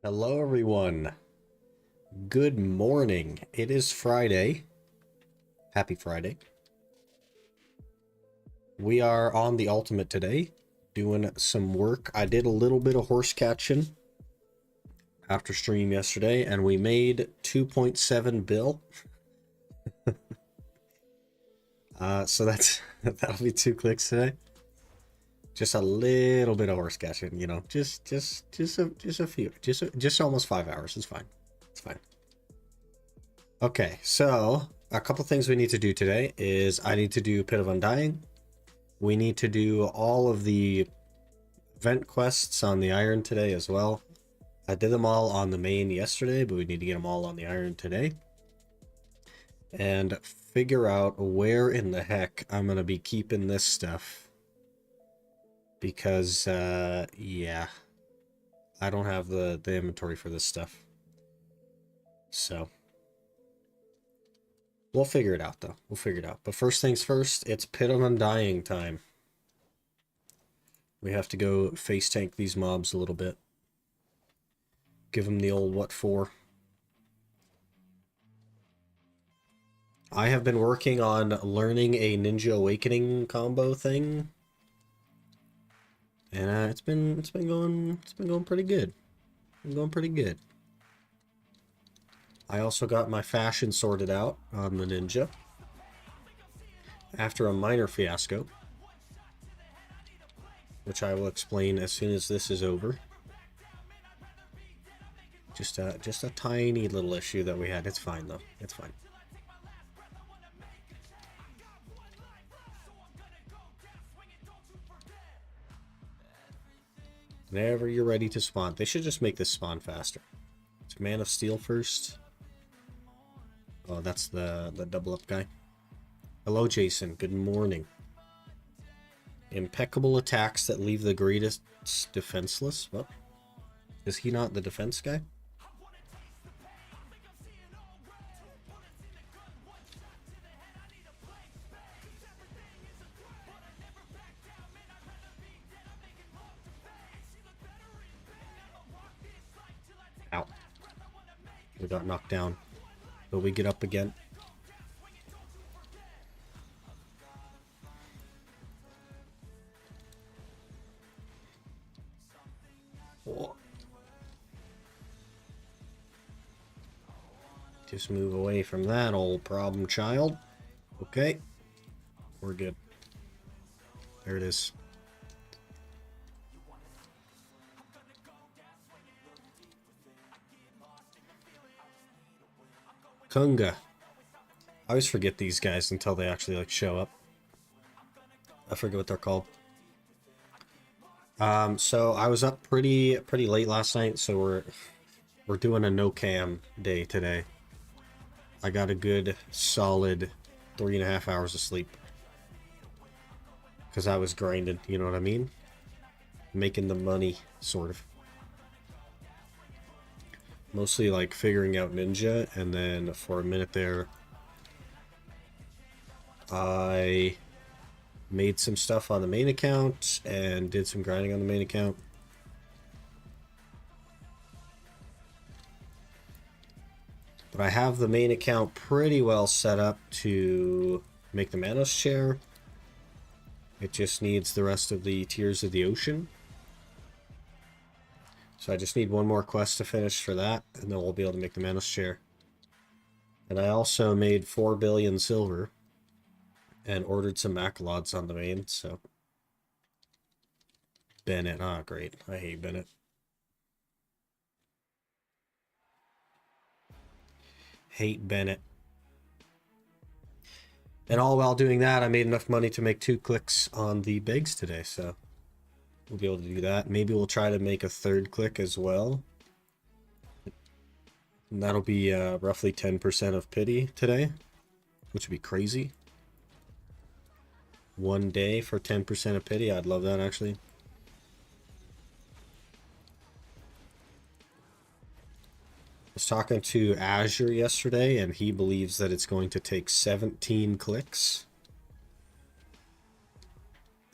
Hello, everyone. Good morning. It is Friday. Happy Friday. We are on the Ultimate today, doing some work. I did a little bit of horse catching after stream yesterday, and we made 2.7 bill. So that'll be 2 clicks today. Just a little bit of horse catching, you know, just a few, just almost 5 hours. It's fine. It's fine. Okay, so a couple things we need to do today is I need to do Pit of Undying. We need to do all of the event quests on the Iron today as well. I did them all on the main yesterday, but we need to get them all on the Iron today. And figure out where in the heck I'm going to be keeping this stuff. Because, yeah, I don't have the inventory for this stuff. So we'll figure it out, though. We'll figure it out. But first things first, it's Pit of Undying time. We have to go face tank these mobs a little bit. Give them the old what for. I have been working on learning a Ninja Awakening combo thing. And it's been going pretty good. I also got my fashion sorted out on the ninja after a minor fiasco, which I will explain as soon as this is over. Just a tiny little issue that we had. It's fine though. It's fine. Whenever you're ready to spawn. They should just make this spawn faster. It's Man of Steel first. Oh, that's the double up guy. Hello, Jason. Good morning. Impeccable attacks that leave the greatest defenseless. What? Is he not the defense guy? Ow. We got knocked down. Will we get up again? Oh. Just move away from that old problem child. Okay. We're good. There it is. Kunga. I always forget these guys until they actually like show up. I forget what they're called. So I was up pretty late last night, so we're doing a no cam day today. I got a good solid 3.5 hours of sleep. Because I was grinding, you know what I mean? Making the money, sort of. Mostly like figuring out Ninja, and then for a minute there, I made some stuff on the main account and did some grinding on the main account. But I have the main account pretty well set up to make the Manos chair. It just needs the rest of the Tears of the Ocean. So I just need one more quest to finish for that, and then we'll be able to make the Manos chair. And I also made 4 billion silver and ordered some Macalods on the main, so. Bennett, ah, great. I hate Bennett. Hate Bennett. And all while doing that, I made enough money to make 2 clicks on the Begs today, so we'll be able to do that. Maybe we'll try to make a 3rd click as well. And that'll be roughly 10% of pity today, which would be crazy. One day for 10% of pity. I'd love that, actually. I was talking to Azure yesterday, and he believes that it's going to take 17 clicks.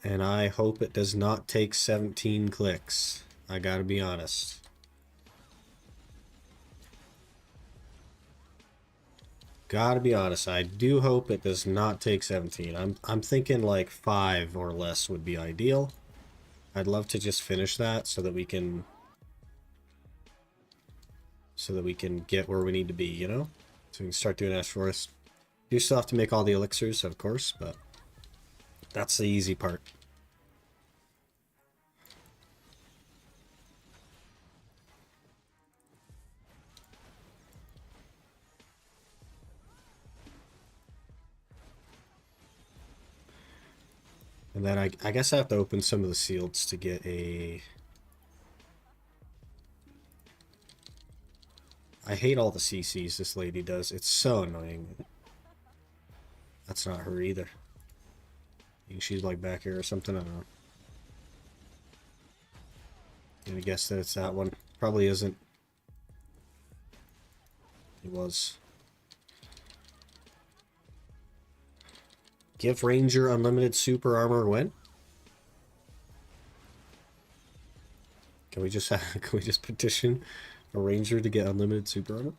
And I hope it does not take 17 clicks. I gotta be honest. Gotta be honest, I do hope it does not take 17. I'm thinking like 5 or less would be ideal. I'd love to just finish that so that we can get where we need to be, you know? So we can start doing Ash Forest. Do still have to make all the elixirs, of course, but that's the easy part. And then I guess I have to open some of the seals to get a... I hate all the CCs this lady does. It's so annoying. That's not her either. I think she's like back here or something. I don't know. Gonna guess that it's that one. Probably isn't. It was. Give Ranger unlimited super armor when? Can we just petition a Ranger to get unlimited super armor?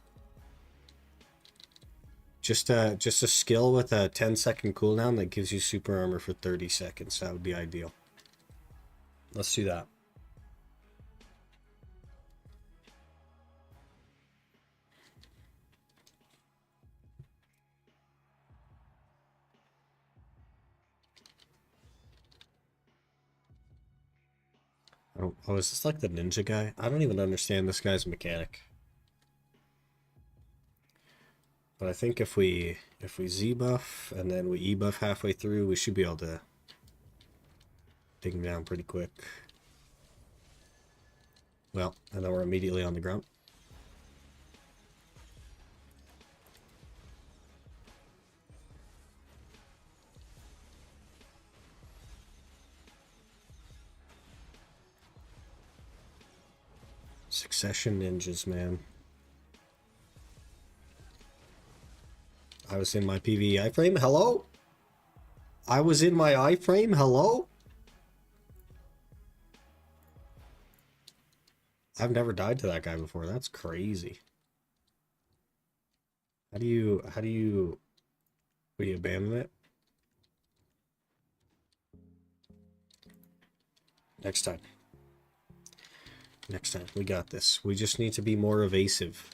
Just a skill with a 10-second cooldown that gives you super armor for 30 seconds. That would be ideal. Let's do that. Oh, is this like the ninja guy? I don't even understand this guy's mechanic. But I think if we Z buff and then we E buff halfway through, we should be able to take him down pretty quick. Well, and then we're immediately on the ground. Succession ninjas, man. I was in my PvE iframe. Hello? I was in my iframe. Hello? I've never died to that guy before. That's crazy. How do you abandon it? Next time. Next time. We got this. We just need to be more evasive.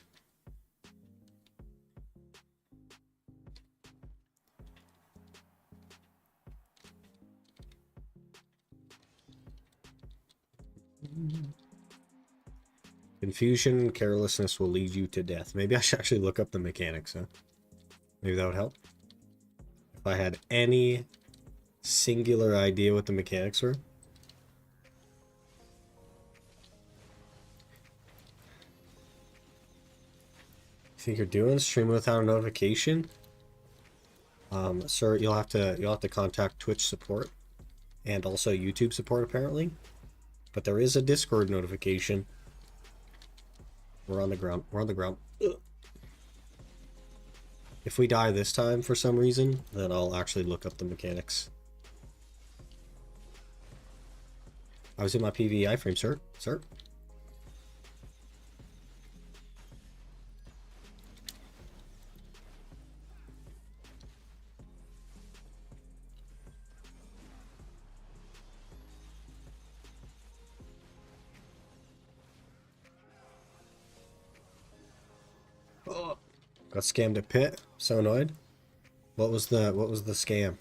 Confusion and carelessness will lead you to death. Maybe I should actually look up the mechanics, huh? Maybe that would help. If I had any singular idea what the mechanics were. Think you're doing stream without a notification? Sir, you'll have to contact Twitch support and also YouTube support apparently. But there is a Discord notification. We're on the ground. We're on the ground. Ugh. If we die this time for some reason, then I'll actually look up the mechanics. I was in my PvE iframe, sir. Sir. Oh. Got scammed at pit. So annoyed. What was the scam?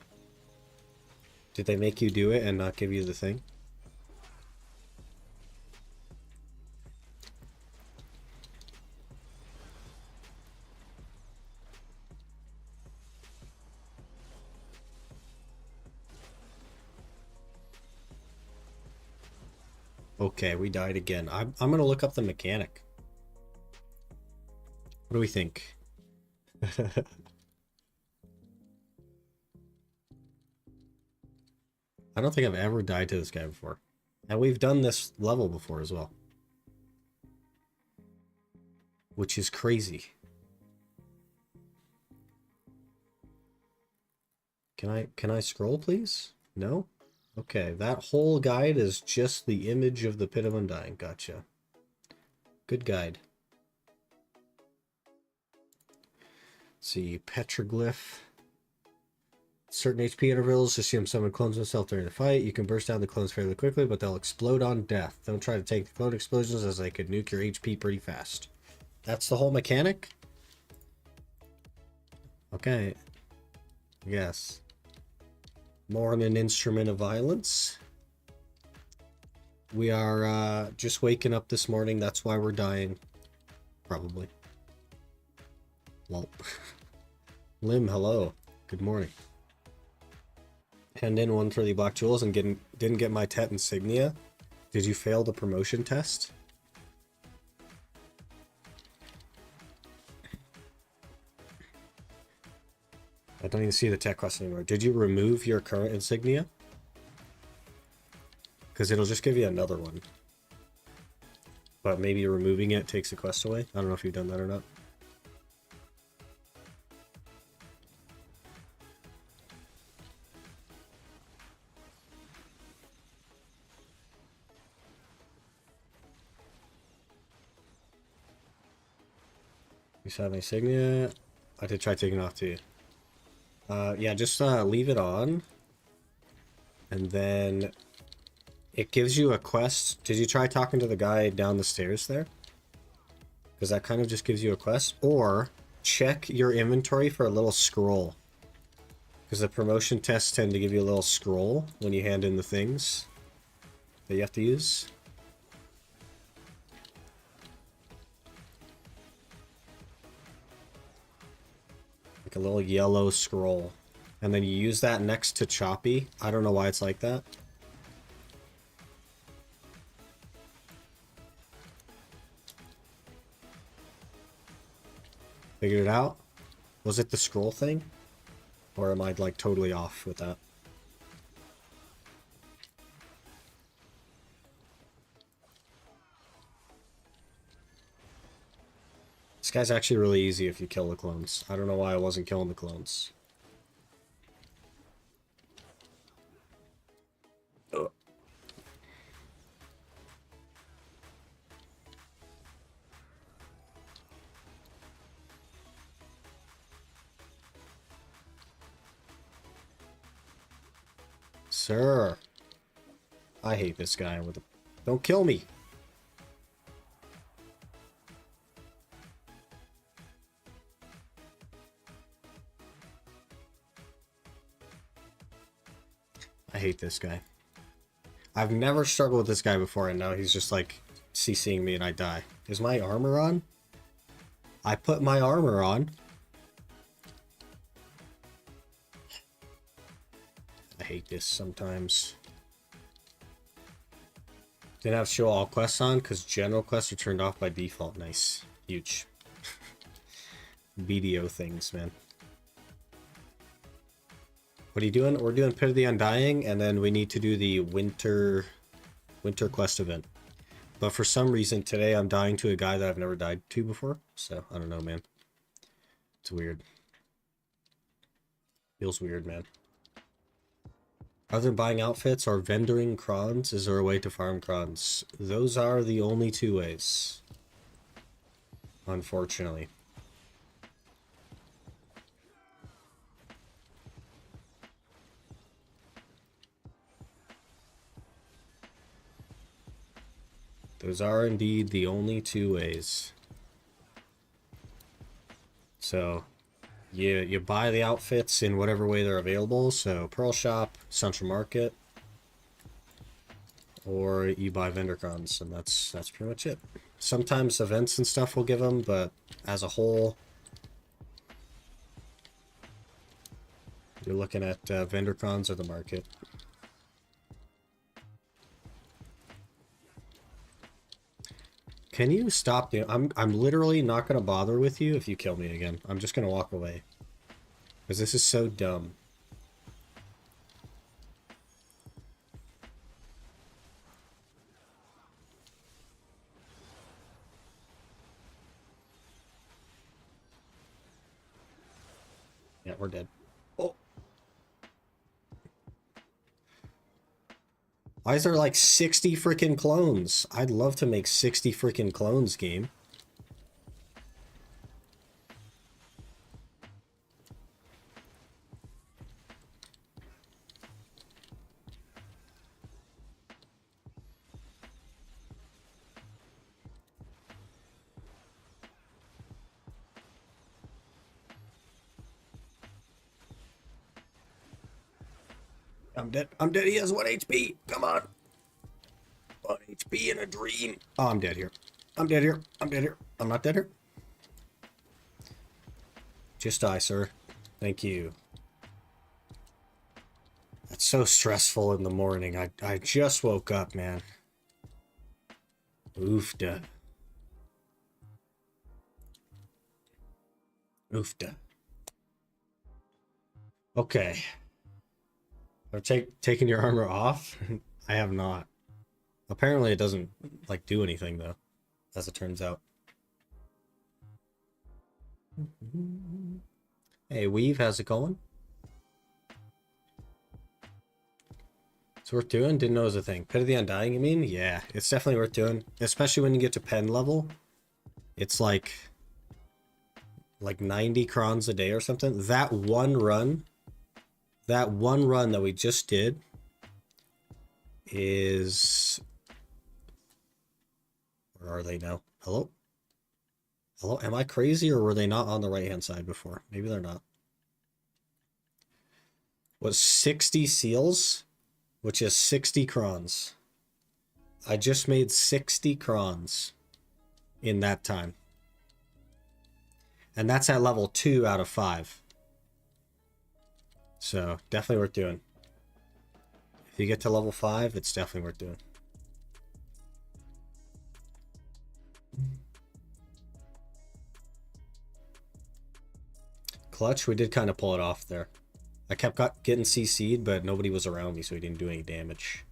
Did they make you do it and not give you the thing? Okay, we died again. I'm gonna look up the mechanic. What do we think? I don't think I've ever died to this guy before. And we've done this level before as well. Which is crazy. Can I scroll, please? No? Okay, that whole guide is just the image of the Pit of Undying. Gotcha. Good guide. see, petroglyph. Certain HP intervals, assume someone clones himself during the fight. You can burst down the clones fairly quickly, but they'll explode on death. Don't try to take the clone explosions, as they could nuke your HP pretty fast. That's the whole mechanic? Okay. Yes. More on an instrument of violence. We are just waking up this morning. That's why we're dying. Probably. Well. Lim, hello. Good morning. Hand in 130 black jewels and didn't get my Tet insignia. Did you fail the promotion test? I don't even see the tech quest anymore. Did you remove your current insignia? Because it'll just give you another one. But maybe removing it takes the quest away. I don't know if you've done that or not. You have an insignia. I did try taking it off too. Yeah, just leave it on. And then it gives you a quest. Did you try talking to the guy down the stairs there? Because that kind of just gives you a quest. Or check your inventory for a little scroll. Because the promotion tests tend to give you a little scroll when you hand in the things that you have to use. Like a little yellow scroll. And then you use that next to Choppy. I don't know why it's like that. Figured it out? Was it the scroll thing? Or am I like totally off with that? This guy's actually really easy if you kill the clones. I don't know why I wasn't killing the clones. Ugh. Sir. I hate this guy with a... Don't kill me! I hate this guy. I've never struggled with this guy before, and now he's just like CCing me and I die. Is my armor on? I put my armor on. I hate this sometimes. Didn't have show all quests on because general quests are turned off by default. Nice. Huge. BDO things, man. What are you doing? We're doing Pit of the Undying, and then we need to do the winter quest event. But for some reason today I'm dying to a guy that I've never died to before. So I don't know, man. It's weird. Feels weird, man. Other than buying outfits or vendoring crons, is there a way to farm crons? Those are the only two ways. Unfortunately. Those are indeed the only two ways. So, you buy the outfits in whatever way they're available. So, Pearl Shop, Central Market, or you buy vendor crons, and that's pretty much it. Sometimes events and stuff will give them, but as a whole, you're looking at vendor crons or the market. Can you stop? I'm literally not going to bother with you if you kill me again. I'm just going to walk away. Because this is so dumb. Yeah, we're dead. Oh. Why is there like 60 freaking clones? I'd love to make 60 freaking clones game. I'm dead. I'm dead. He has 1 HP. Come on. 1 HP in a dream. Oh, I'm dead here. I'm dead here. I'm dead here. I'm not dead here. Just die, sir. Thank you. That's so stressful in the morning. I just woke up, man. Oofda. Oofda. Okay. I've taken your armor off? I have not. Apparently it doesn't, like, do anything, though, as it turns out. Hey, Weave, how's it going? It's worth doing? Didn't know it was a thing. Pit of the Undying, you mean? Yeah, it's definitely worth doing. Especially when you get to pen level. It's like 90 crons a day or something. That one run that we just did is... Where are they now? Hello? Hello? Am I crazy, or were they not on the right-hand side before? Maybe they're not. Was 60 seals, which is 60 crons. I just made 60 crons in that time. And that's at level 2 out of 5. So, definitely worth doing. If you get to level 5, it's definitely worth doing. Clutch, we did kind of pull it off there. I kept getting CC'd, but nobody was around me, so he didn't do any damage.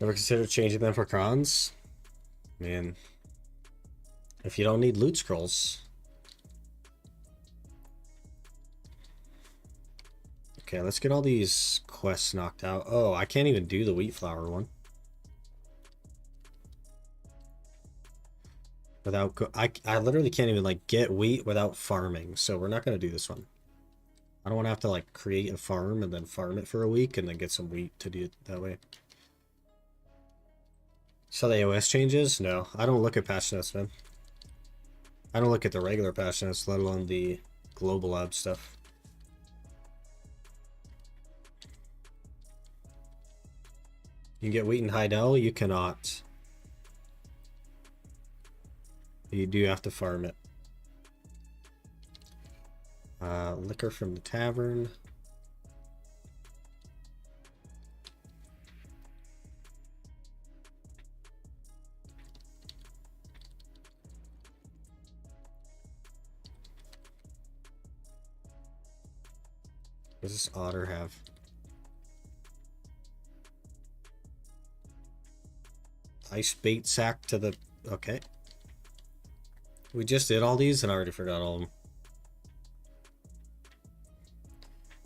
Never considered changing them for crons? Man, if you don't need loot scrolls. Okay, let's get all these quests knocked out. Oh, I can't even do the wheat flour one. Without I literally can't even, like, get wheat without farming, so we're not going to do this one. I don't want to have to, like, create a farm and then farm it for a week and then get some wheat to do it that way. So the OS changes? No, I don't look at patch notes, man. I don't look at the regular patch notes, let alone the global lab stuff. You can get wheat in Heidel? You cannot. You do have to farm it. Liquor from the tavern. What does this otter have? Ice bait sack to the... Okay. We just did all these and I already forgot all of them.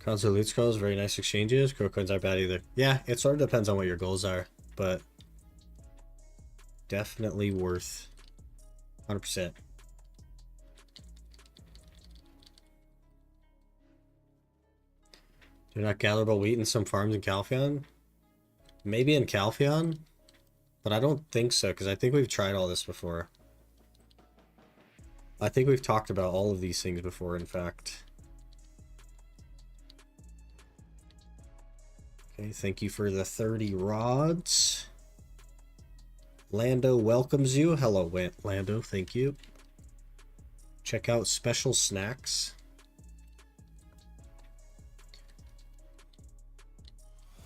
Console loot scrolls, very nice exchanges. Crow coins aren't bad either. Yeah, it sort of depends on what your goals are, but definitely worth 100%. Do not gatherable wheat in some farms in Calpheon? Maybe in Calpheon, but I don't think so, because I think we've tried all this before. I think we've talked about all of these things before, in fact. Okay, thank you for the 30 rods. Lando welcomes you. Hello, Lando, thank you. Check out special snacks.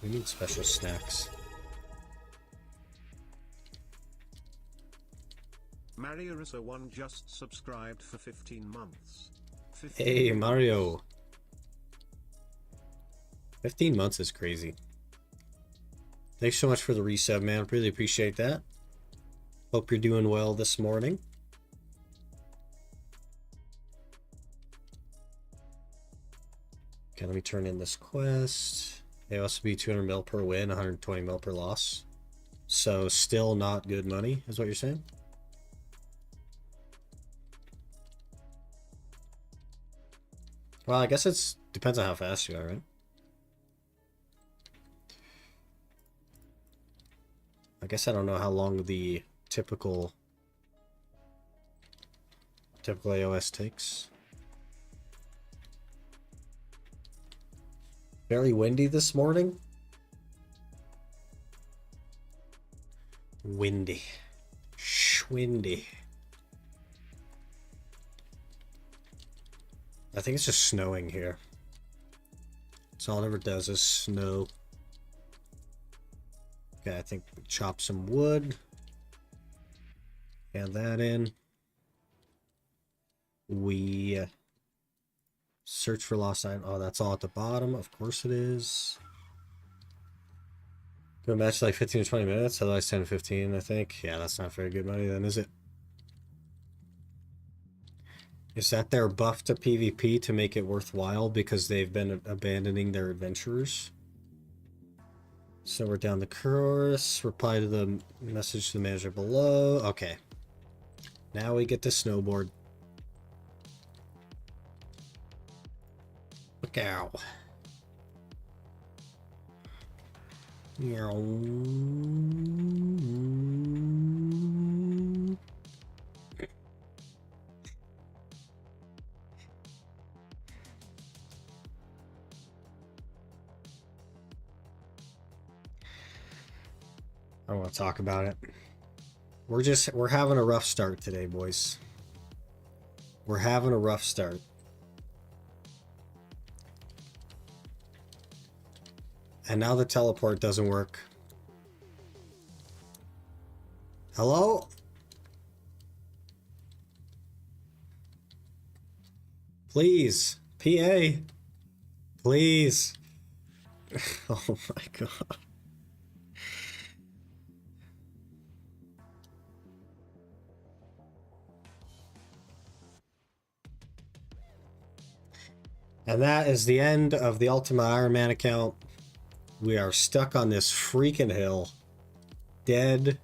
We need special snacks. Mario Russo 1 just subscribed for 15 months. 15 hey, Mario. 15 months is crazy. Thanks so much for the resub, man. Really appreciate that. Hope you're doing well this morning. Okay, let me turn in this quest. It also be 200 mil per win, 120 mil per loss. So still not good money, is what you're saying? Well, I guess it depends on how fast you are, right? I guess I don't know how long the typical AOS takes. Very windy this morning. Windy. Schwindy. I think it's just snowing here. That's all it ever does is snow. Okay, I think we chop some wood. Add that in. We search for lost item. Oh, that's all at the bottom. Of course it is. Do a match like 15 to 20 minutes, otherwise 10 to 15, I think. Yeah, that's not very good money then, is it? Is that their buff to PvP to make it worthwhile because they've been abandoning their adventurers? So we're down the course. Reply to the message to the manager below. Okay. Now we get to snowboard. Look out. I don't want to talk about it. We're having a rough start today, boys. We're having a rough start. And now the teleport doesn't work. Hello? Please. PA. Please. Oh my god. And that is the end of the Ultimate Ironman account. We are stuck on this freaking hill. Dead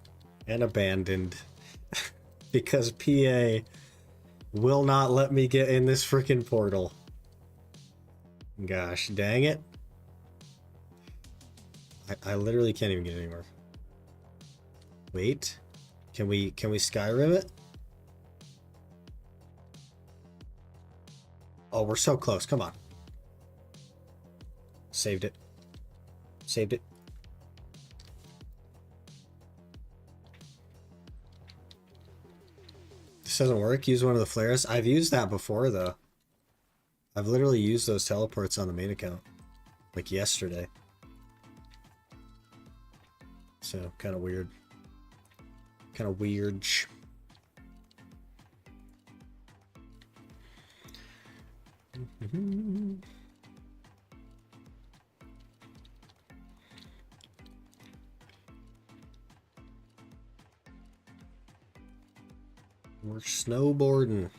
and abandoned. Because PA will not let me get in this freaking portal. Gosh, dang it. I literally can't even get anywhere. Wait. Can we Skyrim it? Oh, we're so close. Come on. Saved it. Saved it. This doesn't work. Use one of the flares. I've used that before, though. I've literally used those teleports on the main account. Like yesterday. So, kind of weird. Kind of weird. We're snowboarding.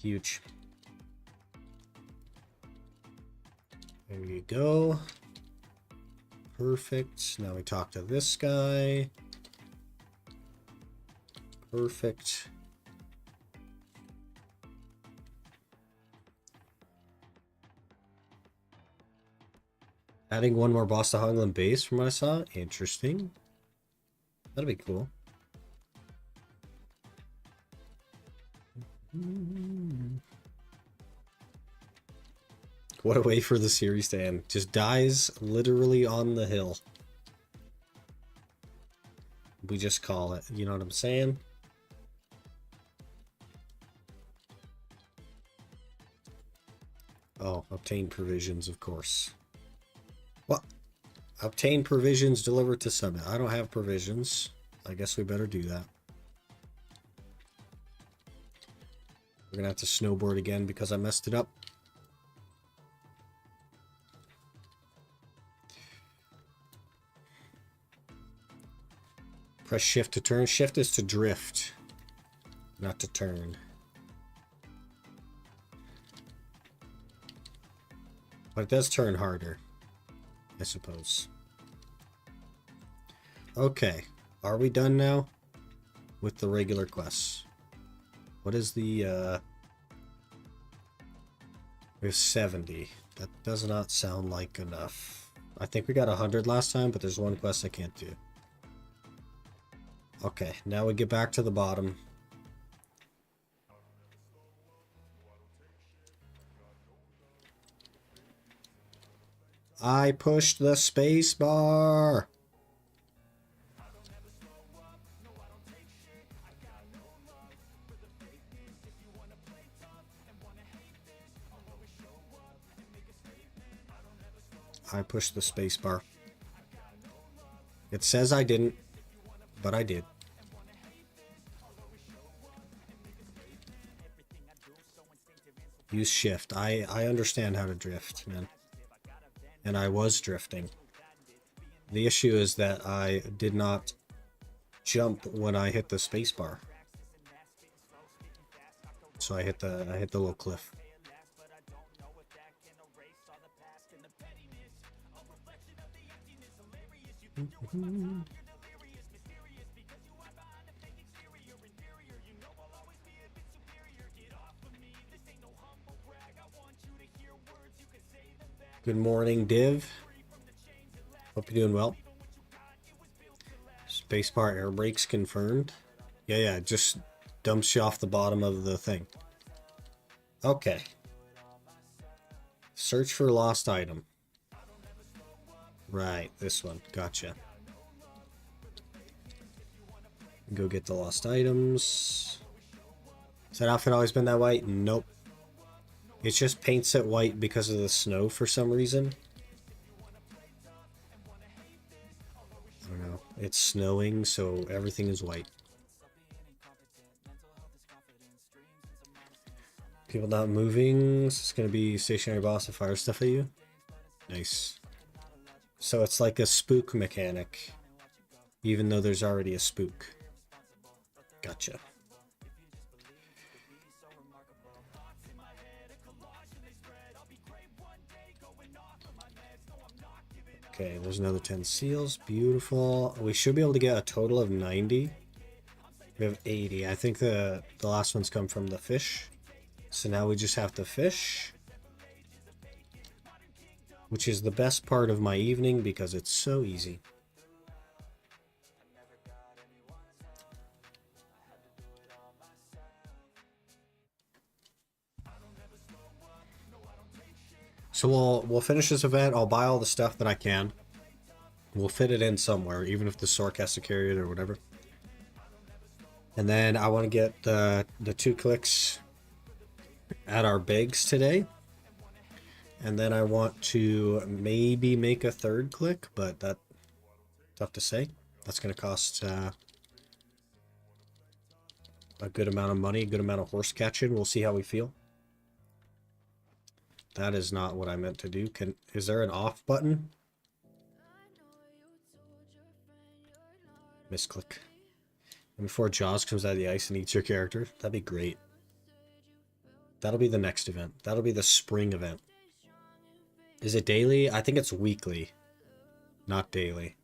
Huge. There you go. Perfect. Now we talk to this guy. Perfect. Adding one more boss to Hongland base from what I saw. Interesting. That'd be cool. What a way for the series to end. Just dies literally on the hill. We just call it. You know what I'm saying? Oh, obtain provisions, of course. What? Obtain provisions delivered to summit. I don't have provisions. I guess we better do that. We're gonna have to snowboard again because I messed it up. Press shift to turn. Shift is to drift, not to turn. But it does turn harder, I suppose. Okay, are we done now with the regular quests? What is the We have 70. That does not sound like enough. I think we got 100 last time, but there's one quest I can't do. Okay, now we get back to the bottom. I pushed the space bar. I pushed the space bar. It says I didn't, but I did. Use shift. I understand how to drift, man. And I was drifting. The issue is that I did not jump when I hit the space bar. So I hit the little cliff. Good morning, Div. Hope you're doing well. Spacebar air brakes confirmed. Yeah, it just dumps you off the bottom of the thing. Okay. Search for lost item. Right, this one. Gotcha. Go get the lost items. Has that outfit always been that white? Nope. It just paints it white because of the snow for some reason. I don't know. It's snowing, so everything is white. People not moving. It's gonna be stationary boss to fire stuff at you. Nice. So it's like a spook mechanic, even though there's already a spook. Gotcha. Okay, there's another 10 seals. Beautiful. We should be able to get a total of 90. We have 80. I think the last ones come from the fish. So now we just have to fish, which is the best part of my evening because it's so easy. So we'll finish this event. I'll buy all the stuff that I can. We'll fit it in somewhere, even if the Sork has to carry it or whatever. And then I want to get the 2 clicks at our bags today. And then I want to maybe make a 3rd click, but that's tough to say. That's going to cost a good amount of money, a good amount of horse catching. We'll see how we feel. That is not what I meant to do. Is there an off button? Misclick. And before Jaws comes out of the ice and eats your character, that'd be great. That'll be the next event. That'll be the spring event. Is it daily? I think it's weekly. Not daily.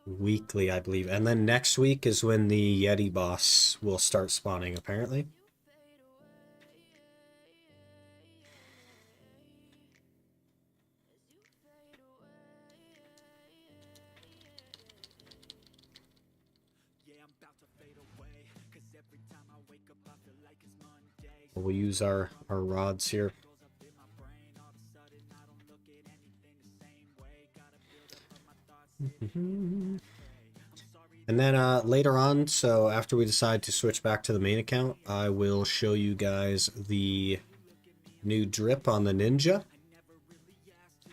Weekly, I believe. And then next week is when the Yeti boss will start spawning, apparently. We'll use our rods here. And then later on, so after we decide to switch back to the main account, I will show you guys the new drip on the ninja.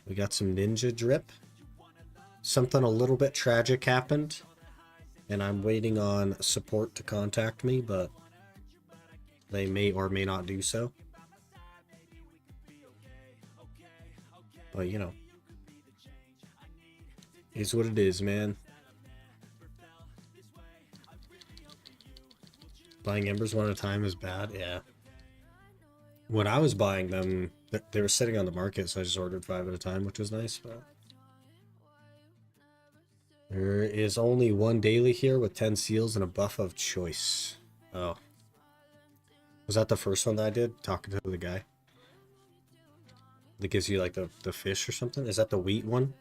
We got some ninja drip. Something a little bit tragic happened, and I'm waiting on support to contact me, but they may or may not do so. But, you know, it's what it is, man. Buying embers one at a time is bad, yeah. When I was buying them, they were sitting on the market, so I just ordered 5 at a time, which was nice, but... There is only 1 daily here with 10 seals and a buff of choice. Oh. Was that the first one that I did? Talking to the guy? That gives you like the fish or something. Is that the wheat one?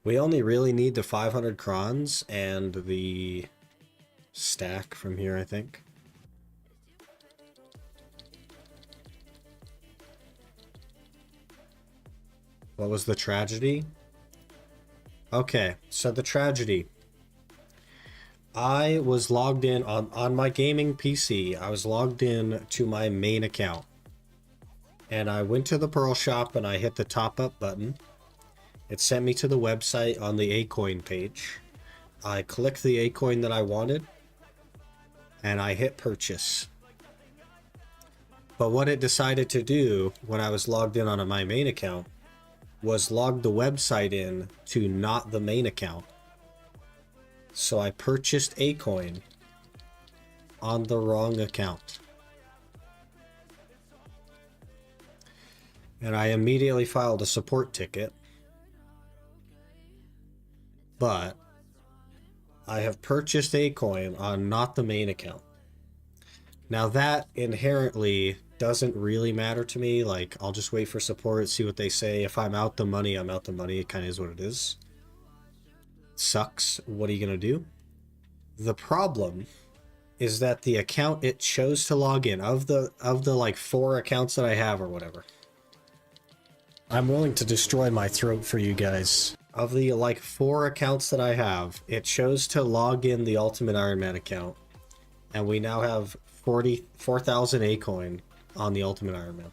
We only really need the 500 crons and the stack from here, I think. What was the tragedy? Okay, so the tragedy. I was logged in on my gaming PC. I was logged in to my main account. And I went to the Pearl shop and I hit the top up button. It sent me to the website on the A-Coin page. I clicked the A-Coin that I wanted. And I hit purchase. But what it decided to do when I was logged in on my main account was log the website in to not the main account. So I purchased A-Coin on the wrong account. And I immediately filed a support ticket. But I have purchased A-Coin on not the main account. Now that inherently doesn't really matter to me. Like, I'll just wait for support, see what they say. If I'm out the money, I'm out the money. It kind of is what it is. Sucks. What are you going to do? The problem is that the account it chose to log in, of the like 4 accounts that I have or whatever. I'm willing to destroy my throat for you guys. Of the like 4 accounts that I have, it chose to log in the Ultimate Ironman account. And we now have 44,000 A-Coin on the Ultimate Ironman.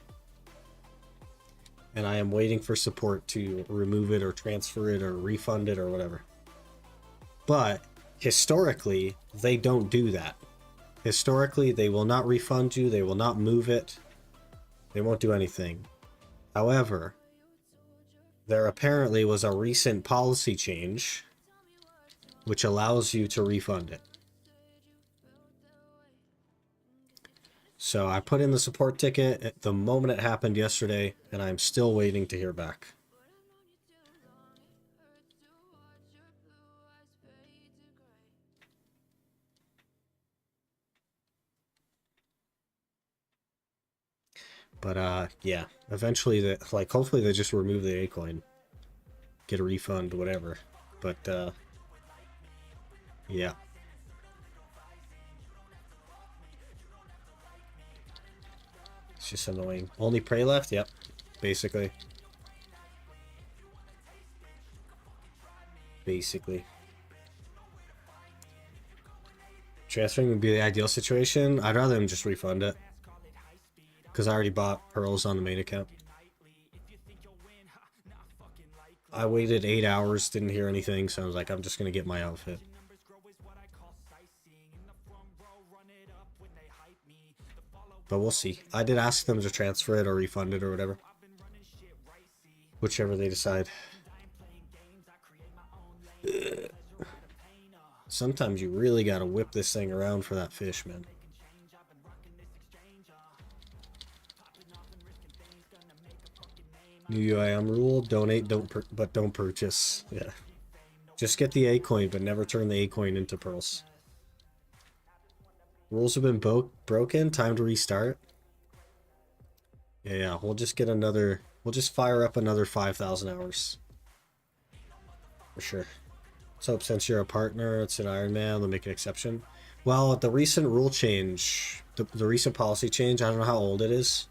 And I am waiting for support to remove it or transfer it or refund it or whatever. But historically, they don't do that. Historically, they will not refund you. They will not move it. They won't do anything. However, there apparently was a recent policy change which allows you to refund it. So I put in the support ticket at the moment it happened yesterday, and I'm still waiting to hear back. But yeah, eventually, hopefully they just remove the A-Coin, get a refund, whatever. But yeah. It's just annoying. Only prey left? Yep. Basically. Transferring would be the ideal situation. I'd rather them just refund it. Because I already bought pearls on the main account. I waited 8 hours, didn't hear anything, so I was like, I'm just going to get my outfit. But we'll see. I did ask them to transfer it or refund it or whatever. Whichever they decide. Ugh. Sometimes you really gotta whip this thing around for that fish, man. New UIM rule: donate, but don't purchase. Yeah. Just get the A-Coin, but never turn the A-Coin into pearls. Rules have been broken. Time to restart. Yeah, we'll just get another... We'll just fire up another 5,000 hours. For sure. Let's hope since you're a partner, it's an Ironman, they'll make an exception. Well, the recent rule change, the recent policy change, I don't know how old it is.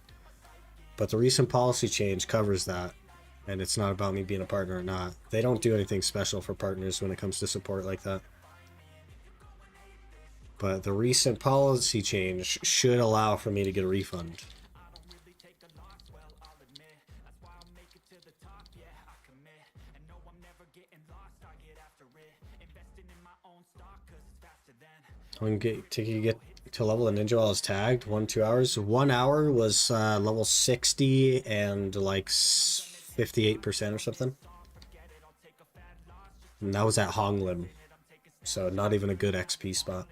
But the recent policy change covers that. And it's not about me being a partner or not. They don't do anything special for partners when it comes to support like that. But the recent policy change should allow for me to get a refund. When you get to level a ninja while it's tagged, 1-2 hours. 1 hour was level 60 and like 58% or something. And that was at Honglim. So not even a good XP spot.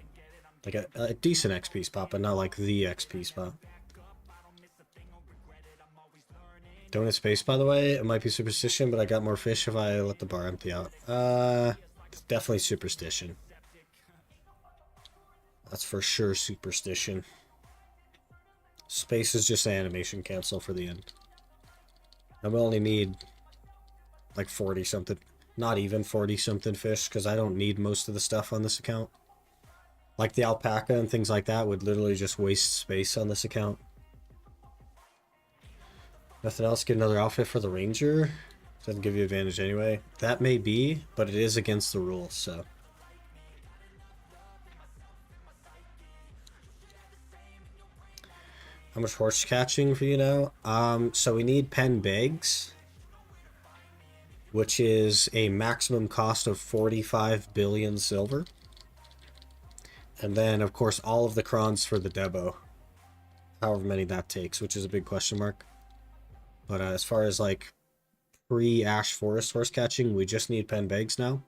Like a decent XP spot, but not like the XP spot. Don't hit space, by the way. It might be superstition, but I got more fish if I let the bar empty out. Definitely superstition. That's for sure superstition. Space is just an animation cancel for the end. And we only need like 40 something. Not even 40 something fish, because I don't need most of the stuff on this account. Like the alpaca and things like that would literally just waste space on this account. Nothing else? Get another outfit for the ranger? Doesn't give you advantage anyway. That may be, but it is against the rules, so. How much horse catching for you now? So we need pen bags, which is a maximum cost of 45 billion silver. And then, of course, all of the crons for the Debo. However many that takes, which is a big question mark. But as far as like pre-Ash Forest horse catching, we just need pen bags now.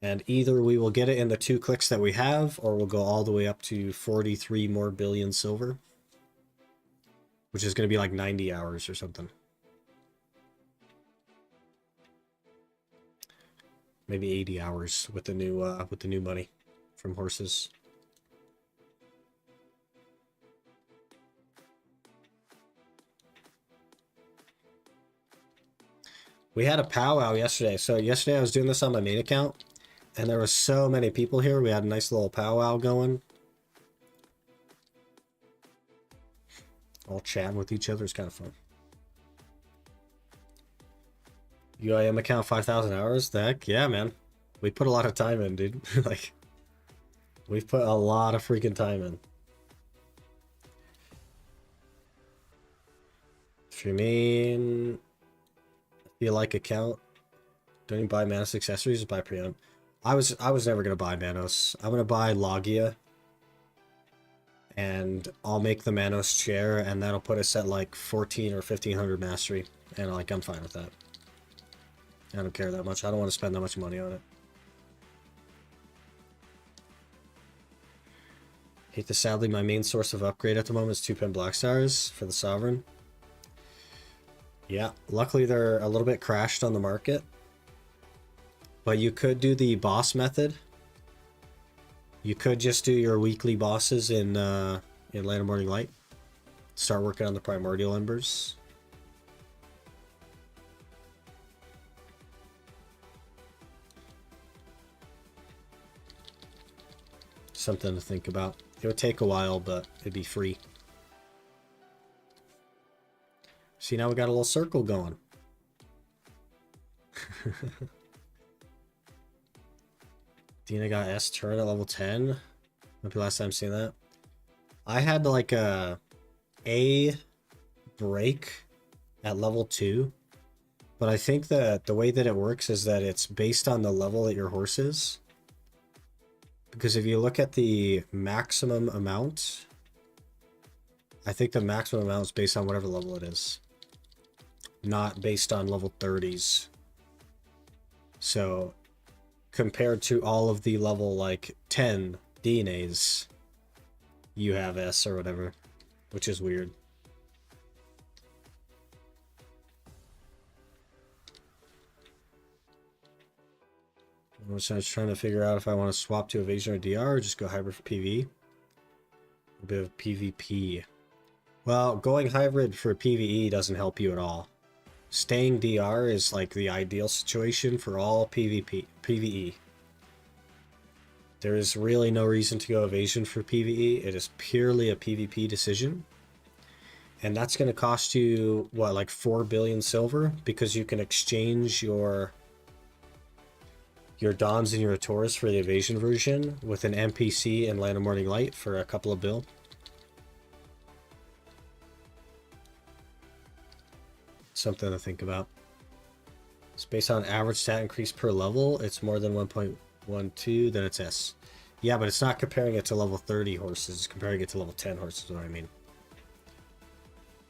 And either we will get it in the 2 clicks that we have, or we'll go all the way up to 43 more billion silver. Which is going to be like 90 hours or something. Maybe 80 hours with the new money from horses. We had a powwow yesterday. So yesterday I was doing this on my main account, and there were so many people here. We had a nice little powwow going. All chatting with each other. It's kind of fun. UIM account 5,000 hours? The heck? Yeah, man. We put a lot of time in, dude. Like, we've put a lot of freaking time in. If you mean... feel like account, don't you buy Manos accessories or buy pre-owned? I was never gonna buy Manos. I'm gonna buy Logia, and I'll make the Manos chair, and that'll put us at like 14 or 1500 mastery, and like I'm fine with that. I don't care that much. I don't want to spend that much money on it. Hate to sadly, my main source of upgrade at the moment is 2 pen black stars for the Sovereign. Yeah, luckily they're a little bit crashed on the market. But you could do the boss method. You could just do your weekly bosses in Land of Morning Light. Start working on the Primordial Embers. Something to think about. It would take a while, but it'd be free. See, now we got a little circle going. Dina got S turn at level 10. Might be the last time seeing that. I had like a break at level 2. But I think that the way that it works is that it's based on the level that your horse is. Because if you look at the maximum amount, I think the maximum amount is based on whatever level it is. Not based on level 30s. So, compared to all of the level like 10 DNAs, you have S or whatever, which is weird. I was trying to figure out if I want to swap to evasion or DR or just go hybrid for PvE. A bit of PvP. Well, going hybrid for PvE doesn't help you at all. Staying DR is like the ideal situation for all PvE. There is really no reason to go evasion for PvE. It is purely a PvP decision. And that's going to cost you, what, like 4 billion silver? Because you can exchange your Dons and your Taurus for the evasion version with an NPC in Land of Morning Light for a couple of bill. Something to think about. It's based on average stat increase per level. It's more than 1.12, then it's S. Yeah, but it's not comparing it to level 30 horses. It's comparing it to level 10 horses, is what I mean.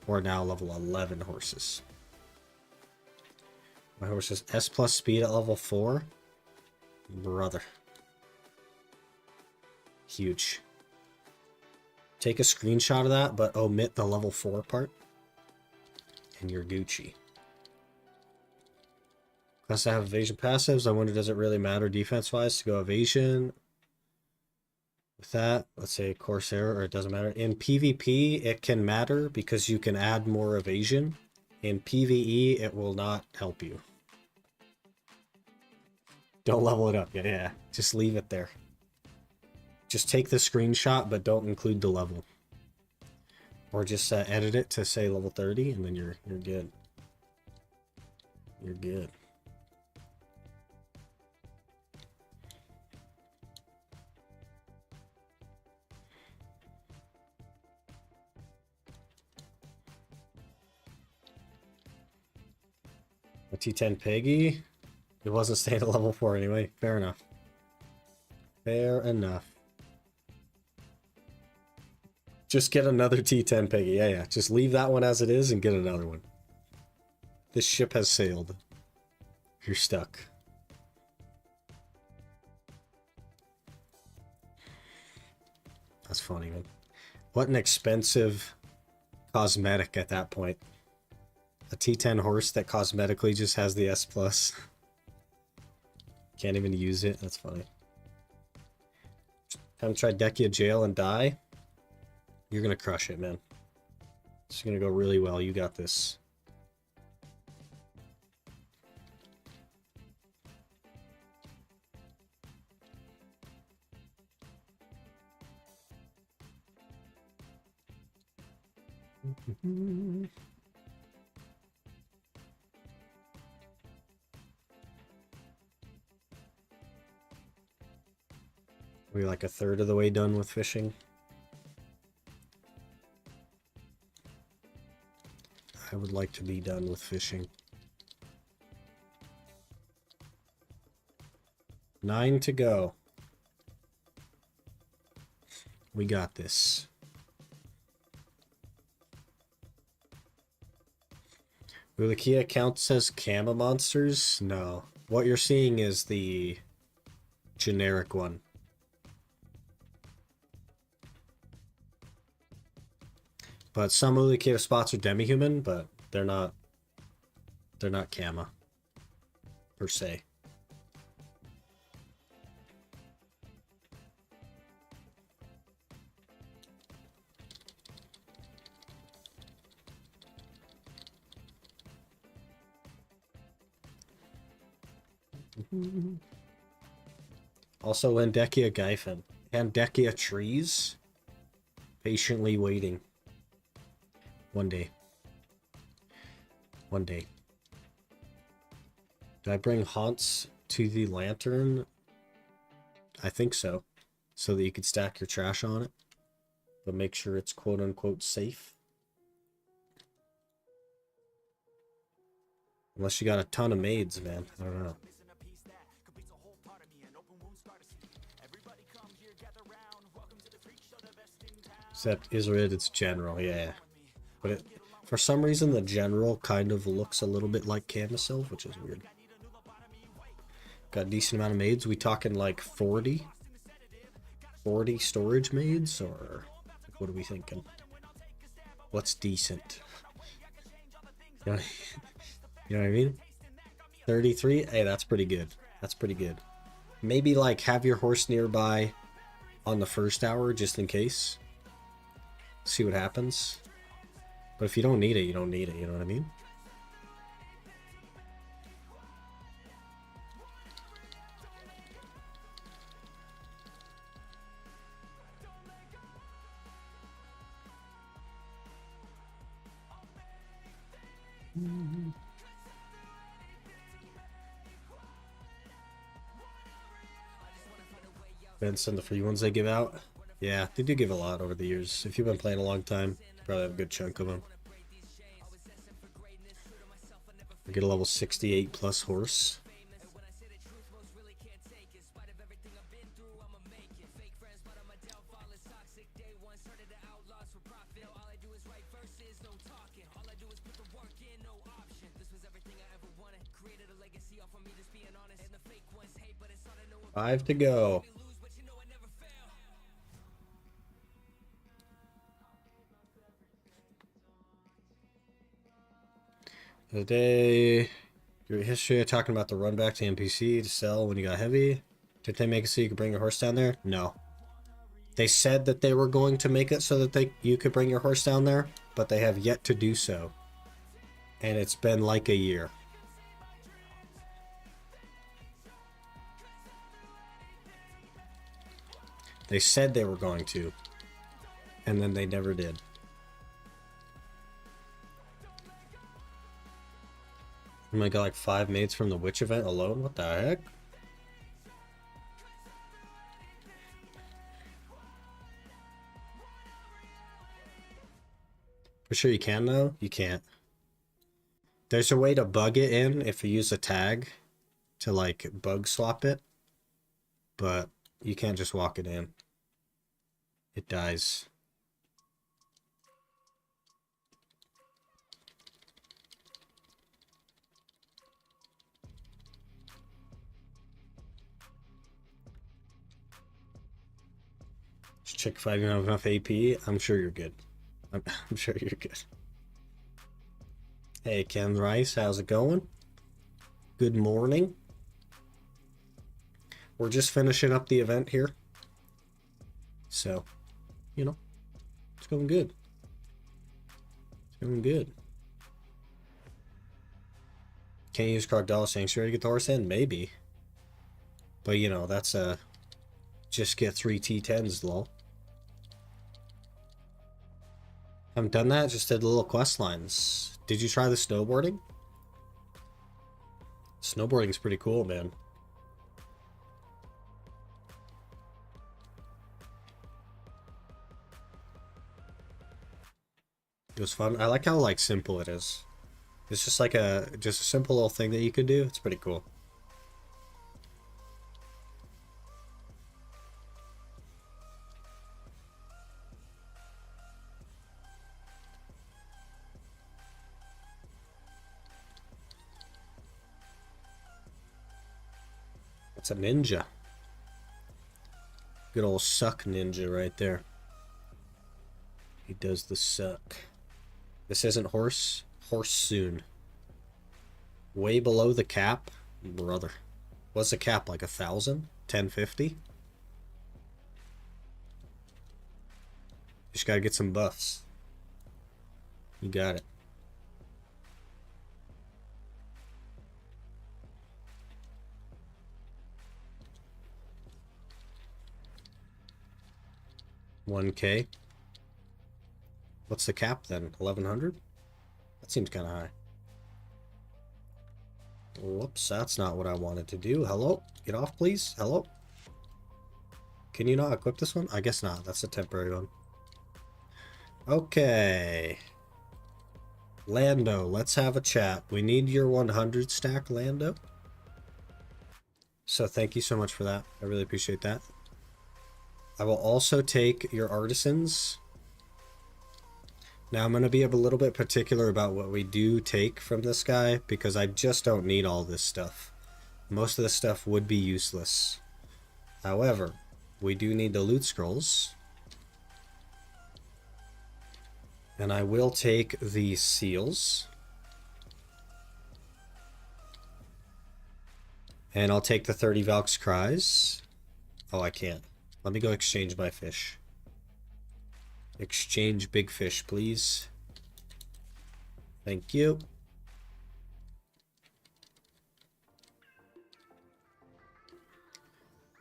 Or now level 11 horses. My horse is S plus speed at level 4. Brother. Huge. Take a screenshot of that, but omit the level 4 part. And you're Gucci. Plus I have evasion passives. I wonder, does it really matter defense-wise to go evasion? with that, let's say Corsair, or it doesn't matter. In PvP, it can matter because you can add more evasion. In PvE, it will not help you. Don't level it up. Yeah. Just leave it there. Just take the screenshot, but don't include the level. Or just edit it to say level 30, and then you're good. You're good. A T10 Peggy? It wasn't staying at level 4 anyway. Fair enough. Fair enough. Just get another T10 Peggy. Yeah. Just leave that one as it is and get another one. This ship has sailed. You're stuck. That's funny, man. What an expensive cosmetic at that point. A T10 horse that cosmetically just has the S+. Can't even use it. That's funny. Time to try Dekia Jail and die. You're gonna crush it, man. It's gonna go really well. You got this. We're like a third of the way done with fishing. I would like to be done with fishing. 9 to go. We got this. Will the Kia counts as Kama monsters? No. What you're seeing is the generic one. But some Ulikita spots are demi-human, but they're not Kama per se. Also, Landekia Gyphon. Landekia trees. Patiently waiting. One day. One day. Did I bring haunts to the lantern? I think so. So that you could stack your trash on it. But make sure it's quote-unquote safe. Unless you got a ton of maids, man. I don't know. Except Isrid, it's general, yeah. But it, for some reason, the general kind of looks a little bit like Camisylph, which is weird. Got a decent amount of maids. We talking like 40? 40 storage maids? Or what are we thinking? What's decent? You know, you know what I mean? 33? Hey, that's pretty good. That's pretty good. Maybe like have your horse nearby on the first hour just in case. See what happens. But if you don't need it, you don't need it. You know what I mean? Benson, the free ones they give out. Yeah, they do give a lot over the years. If you've been playing a long time, you probably have a good chunk of them. Get a level 68 plus horse. Five to go. Today, your history of talking about the run back to NPC to sell when you got heavy. Did they make it so you could bring your horse down there? No. They said that they were going to make it so that you could bring your horse down there, but they have yet to do so. And it's been like a year. They said they were going to, and then they never did. Oh my god, like 5 mates from the witch event alone? What the heck? For sure you can though? You can't. There's a way to bug it in if you use a tag to like bug swap it, but you can't just walk it in. It dies. Just check if I don't have enough AP. I'm sure you're good. I'm sure you're good. Hey, Ken Rice, how's it going? Good morning. We're just finishing up the event here. So, you know, it's going good. It's going good. Can't use Crocodile Sanctuary to get the horse in? Maybe. But, you know, that's a just get 3 T10s, lol. Haven't done that, just did the little quest lines. Did you try the snowboarding? Snowboarding's pretty cool, man. It was fun. I like how like simple it is. It's just like a simple little thing that you could do. It's pretty cool. That's a ninja. Good old suck ninja right there. He does the suck. This isn't horse. Horse soon. Way below the cap. Brother. What's the cap, like 1,000? 1050? Just gotta get some buffs. You got it. $1K. What's the cap then? 1,100? That seems kind of high. Whoops, that's not what I wanted to do. Hello? Get off, please. Hello? Can you not equip this one? I guess not. That's a temporary one. Okay. Lando, let's have a chat. We need your 100 stack, Lando. So thank you so much for that. I really appreciate that. I will also take your artisans. Now I'm going to be a little bit particular about what we do take from this guy because I just don't need all this stuff. Most of this stuff would be useless. However, we do need the loot scrolls. And I will take the seals. And I'll take the 30 Valk's Cries. Oh, I can't. Let me go exchange my fish. Exchange big fish, please. Thank you.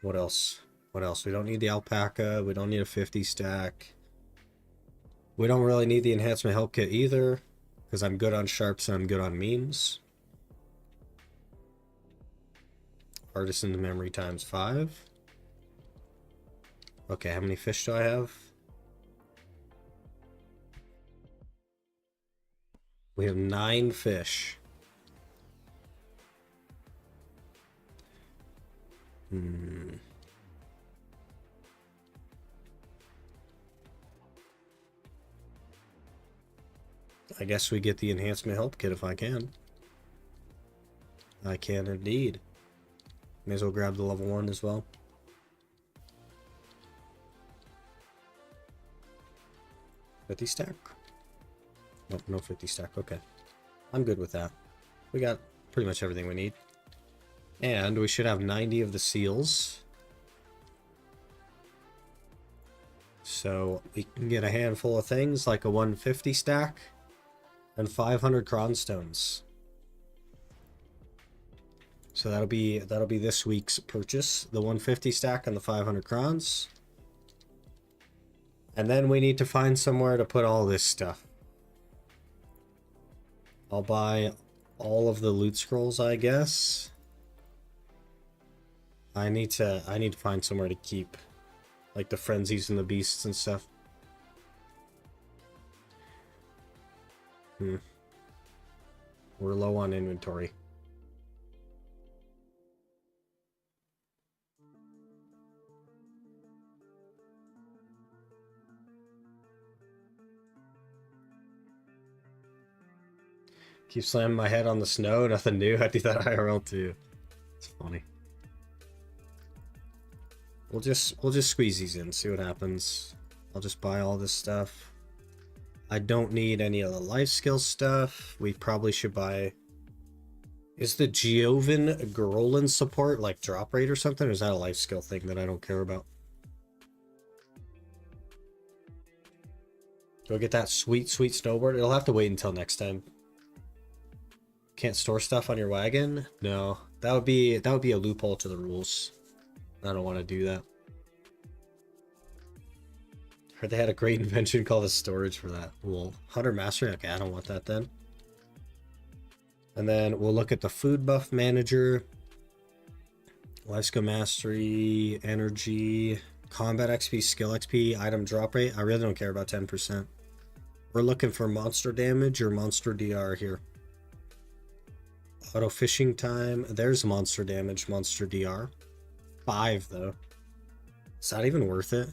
What else? What else? We don't need the alpaca. We don't need a 50 stack. We don't really need the enhancement help kit either, because I'm good on sharps and I'm good on memes. Artisan memory times 5. Okay, how many fish do I have? We have 9 fish. I guess we get the enhancement help kit if I can. I can indeed. May as well grab the level 1 as well. $50 stack? Nope, no 50 stack. Okay. I'm good with that. We got pretty much everything we need. And we should have 90 of the seals. So we can get a handful of things like a 150 stack and 500 cronstones. So that'll be this week's purchase, the 150 stack and the 500 crons. And then we need to find somewhere to put all this stuff. I'll buy all of the loot scrolls, I guess. I need to find somewhere to keep like the frenzies and the beasts and stuff. We're low on inventory. Keep slamming my head on the snow, nothing new. I do that IRL too. It's funny. We'll just squeeze these in, see what happens. I'll just buy all this stuff. I don't need any of the life skill stuff. We probably should buy... Is the Giovin Garolin support like drop rate or something? Or is that a life skill thing that I don't care about? Go get that sweet snowboard. It'll have to wait until next time. Can't store stuff on your wagon? No. That would be a loophole to the rules. I don't want to do that. Heard they had a great invention called a storage for that. Well, Hunter Mastery? Okay, I don't want that then. And then we'll look at the food buff manager. Life skill mastery, energy, combat XP, skill XP, item drop rate. I really don't care about 10%. We're looking for monster damage or monster DR here. Auto fishing time. There's monster damage, monster DR. 5 though. Is that even worth it?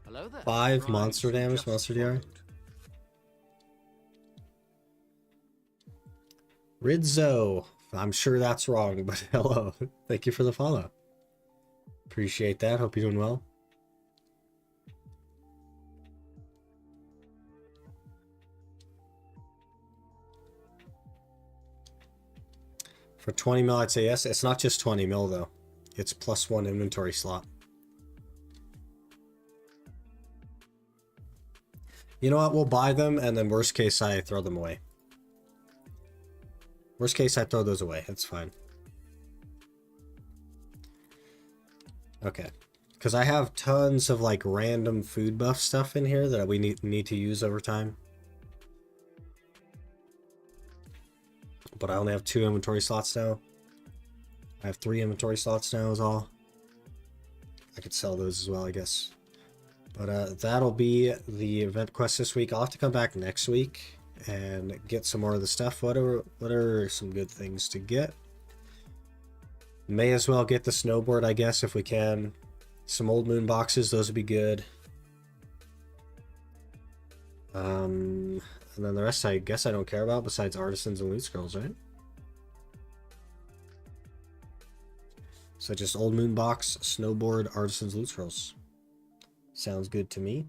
Hello there. 5 monster damage, monster DR. Rizzo. I'm sure that's wrong, but hello. Thank you for the follow. Appreciate that. Hope you're doing well. For 20 mil, I'd say yes. It's not just 20 mil, though. It's +1 inventory slot. You know what? We'll buy them, and then worst case, I throw them away. Worst case, I throw those away. It's fine. Okay. Because I have tons of, like, random food buff stuff in here that we need to use over time. But I only have 2 inventory slots now. I have 3 inventory slots now is all. I could sell those as well, I guess. But that'll be the event quest this week. I'll have to come back next week and get some more of the stuff. What are some good things to get? May as well get the snowboard, I guess, if we can. Some old moon boxes, those would be good. And then the rest I guess I don't care about besides artisans and loot scrolls, right? So just old moon box, snowboard, artisans, loot scrolls. Sounds good to me.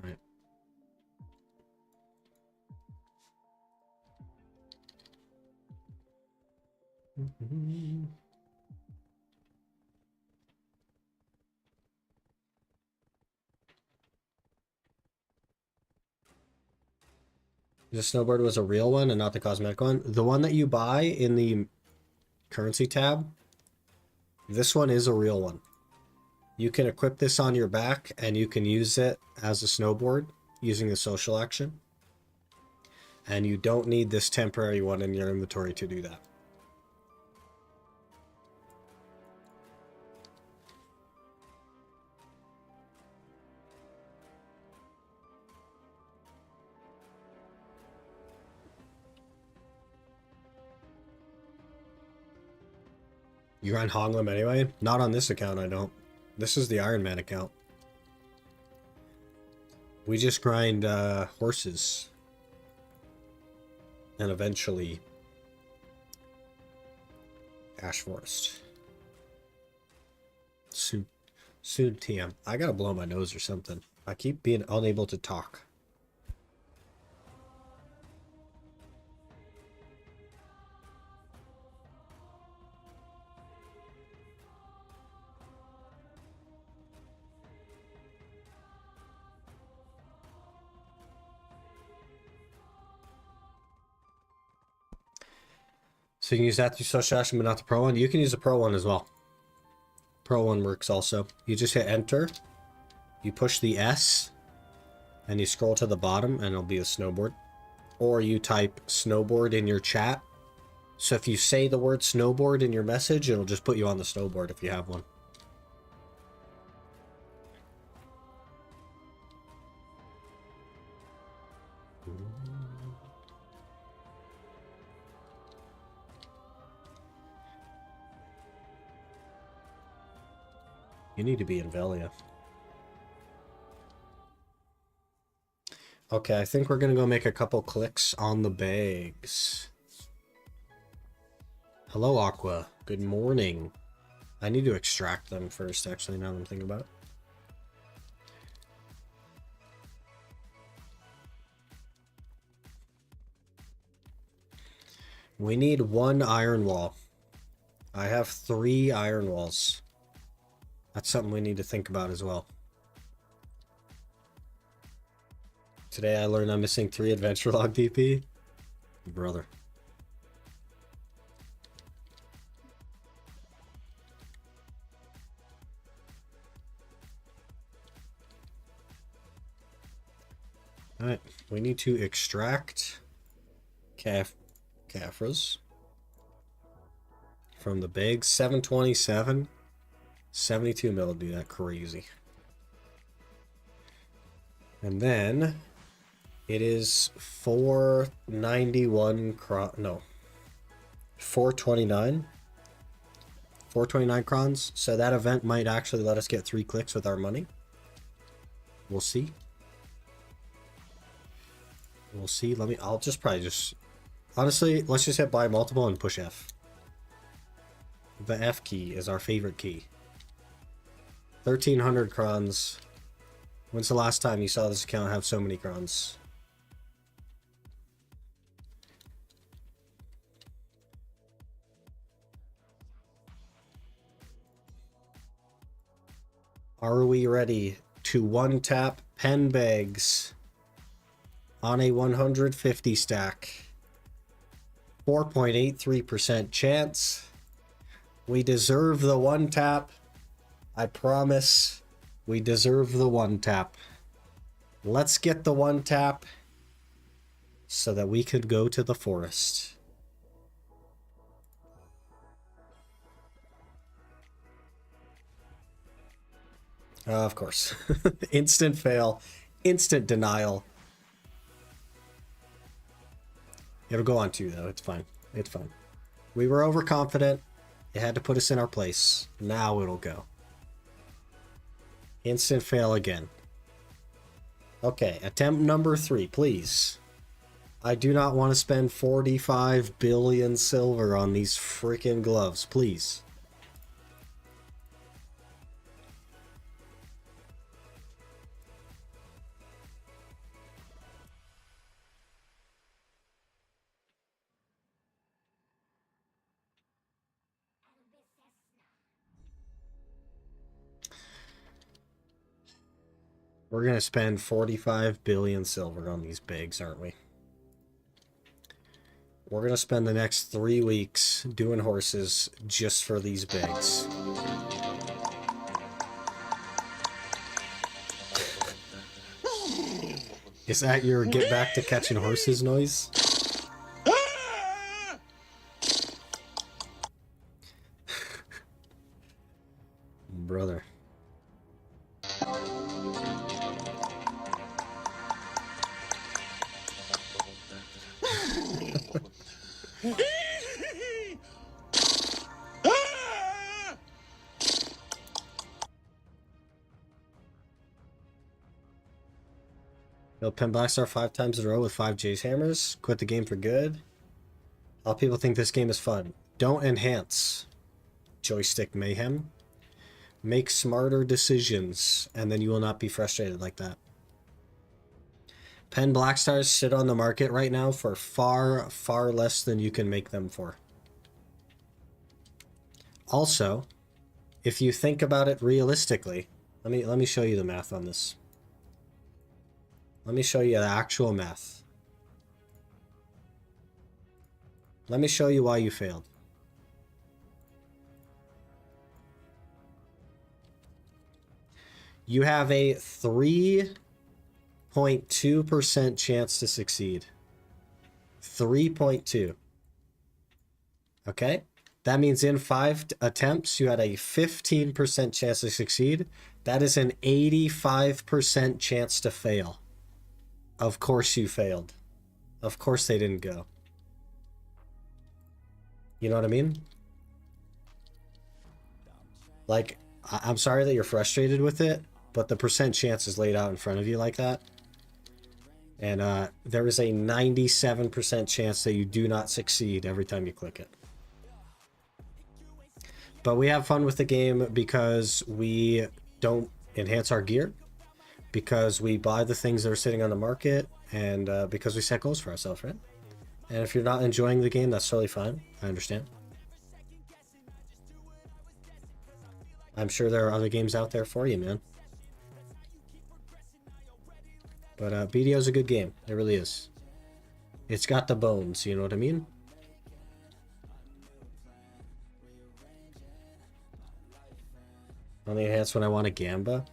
All right. The snowboard was a real one and not the cosmetic one. The one that you buy in the currency tab, this one is a real one. You can equip this on your back and you can use it as a snowboard using the social action. And you don't need this temporary one in your inventory to do that. You grind Honglim anyway? Not on this account, I don't. This is the Ironman account. We just grind horses. And eventually Ash Forest. Soon TM. I gotta blow my nose or something. I keep being unable to talk. So you can use that through social action, but not the pro one. You can use the pro one as well. Pro one works also. You just hit enter. You push the S. And you scroll to the bottom and it'll be a snowboard. Or you type snowboard in your chat. So if you say the word snowboard in your message, it'll just put you on the snowboard if you have one. You need to be in Velia. Okay, I think we're gonna go make a couple clicks on the bags. Hello, Aqua. Good morning. I need to extract them first, actually, now that I'm thinking about it. We need 1 iron wall. I have 3 iron walls. That's something we need to think about as well. Today I learned I'm missing 3 adventure log DP. Brother. Alright, we need to extract Caphras from the big 727. 72 mil would be that crazy. And then it is 491 no. 429. 429 crons. So that event might actually let us get 3 clicks with our money. We'll see. We'll see. I'll just probably just honestly, let's just hit buy multiple and push F. The F key is our favorite key. 1300 crons. When's the last time you saw this account have so many crons? Are we ready to one tap pen bags on a 150 stack? 4.83% chance. We deserve the one tap. I promise we deserve the one tap. Let's get the one tap so that we could go to the forest. Of course. Instant fail. Instant denial. It'll go on 2 though. It's fine. It's fine. We were overconfident. It had to put us in our place. Now it'll go. Instant fail again. Okay, attempt number 3, please. I do not want to spend 45 billion silver on these freaking gloves, please. We're going to spend 45 billion silver on these bags, aren't we? We're going to spend the next 3 weeks doing horses just for these bags. Is that your get back to catching horses noise? Brother. You'll pin Blackstar 5 times in a row with 5 J's hammers. Quit the game for good. All people think this game is fun. Don't enhance. Joystick mayhem. Make smarter decisions, and then you will not be frustrated like that. Pen Blackstars sit on the market right now for far, far less than you can make them for. Also, if you think about it realistically, let me show you the math on this. Let me show you the actual math. Let me show you why you failed. You have a 3.2% chance to succeed. 3.2. Okay? That means in 5 attempts, you had a 15% chance to succeed. That is an 85% chance to fail. Of course you failed. Of course they didn't go. You know what I mean? Like, I'm sorry that you're frustrated with it, but the percent chance is laid out in front of you like that. And there is a 97% chance that you do not succeed every time you click it. But we have fun with the game because we don't enhance our gear, because we buy the things that are sitting on the market, and because we set goals for ourselves, right? And if you're not enjoying the game, that's totally fine. I understand. I'm sure there are other games out there for you, man. But BDO is a good game. It really is. It's got the bones, you know what I mean? On the enhanced when I want a Gamba.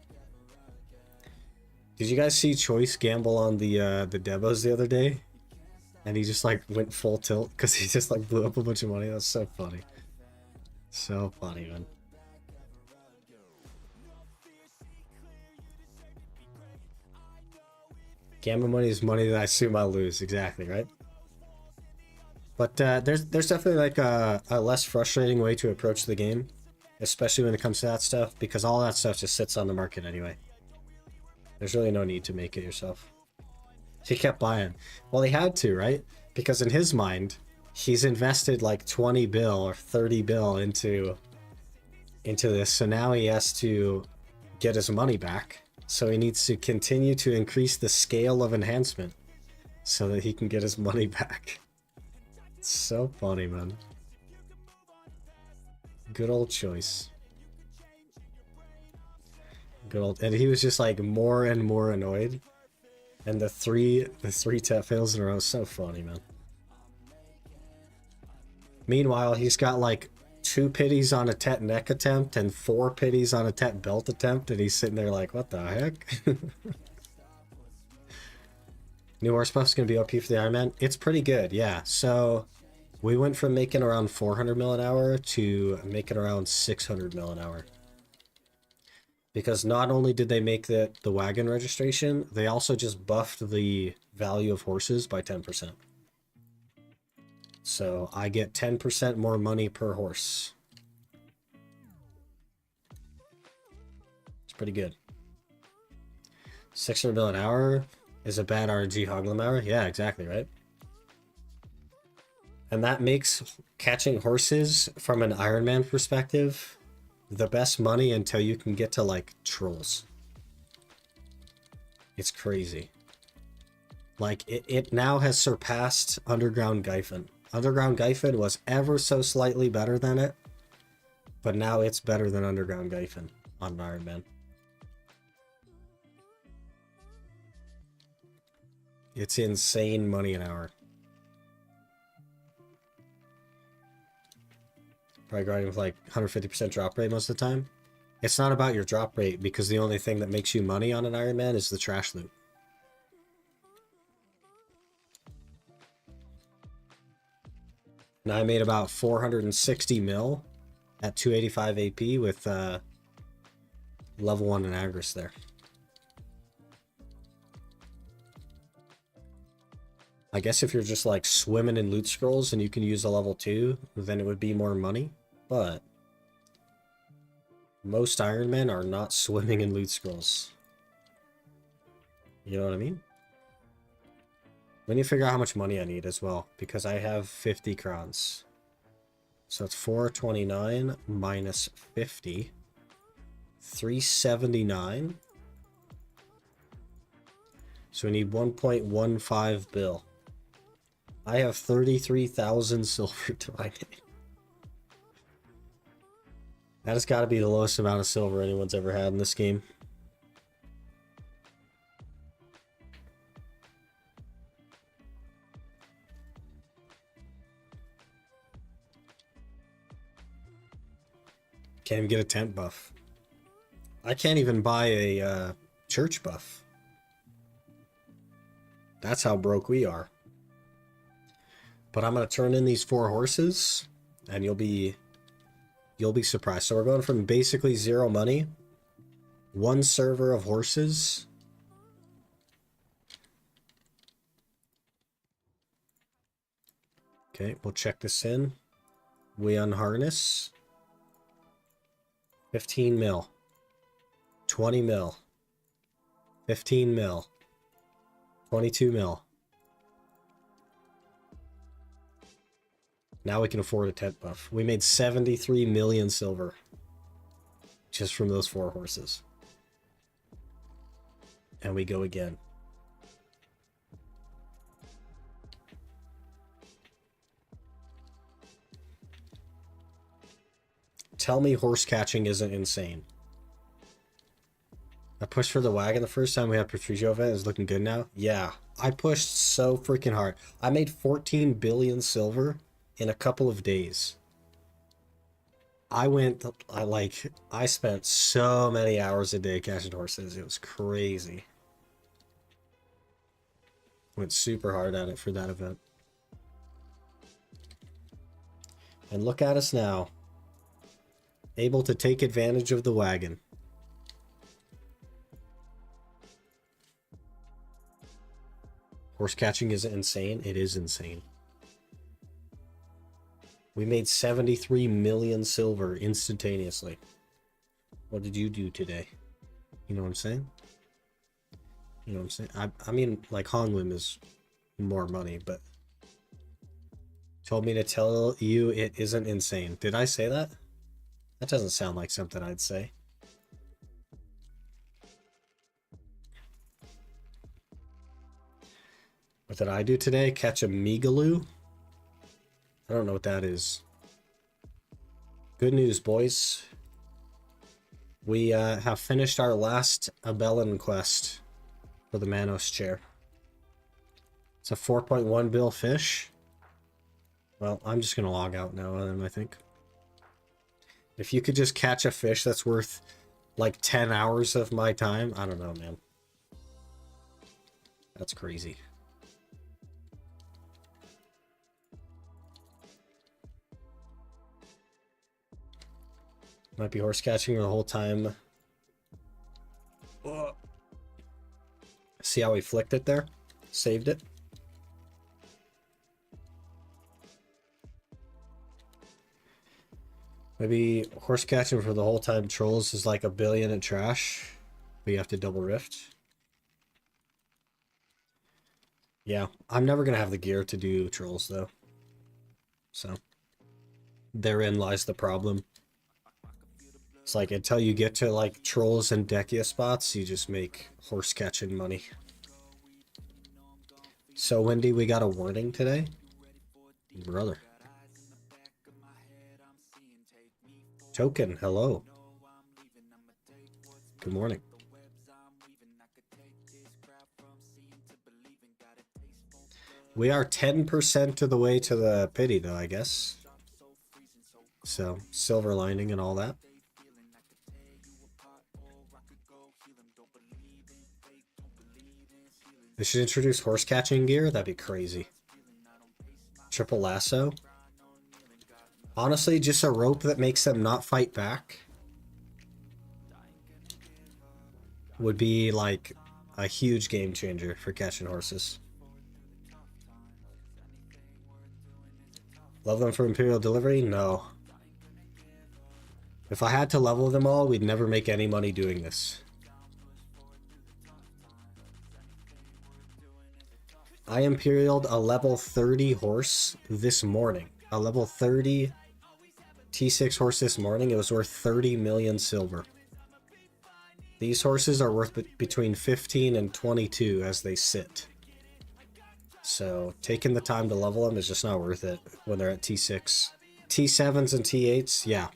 Did you guys see Choice gamble on the Devos the other day? And he just like went full tilt because he just like blew up a bunch of money. That's so funny. So funny, man. Gamba money is money that I assume I'll lose. Exactly, right? But there's definitely like a less frustrating way to approach the game, especially when it comes to that stuff, because all that stuff just sits on the market anyway. There's really no need to make it yourself. He kept buying. Well, he had to, right? Because in his mind, he's invested like 20 bill or 30 bill into this, so now he has to get his money back. So he needs to continue to increase the scale of enhancement so that he can get his money back. It's so funny, man. Good old Choice. Good old, and he was just like more and more annoyed. And the three tap fails in a row is so funny, man. Meanwhile, he's got like 2 pities on a Tet neck attempt and 4 pities on a Tet belt attempt, and he's sitting there like, what the heck? New horse buff's gonna be OP for the Ironman. It's pretty good, yeah. So we went from making around 400 mil an hour to making around 600 mil an hour. Because not only did they make the wagon registration, they also just buffed the value of horses by 10%. So I get 10% more money per horse. It's pretty good. 600 mil an hour is a bad RNG Hoglum hour. Yeah, exactly, right? And that makes catching horses from an Ironman perspective the best money until you can get to like trolls. It's crazy. Like it now has surpassed Underground Gyfin. Underground Gyfin was ever so slightly better than it, but now it's better than Underground Gyfin on Ironman. It's insane money an hour. Probably going with like 150% drop rate most of the time. It's not about your drop rate, because the only thing that makes you money on an Ironman is the trash loot. And I made about 460 mil at 285 AP with level 1 and Agris there. I guess if you're just like swimming in loot scrolls and you can use a level 2, then it would be more money. But most Ironmen are not swimming in loot scrolls. You know what I mean? We need to figure out how much money I need as well, because I have 50 crowns. So it's 429 minus 50. 379. So we need 1.15 bill. I have 33,000 silver to my name. That has got to be the lowest amount of silver anyone's ever had in this game. Can't even get a tent buff. I can't even buy a church buff. That's how broke we are. But I'm gonna turn in these 4 horses, and you'll be surprised. So we're going from basically 0 money, 1 server of horses. Okay, we'll check this in. We unharness. 15 mil. 20 mil. 15 mil. 22 mil. Now we can afford a tent buff. We made 73 million silver just from those 4 horses. And we go again. Tell me horse catching isn't insane. I pushed for the wagon the first time we had Patricio event. Is looking good now. Yeah, I pushed so freaking hard. I made 14 billion silver in a couple of days. I spent so many hours a day catching horses. It was crazy. Went super hard at it for that event. And look at us now. Able to take advantage of the wagon. Horse catching is insane. It is insane. We made 73 million silver instantaneously. What did you do today? You know what I'm saying? You know what I'm saying? I mean, like, Honglim is more money, but... Told me to tell you it isn't insane. Did I say that? That doesn't sound like something I'd say. What did I do today? Catch a Migaloo? I don't know what that is. Good news, boys. We have finished our last Abellan quest for the Manos chair. It's a 4.1 bill fish. Well, I'm just going to log out now, I think. If you could just catch a fish that's worth like 10 hours of my time, I don't know, man. That's crazy. Might be horse catching the whole time. Oh. See how he flicked it there? Saved it. Maybe horse catching for the whole time trolls is like 1 billion in trash. But you have to double rift. Yeah, I'm never going to have the gear to do trolls though. So, therein lies the problem. It's like until you get to like trolls and Dekia spots, you just make horse catching money. So Wendy, we got a warning today? Brother. Token, hello. Good morning. We are 10% of the way to the pity though, I guess. So, silver lining and all that. They should introduce horse catching gear. That'd be crazy. Triple lasso. Honestly, just a rope that makes them not fight back would be like a huge game changer for catching horses. Love them for Imperial delivery? No. If I had to level them all, we'd never make any money doing this. I Imperialed a level 30 horse this morning. A level 30 T6 horse this morning. It was worth 30 million silver. These horses are worth between 15 and 22 as they sit. So taking the time to level them is just not worth it when they're at T6. T7s and T8s, yeah.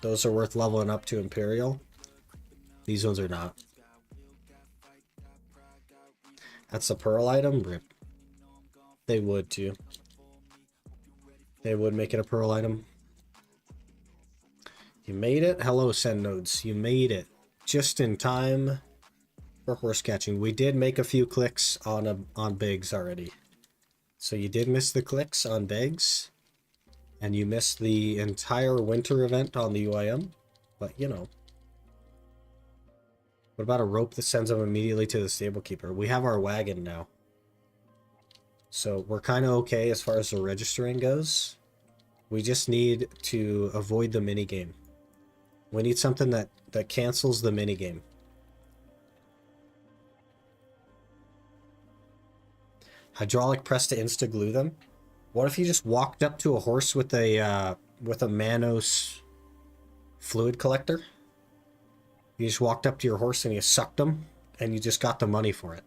Those are worth leveling up to Imperial. These ones are not. That's a pearl item? Rip. They would too. They would make it a pearl item. You made it. Hello, send nodes. You made it. Just in time for horse catching. We did make a few clicks on Biggs already. So you did miss the clicks on Biggs. And you missed the entire winter event on the UIM. But, you know. What about a rope that sends them immediately to the stable keeper? We have our wagon now. So we're kind of okay as far as the registering goes. We just need to avoid the minigame. We need something that cancels the minigame. Hydraulic press to insta-glue them? What if you just walked up to a horse with a Manos fluid collector? You just walked up to your horse and you sucked them, and you just got the money for it.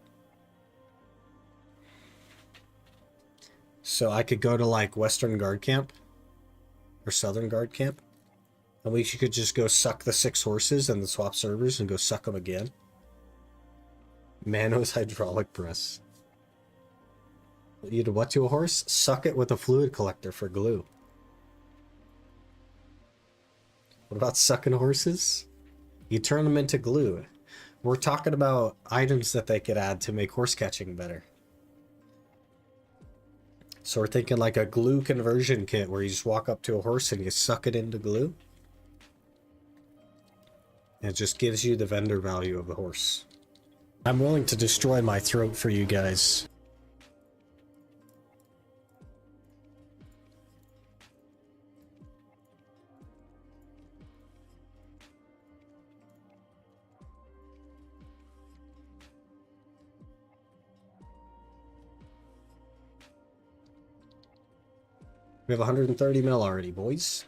So I could go to like Western Guard Camp or Southern Guard Camp, and we could just go suck the 6 horses and the swap servers and go suck them again. Manos hydraulic press. You do what to a horse? Suck it with a fluid collector for glue. What about sucking horses? You turn them into glue. We're talking about items that they could add to make horse catching better. So we're thinking like a glue conversion kit where you just walk up to a horse and you suck it into glue. And it just gives you the vendor value of the horse. I'm willing to destroy my throat for you guys. We have 130 mil already, boys.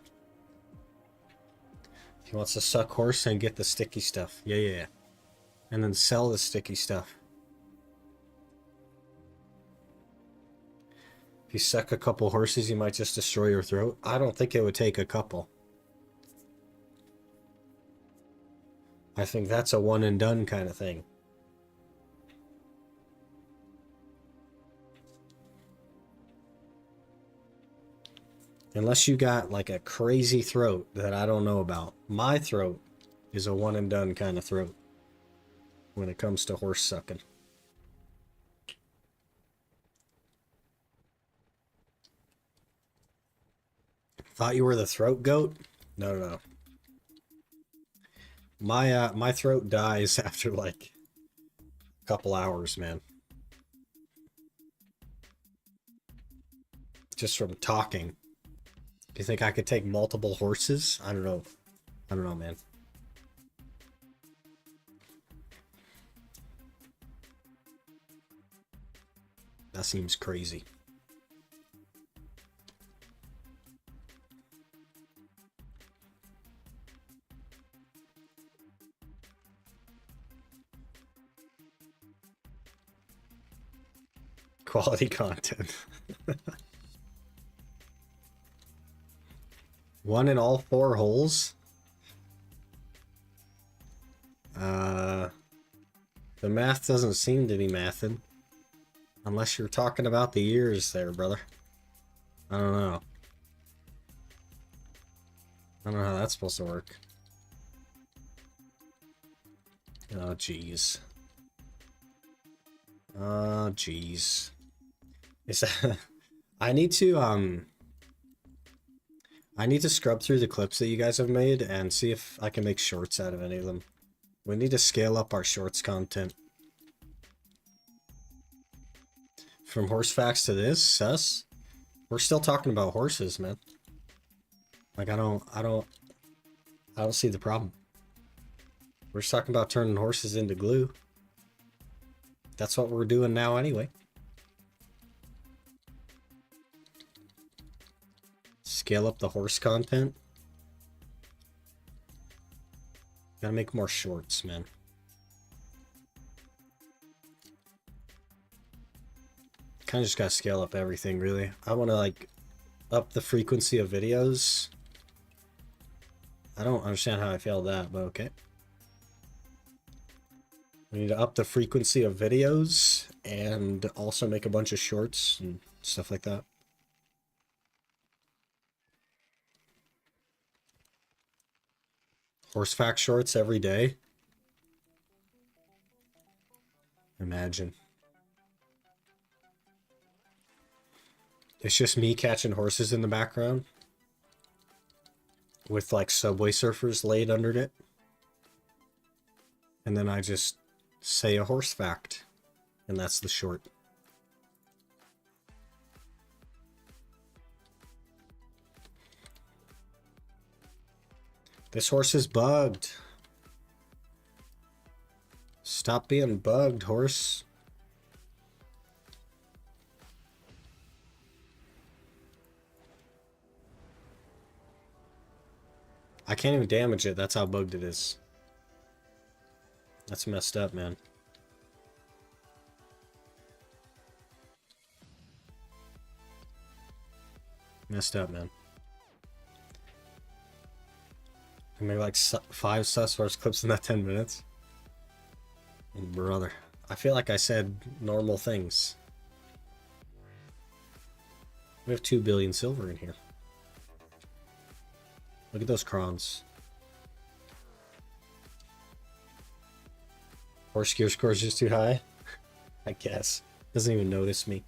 He wants to suck horse and get the sticky stuff. Yeah. And then sell the sticky stuff. If you suck a couple horses, you might just destroy your throat. I don't think it would take a couple. I think that's a one and done kind of thing. Unless you got like a crazy throat that I don't know about. My throat is a one and done kind of throat when it comes to horse sucking. Thought you were the throat goat? No. My throat dies after like a couple hours, man. Just from talking. Do you think I could take multiple horses? I don't know. I don't know, man. That seems crazy. Quality content. One in all 4 holes? The math doesn't seem to be mathing. Unless you're talking about the years there, brother. I don't know. I don't know how that's supposed to work. Oh, jeez. Oh, jeez. Is that... I need to scrub through the clips that you guys have made and see if I can make shorts out of any of them. We need to scale up our shorts content. From horse facts to this, sus. We're still talking about horses, man. Like I don't see the problem. We're just talking about turning horses into glue. That's what we're doing now anyway. Scale up the horse content. Gotta make more shorts, man. Kind of just gotta scale up everything, really. I want to, like, up the frequency of videos. I don't understand how I failed that, but okay. We need to up the frequency of videos and also make a bunch of shorts and stuff like that. Horse fact shorts every day. Imagine. It's just me catching horses in the background with like Subway Surfers laid under it. And then I just say a horse fact. And that's the short. This horse is bugged. Stop being bugged, horse. I can't even damage it. That's how bugged it is. That's messed up, man. Messed up, man. I made like 5 sus horse clips in that 10 minutes. Brother, I feel like I said normal things. We have 2 billion silver in here. Look at those crons. Horse gear score is just too high? I guess. Doesn't even notice me.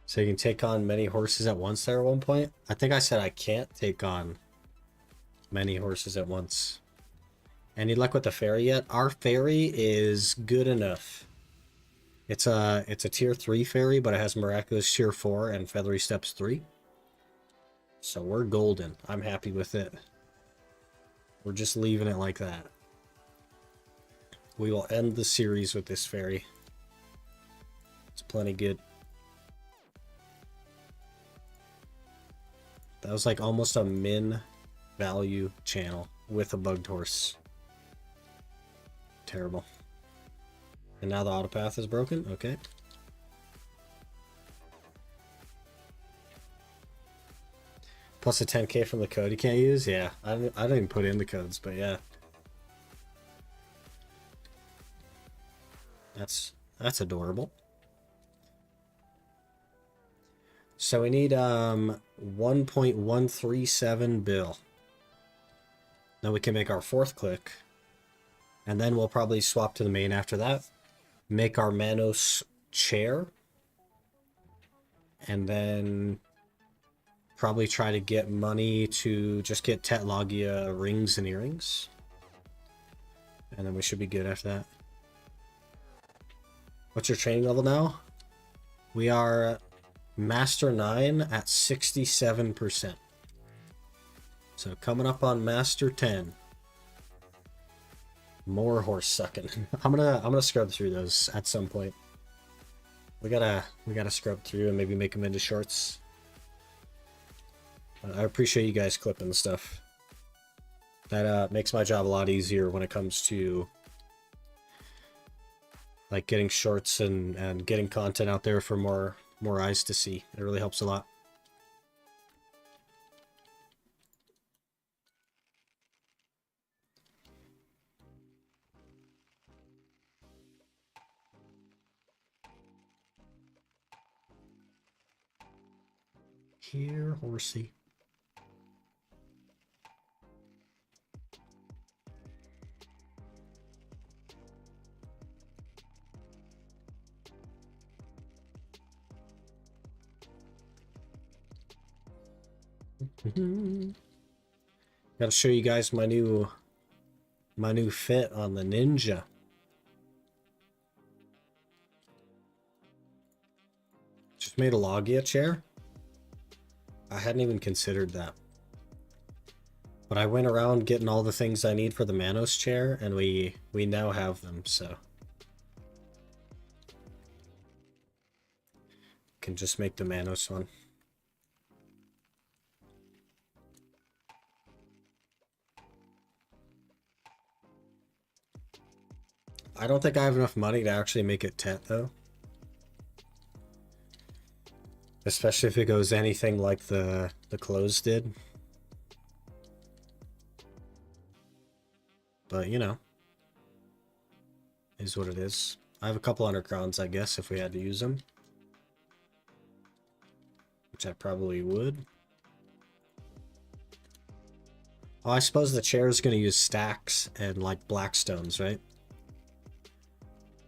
So you can take on many horses at once there at one point? I think I said I can't take on many horses at once. Any luck with the ferry yet? Our ferry is good enough. It's a tier 3 ferry, but it has miraculous tier 4 and feathery steps 3. So we're golden. I'm happy with it. We're just leaving it like that. We will end the series with this ferry. It's plenty good. That was like almost a min value channel with a bugged horse. Terrible. And now the autopath is broken? Okay. Plus a 10k from the code you can't use? Yeah, I didn't even put in the codes, but yeah. That's adorable. So we need 1.137 bill. Then we can make our 4th click. And then we'll probably swap to the main after that. Make our Manos chair. And then probably try to get money to just get Tetlogia rings and earrings. And then we should be good after that. What's your training level now? We are Master 9 at 67%. So coming up on Master 10. More horse sucking. I'm gonna scrub through those at some point. We gotta scrub through and maybe make them into shorts. I appreciate you guys clipping the stuff. That makes my job a lot easier when it comes to like getting shorts and getting content out there for more eyes to see. It really helps a lot. Here, horsey. Gotta show you guys my new fit on the Ninja. Just made a Logia chair. I hadn't even considered that. But I went around getting all the things I need for the Manos chair, and we now have them, so. Can just make the Manos one. I don't think I have enough money to actually make it Tet, though. Especially if it goes anything like the close did. But, you know, is what it is. I have a couple hundred crowns, I guess, if we had to use them. Which I probably would. Oh, I suppose the chair is going to use stacks and, like, black stones, right?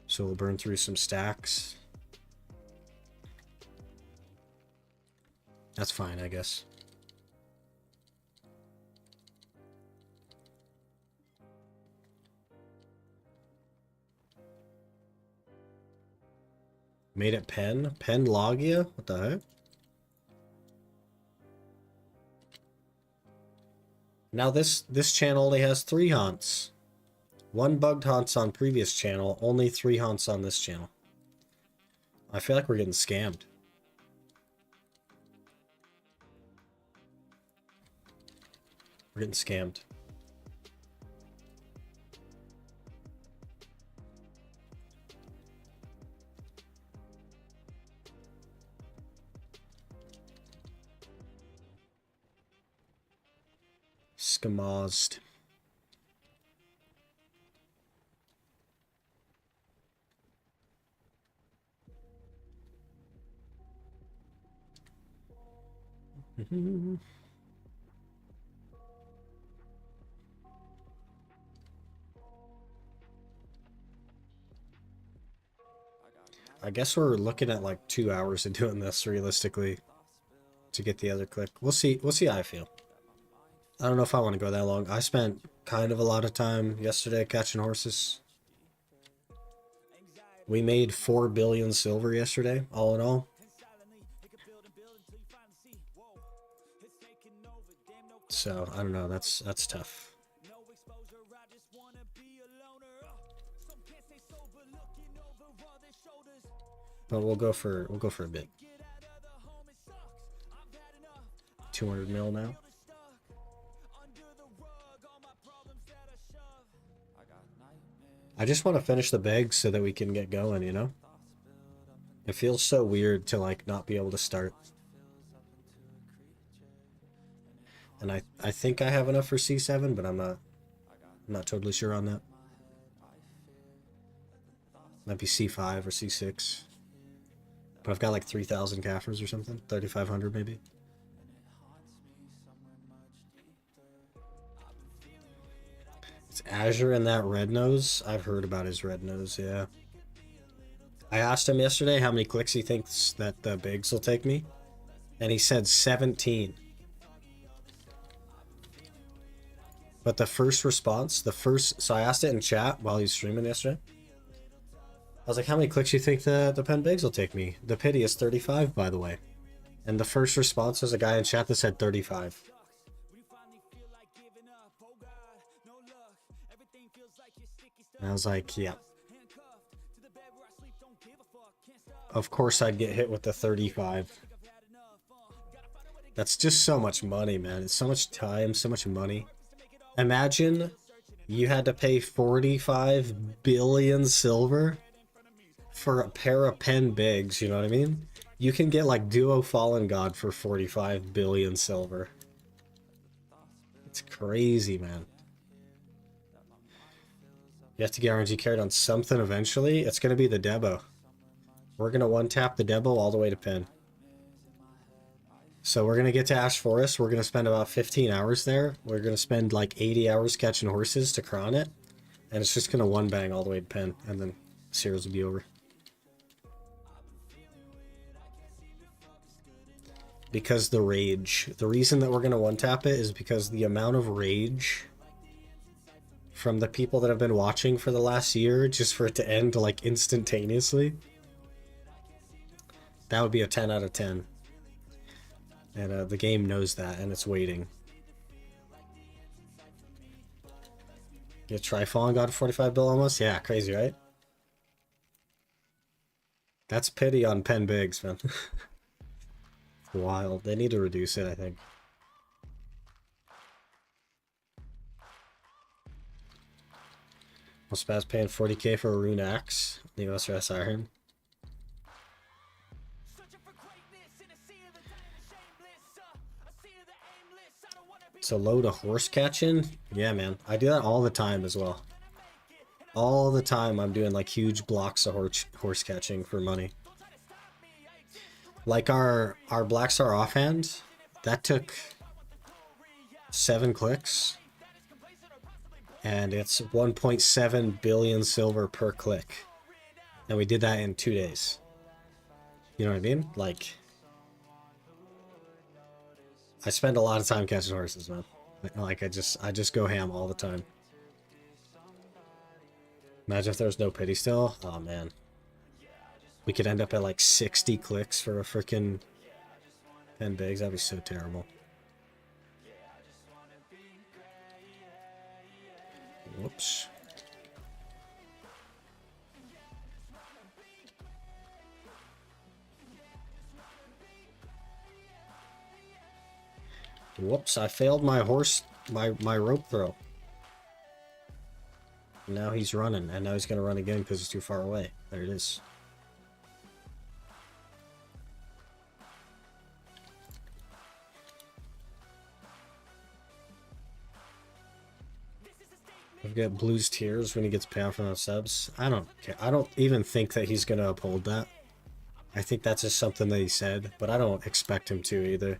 So we'll burn through some stacks. That's fine, I guess. Made it pen? Pen Logia? What the heck? Now this channel only has 3 haunts. 1 bugged haunts on previous channel, only 3 haunts on this channel. I feel like we're getting scammed. We're getting scammed. Skamazed. I guess we're looking at like 2 hours of doing this realistically to get the other click. We'll see how I feel. I don't know if I want to go that long. I spent kind of a lot of time yesterday catching horses. We made 4 billion silver yesterday, all in all. So, I don't know, that's tough. But we'll go for a bit. 200 mil now. I just want to finish the bags so that we can get going, you know? It feels so weird to like not be able to start. And I think I have enough for C7, but I'm not totally sure on that. Might be C5 or C6. But I've got like 3,000 Kaffers or something. 3,500 maybe. It's Azure and that red nose. I've heard about his red nose, yeah. I asked him yesterday how many clicks he thinks that the bigs will take me. And he said 17. But the first response, so I asked it in chat while he was streaming yesterday. I was like, how many clicks do you think the pen bigs will take me? The pity is 35, by the way. And the first response was a guy in chat that said 35. And I was like, yeah. Of course I'd get hit with the 35. That's just so much money, man. It's so much time, so much money. Imagine you had to pay 45 billion silver for a pair of pen bigs, you know what I mean? You can get like Duo Fallen God for 45 billion silver. It's crazy, man. You have to get RNG carried on something eventually. It's going to be the Debo. We're going to one-tap the Debo all the way to pin. So we're going to get to Ash Forest. We're going to spend about 15 hours there. We're going to spend like 80 hours catching horses to cron it. And it's just going to one-bang all the way to pin. And then series will be over. Because the rage. The reason that we're going to one-tap it is because the amount of rage from the people that have been watching for the last year, just for it to end like instantaneously. That would be a 10 out of 10. And the game knows that, and it's waiting. You try Fallen God 45 bill almost? Yeah, crazy, right? That's pity on pen bigs, man. Wild. They need to reduce it, I think. Well, Spaz paying 40k for a Rune Axe. Leave us rest Iron. So load a horse catching? Yeah, man. I do that all the time as well. All the time I'm doing like huge blocks of horse catching for money. Like our Black Star offhand, that took 7 clicks. And it's 1.7 billion silver per click. And we did that in 2 days. You know what I mean? Like, I spend a lot of time catching horses, man. Like, I just go ham all the time. Imagine if there was no pity still. Oh, man. We could end up at like 60 clicks for a freaking 10 bigs. That'd be so terrible. Whoops. Whoops, I failed my my rope throw. Now he's running, and now he's gonna run again because it's too far away. There it is. We've got Blue's tears when he gets payout from those subs. I don't care. I don't even think that he's gonna uphold that. I think that's just something that he said, but I don't expect him to either.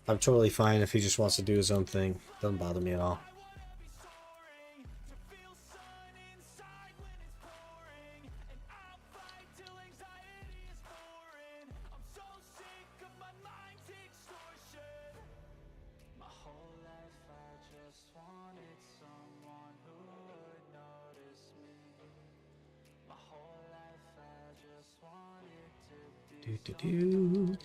I'm totally fine if he just wants to do his own thing. Doesn't bother me at all. Do.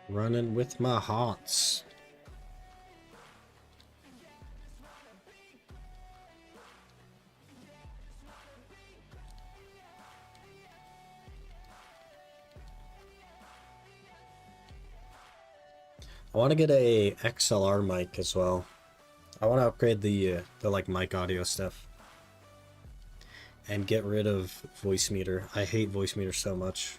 Running with my haunts. I want to get a XLR mic as well. I want to upgrade the like mic audio stuff and get rid of voice meter. I hate voice meter so much.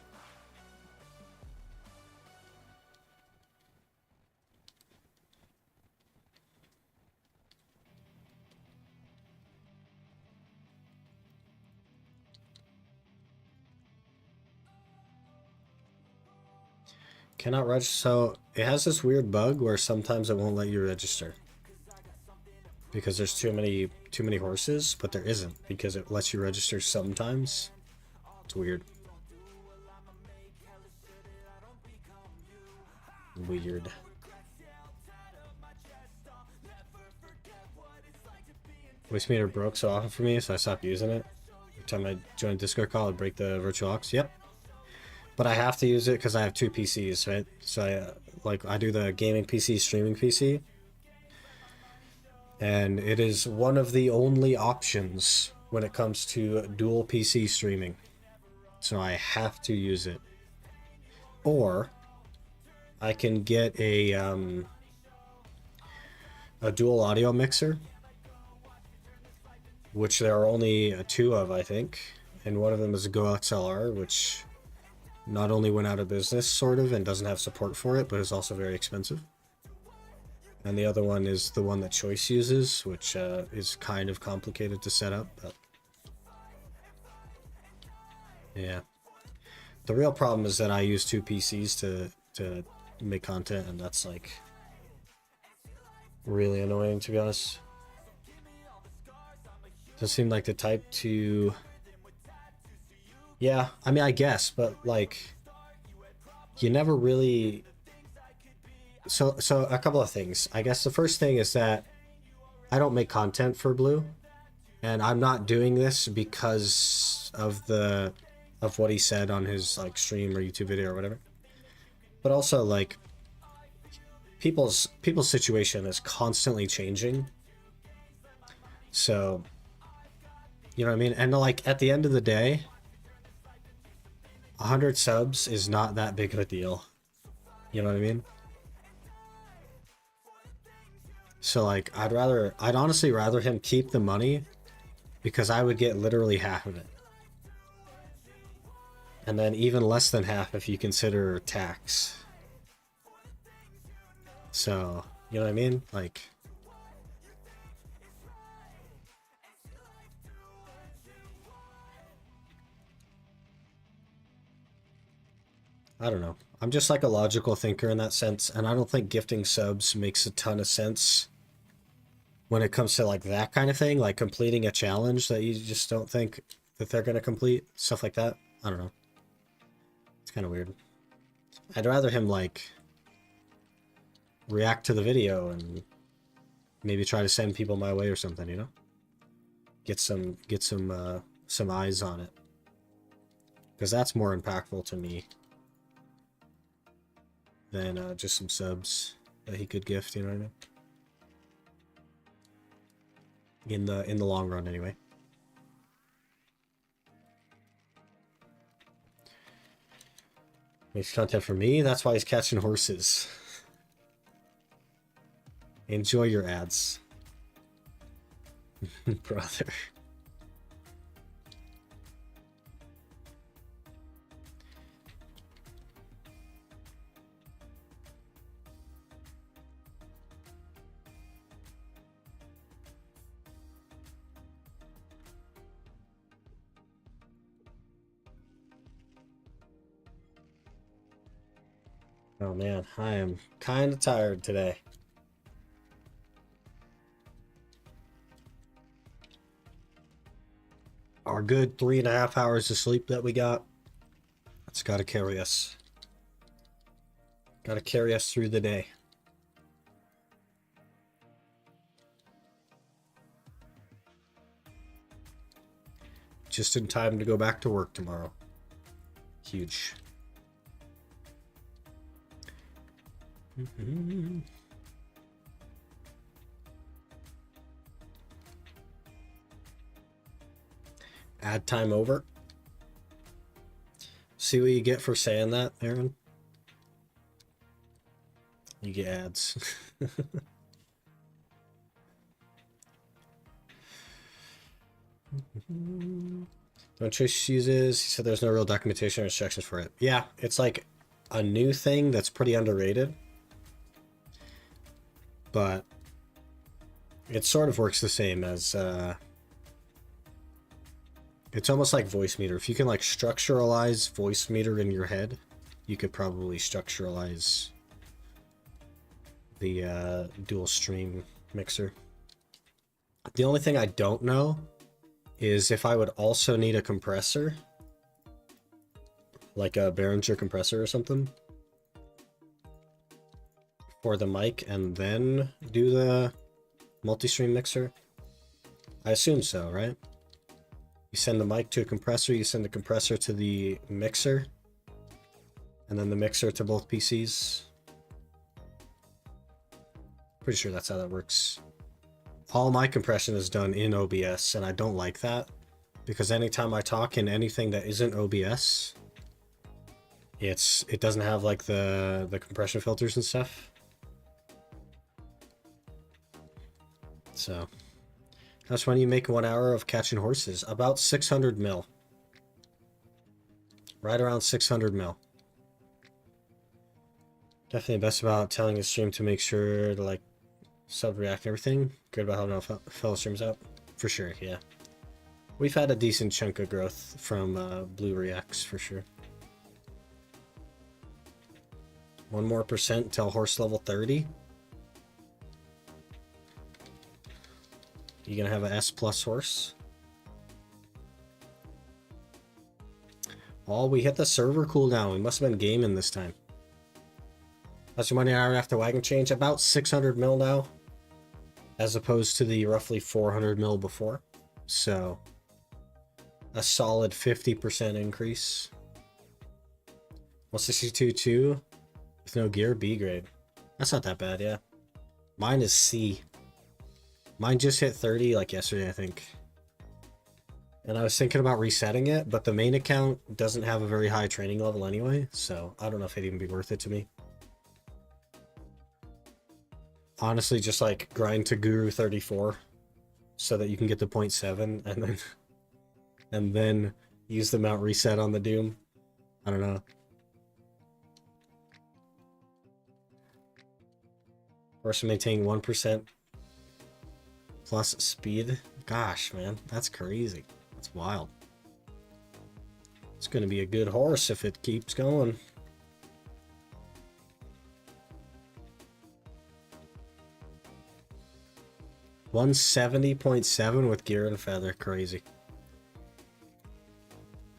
Cannot register. So it has this weird bug where sometimes it won't let you register because there's too many horses, but there isn't because it lets you register sometimes. It's weird. Weird. Voice meter broke so often for me, so I stopped using it. Every time I join a Discord call, I'd break the virtual aux. Yep. But I have to use it because I have 2 PCs, right? So I do the gaming PC, streaming PC. And it is one of the only options when it comes to dual PC streaming. So I have to use it. Or I can get a dual audio mixer, which there are only 2 of, I think. And one of them is a Go XLR, which not only went out of business, sort of, and doesn't have support for it, but is also very expensive. And the other one is the one that Choice uses, which is kind of complicated to set up, but yeah. The real problem is that I use 2 PCs to make content, and that's like really annoying, to be honest. Doesn't seem like the type to... Yeah, I mean, I guess, but like, you never really... So a couple of things. I guess the first thing is that I don't make content for Blue, and I'm not doing this because of what he said on his like stream or YouTube video or whatever. But also, like, people's situation is constantly changing. So, you know what I mean? And like, at the end of the day, 100 subs is not that big of a deal. You know what I mean? So like, I'd honestly rather him keep the money because I would get literally half of it. And then even less than half if you consider tax. So, you know what I mean? Like, I don't know. I'm just like a logical thinker in that sense, and I don't think gifting subs makes a ton of sense when it comes to like that kind of thing, like completing a challenge that you just don't think that they're going to complete, stuff like that. I don't know. It's kind of weird. I'd rather him like react to the video and maybe try to send people my way or something, you know? Get some eyes on it. Because that's more impactful to me than just some subs that he could gift, you know what I mean? In the long run, anyway. Makes content for me. That's why he's catching horses. Enjoy your ads, brother. Oh man, I am kind of tired today. Our good 3.5 hours of sleep that we got, that's got to carry us. Got to carry us through the day. Just in time to go back to work tomorrow. Huge. Ad time over. See what you get for saying that, Aaron? You get ads. Don't Trish uses. He said there's no real documentation or instructions for it. Yeah, it's like a new thing that's pretty underrated. But it sort of works the same as it's almost like voice meter. If you can like structuralize voice meter in your head, you could probably structuralize the dual stream mixer. The only thing I don't know is if I would also need a compressor, like a Behringer compressor or something, for the mic and then do the multi-stream mixer. I assume so, right? You send the mic to a compressor, you send the compressor to the mixer, and then the mixer to both PCs. Pretty sure that's how that works. All my compression is done in OBS, and I don't like that because anytime I talk in anything that isn't OBS, it doesn't have like the compression filters and stuff. So that's when you make 1 hour of catching horses. About 600 mil. Right around 600 mil. Definitely best about telling a stream to make sure to like sub-react and everything. Good about helping out fellow streams out. For sure, yeah. We've had a decent chunk of growth from Blue Reacts, for sure. 1 more % till horse level 30. You gonna have an S+ horse? Oh, we hit the server cooldown. We must have been gaming this time. That's your money hour after wagon change. About 600 mil now, as opposed to the roughly 400 mil before. So, a solid 50% increase. 162.2 with no gear, B grade. That's not that bad, yeah. Mine is C. Mine just hit 30 like yesterday, I think. And I was thinking about resetting it, but the main account doesn't have a very high training level anyway, so I don't know if it'd even be worth it to me. Honestly, just like grind to Guru 34 so that you can get to 0.7 and then use the mount reset on the Doom. I don't know. Horse maintaining 1% plus speed. Gosh, man, that's crazy. That's wild. It's going to be a good horse if it keeps going. $170.7 with gear and feather. Crazy.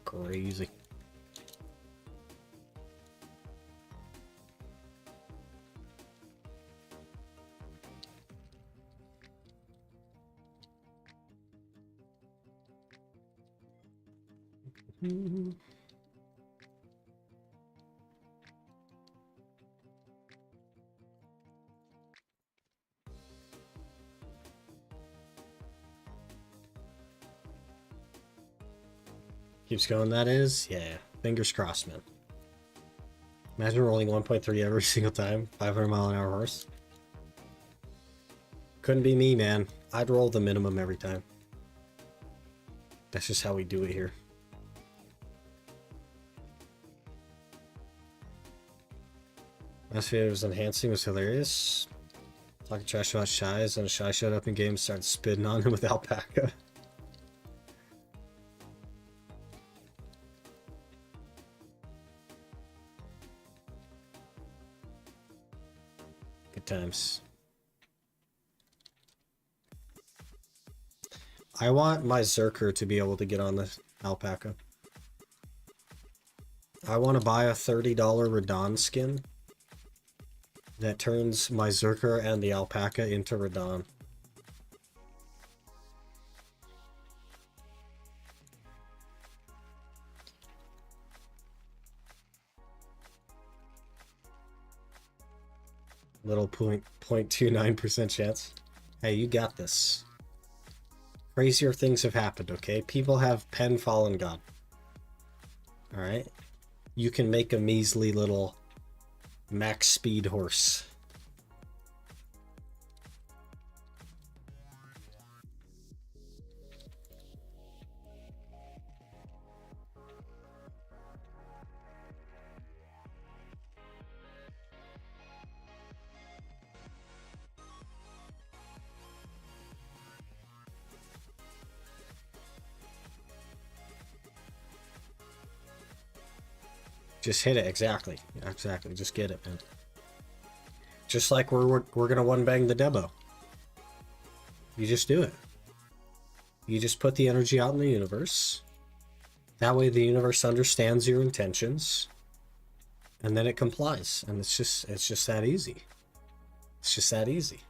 Crazy. Keeps going, that is? Yeah. Fingers crossed, man. Imagine rolling 1.3 every single time. 500-mile-an-hour horse. Couldn't be me, man. I'd roll the minimum every time. That's just how we do it here. Last video was enhancing, was hilarious. Talking trash about Shies, and a Shy showed up in game and started spitting on him with alpaca. Good times. I want my Zerker to be able to get on the alpaca. I want to buy a $30 Radon skin that turns my Zerker and the alpaca into Radon. Little 0.29% chance. Hey, you got this. Crazier things have happened, okay? People have pen fallen god. Alright? You can make a measly little max speed horse. Just hit it, exactly. Exactly, just get it, man. Just like we're gonna one-bang the Debo. You just do it. You just put the energy out in the universe. That way the universe understands your intentions. And then it complies. And it's just that easy. It's just that easy.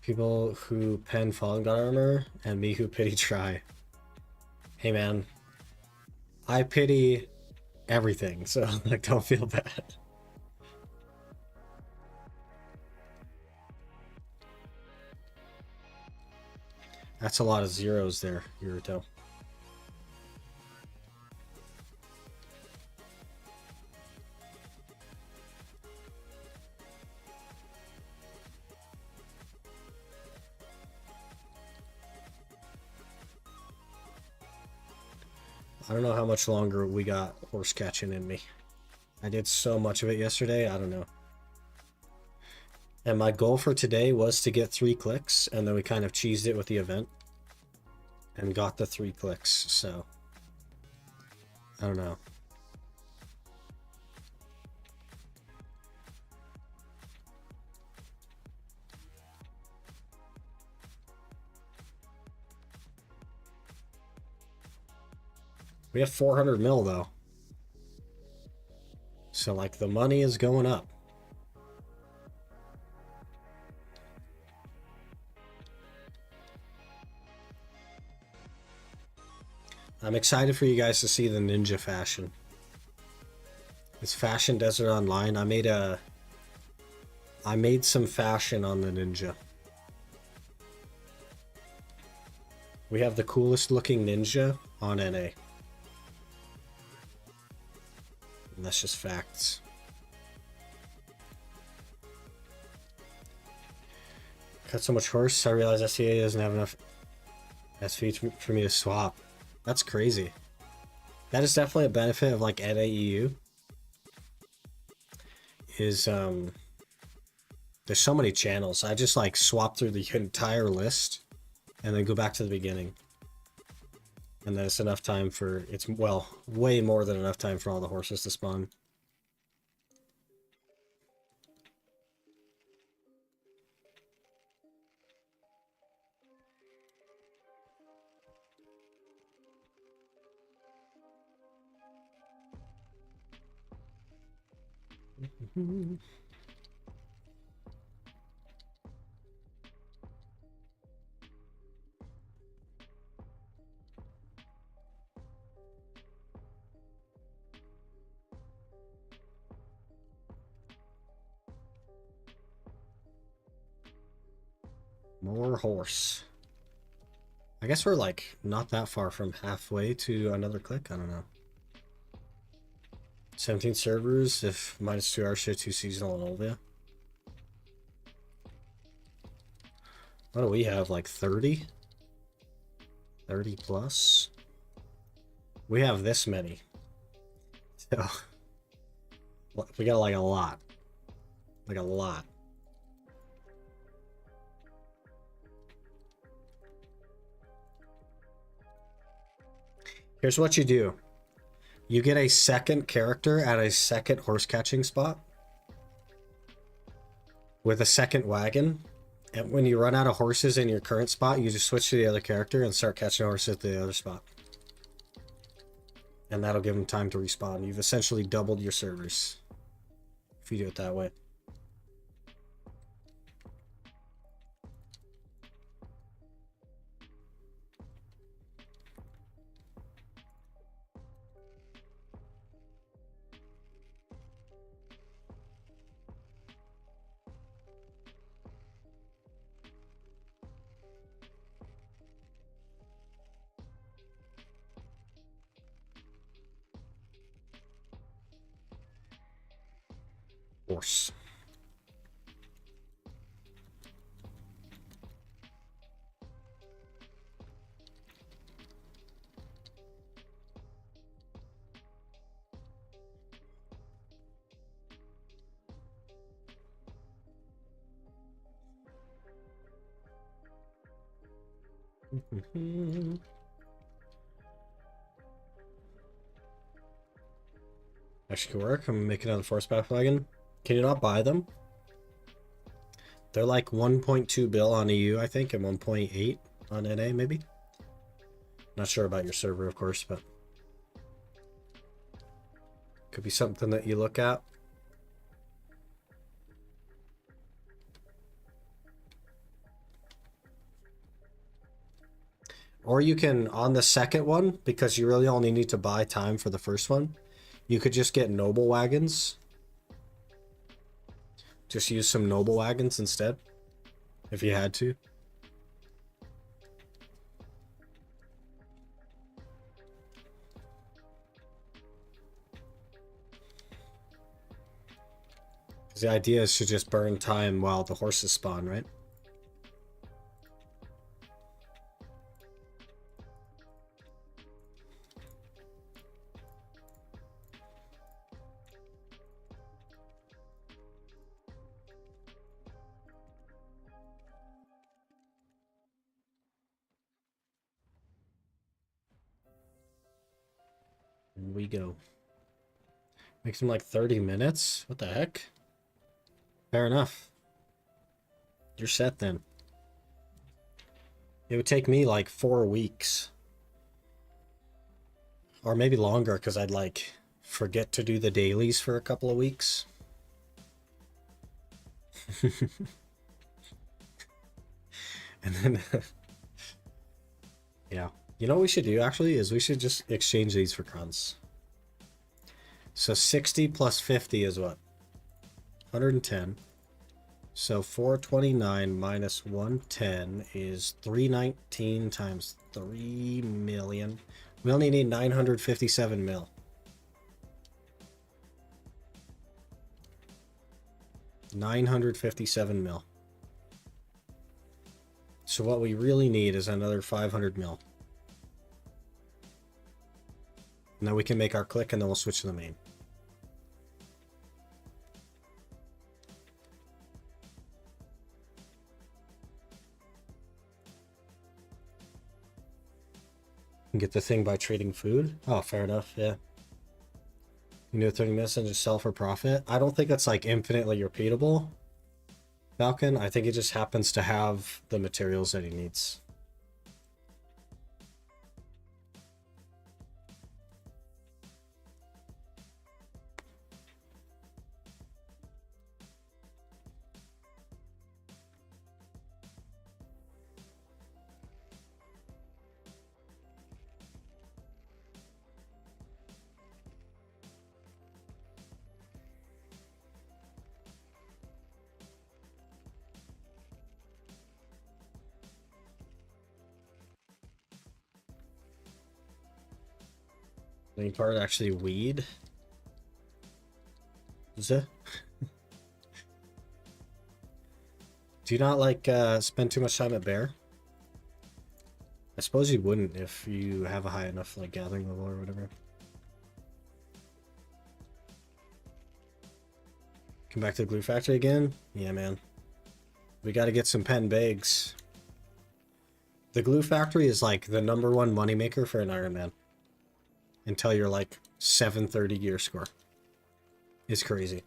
People who pen Fallen God armor and me who pity try. Hey man, I pity everything, so like don't feel bad. That's a lot of zeros there, Yuruto. I don't know how much longer we got horse catching in me. I did so much of it yesterday, I don't know. And my goal for today was to get 3 clicks, and then we kind of cheesed it with the event. And got the 3 clicks, so... I don't know. We have 400 mil though. So like the money is going up. I'm excited for you guys to see the ninja fashion. It's Fashion Desert Online. I made some fashion on the ninja. We have the coolest looking ninja on NA. And that's just facts. Cut so much horse, I realize SEA doesn't have enough SV for me to swap. That's crazy. That is definitely a benefit of like NAEU. Is there's so many channels. I just like swap through the entire list and then go back to the beginning. And then it's enough time for, it's, well, way more than enough time for all the horses to spawn. More horse. I guess we're like not that far from halfway to another click. I don't know. 17 servers if -2 hour shit, 2 seasonal and Olvia. What do we have? Like 30? 30 plus? We have this many. So we got like a lot. Like a lot. Here's what you do. You get a second character at a second horse catching spot with a second wagon. And when you run out of horses in your current spot, you just switch to the other character and start catching horses at the other spot. And that'll give them time to respawn. You've essentially doubled your servers if you do it that way. Horse. Actually could work. I'm gonna make another force battle wagon. Can you not buy them? They're like 1.2 bill on EU, I think, and 1.8 on NA, maybe. Not sure about your server, of course, but could be something that you look at. Or you can, on the second one, because you really only need to buy time for the first one, you could just get noble wagons. Just use some noble wagons instead, if you had to. The idea is to just burn time while the horses spawn, right? And we go. Makes them like 30 minutes? What the heck? Fair enough. You're set then. It would take me like 4 weeks. Or maybe longer, because I'd like forget to do the dailies for a couple of weeks. And then yeah. You know what we should do actually is we should just exchange these for crowns. So 60 plus 50 is what? 110. So 429 minus 110 is 319 times 3 million. We only need 957 mil. $957 mil. So what we really need is another 500 mil. Now we can make our click and then we'll switch to the main. Get the thing by trading food. Oh, fair enough. Yeah. You do 30 minutes and just sell for profit. I don't think it's like infinitely repeatable, Falcon. I think it just happens to have the materials that he needs. Any part actually weed? Is it? Do you not like spend too much time at bear? I suppose you wouldn't if you have a high enough like gathering level or whatever. Come back to the glue factory again? Yeah, man. We got to get some pen bags. The glue factory is like the #1 moneymaker for an Ironman. Until you're like 730 gear score. It's crazy.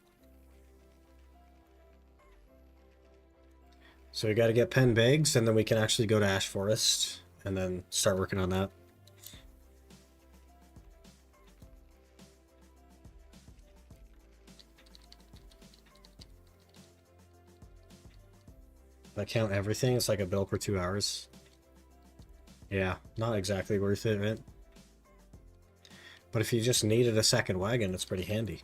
So we got to get pen bags and then we can actually go to Ash Forest and then start working on that. If I count everything, it's like a bill per 2 hours. Yeah, not exactly worth it, right? But if you just needed a second wagon, it's pretty handy.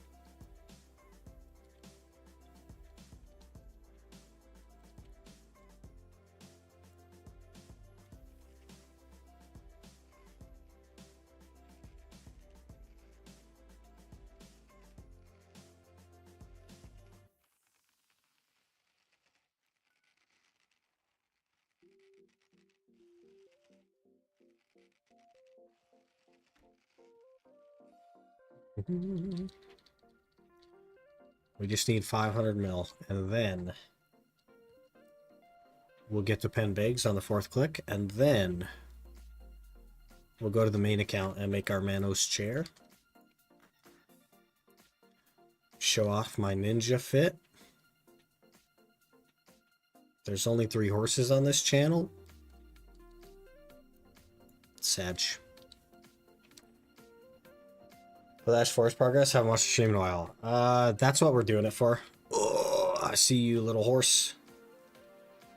We just need 500 mil, and then we'll get the pen bags on the 4th click, and then we'll go to the main account and make our Manos chair. Show off my ninja fit. There's only 3 horses on this channel. Sag. For Ash Forest progress, haven't watched the stream in a while. That's what we're doing it for. Oh, I see you, little horse.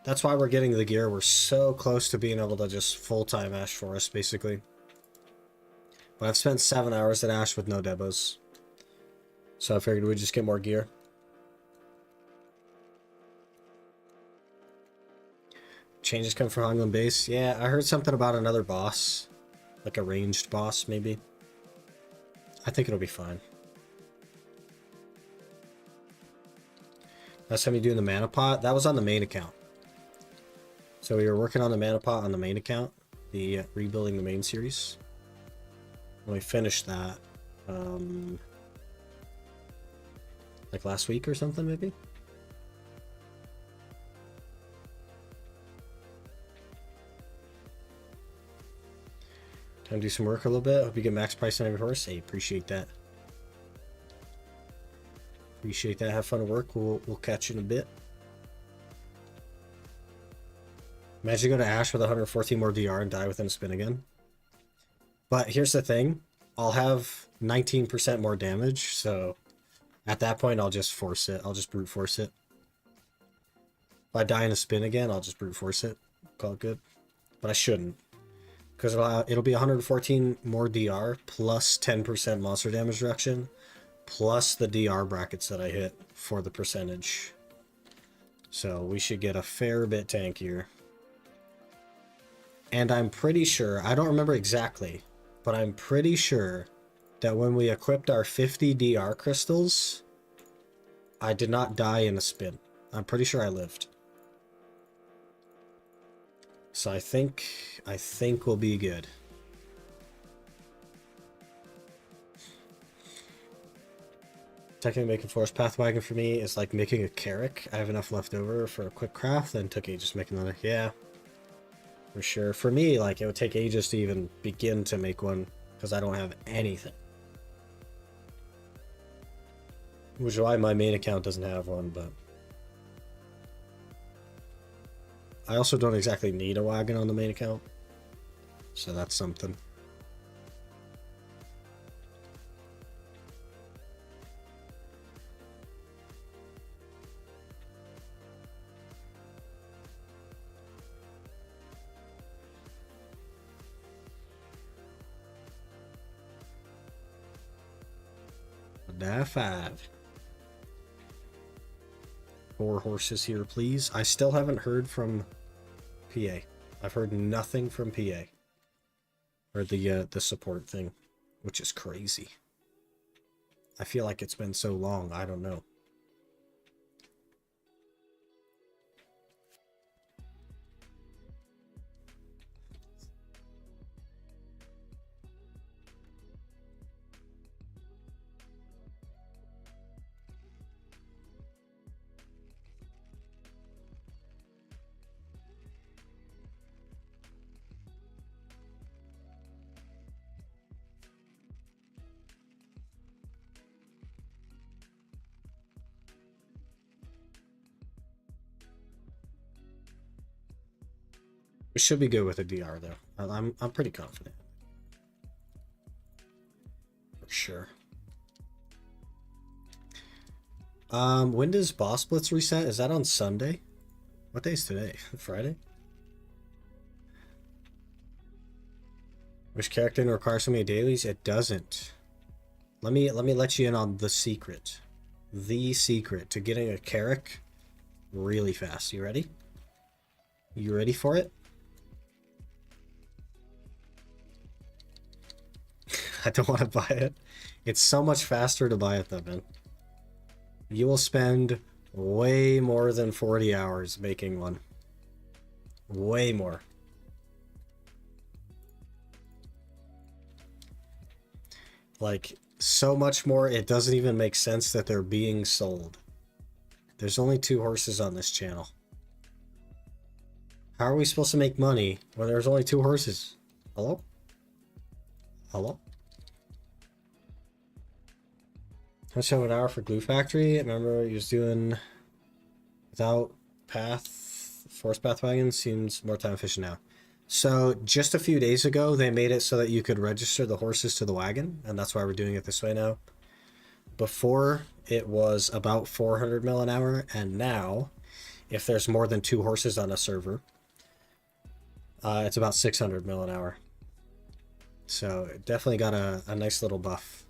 That's why we're getting the gear. We're so close to being able to just full-time Ash Forest, basically. But I've spent 7 hours at Ash with no debos. So I figured we'd just get more gear. Changes come from Hongland base. Yeah, I heard something about another boss. Like a ranged boss, maybe. I think it'll be fine. Last time you doing the mana pot, that was on the main account. So we were working on the mana pot on the main account, the rebuilding the main series. When we finished that, like last week or something, maybe. Time to do some work a little bit. Hope you get max price on every horse. Hey, appreciate that. Appreciate that. Have fun at work. We'll catch you in a bit. Imagine you go to Ash with 114 more DR and die within a spin again. But here's the thing. I'll have 19% more damage, so at that point I'll just force it. I'll just brute force it. If I die in a spin again, I'll just brute force it. Call it good. But I shouldn't. Because it'll be 114 more DR plus 10% monster damage reduction plus the DR brackets that I hit for the percentage. So we should get a fair bit tankier. And I'm pretty sure, I don't remember exactly, but I'm pretty sure that when we equipped our 50 DR crystals, I did not die in a spin. I'm pretty sure I lived. So I think we'll be good. Technically making forest path wagon for me is like making a carrack. I have enough left over for a quick craft, then took ages making another. Yeah. For sure. For me, like, it would take ages to even begin to make one because I don't have anything. Which is why my main account doesn't have one, but I also don't exactly need a wagon on the main account. So that's something. Die 5. 4 horses here, please. I still haven't heard from PA. I've heard nothing from PA. Or the support thing, which is crazy. I feel like it's been so long, I don't know. We should be good with a DR though. I'm pretty confident. For sure. When does Boss Blitz reset? Is that on Sunday? What day is today? Friday? Which character didn't require so many dailies? It doesn't. Let me let you in on the secret. The secret to getting a carrack really fast. You ready? You ready for it? I don't want to buy it. It's so much faster to buy it though, man. You will spend way more than 40 hours making one. Way more. Like, so much more, it doesn't even make sense that they're being sold. There's only 2 horses on this channel. How are we supposed to make money when there's only 2 horses? Hello? Hello? How much of an hour for Glue Factory? I remember he was doing without path, force path wagon seems more time efficient now. So just a few days ago, they made it so that you could register the horses to the wagon, and that's why we're doing it this way now. Before, it was about 400 mil an hour, and now, if there's more than 2 horses on a server, it's about 600 mil an hour. So it definitely got a nice little buff.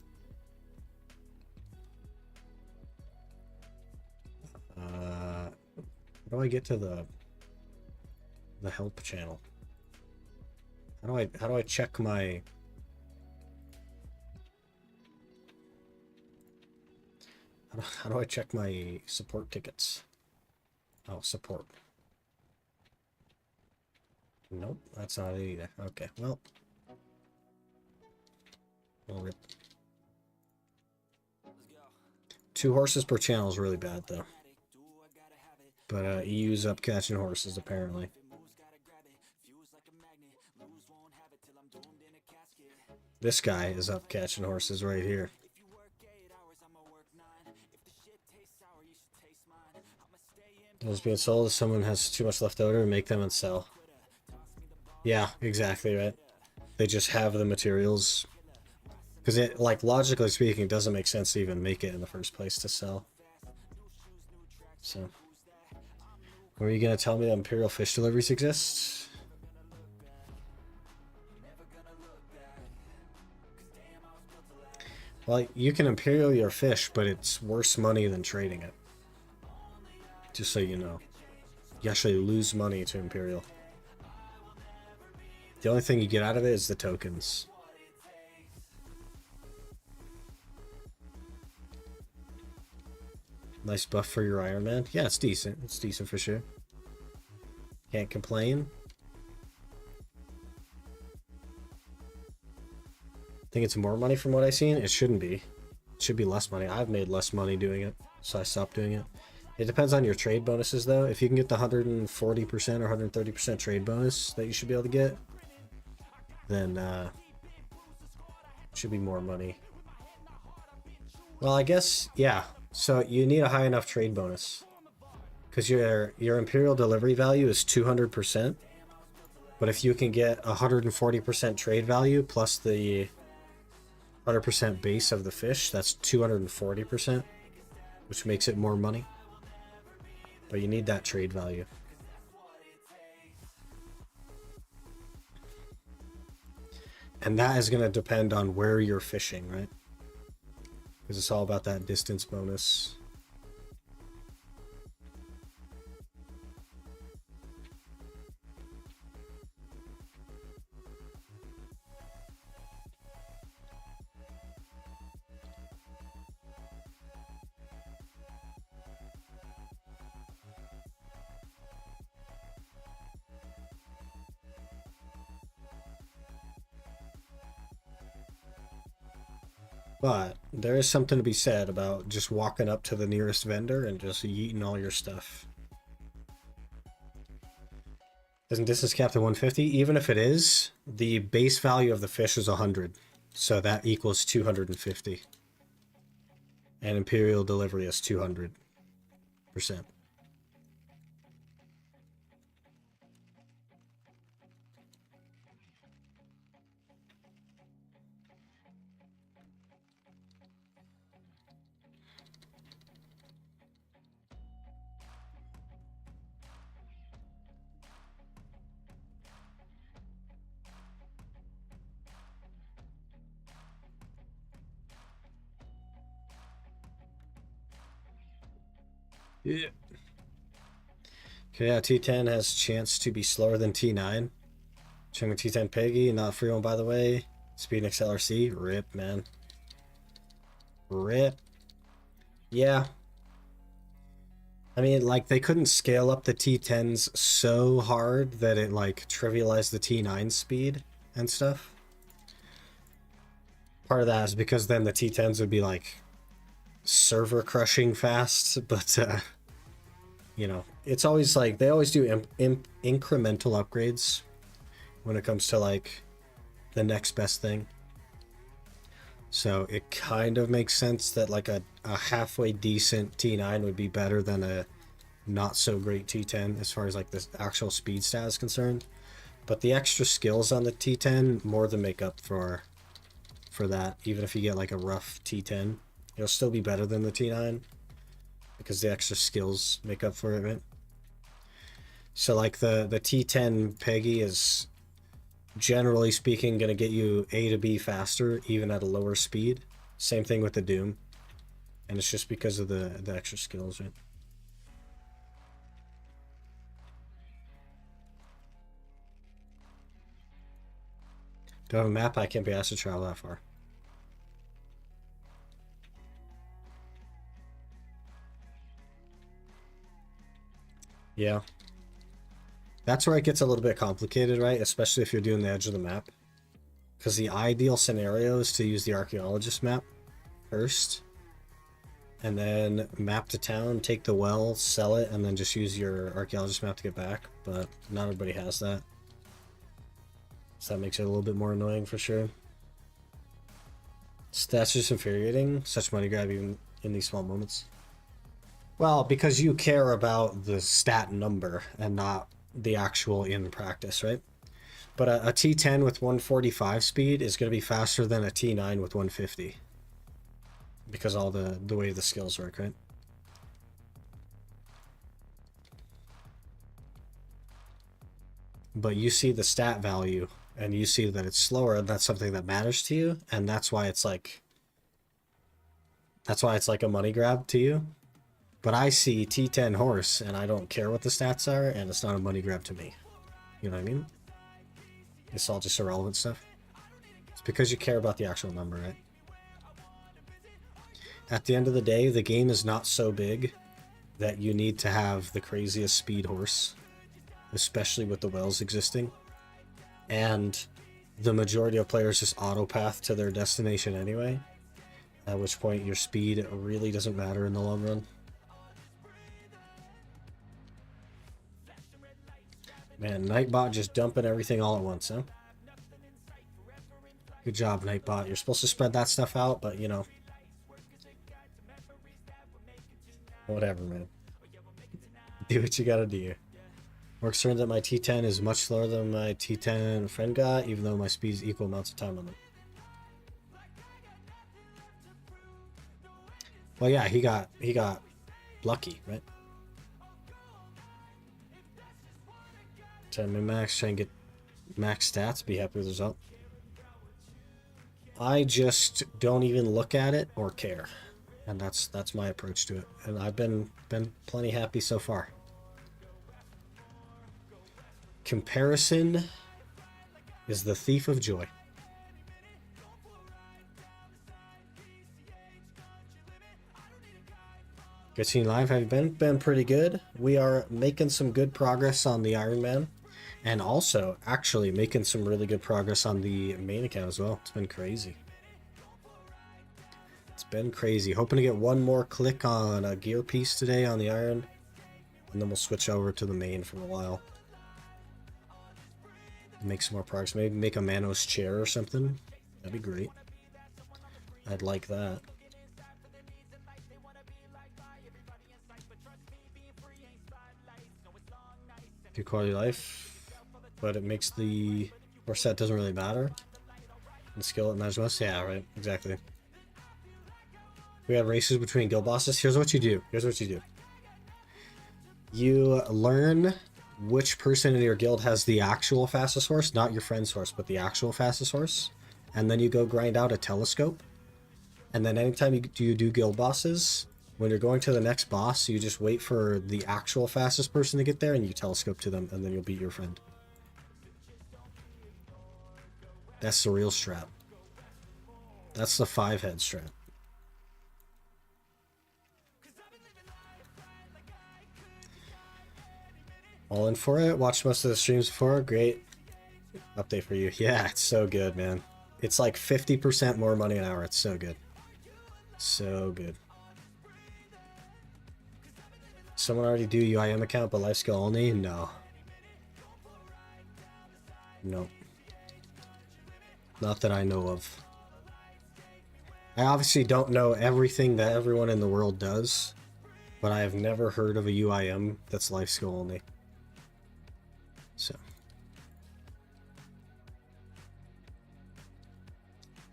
How do I get to the help channel? How do I check my how do I check my support tickets? Oh, support. Nope, that's not it either. Okay, well. We'll rip. 2 horses per channel is really bad though. But EU's up catching horses apparently. This guy is up catching horses right here. Those being sold if someone has too much left over, make them and sell. Yeah, exactly right. They just have the materials. Because it, like, logically speaking, doesn't make sense to even make it in the first place to sell. So, were you going to tell me that Imperial fish deliveries exist? Well, you can Imperial your fish, but it's worse money than trading it. Just so you know. You actually lose money to Imperial. The only thing you get out of it is the tokens. Nice buff for your Ironman. Yeah, it's decent. It's decent for sure. Can't complain. Think it's more money from what I've seen? It shouldn't be. It should be less money. I've made less money doing it, so I stopped doing it. It depends on your trade bonuses, though. If you can get the 140% or 130% trade bonus that you should be able to get, then it should be more money. Well, I guess, yeah. So you need a high enough trade bonus. Because your Imperial delivery value is 200%. But if you can get 140% trade value plus the 100% base of the fish, that's 240%, which makes it more money. But you need that trade value. And that is going to depend on where you're fishing, right? Because it's all about that distance bonus. But there is something to be said about just walking up to the nearest vendor and just eating all your stuff. Isn't distance capped at 150? Even if it is, the base value of the fish is 100. So that equals 250. And Imperial delivery is 200%. Yeah. Okay, yeah, T10 has chance to be slower than T9. Checking T10 Peggy, not free one by the way. Speed and XLRC, rip, man. Rip. Yeah. I mean, like, they couldn't scale up the T10s so hard that it, like, trivialized the T9 speed and stuff. Part of that is because then the T10s would be, like, server crushing fast, but, you know, it's always, like, they always do incremental upgrades when it comes to, like, the next best thing. So it kind of makes sense that like a halfway decent T9 would be better than a not so great T10 as far as like the actual speed stat is concerned. But the extra skills on the T10 more than make up for that. Even if you get like a rough T10, it'll still be better than the T9 because the extra skills make up for it, right? So like the T10 Peggy is generally speaking going to get you A to B faster even at a lower speed. Same thing with the Doom, and it's just because of the extra skills, right? Do I have a map? I can't be asked to travel that far. Yeah. That's where it gets a little bit complicated, right? Especially if you're doing the edge of the map. Because the ideal scenario is to use the archaeologist map first. And then map to town, take the well, sell it, and then just use your archaeologist map to get back. But not everybody has that. So that makes it a little bit more annoying for sure. That's just infuriating. Such money grab even in these small moments. Well, because you care about the stat number and not the actual in practice, right? But a T10 with 145 speed is going to be faster than a T9 with 150 because all the way the skills work, right? But you see the stat value and you see that it's slower, and that's something that matters to you, and that's why it's like a money grab to you. But I see T10 horse, and I don't care what the stats are, and it's not a money grab to me. You know what I mean? It's all just irrelevant stuff. It's because you care about the actual number, right? At the end of the day, the game is not so big that you need to have the craziest speed horse, especially with the whales existing. And the majority of players just auto-path to their destination anyway, at which point your speed really doesn't matter in the long run. Man, Nightbot just dumping everything all at once, huh? Good job, Nightbot. You're supposed to spread that stuff out, but you know. Whatever, man. Do what you gotta do. Works turns that my T10 is much slower than my T10 friend got, even though my speed is equal amounts of time on them. Well, yeah, he got lucky, right? Try min-max, try and get max stats, be happy with the result. I just don't even look at it or care. And that's my approach to it. And I've been plenty happy so far. Comparison is the thief of joy. Good seeing you live. Have you been? Been pretty good. We are making some good progress on the Ironman. And also, actually, making some really good progress on the main account as well. It's been crazy. It's been crazy. Hoping to get one more click on a gear piece today on the Iron. And then we'll switch over to the main for a while. Make some more progress. Maybe make a Manos chair or something. That'd be great. I'd like that. Good quality of life. But it makes the horse set doesn't really matter. And skill it matters most. Yeah, right. Exactly. We have races between guild bosses. Here's what you do. Here's what you do. You learn which person in your guild has the actual fastest horse, not your friend's horse, but the actual fastest horse. And then you go grind out a telescope. And then anytime you do guild bosses, when you're going to the next boss, you just wait for the actual fastest person to get there and you telescope to them, and then you'll beat your friend. That's the real strat. That's the 5-head strat. All in for it. Watched most of the streams before. Great update for you. Yeah, it's so good, man. It's like 50% more money an hour. It's so good. So good. Someone already do UIM account but life skill only? No. No. Not that I know of. I obviously don't know everything that everyone in the world does, but I have never heard of a UIM that's life skill only. So.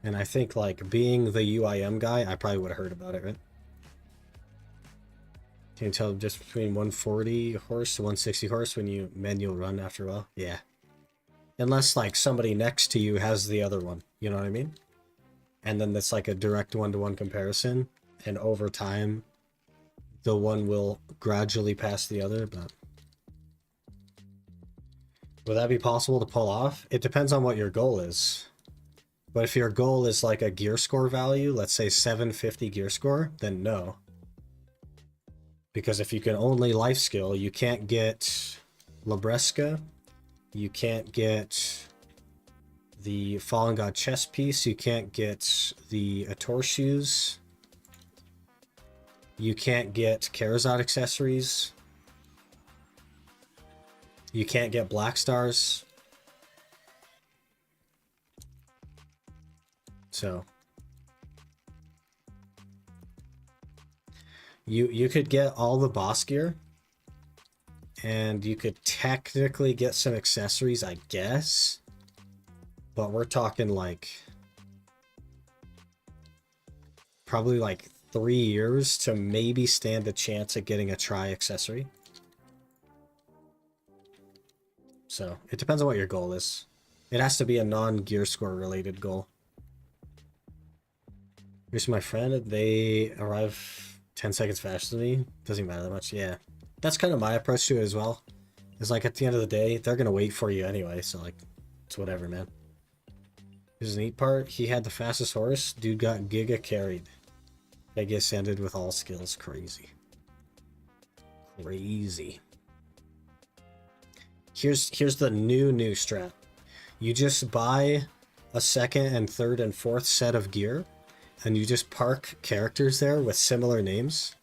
And I think, like, being the UIM guy, I probably would have heard about it, right? Can you tell just between 140 horse to 160 horse when you manual run after a while? Yeah. Unless, like, somebody next to you has the other one. You know what I mean? And then that's like a direct one-to-one comparison. And over time, the one will gradually pass the other, but... Would that be possible to pull off? It depends on what your goal is. But if your goal is like a gear score value, let's say 750 gear score, then no. Because if you can only life skill, you can't get Labresca, you can't get the Fallen God chest piece, you can't get the Ator shoes, you can't get Karazad accessories, you can't get Black Stars. So you could get all the boss gear, and you could technically get some accessories, I guess, but we're talking like probably like 3 years to maybe stand a chance at getting a tri accessory. So it depends on what your goal is. It has to be a non-gear score related goal. Here's my friend. They arrive 10 seconds faster than me. Doesn't matter that much. Yeah. That's kind of my approach to it as well. It's like at the end of the day, they're going to wait for you anyway. So like, it's whatever, man. Here's a neat part. He had the fastest horse. Dude got giga carried. Giga ascended with all skills. Crazy. Crazy. Here's the new strat. You just buy a second and third and fourth set of gear, and you just park characters there with similar names.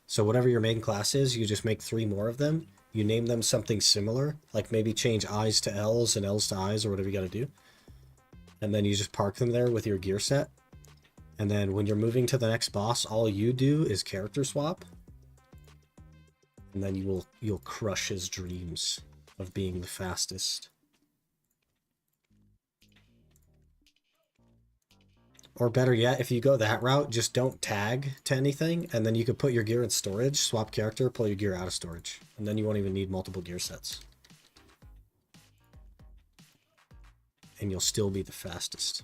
So whatever your main class is, you just make 3 more of them. You name them something similar, like maybe change I's to L's and L's to I's or whatever you got to do. And then you just park them there with your gear set. And then when you're moving to the next boss, all you do is character swap. And then you'll crush his dreams of being the fastest. Or better yet, if you go that route, just don't tag to anything, and then you could put your gear in storage, swap character, pull your gear out of storage, and then you won't even need multiple gear sets. And you'll still be the fastest.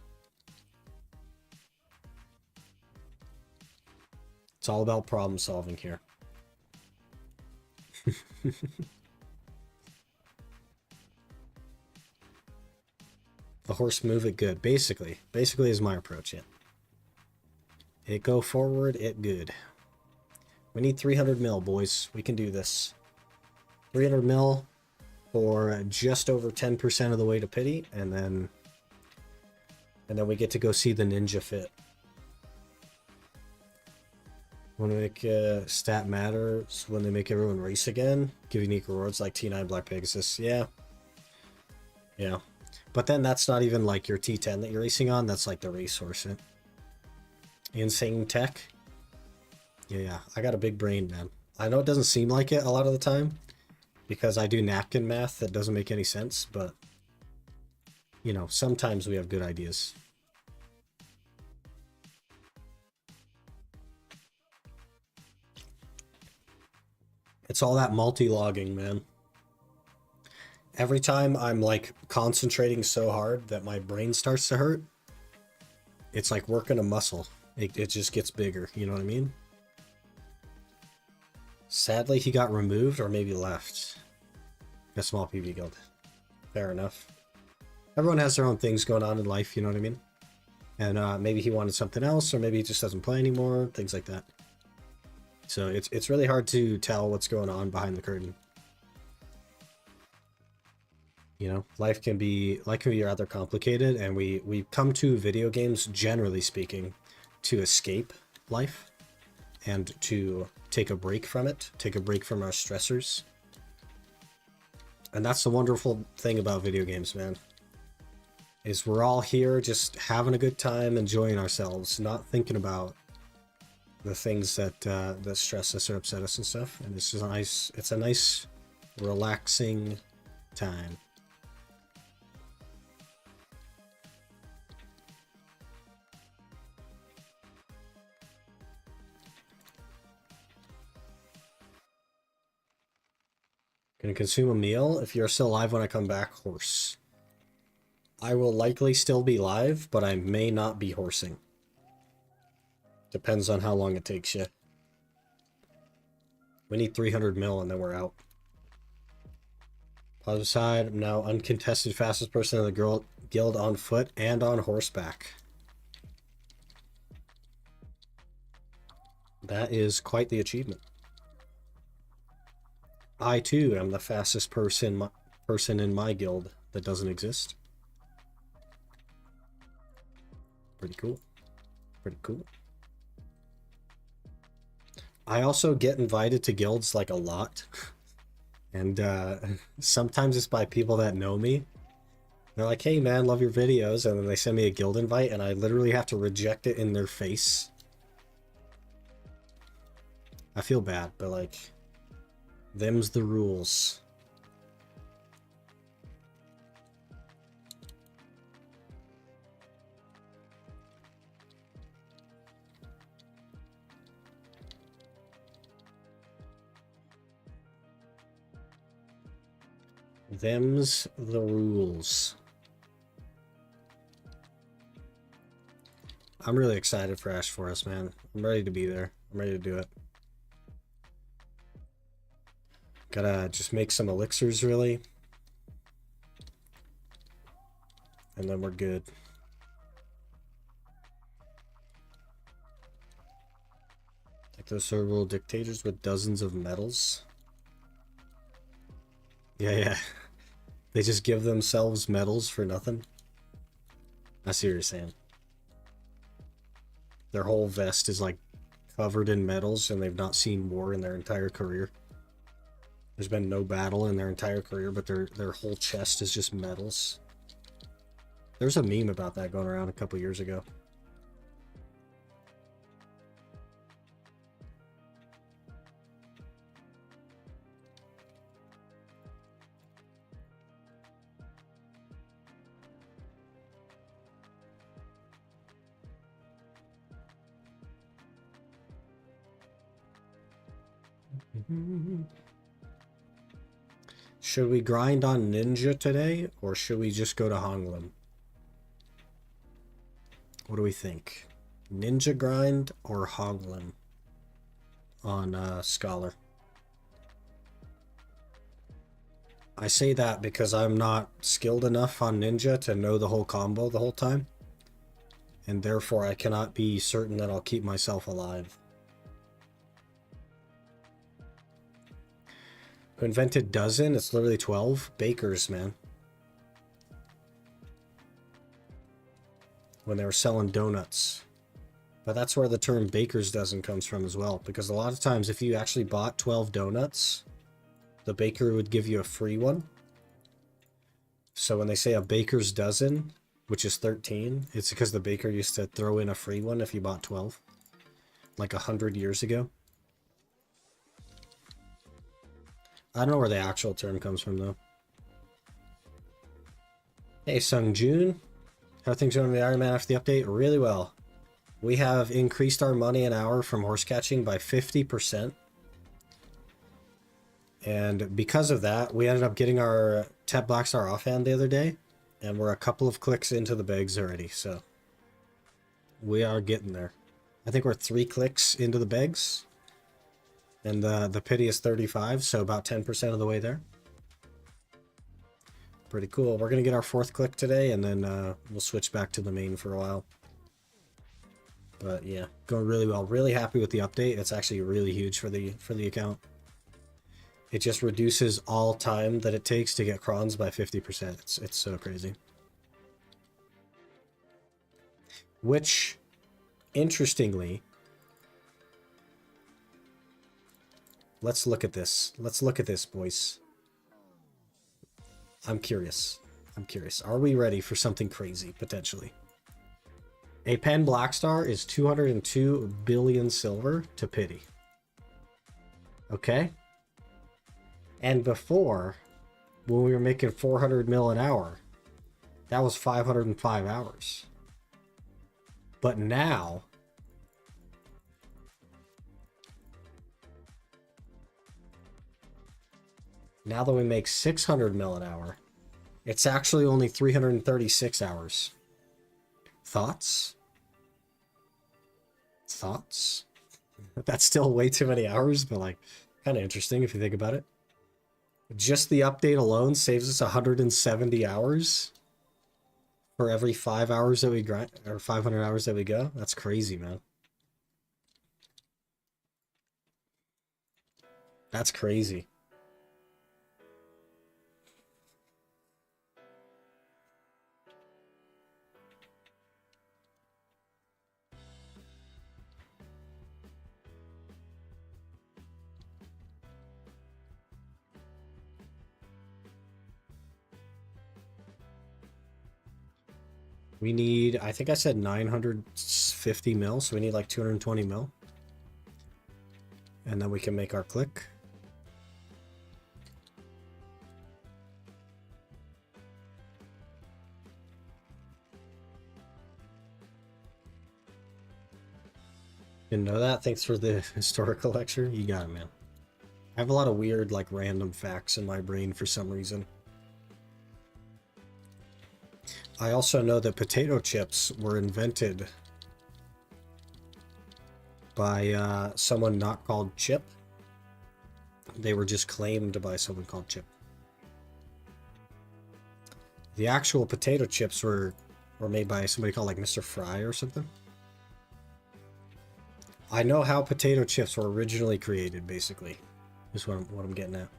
It's all about problem solving here. The horse move it good. Basically is my approach, yeah. It go forward, it good. We need 300 mil, boys. We can do this. 300 mil for just over 10% of the way to pity, and then we get to go see the ninja fit. When we make stat matters, when they make everyone race again, give unique rewards like T9 Black Pegasus. Yeah. Yeah. But then that's not even like your T10 that you're racing on. That's like the racehorse. Insane tech. Yeah. I got a big brain, man. I know it doesn't seem like it a lot of the time because I do napkin math that doesn't make any sense. But, you know, sometimes we have good ideas. It's all that multi-logging, man. Every time I'm like concentrating so hard that my brain starts to hurt, it's like working a muscle. It just gets bigger, you know what I mean? Sadly, he got removed or maybe left. A small PV guild. Fair enough. Everyone has their own things going on in life, you know what I mean? And maybe he wanted something else, or maybe he just doesn't play anymore, things like that. So it's really hard to tell what's going on behind the curtain. You know, life can be rather complicated, and we come to video games, generally speaking, to escape life and to take a break from it, take a break from our stressors. And that's the wonderful thing about video games, man, is we're all here just having a good time, enjoying ourselves, not thinking about the things that that stress us or upset us and stuff. And it's just it's a nice relaxing time. Gonna consume a meal. If you're still alive when I come back, horse. I will likely still be live, but I may not be horsing. Depends on how long it takes you. We need 300 mil and then we're out. Positive side, I'm now uncontested fastest person in the guild on foot and on horseback. That is quite the achievement. I too am the fastest person in my guild that doesn't exist. Pretty cool. Pretty cool. I also get invited to guilds like a lot. And sometimes it's by people that know me. They're like, hey man, love your videos. And then they send me a guild invite and I literally have to reject it in their face. I feel bad, but like, them's the rules. Them's the rules. I'm really excited for Ash Forest, man. I'm ready to be there. I'm ready to do it. Gotta just make some elixirs, really. And then we're good. Like those cerebral dictators with dozens of medals. Yeah. They just give themselves medals for nothing. I see what you're saying. Their whole vest is like covered in medals and they've not seen war in their entire career. There's been no battle in their entire career, but their whole chest is just medals. There's a meme about that going around a couple years ago. Should we grind on Ninja today, or should we just go to Honglim? What do we think? Ninja grind or Honglim on Scholar? I say that because I'm not skilled enough on Ninja to know the whole combo the whole time, and therefore I cannot be certain that I'll keep myself alive. Who invented dozen? It's literally 12. Bakers, man. When they were selling donuts. But that's where the term baker's dozen comes from as well. Because a lot of times if you actually bought 12 donuts, the baker would give you a free one. So when they say a baker's dozen, which is 13, it's because the baker used to throw in a free one if you bought 12. Like 100 years ago. I don't know where the actual term comes from, though. Hey, Sung Jun. How are things going in the Ironman after the update? Really well. We have increased our money an hour from horse catching by 50%. And because of that, we ended up getting our Tep Blackstar offhand the other day. And we're a couple of clicks into the bags already, so we are getting there. I think we're 3 clicks into the bags. And the pity is 35, so about 10% of the way there. Pretty cool. We're going to get our 4th click today, and then we'll switch back to the main for a while. But yeah, going really well. Really happy with the update. It's actually really huge for the account. It just reduces all time that it takes to get crons by 50%. It's so crazy. Which, interestingly... Let's look at this. Let's look at this, boys. I'm curious. Are we ready for something crazy, potentially? A pen Blackstar is 202 billion silver to pity. Okay? And before, when we were making 400 mil an hour, that was 505 hours. But now... Now that we make 600 mil an hour, it's actually only 336 hours. Thoughts? Thoughts? That's still way too many hours, but like kind of interesting if you think about it. Just the update alone saves us 170 hours for every 5 hours that we grind, or 500 hours that we go. That's crazy, man. That's crazy. We need, I think I said 950 mil, so we need like 220 mil. And then we can make our click. Didn't know that? Thanks for the historical lecture. You got it, man. I have a lot of weird, like, random facts in my brain for some reason. I also know that potato chips were invented by someone not called Chip. They were just claimed by someone called Chip. The actual potato chips were made by somebody called like Mr. Fry or something. I know how potato chips were originally created, basically. Is what I'm getting at.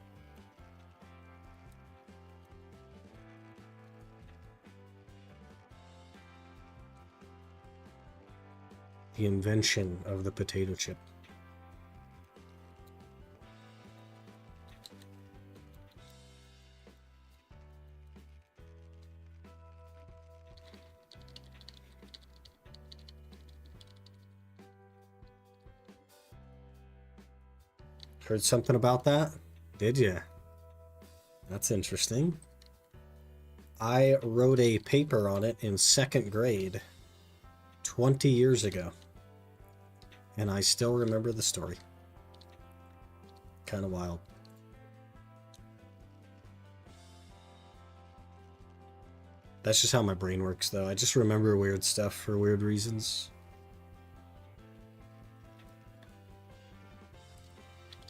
The invention of the potato chip. Heard something about that? Did ya? That's interesting. I wrote a paper on it in 2nd grade 20 years ago. And I still remember the story. Kind of wild. That's just how my brain works, though. I just remember weird stuff for weird reasons.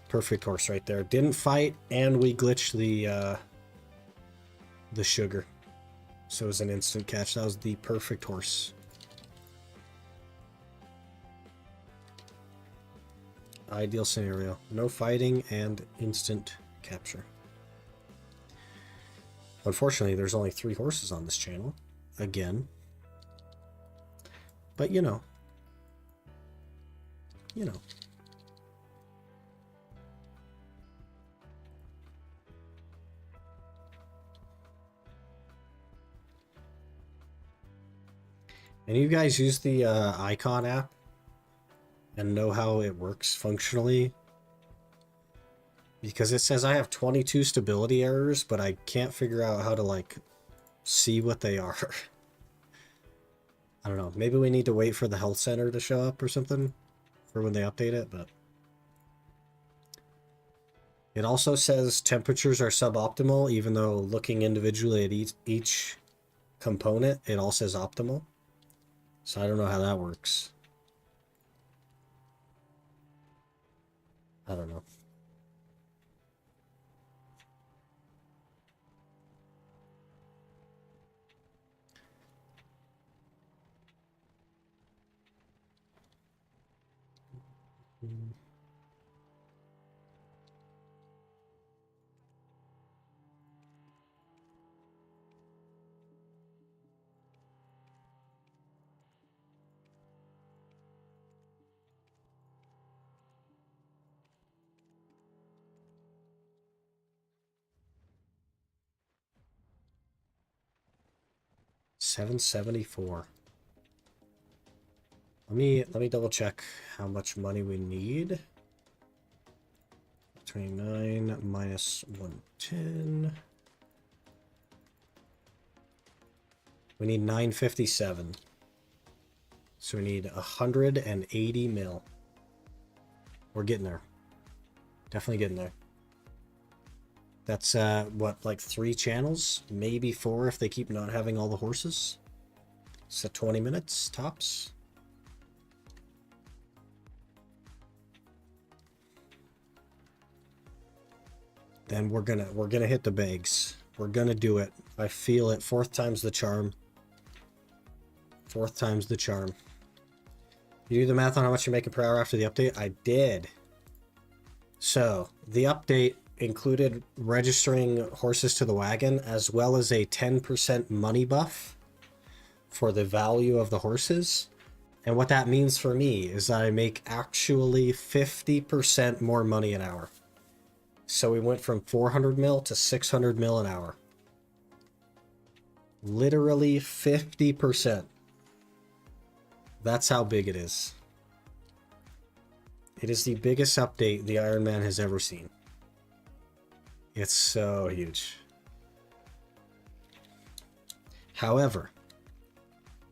Perfect horse right there. Didn't fight, and we glitched the sugar. So it was an instant catch. That was the perfect horse. Ideal scenario. No fighting and instant capture. Unfortunately, there's only 3 horses on this channel. Again. But you know. You know. And you guys use the Icon app and know how it works functionally? Because it says I have 22 stability errors, but I can't figure out how to, like, see what they are. I don't know. Maybe we need to wait for the health center to show up or something for when they update it, but... It also says temperatures are suboptimal, even though looking individually at each component, it all says optimal. So I don't know how that works. I don't know. $774. Let me double check how much money we need. 29 minus 110. We need 957. So we need 180 mil. We're getting there. Definitely getting there. That's, what, like 3 channels? Maybe 4 if they keep not having all the horses. So 20 minutes, tops. Then we're gonna hit the bags. We're gonna do it. I feel it. 4th time's the charm. 4th time's the charm. You do the math on how much you're making per hour after the update? I did. So, the update included registering horses to the wagon, as well as a 10% money buff for the value of the horses. And what that means for me is that I make actually 50% more money an hour. So we went from 400 mil to 600 mil an hour. Literally 50%. That's how big it is. It is the biggest update the Ironman has ever seen. It's so huge. However,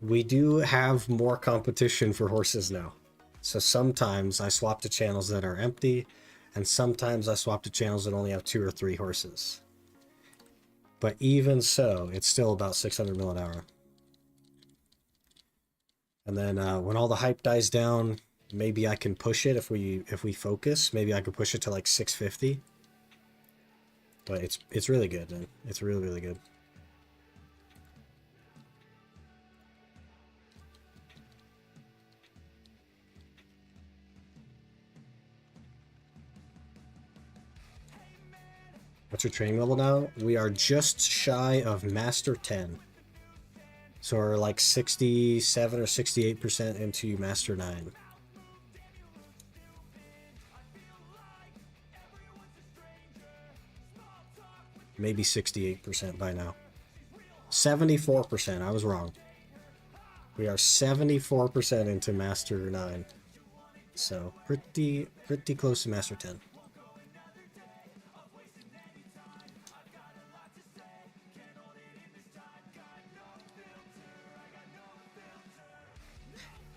we do have more competition for horses now. So sometimes I swap to channels that are empty, and sometimes I swap to channels that only have 2 or 3 horses. But even so, it's still about 600 mil an hour. And then when all the hype dies down, maybe I can push it if we focus. Maybe I could push it to like 650. But it's really good, man. It's really, really good. What's your training level now? We are just shy of Master 10. So we're like 67 or 68% into Master 9. Maybe 68% by now. 74%. I was wrong. We are 74% into Master 9. So pretty close to Master 10.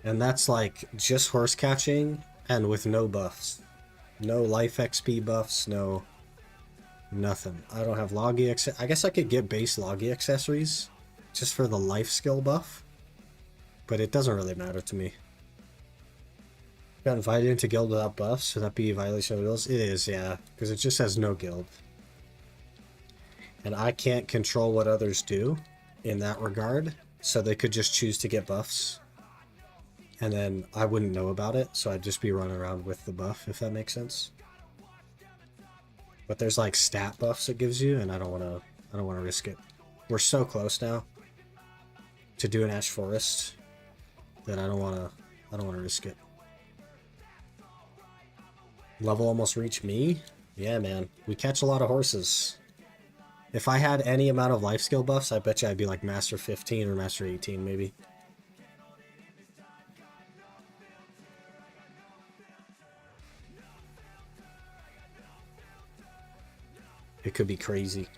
And that's like just horse catching and with no buffs. No life XP buffs, no nothing. I don't have loggy I guess I could get base loggy accessories just for the life skill buff. But it doesn't really matter to me. Got invited into guild without buffs, so that be violation of rules? It is, yeah. Because it just has no guild. And I can't control what others do in that regard. So they could just choose to get buffs. And then I wouldn't know about it, so I'd just be running around with the buff, if that makes sense. But there's like stat buffs it gives you, and I don't wanna risk it. We're so close now to do an Ash Forest that I don't wanna risk it. Level almost reached me? Yeah, man. We catch a lot of horses. If I had any amount of life skill buffs, I bet you I'd be like Master 15 or Master 18, maybe. It could be crazy.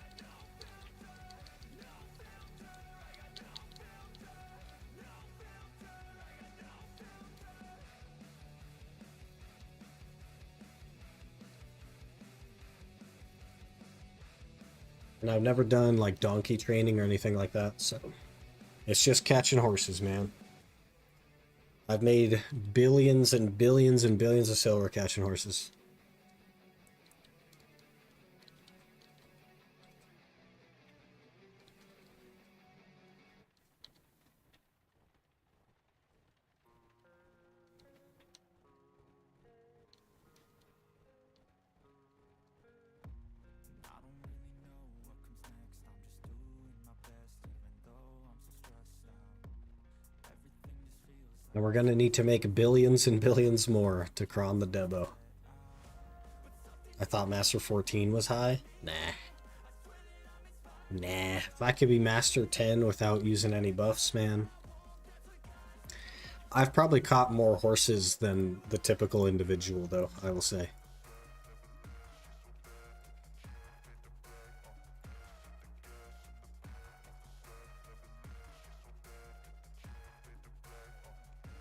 And I've never done like donkey training or anything like that, so it's just catching horses, man. I've made billions and billions and billions of silver catching horses. And we're gonna need to make billions and billions more to cron the Debo. I thought Master 14 was high. Nah. If I could be Master 10 without using any buffs, man. I've probably caught more horses than the typical individual, though, I will say.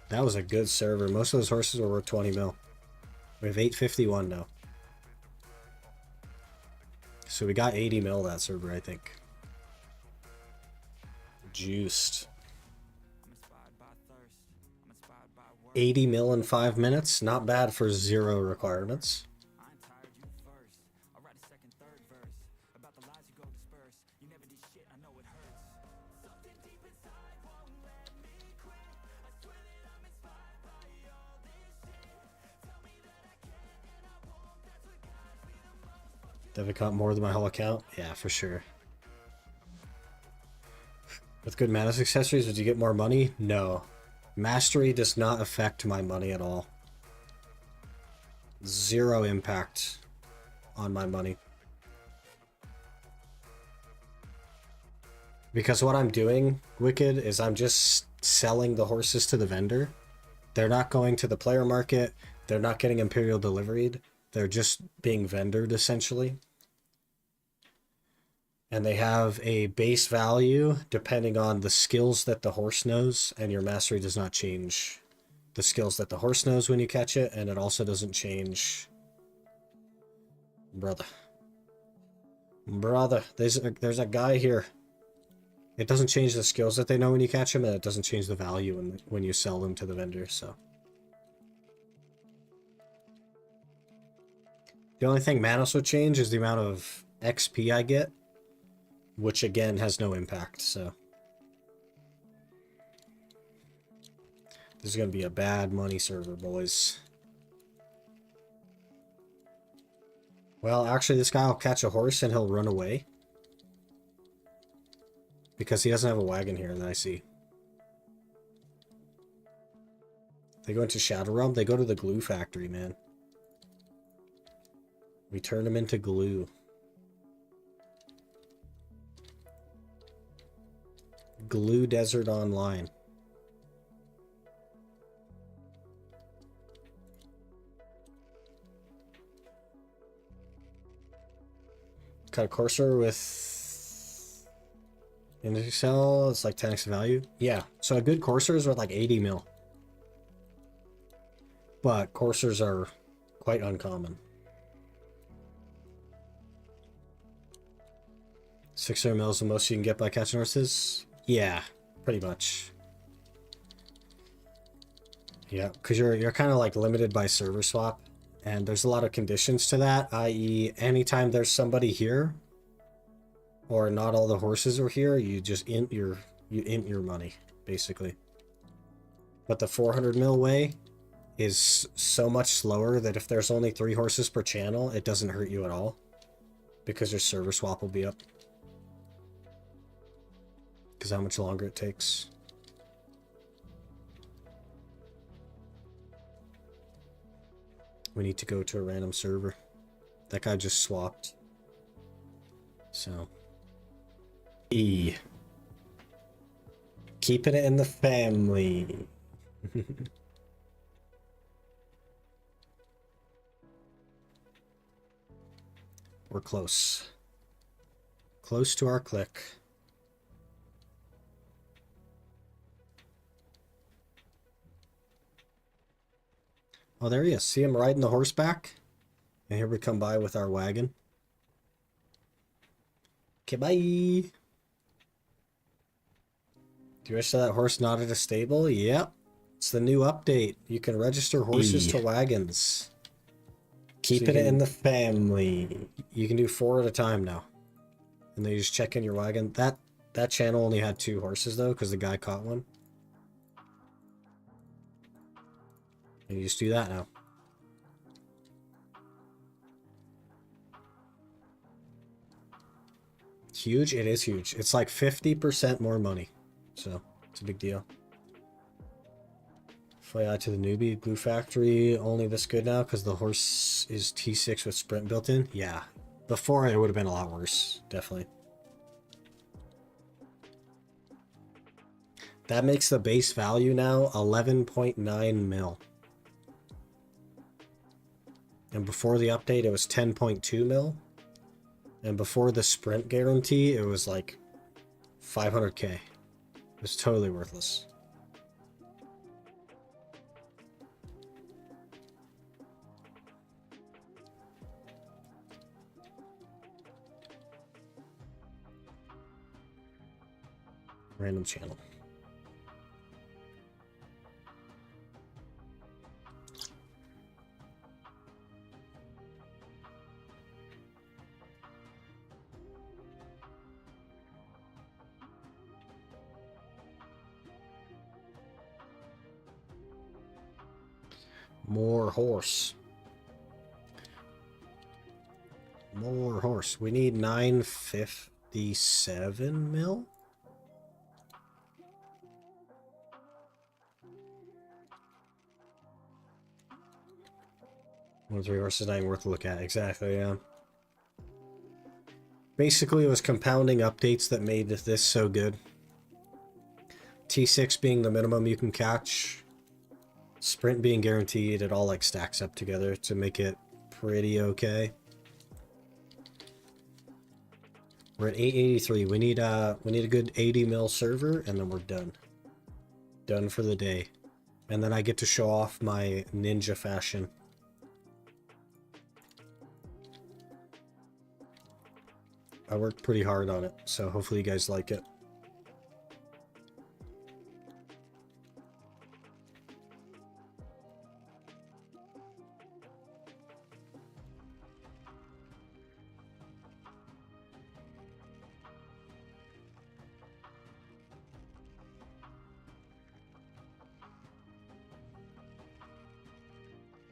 That was a good server. Most of those horses were worth 20 mil. We have 851 now. So we got 80 mil that server, I think. Juiced. 80 mil in 5 minutes? Not bad for 0 requirements. Definitely caught more than my whole account? Yeah, for sure. With good Manus accessories, would you get more money? No. Mastery does not affect my money at all. 0 impact on my money. Because what I'm doing, Wicked, is I'm just selling the horses to the vendor. They're not going to the player market. They're not getting Imperial deliveried. They're just being vendored, essentially. And they have a base value depending on the skills that the horse knows, and your mastery does not change the skills that the horse knows when you catch it, and it also doesn't change... Brother, there's a guy here. It doesn't change the skills that they know when you catch them, and it doesn't change the value when you sell them to the vendor, so... The only thing Manos would change is the amount of XP I get, which again has no impact, so. This is going to be a bad money server, boys. Well, actually, this guy will catch a horse and he'll run away. Because he doesn't have a wagon here that I see. They go into Shadow Realm. They go to the glue factory, man. We turn them into glue. Glue Desert Online. Got a Courser with industry sell. It's like 10x value. Yeah, so a good Courser is worth like 80 mil. But Coursers are quite uncommon. 600 mil is the most you can get by catching horses? Yeah, pretty much. Yeah, because you're kind of like limited by server swap. And there's a lot of conditions to that, i.e. anytime there's somebody here, or not all the horses are here, you just int your money, basically. But the 400 mil way is so much slower that if there's only 3 horses per channel, it doesn't hurt you at all. Because your server swap will be up. Because how much longer it takes. We need to go to a random server. That guy just swapped. So. E. Keeping it in the family. We're close. Close to our click. Oh, there he is. See him riding the horseback? And here we come by with our wagon. Okay, bye. Do you wish that horse not at a stable? Yep. It's the new update. You can register horses to wagons. Keeping it in the family. You can do 4 at a time now. And then you just check in your wagon. That channel only had 2 horses though, because the guy caught one. And you just do that now. Huge? It is huge. It's like 50% more money. So, it's a big deal. FYI to the newbie, Glue Factory, only this good now because the horse is T6 with sprint built in? Yeah. Before it would have been a lot worse. Definitely. That makes the base value now 11.9 mil. And before the update, it was 10.2 mil. And before the sprint guarantee, it was like 500k. It was totally worthless. Random channel. More horse. More horse. We need 957 mil? One 3 horses not even worth a look at. Exactly, yeah. Basically, it was compounding updates that made this so good. T6 being the minimum you can catch. Sprint being guaranteed. It all like stacks up together to make it pretty okay. We're at 883. We need a good 80 mil server and then we're done. Done for the day. And then I get to show off my ninja fashion. I worked pretty hard on it, so hopefully you guys like it.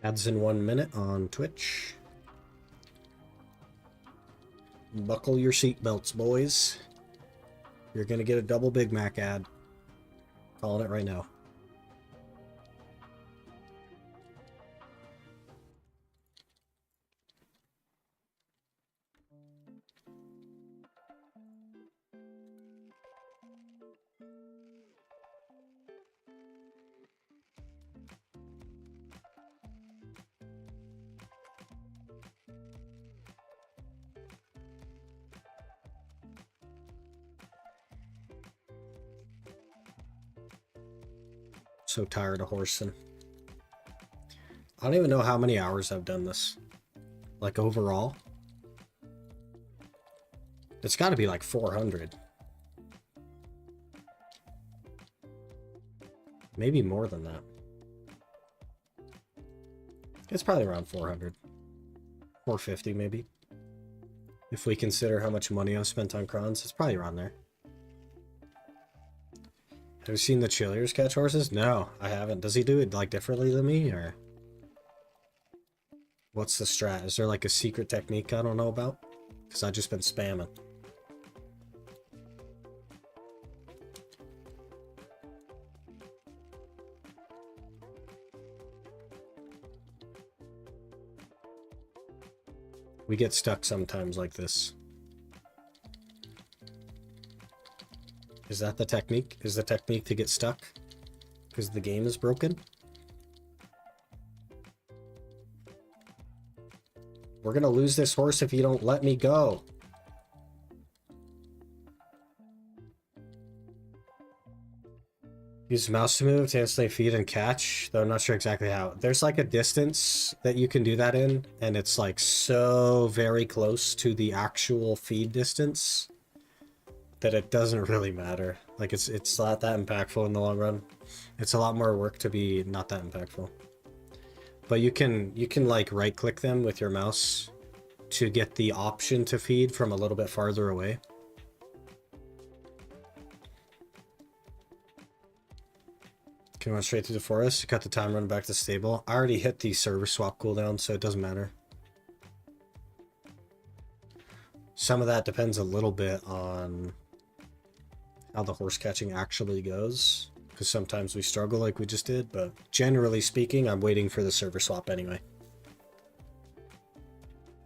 Ads in 1 minute on Twitch. Buckle your seatbelts, boys. You're gonna get a double Big Mac ad. Calling it right now. So tired of horsing. I don't even know how many hours I've done this. Like overall. It's got to be like 400. Maybe more than that. It's probably around 400. 450 maybe. If we consider how much money I've spent on crons, it's probably around there. Have you seen the cheerleaders catch horses? No, I haven't. Does he do it like differently than me, or what's the strat? Is there like a secret technique I don't know about? Because I've just been spamming. We get stuck sometimes like this. Is that the technique? Is the technique to get stuck? Because the game is broken? We're gonna lose this horse if you don't let me go. Use mouse to move to instantly feed and catch, though I'm not sure exactly how. There's like a distance that you can do that in, and it's like so very close to the actual feed distance that it doesn't really matter. Like it's not that impactful in the long run. It's a lot more work to be not that impactful. But you can like right click them with your mouse to get the option to feed from a little bit farther away. Can we run straight through the forest? Cut the time, run back to the stable. I already hit the service swap cooldown, so it doesn't matter. Some of that depends a little bit on how the horse catching actually goes, because sometimes we struggle like we just did, but generally speaking, I'm waiting for the server swap anyway.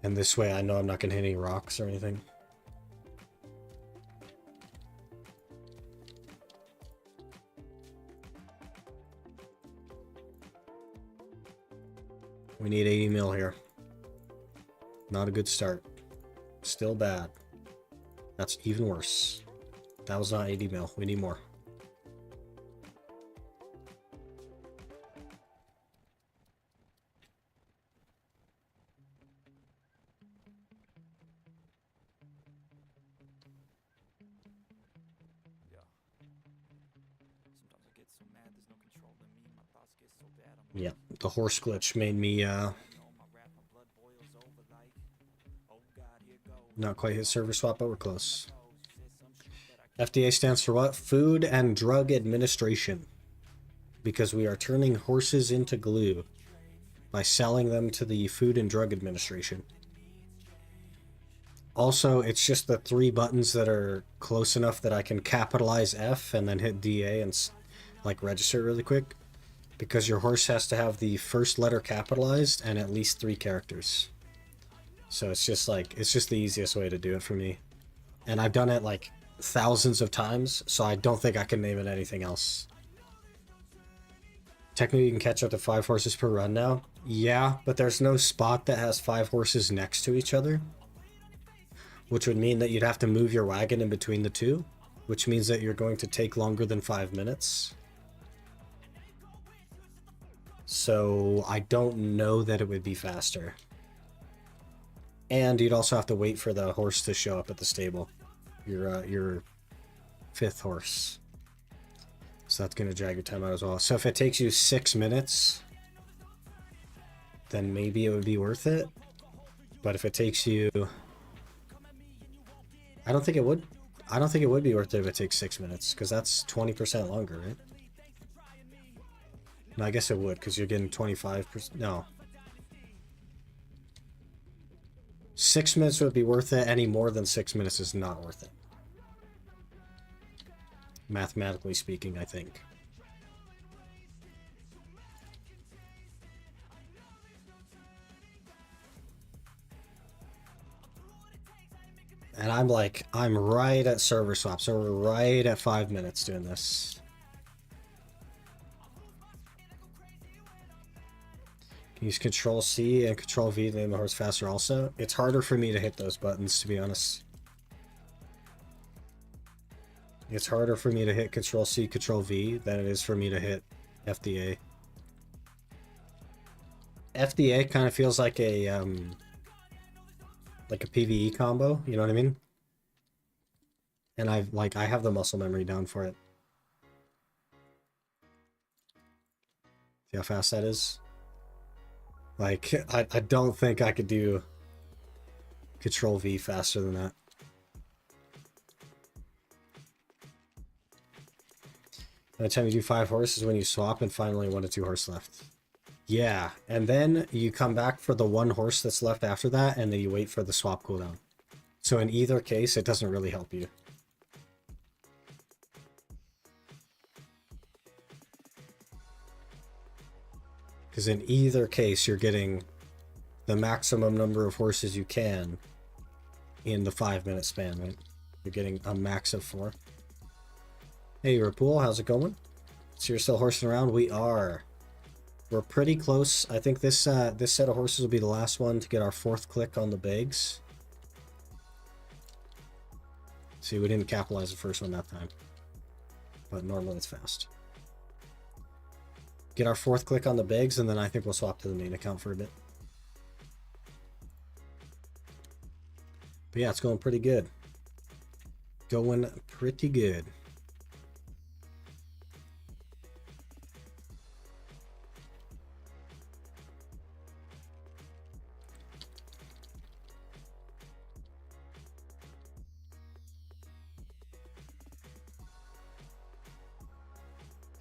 And this way I know I'm not going to hit any rocks or anything. We need 80 mil here. Not a good start. Still bad. That's even worse. That was not 80 mil. We need more. Yeah, the horse glitch made me not quite hit server swap, but we're close. FDA stands for what? Food and Drug Administration. Because we are turning horses into glue by selling them to the Food and Drug Administration. Also, it's just the 3 buttons that are close enough that I can capitalize F and then hit DA and like register really quick. Because your horse has to have the first letter capitalized and at least 3 characters. So it's just like, it's just the easiest way to do it for me. And I've done it like thousands of times, so I don't think I can name it anything else. Technically you can catch up to 5 horses per run now. Yeah, but there's no spot that has 5 horses next to each other. Which would mean that you'd have to move your wagon in between the 2. Which means that you're going to take longer than 5 minutes. So I don't know that it would be faster. And you'd also have to wait for the horse to show up at the stable. Your 5th horse. So that's going to drag your time out as well. So if it takes you 6 minutes, then maybe it would be worth it. But if it takes you... I don't think it would. I don't think it would be worth it if it takes 6 minutes, because that's 20% longer, right? No, I guess it would, because you're getting 25%. No, 6 minutes would be worth it. Any more than 6 minutes is not worth it. Mathematically speaking, I think. And I'm right at server swap, so we're right at 5 minutes doing this. Can use Control C and Control V to name the horse faster also. It's harder for me to hit those buttons, to be honest. It's harder for me to hit Control C, Control V than it is for me to hit FDA. FDA kind of feels like a PvE combo, you know what I mean? And I have the muscle memory down for it. See how fast that is? Like, I don't think I could do Control V faster than that. By the time you do 5 horses when you swap and finally 1 to 2 horse left. Yeah, and then you come back for the 1 horse that's left after that, and then you wait for the swap cooldown. So in either case, it doesn't really help you. Because in either case, you're getting the maximum number of horses you can in the 5-minute span, right? You're getting a max of 4. Hey, Rapool, how's it going? So you're still horsing around? We are. We're pretty close. I think this this set of horses will be the last one to get our 4th click on the bags. See, we didn't capitalize the first one that time. But normally it's fast. Get our 4th click on the bags, and then I think we'll swap to the main account for a bit. But yeah, it's going pretty good. Going pretty good.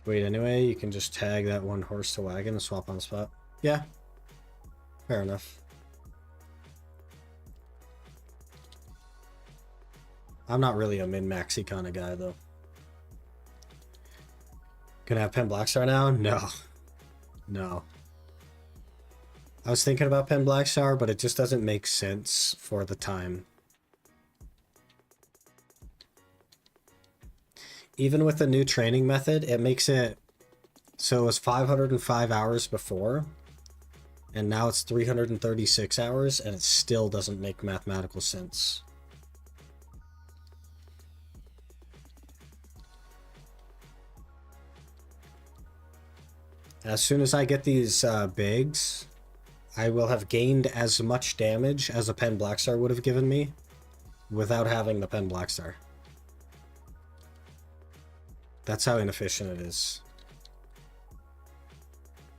Wait, anyway, you can just tag that 1 horse to wagon and swap on the spot. Yeah, fair enough. I'm not really a min-maxy kind of guy, though. Gonna have Pen Blackstar now? No. No. I was thinking about Pen Blackstar, but it just doesn't make sense for the time. Even with the new training method, it makes it so it was 505 hours before, and now it's 336 hours, and it still doesn't make mathematical sense. As soon as I get these bigs, I will have gained as much damage as a Pen Blackstar would have given me without having the Pen Blackstar. That's how inefficient it is.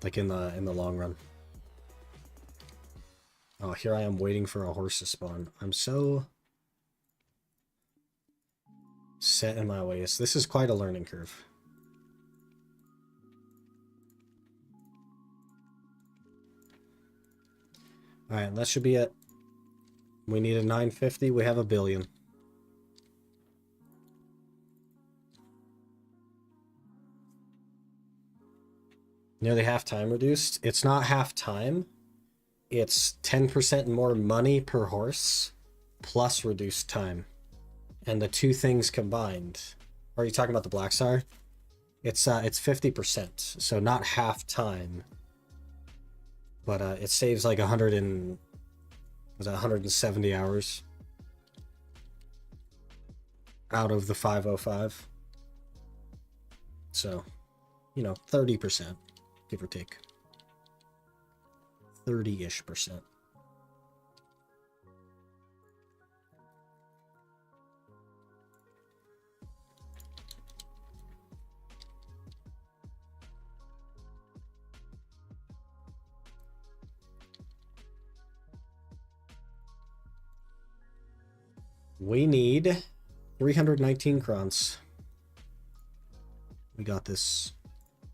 Like in the long run. Oh, here I am waiting for a horse to spawn. I'm so set in my ways. This is quite a learning curve. Alright, that should be it. We need a 950. We have a billion. Nearly half time reduced. It's not half time. It's 10% more money per horse plus reduced time. And the two things combined. Are you talking about the Black Star? It's 50%. So not half time. But it saves like 170 hours out of the 505. So, you know, 30%. Give or take 30-ish%. We need 319 crowns. We got this.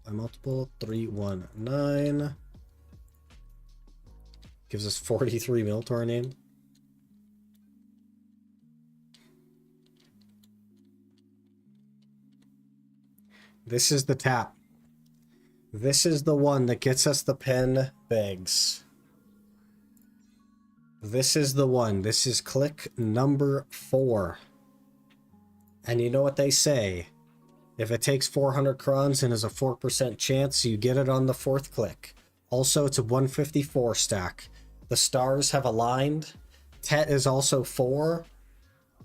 By multiple 319 gives us 43 mil to our name. This is the tap. This is the one that gets us the pen bags. This is the one. This is click number 4. And you know what they say? If it takes 400 crons and is a 4% chance, you get it on the 4th click. Also, it's a 154 stack. The stars have aligned. Tet is also 4.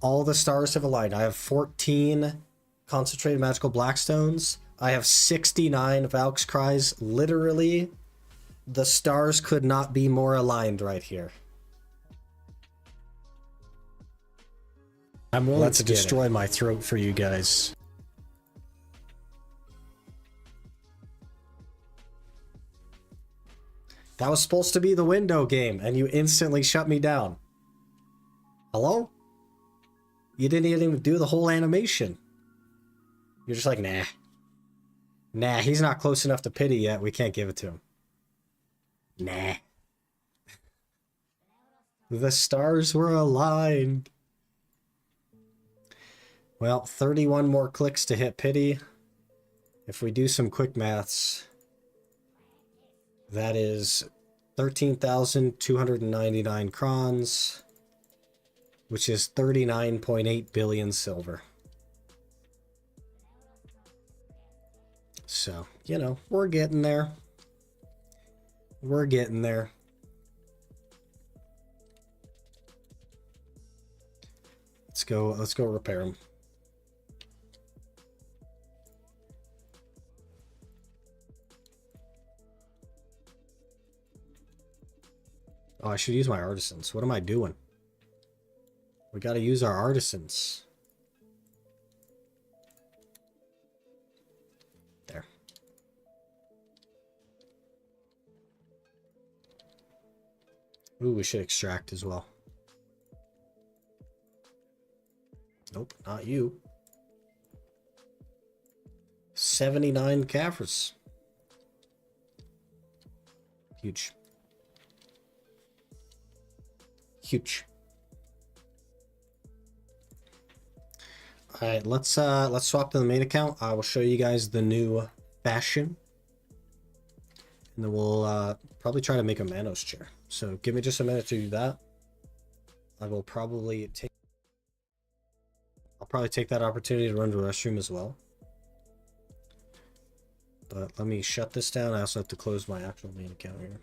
All the stars have aligned. I have 14 concentrated magical blackstones. I have 69 Valk's Cries. Literally, the stars could not be more aligned right here. I'm willing to destroy my throat for you guys. That was supposed to be the window game, and you instantly shut me down. Hello? You didn't even do the whole animation. You're just like, nah. Nah, he's not close enough to pity yet. We can't give it to him. Nah. The stars were aligned. Well, 31 more clicks to hit pity. If we do some quick maths, that is 13,299 crons, which is 39.8 billion silver. So, you know, we're getting there. We're getting there. Let's go repair him. Oh, I should use my artisans. What am I doing? We gotta use our artisans. There. Ooh, we should extract as well. Nope, not you. 79 Caffres. Huge. Huge. All right, let's swap to the main account. I will show you guys the new fashion, and then we'll probably try to make a Manos chair. So give me just a minute to do that. I'll probably take that opportunity to run to the restroom as well. But let me shut this down. I also have to close my actual main account here.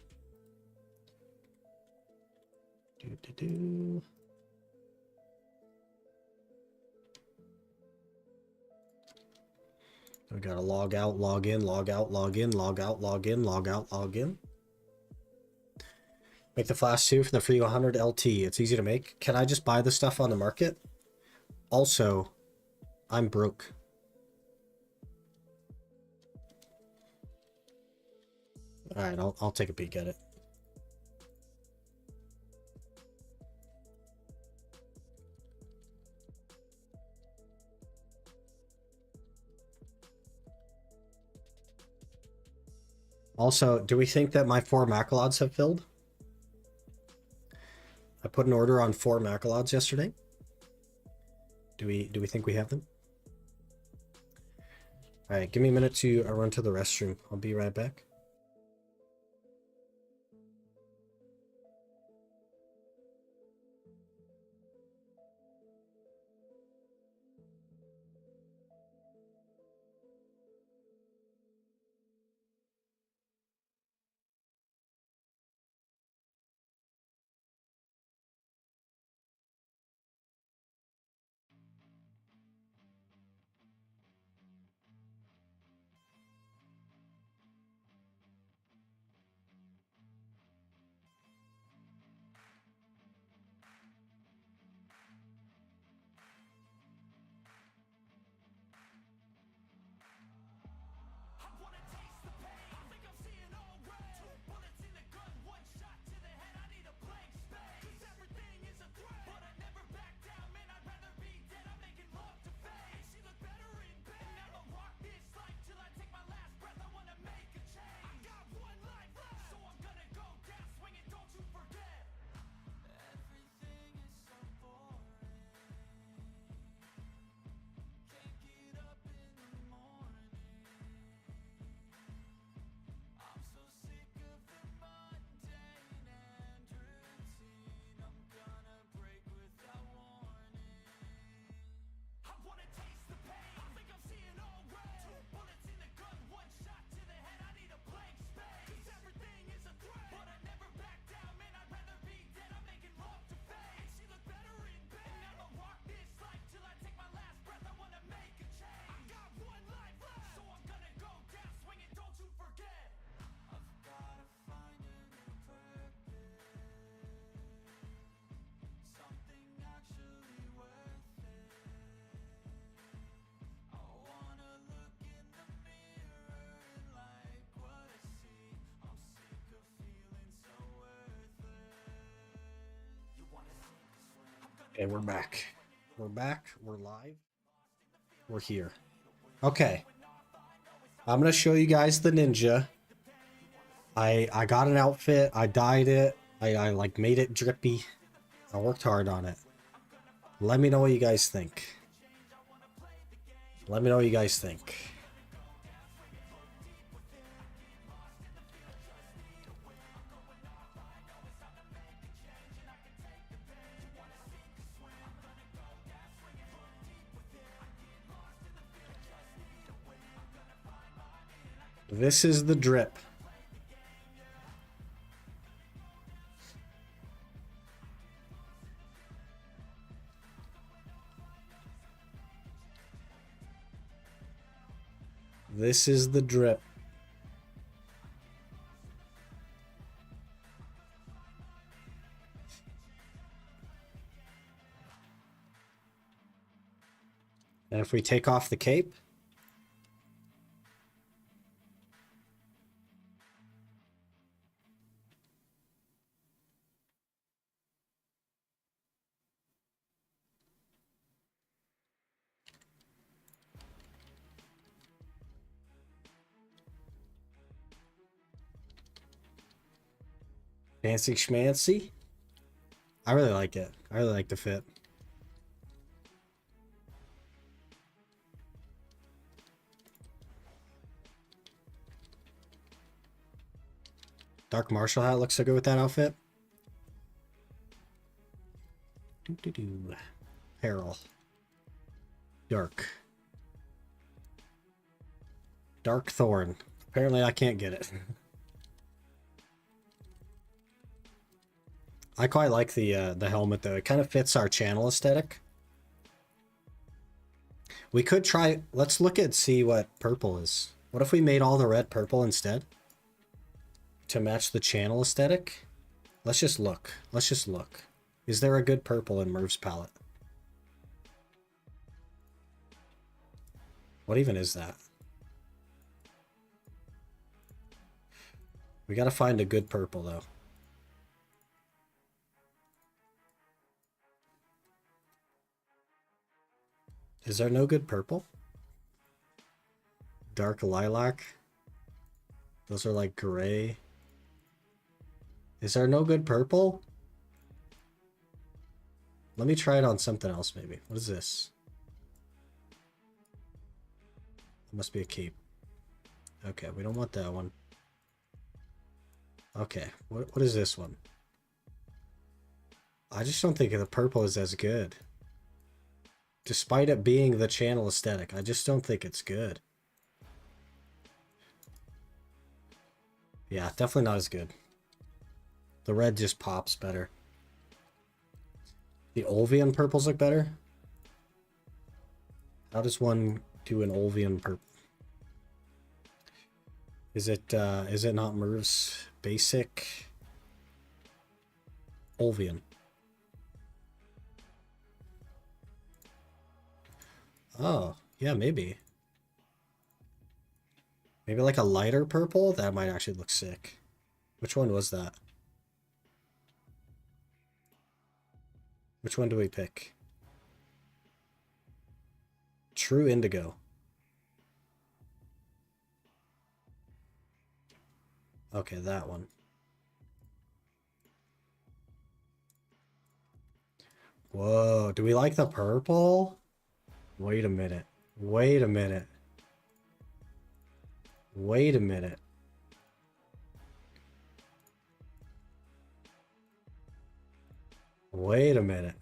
We gotta log out, log in, log out, log in, log out, log in, log out, log in. Make the flash 2 for the free 100 LT. It's easy to make. Can I just buy the stuff on the market? Also, I'm broke. Alright, I'll take a peek at it. Also, do we think that my 4 Macalods have filled? I put an order on 4 Macalods yesterday. Do we think we have them? All right, give me a minute to run to the restroom. I'll be right back. Okay, we're back. We're back. We're live. We're here. Okay. I'm going to show you guys the ninja. I got an outfit. I dyed it. I like made it drippy. I worked hard on it. Let me know what you guys think. Let me know what you guys think. This is the drip. This is the drip. And if we take off the cape, fancy schmancy. I really like it. I really like the fit. Dark martial hat looks so good with that outfit. Doo-doo-doo. Peril. Dark. Dark Thorn. Apparently I can't get it. I quite like the helmet though. It kind of fits our channel aesthetic. We could try, let's look at see what purple is. What if we made all the red purple instead? To match the channel aesthetic? Let's just look. Let's just look. Is there a good purple in Merv's palette? What even is that? We gotta find a good purple though. Is there no good purple? Dark lilac? Those are like gray. Is there no good purple? Let me try it on something else maybe. What is this? It must be a cape. Okay, we don't want that one. Okay, what is this one? I just don't think the purple is as good. Despite it being the channel aesthetic, I just don't think it's good. Yeah, definitely not as good. The red just pops better. The Olvian purples look better. How does one do an Olvian purple? Is it not Merv's basic Olvian? Oh, yeah, maybe. Maybe like a lighter purple? That might actually look sick. Which one was that? Which one do we pick? True Indigo. Okay, that one. Whoa, do we like the purple? Wait a minute. Wait a minute. Wait a minute. Wait a minute.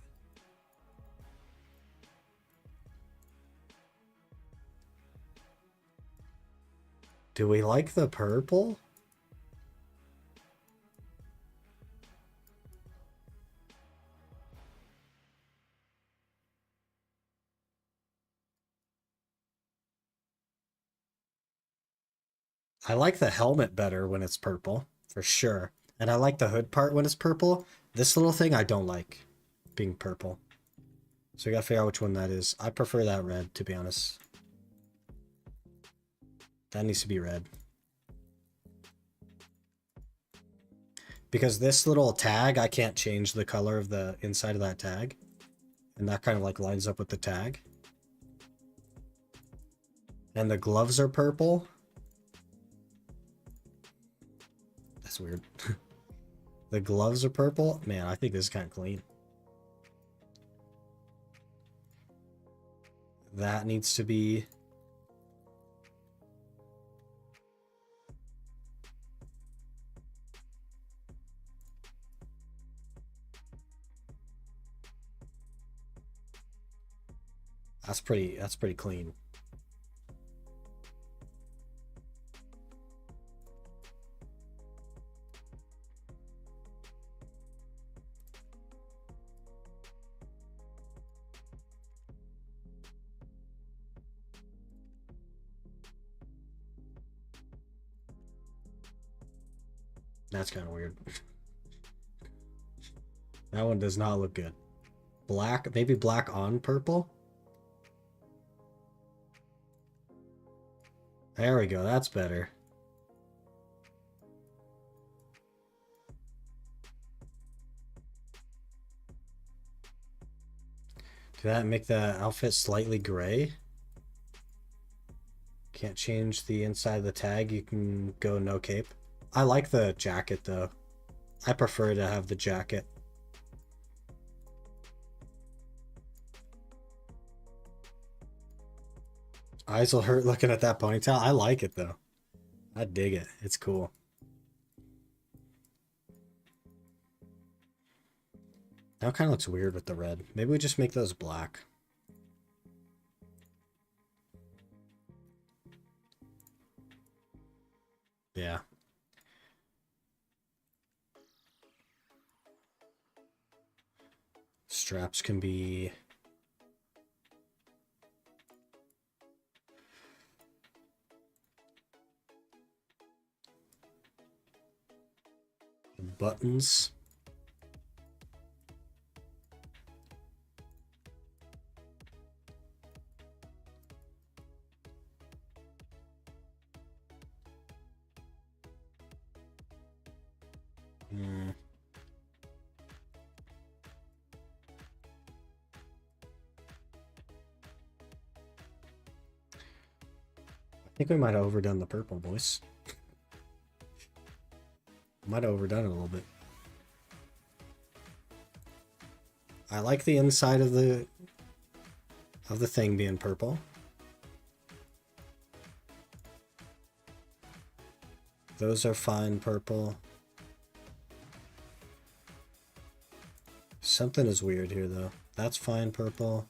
Do we like the purple? I like the helmet better when it's purple, for sure. And I like the hood part when it's purple. This little thing I don't like being purple. So we gotta figure out which one that is. I prefer that red, to be honest. That needs to be red. Because this little tag, I can't change the color of the inside of that tag. And that kind of like lines up with the tag. And the gloves are purple. That's weird. The gloves are purple. Man, I think this is kind of clean. That needs to be... That's pretty clean. That's kind of weird. That one does not look good. Black, maybe black on purple. There we go, that's better. Do that make the outfit slightly gray? Can't change the inside of the tag, you can go no cape. I like the jacket though. I prefer to have the jacket. Eyes will hurt looking at that ponytail. I like it though. I dig it. It's cool. Now it kind of looks weird with the red. Maybe we just make those black. Yeah. Straps can be... buttons. I think we might have overdone the purple, boys. Might have overdone it a little bit. I like the inside of the thing being purple. Those are fine purple. Something is weird here though. That's fine purple.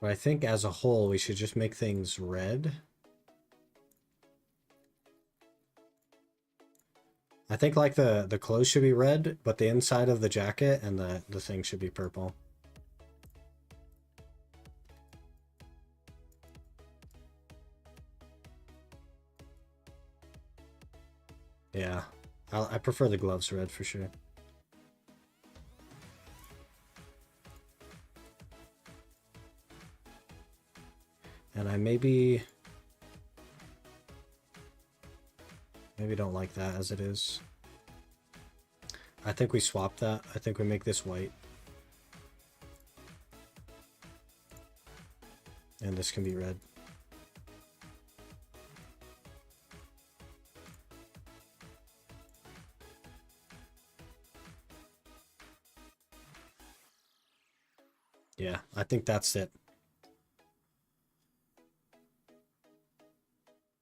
But I think as a whole, we should just make things red. I think like the clothes should be red, but the inside of the jacket and the thing should be purple. Yeah, I prefer the gloves red for sure. And I maybe don't like that as it is. I think we swap that. I think we make this white. And this can be red. Yeah, I think that's it.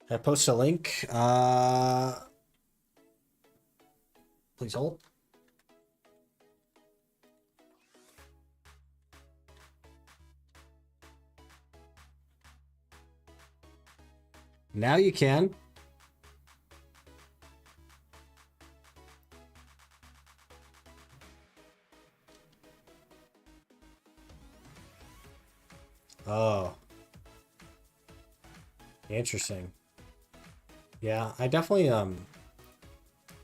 I post a link. Please hold. Now you can. Oh. Interesting. Yeah, I definitely,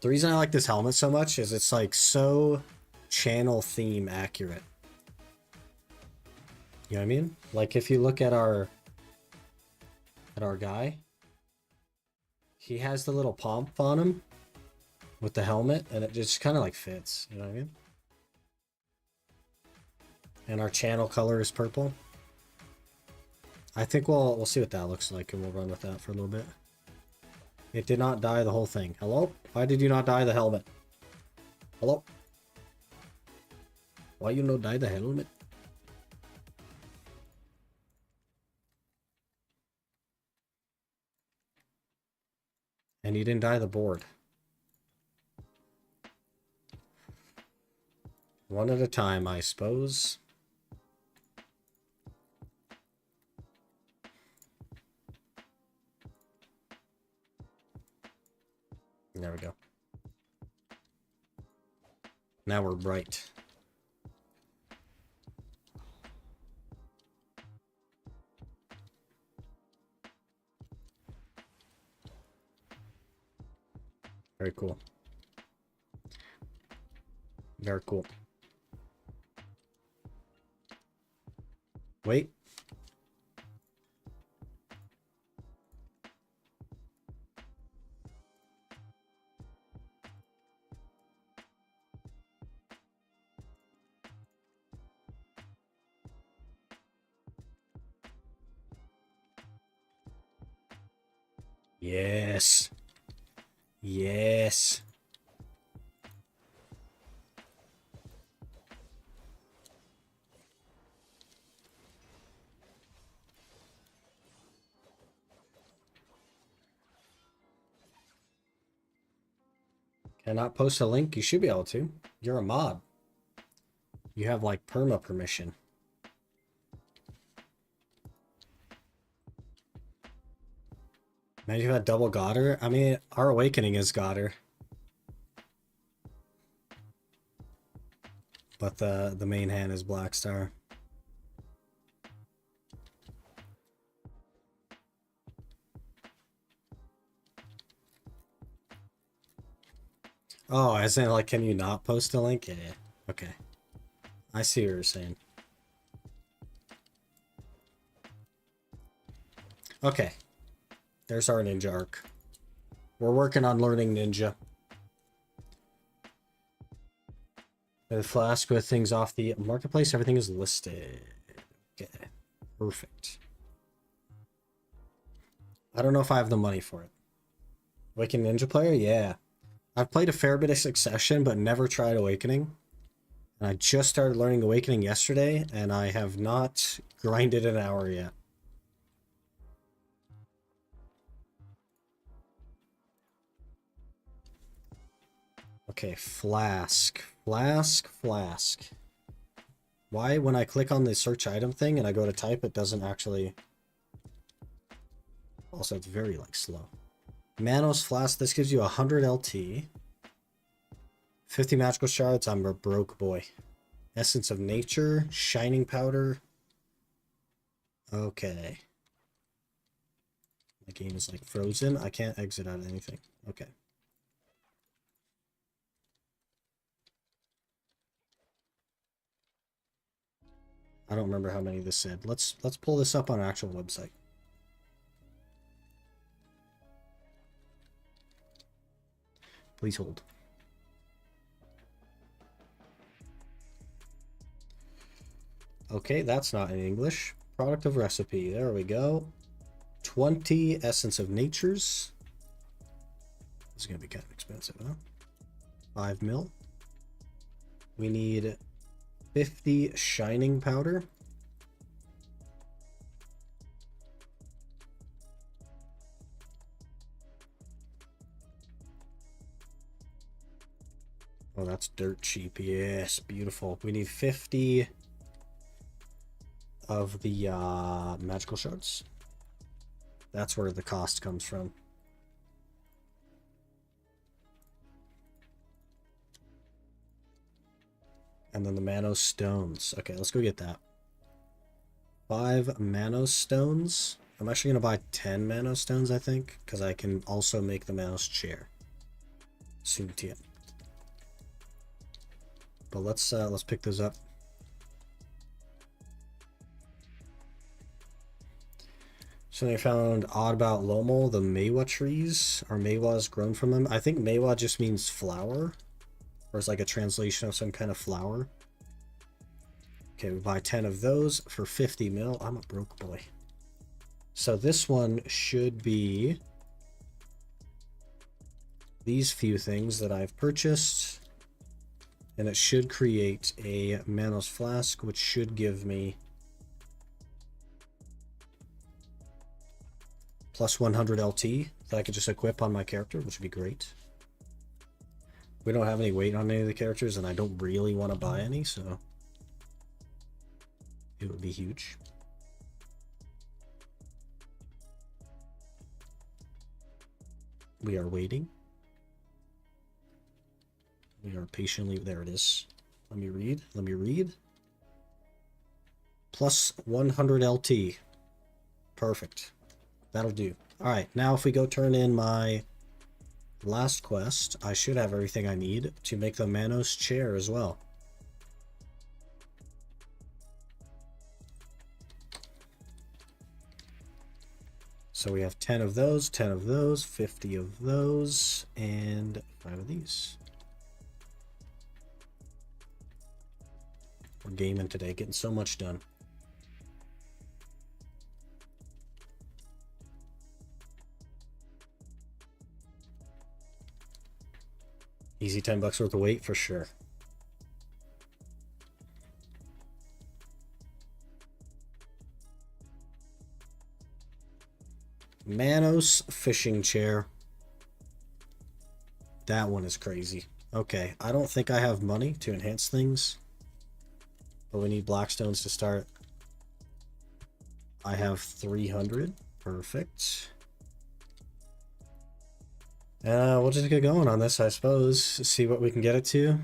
the reason I like this helmet so much is it's like so channel theme accurate. You know what I mean? Like if you look at our guy, he has the little pomp on him with the helmet, and it just kind of like fits. You know what I mean? And our channel color is purple. I think we'll see what that looks like, and we'll run with that for a little bit. It did not dye the whole thing. Hello? Why did you not dye the helmet? Hello? Why you no dye the helmet? And you didn't dye the board. One at a time, I suppose. There we go. Now we're bright. Very cool. Very cool. Wait. Yes. Yes. Cannot post a link? You should be able to. You're a mod. You have like perma permission. Imagine you had double Goddard. I mean, our awakening is Goddard. But the main hand is Black Star. Oh, as in like, can you not post a link? Yeah. Okay. I see what you're saying. Okay. There's our ninja arc. We're working on learning ninja. The flask with things off the marketplace, everything is listed. Okay. Perfect. I don't know if I have the money for it. Awakening Ninja player? Yeah. I've played a fair bit of Succession, but never tried Awakening. And I just started learning Awakening yesterday, and I have not grinded an hour yet. Okay, flask. Flask, flask. Why, when I click on the search item thing and I go to type, it doesn't actually... Also, it's very, like, slow. Manos Flask, this gives you 100 LT. 50 magical shards, I'm a broke boy. Essence of Nature, Shining Powder. Okay. The game is, like, frozen. I can't exit out of anything. Okay. I don't remember how many this said. Let's pull this up on an actual website. Please hold. Okay, that's not in English. Product of recipe. There we go. 20 Essence of Natures. This is going to be kind of expensive, huh? 5 mil. We need 50 Shining Powder. Oh, that's dirt cheap. Yes, beautiful. We need 50 of the magical shards. That's where the cost comes from. And then the Manos Stones. Okay, let's go get that. 5 Manos Stones. I'm actually going to buy 10 Manos Stones, I think, because I can also make the Manos Chair. Soon. But let's pick those up. So they found odd about Lomo, the Meiwa trees. Are Meiwas grown from them? I think Meiwa just means flower. Or it's like a translation of some kind of flower. Okay, we buy 10 of those for 50 mil. I'm a broke boy. So this one should be these few things that I've purchased. And it should create a Manos Flask, which should give me plus 100 LT that I could just equip on my character, which would be great. We don't have any weight on any of the characters, and I don't really want to buy any, so it would be huge. We are waiting. We are patiently... There it is. Let me read. Let me read. Plus 100 LT. Perfect. That'll do. Alright, now if we go turn in my last quest, I should have everything I need to make the Manos chair as well. So we have 10 of those, 10 of those, 50 of those, and 5 of these. We're gaming today, getting so much done. Easy 10 bucks worth of weight for sure. Manos fishing chair. That one is crazy. Okay, I don't think I have money to enhance things, but we need blackstones to start. I have 300. Perfect. We'll just get going on this, I suppose. See what we can get it to.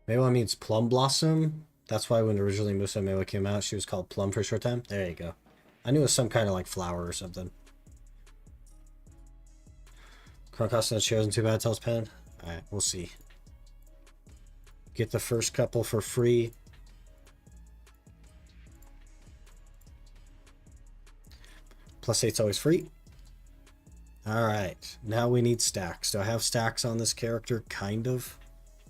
Meiwa means plum blossom. That's why when originally Musa Meiwa came out, she was called Plum for a short time. There you go. I knew it was some kind of like flower or something. Current cost of the chair isn't too bad, tells Pen. Alright, we'll see. Get the first couple for free. Plus 8's always free. Alright, now we need stacks. Do I have stacks on this character? Kind of.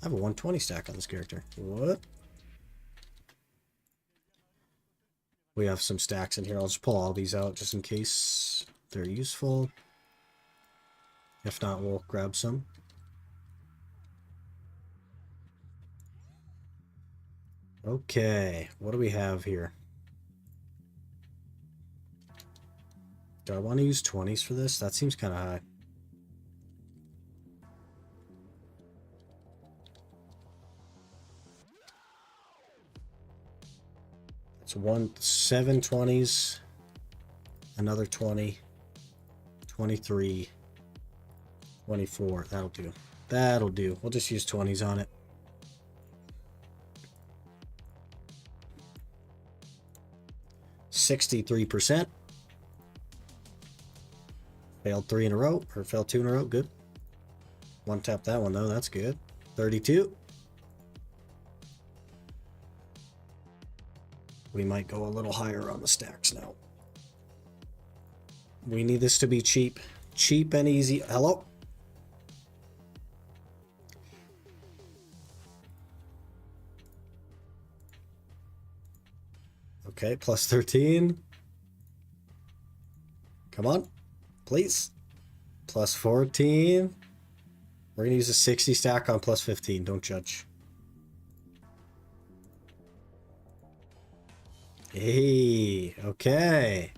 I have a 120 stack on this character. What? We have some stacks in here. I'll just pull all these out just in case they're useful. If not, we'll grab some. Okay, what do we have here? Do I want to use 20s for this? That seems kind of high. It's 7 20s, another 20, 23, 24. That'll do. That'll do. We'll just use 20s on it. %. Failed 3 in a row, or failed 2 in a row. Good. One tap that one though. That's good. 32. We might go a little higher on the stacks now. We need this to be cheap. Cheap and easy. Hello? Okay, plus 13. Come on. Please. Plus 14. We're going to use a 60 stack on plus 15. Don't judge. Hey, okay.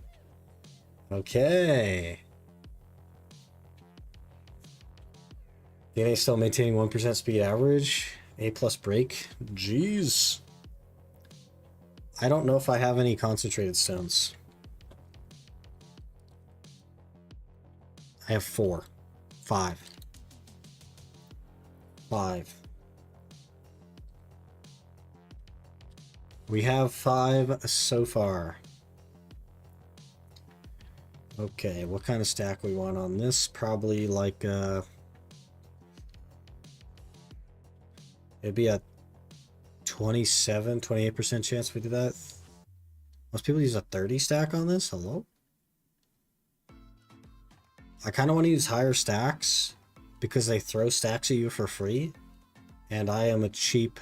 Okay. DNA still maintaining 1% speed average. A plus break. Jeez. I don't know if I have any concentrated stones. I have 4. 5. 5. We have 5 so far. Okay, what kind of stack we want on this? Probably like it'd be a 28% chance we do that. Most people use a 30 stack on this. Hello? I kind of want to use higher stacks because they throw stacks at you for free. And I am a cheap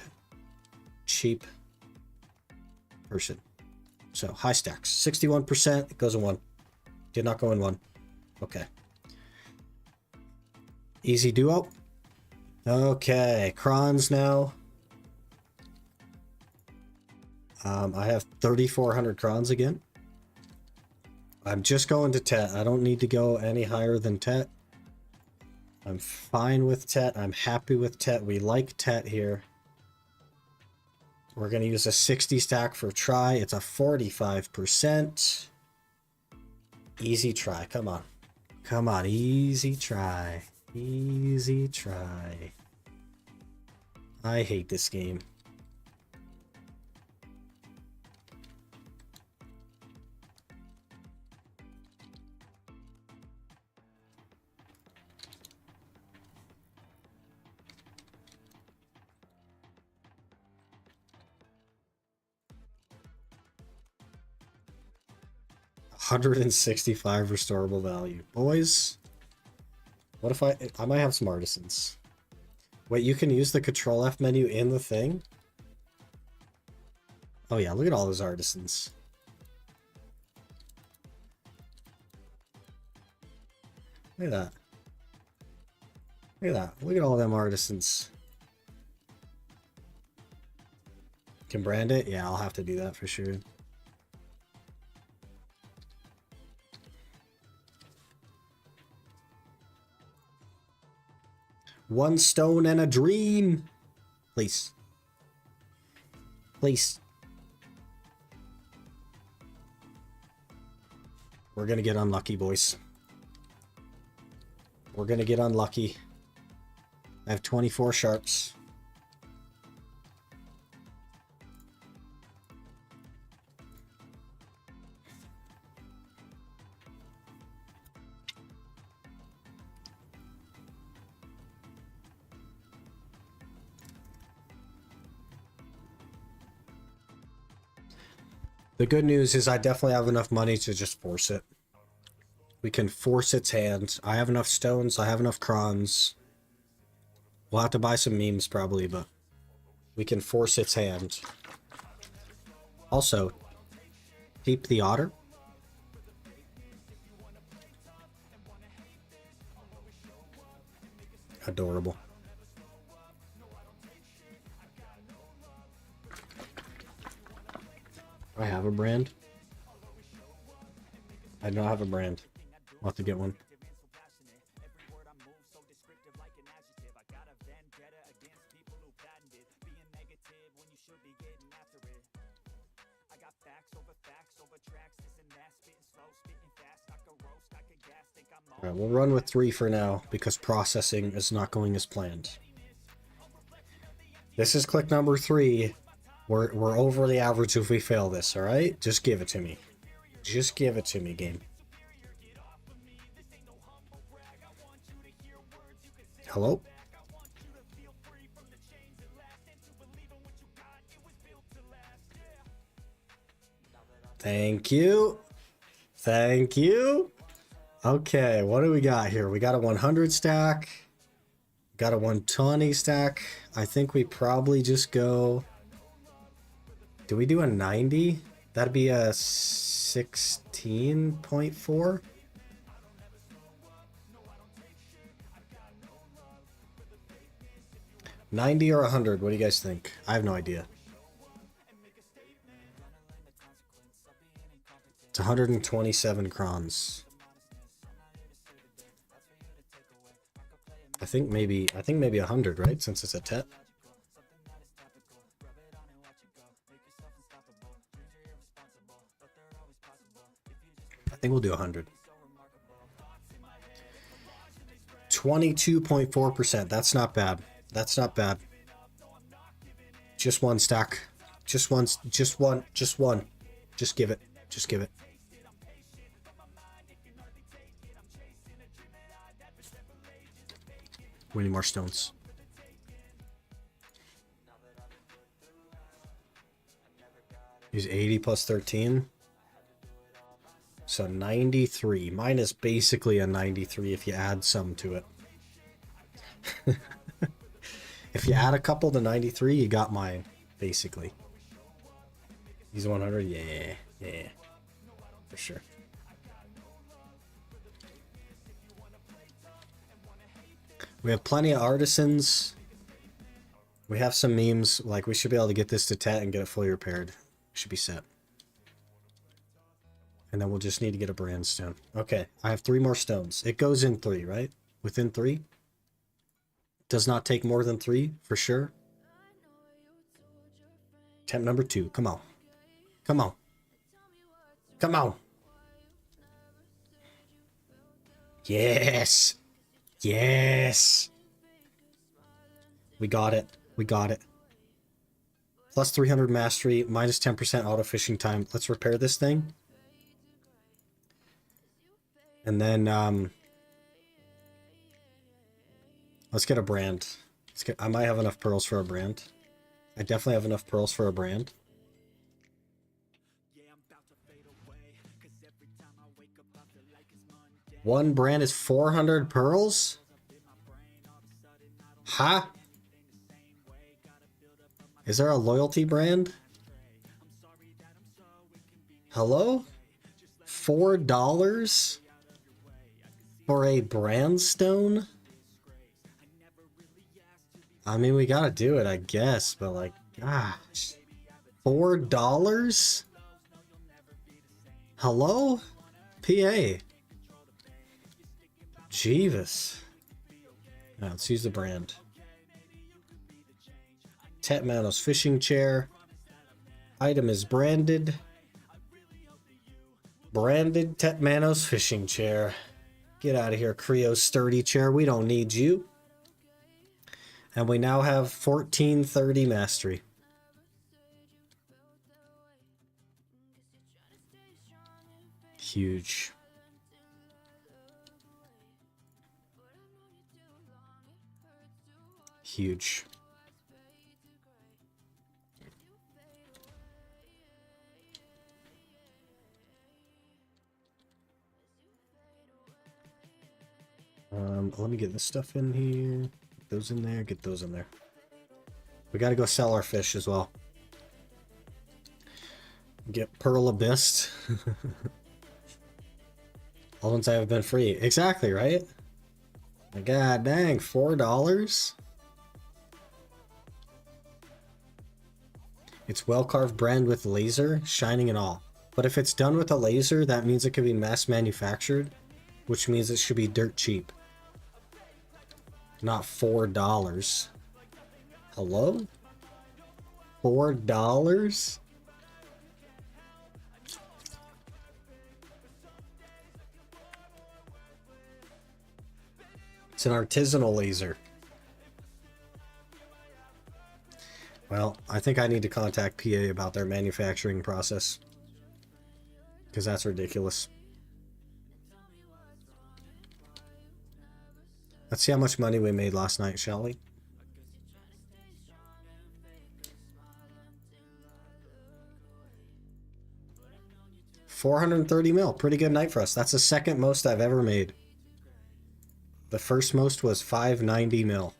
person. So high stacks. 61%. It goes in 1. Did not go in 1. Okay. Easy duo. Okay. Crons now. I have 3,400 crons again. I'm just going to Tet. I don't need to go any higher than Tet. I'm fine with Tet. I'm happy with Tet. We like Tet here. We're going to use a 60 stack for try. It's a 45%. Easy try. Come on. Come on. Easy try. Easy try. I hate this game. $165 restorable value. Boys, what if I might have some artisans. Wait, you can use the Control F menu in the thing? Oh yeah, look at all those artisans. Look at that. Look at that. Look at all them artisans. Can brand it? Yeah, I'll have to do that for sure. One stone and a dream. Please. Please. We're gonna get unlucky, boys. We're gonna get unlucky. I have 24 sharps. The good news is I definitely have enough money to just force it. We can force its hand. I have enough stones. I have enough crons. We'll have to buy some memes probably, but we can force its hand. Also, keep the otter. Adorable. I have a brand. I don't have a brand. I'll have to get one. Alright, we'll run with 3 for now because processing is not going as planned. This is click number 3. We're over the average if we fail this, alright? Just give it to me. Just give it to me, game. Hello? Thank you. Thank you. Okay, what do we got here? We got a 100 stack. Got a 120 stack. I think we probably just go... Do we do a 90? That'd be a 16.4. $90 or 100? What do you guys think? I have no idea. It's 127 crons. I think maybe 100, right? Since it's a Tet. I think we'll do 100. 22.4%. That's not bad. That's not bad. Just one stack. Just one. Just one. Just one. Just give it. Just give it. We need more stones. Use 80 plus 13. So 93. Mine is basically a 93 if you add some to it. If you add a couple to 93, you got mine, basically. He's 100? Yeah. For sure. We have plenty of artisans. We have some memes. Like, we should be able to get this to Tet and get it fully repaired. Should be set. And then we'll just need to get a brand stone. Okay, I have 3 more stones. It goes in 3, right? Within 3? Does not take more than 3, for sure. Attempt number 2. Come on. Come on. Come on. Yes. Yes. We got it. We got it. Plus 300 mastery, minus 10% auto fishing time. Let's repair this thing. And then, let's get a brand. I might have enough pearls for a brand. I definitely have enough pearls for a brand. One brand is 400 pearls? Huh? Is there a loyalty brand? Hello? $4 for a brand stone? I mean, we gotta do it, I guess, but like, gosh. $4? Hello? PA. Jeeves. Now, let's use the brand. Tetmanos fishing chair. Item is branded. Branded Tetmanos fishing chair. Get out of here, Creo sturdy chair. We don't need you. And we now have 1430 mastery. Huge. Huge. Let me get this stuff in here. Get those in there. Get those in there. We got to go sell our fish as well. Get Pearl Abyss. All ones I have been free. Exactly, right? My god dang, $4? It's well-carved brand with laser, shining and all. But if it's done with a laser, that means it can be mass manufactured, which means it should be dirt cheap. Not $4. Hello? $4? It's an artisanal laser. Well, I think I need to contact PA about their manufacturing process. Because that's ridiculous. Let's see how much money we made last night, shall we? $430 mil. Pretty good night for us. That's the second most I've ever made. The first most was $590 mil.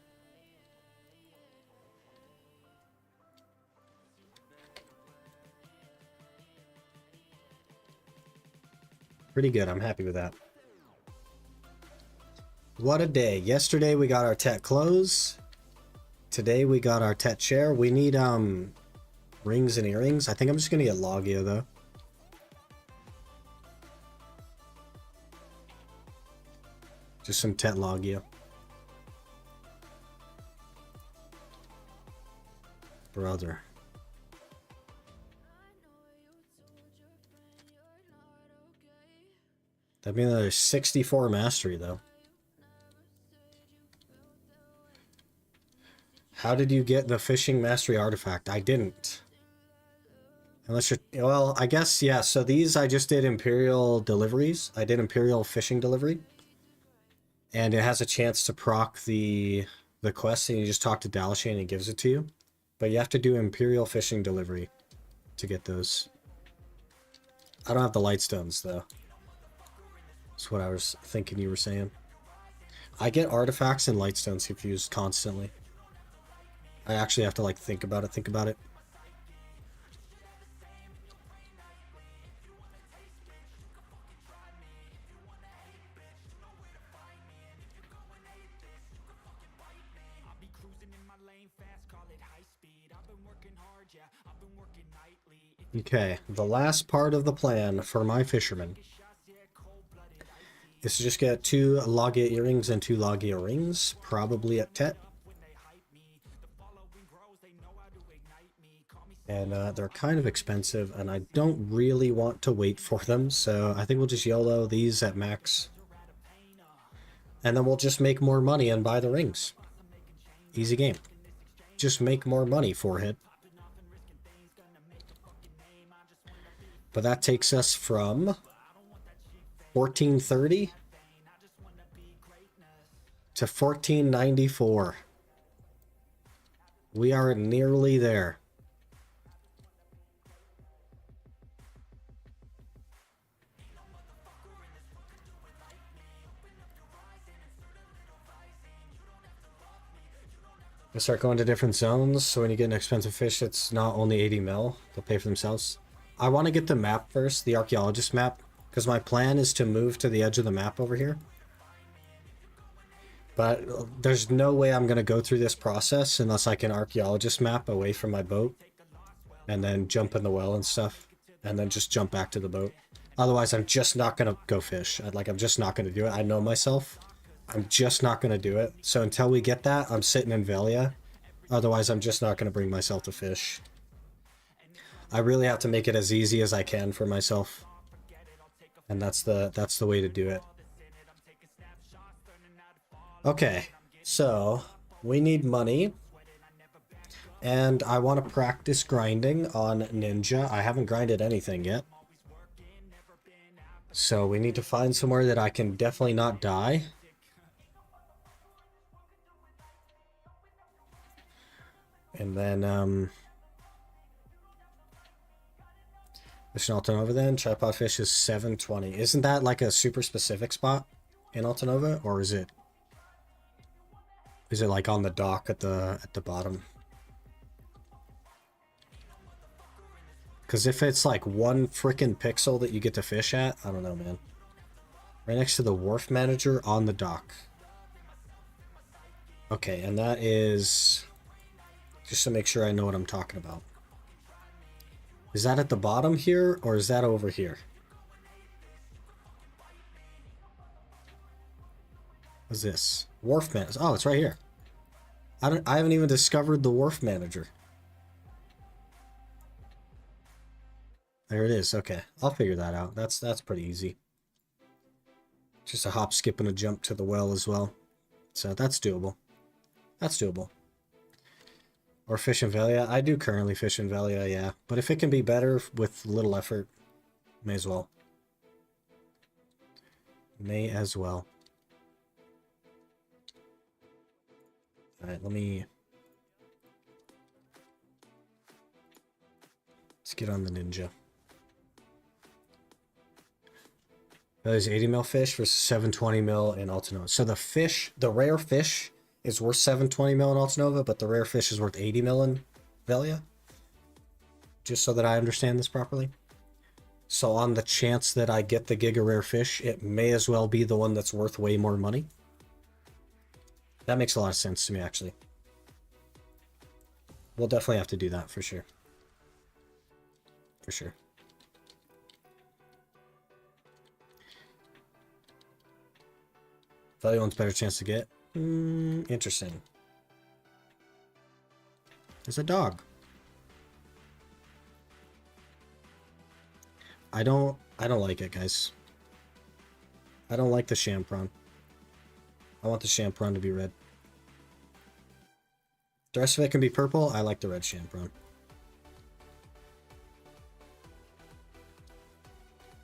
Pretty good. I'm happy with that. What a day. Yesterday we got our Tet clothes. Today we got our Tet chair. We need rings and earrings. I think I'm just gonna get Logia though. Just some Tet Logia. Brother. That'd be another 64 mastery though. How did you get the fishing mastery artifact? I didn't. Unless you're... Well, I guess, yeah. So these I just did Imperial deliveries. I did Imperial fishing delivery. And it has a chance to proc the quest, and you just talk to Dalashane and he gives it to you. But you have to do Imperial fishing delivery to get those. I don't have the light stones though. That's what I was thinking you were saying. I get artifacts and light stones confused constantly. I actually have to like think about it. Okay, the last part of the plan for my fisherman is to just get 2 Logia earrings and 2 Logia rings, probably at Tet. And they're kind of expensive, and I don't really want to wait for them, so I think we'll just YOLO these at max. And then we'll just make more money and buy the rings. Easy game. Just make more money, forehead. But that takes us from 1430 to 1494. We are nearly there. We'll start going to different zones, so when you get an expensive fish, it's not only 80 mil, they'll pay for themselves. I want to get the map first, the archaeologist map, because my plan is to move to the edge of the map over here. But there's no way I'm going to go through this process unless I can archaeologist map away from my boat. And then jump in the well and stuff. And then just jump back to the boat. Otherwise, I'm just not going to go fish. I'm just not going to do it. I know myself. I'm just not going to do it. So until we get that, I'm sitting in Velia. Otherwise, I'm just not going to bring myself to fish. I really have to make it as easy as I can for myself. And that's the way to do it. Okay, so we need money. And I want to practice grinding on Ninja. I haven't grinded anything yet. So we need to find somewhere that I can definitely not die. And then, Fish in Altanova then. Tripod fish is 720. Isn't that like a super specific spot in Altanova? Or is it like on the dock at the bottom? Because if it's like one freaking pixel that you get to fish at, I don't know, man. Right next to the wharf manager on the dock. Okay, and that is... just to make sure I know what I'm talking about. Is that at the bottom here, or is that over here? What's this? Wharf manager. Oh, it's right here. I haven't even discovered the wharf manager. There it is. Okay, I'll figure that out. That's pretty easy. Just a hop, skip, and a jump to the well as well. So that's doable. That's doable. Or fish in Velia. I do currently fish in Velia, yeah. But if it can be better with little effort, may as well. May as well. Alright, let's get on the Ninja. Velia's 80 mil fish versus 720 mil in Altanova. So the rare fish is worth 720 mil in Altanova, but the rare fish is worth 80 mil in Velia. Just so that I understand this properly. So on the chance that I get the Giga Rare fish, it may as well be the one that's worth way more money. That makes a lot of sense to me, actually. We'll definitely have to do that for sure. For sure. Velia one's better chance to get. Interesting. There's a dog. I don't like it, guys. I don't like the Champron. I want the Champron to be red. The rest of it can be purple. I like the red Champron.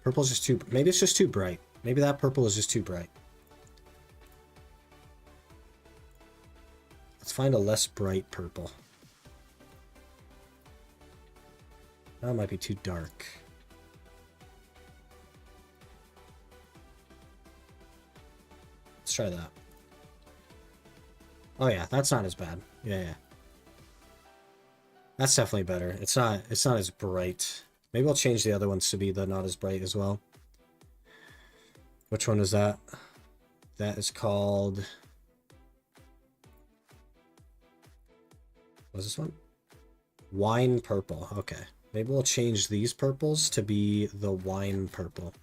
Purple's just too... maybe it's just too bright. Maybe that purple is just too bright. Let's find a less bright purple. That might be too dark. Let's try that. Oh yeah, that's not as bad. Yeah. That's definitely better. It's not as bright. Maybe I'll change the other ones to be the not as bright as well. Which one is that? That is called... What's this one? Wine purple. Okay. Maybe we'll change these purples to be the wine purple.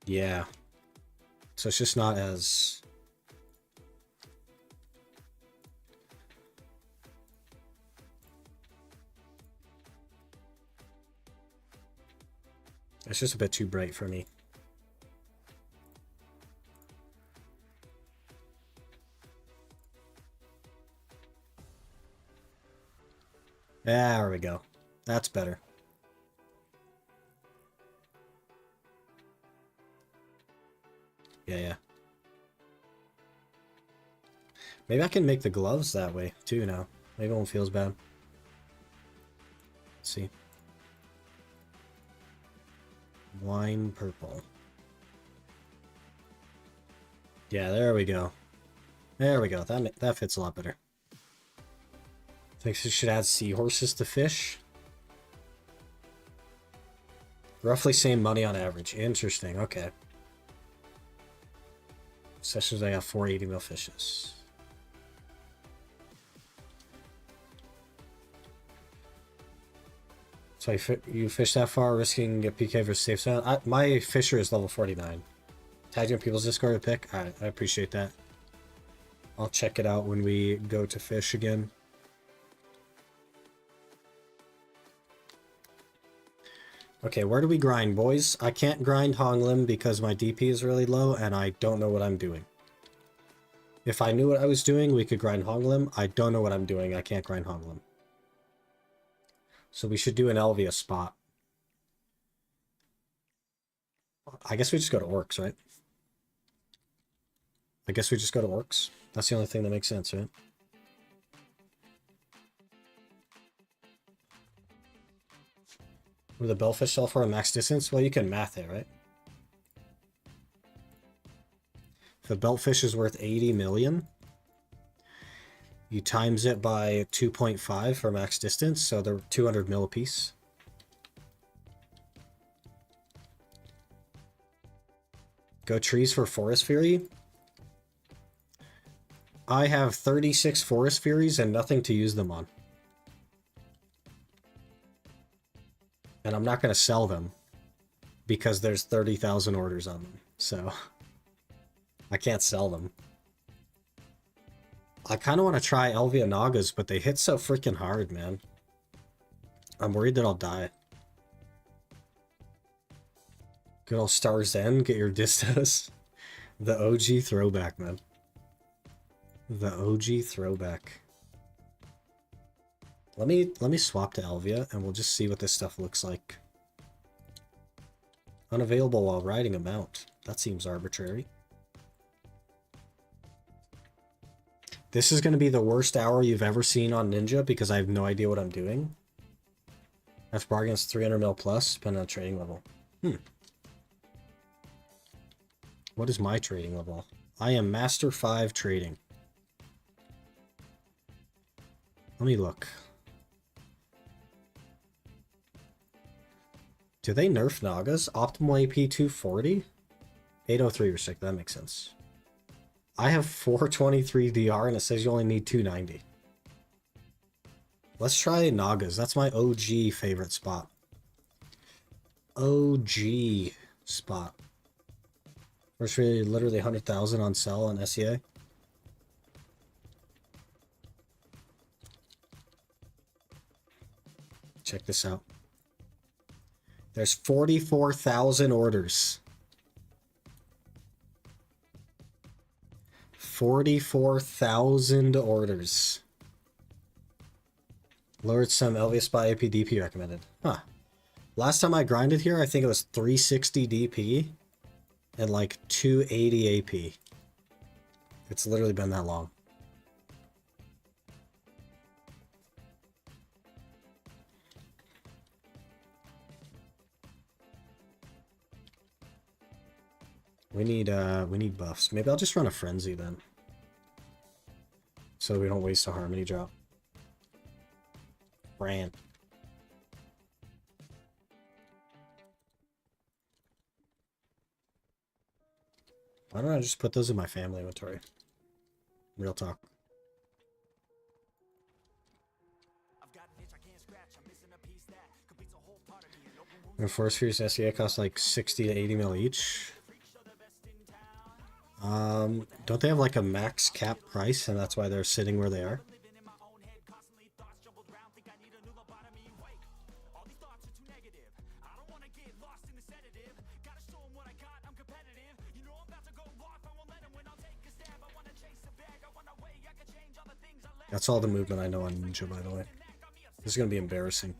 Yeah. So it's just not as... It's just a bit too bright for me. There we go. That's better. Yeah. Maybe I can make the gloves that way too now. Maybe it won't feel as bad. Let's see. Wine purple. Yeah, there we go. There we go. That fits a lot better. Thinks we should add seahorses to fish. Roughly same money on average. Interesting. Okay. Sessions I got 480 mil fishes. So you fish that far, risking a PK versus safe sound. My fisher is level 49. Tagging people's Discord to pick. I appreciate that. I'll check it out when we go to fish again. Okay, where do we grind, boys? I can't grind Honglim because my DP is really low and I don't know what I'm doing. If I knew what I was doing, we could grind Honglim. I don't know what I'm doing. I can't grind Honglim. So we should do an Elvia spot. I guess we just go to Orcs, right? I guess we just go to Orcs. That's the only thing that makes sense, right? With the Bellfish sell for a max distance? Well, you can math it, right? If a Bellfish is worth 80 million, you times it by 2.5 for max distance, so they're 200 mil a piece. Go trees for Forest Fury. I have 36 Forest Furies and nothing to use them on. And I'm not going to sell them because there's 30,000 orders on them. So I can't sell them. I kind of want to try Elvia Nagas, but they hit so freaking hard, man. I'm worried that I'll die. Good old Star's End, get your distos. The OG throwback, man. The OG throwback. Let me swap to Elvia and we'll just see what this stuff looks like. Unavailable while riding a mount. That seems arbitrary. This is going to be the worst hour you've ever seen on Ninja because I have no idea what I'm doing. That's bargains 300 mil plus, depending on trading level. What is my trading level? I am Master 5 trading. Let me look. Do they nerf Nagas? Optimal AP 240? 803 restrict, that makes sense. I have 423 DR and it says you only need 290. Let's try Nagas. That's my OG favorite spot. OG spot. First really literally 100,000 on sell on SEA. Check this out. There's 44,000 orders. 44,000 orders. Lowered some Elvia Spy AP DP recommended. Huh. Last time I grinded here, I think it was 360 DP and like 280 AP. It's literally been that long. We need buffs. Maybe I'll just run a frenzy then. So we don't waste a harmony drop. Ran. Why don't I just put those in my family inventory? Real talk. And Force Fierce SEA costs like 60 to 80 mil each. Don't they have like a max cap price and that's why they're sitting where they are? That's all the movement I know on Ninja, by the way. This is going to be embarrassing.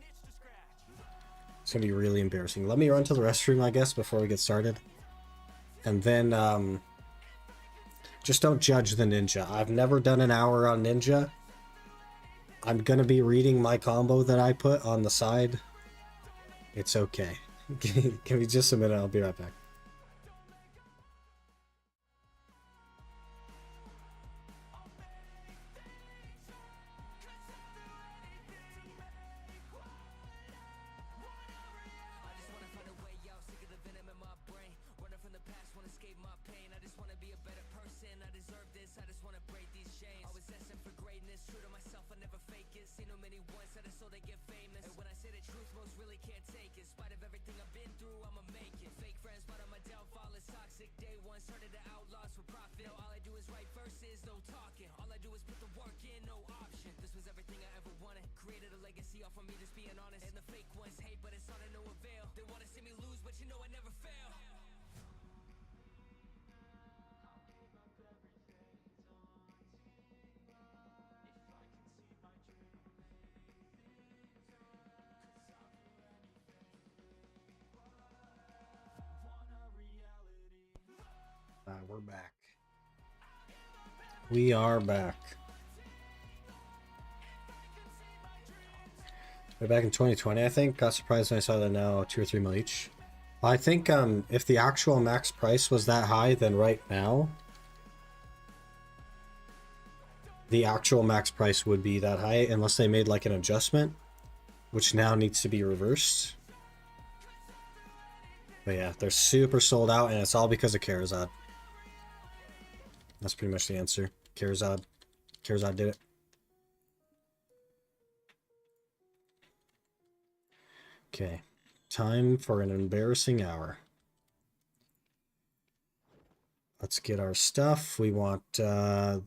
It's going to be really embarrassing. Let me run to the restroom, I guess, before we get started. And then, just don't judge the Ninja. I've never done an hour on Ninja. I'm going to be reading my combo that I put on the side. It's okay. Give me just a minute. I'll be right back. We're back. We are back. We're back in 2020, I think. Got surprised when I saw that now 2 or 3 mil each. I think if the actual max price was that high, then right now the actual max price would be that high unless they made like an adjustment, which now needs to be reversed. But yeah, they're super sold out and it's all because of Karazad. That's pretty much the answer. Karazad. Karazad did it. Okay. Time for an embarrassing hour. Let's get our stuff. We want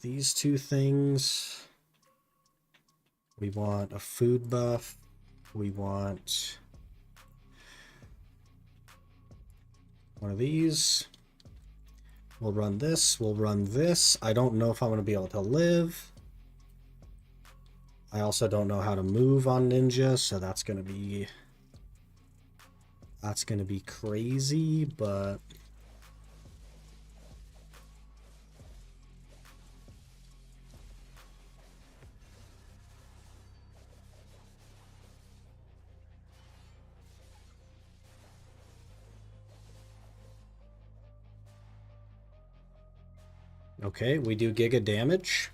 these 2 things. We want a food buff. We want one of these. We'll run this. We'll run this. I don't know if I'm going to be able to live. I also don't know how to move on Ninja, so that's going to be crazy, but okay, we do giga damage.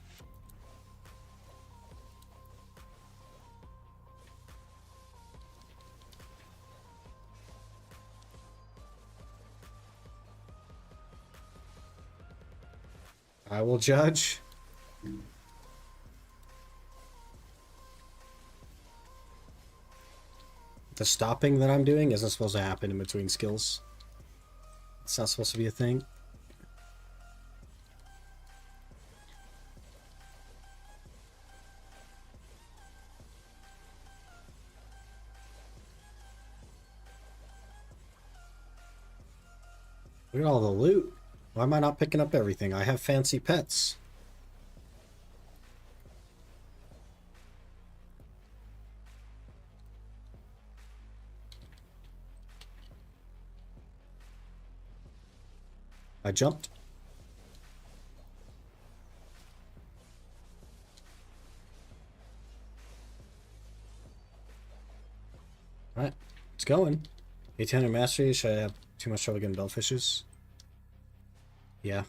I will judge. The stopping that I'm doing isn't supposed to happen in between skills. It's not supposed to be a thing. Look at all the loot. Why am I not picking up everything? I have fancy pets. I jumped. Alright, it's going. 1800 mastery. Should I have too much trouble getting bellfishes? Yeah.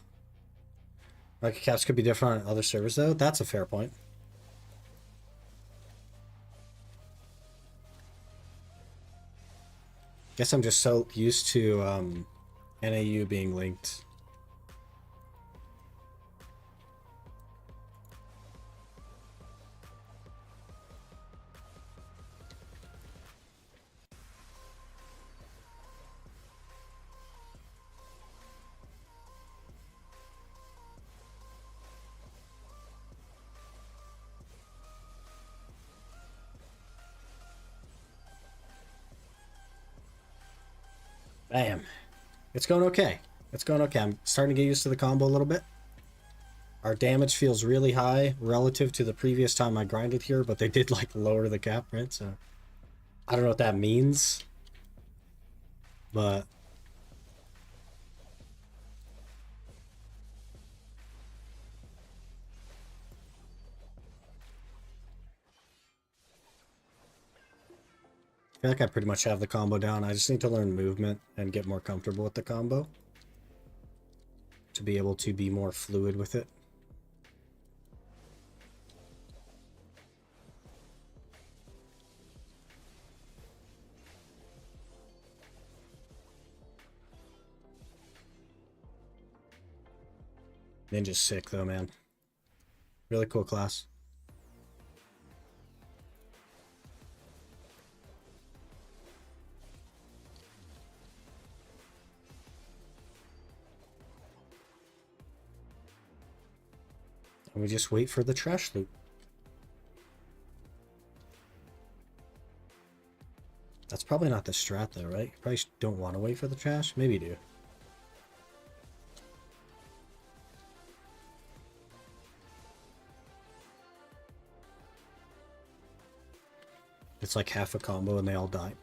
Market caps could be different on other servers, though. That's a fair point. Guess I'm just so used to NAU being linked. Bam. It's going okay. It's going okay. I'm starting to get used to the combo a little bit. Our damage feels really high relative to the previous time I grinded here, but they did like lower the cap, right? So I don't know what that means, but I feel like I pretty much have the combo down. I just need to learn movement and get more comfortable with the combo to be able to be more fluid with it. Ninja's sick though, man. Really cool class. And we just wait for the trash loot. That's probably not the strat though, right? You probably don't want to wait for the trash. Maybe you do. It's like half a combo and they all die.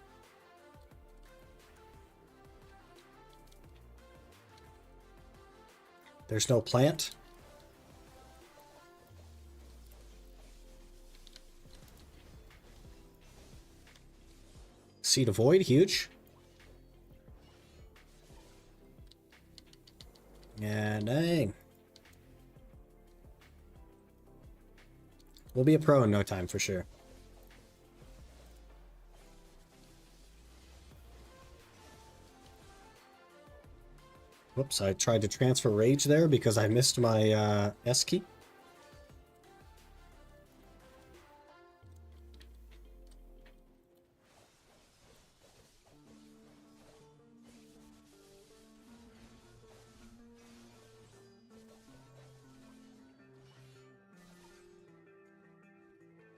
There's no plant. Seed of Void, huge. And dang. We'll be a pro in no time for sure. Whoops, I tried to transfer rage there because I missed my S key.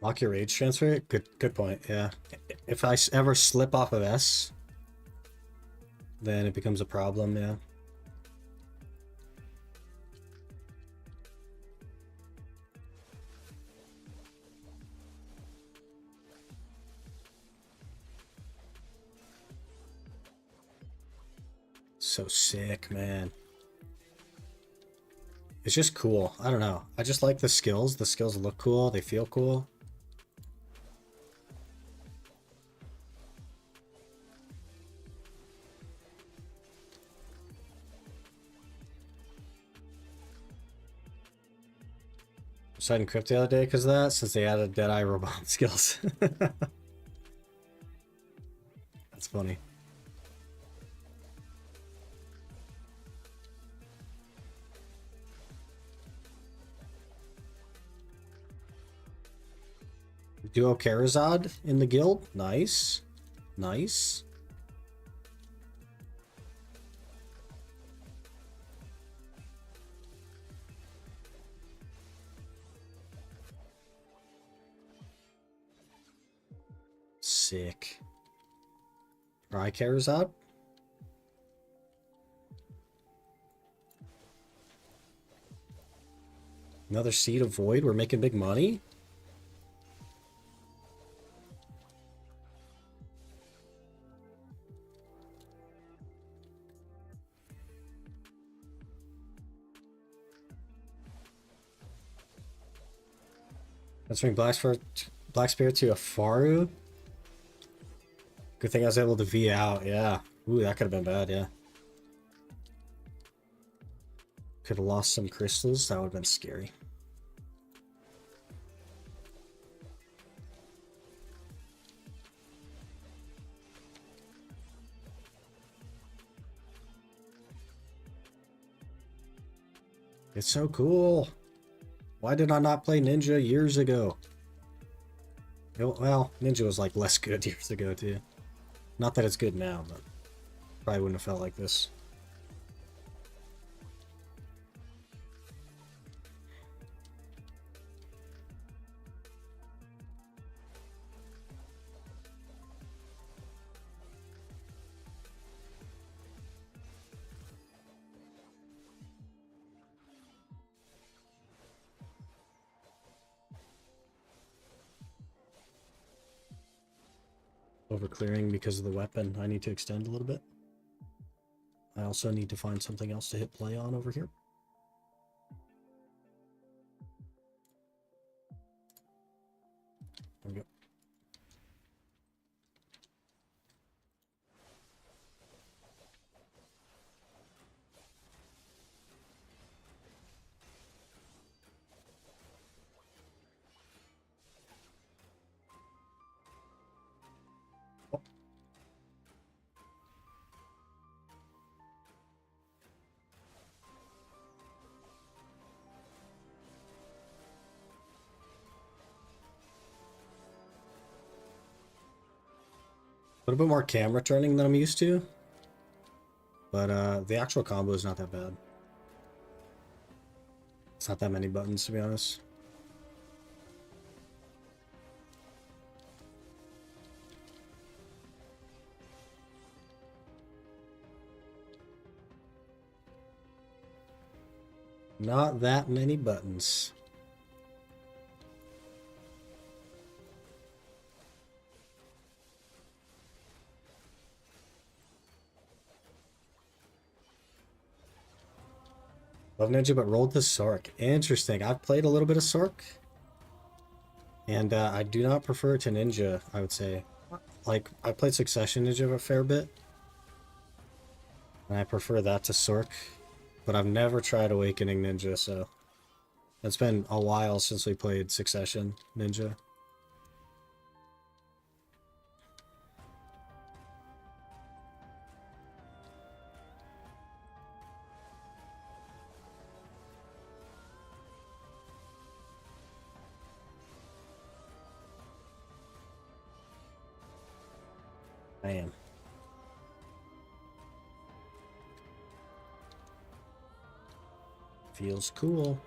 Lock your rage transfer? Good point, yeah. If I ever slip off of S, then it becomes a problem, yeah. So sick, man. It's just cool. I don't know. I just like the skills. The skills look cool. They feel cool. Deciding Crypt the other day because of that, since they added Deadeye Robot skills. That's funny. Duo Charizard in the guild. Nice. Nice. Sick. Try Charizard. Another Seed of Void. We're making big money. Let's bring Black Spirit to a Faru. Good thing I was able to V out, yeah. Ooh, that could have been bad, yeah. could have lost some crystals. That would have been scary. It's so cool. Why did I not play Ninja years ago? Well, Ninja was like less good years ago too. Not that it's good now, but probably wouldn't have felt like this. Over clearing because of the weapon. I need to extend a little bit. I also need to find something else to hit play on over here. There we go. A little bit more camera turning than I'm used to. But the actual combo is not that bad. It's not that many buttons, to be honest. Not that many buttons. Love Ninja, but rolled the Sork. Interesting. I've played a little bit of Sork. And I do not prefer it to Ninja, I would say. Like, I played Succession Ninja a fair bit. And I prefer that to Sork. But I've never tried Awakening Ninja, so... It's been a while since we played Succession Ninja. Man. Feels cool.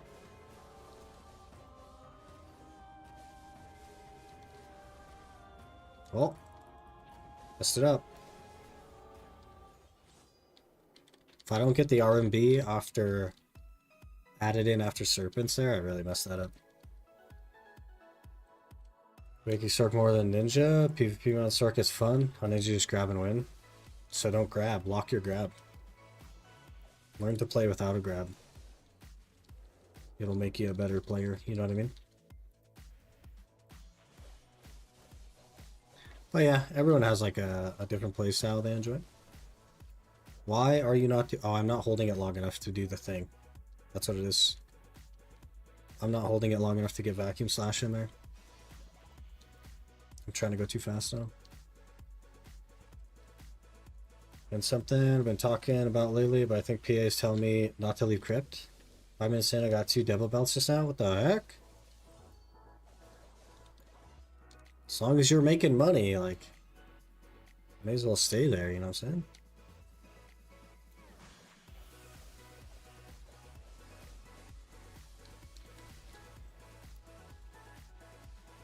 Oh. Messed it up. If I don't get the RMB after... added in after Serpents there, I really messed that up. Making Sork more than Ninja. PvP on Sork is fun. On Ninja, just grab and win. So don't grab. Lock your grab. Learn to play without a grab. It'll make you a better player. You know what I mean? But yeah, everyone has like a different play style they enjoy. Why are you not... Oh, I'm not holding it long enough to do the thing. That's what it is. I'm not holding it long enough to get Vacuum Slash in there. I'm trying to go too fast now. And something I've been talking about lately, but I think PA is telling me not to leave Crypt. 5 minutes in, I got 2 devil belts just now. What the heck? As long as you're making money, like, may as well stay there, you know what I'm saying?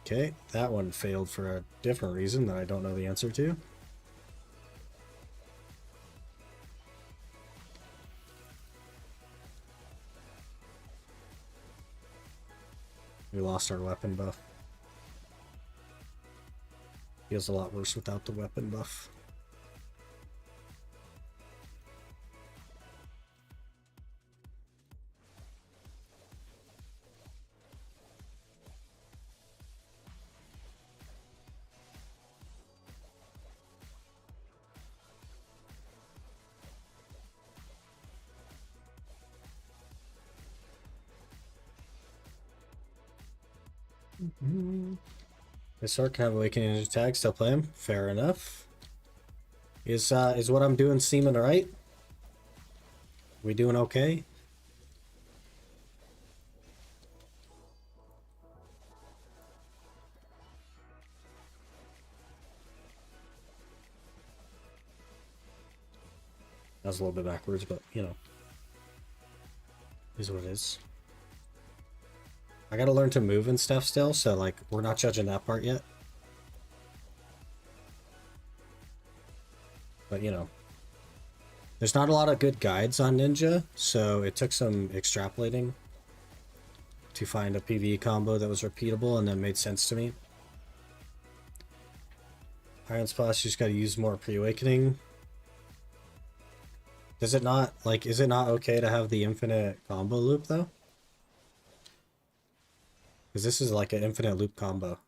Okay, that one failed for a different reason that I don't know the answer to. We lost our weapon buff. Feels a lot worse without the weapon buff. This orc can have awakening ninja tag, still play him. Fair enough. Is what I'm doing seeming right? We doing okay? That was a little bit backwards, but you know, is what it is. I gotta learn to move and stuff still, so like we're not judging that part yet. But you know, there's not a lot of good guides on Ninja, so it took some extrapolating to find a PvE combo that was repeatable and that made sense to me. Iron Splash, you just gotta use more pre-awakening. Does it not, like, is it not okay to have the infinite combo loop though? Because this is like an infinite loop combo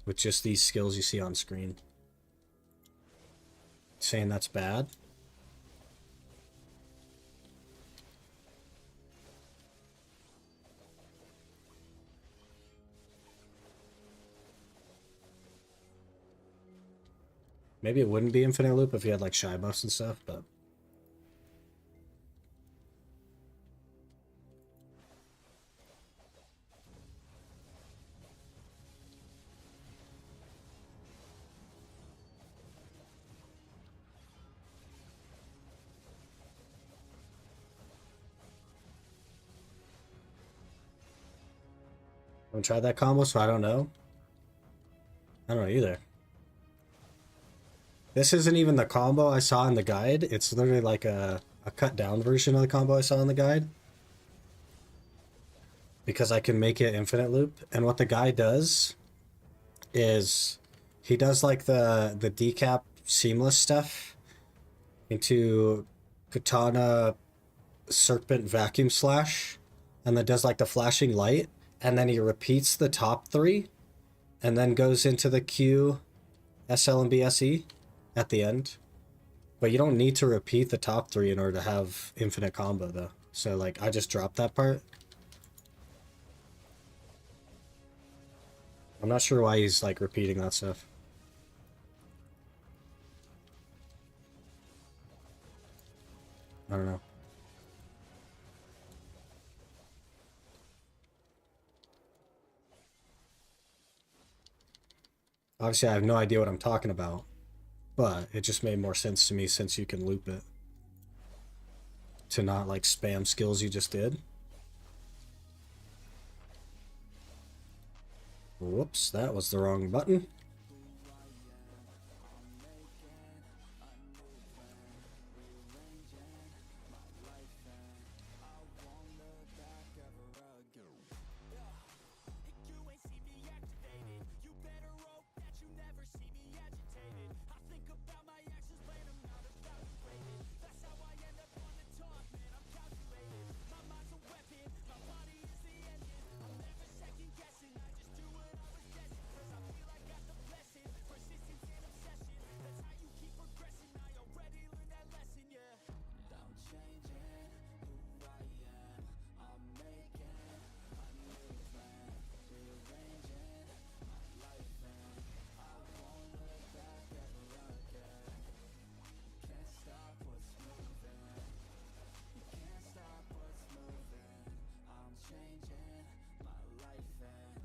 with just these skills you see on screen. Saying that's bad? Maybe it wouldn't be infinite loop if you had like shy buffs and stuff, but I haven't tried that combo, so I don't know. I don't know either. This isn't even the combo I saw in the guide. It's literally like a cut down version of the combo I saw in the guide. Because I can make it infinite loop. And what the guy does is he does like the decap seamless stuff into Katana Serpent Vacuum Slash. And then does like the flashing light. And then he repeats the top three. And then goes into the Q, SL, and BSE at the end. But you don't need to repeat the top three in order to have infinite combo though. So like I just dropped that part. I'm not sure why he's like repeating that stuff. I don't know. Obviously I have no idea what I'm talking about, but it just made more sense to me since you can loop it. To not like spam skills you just did. Whoops, that was the wrong button.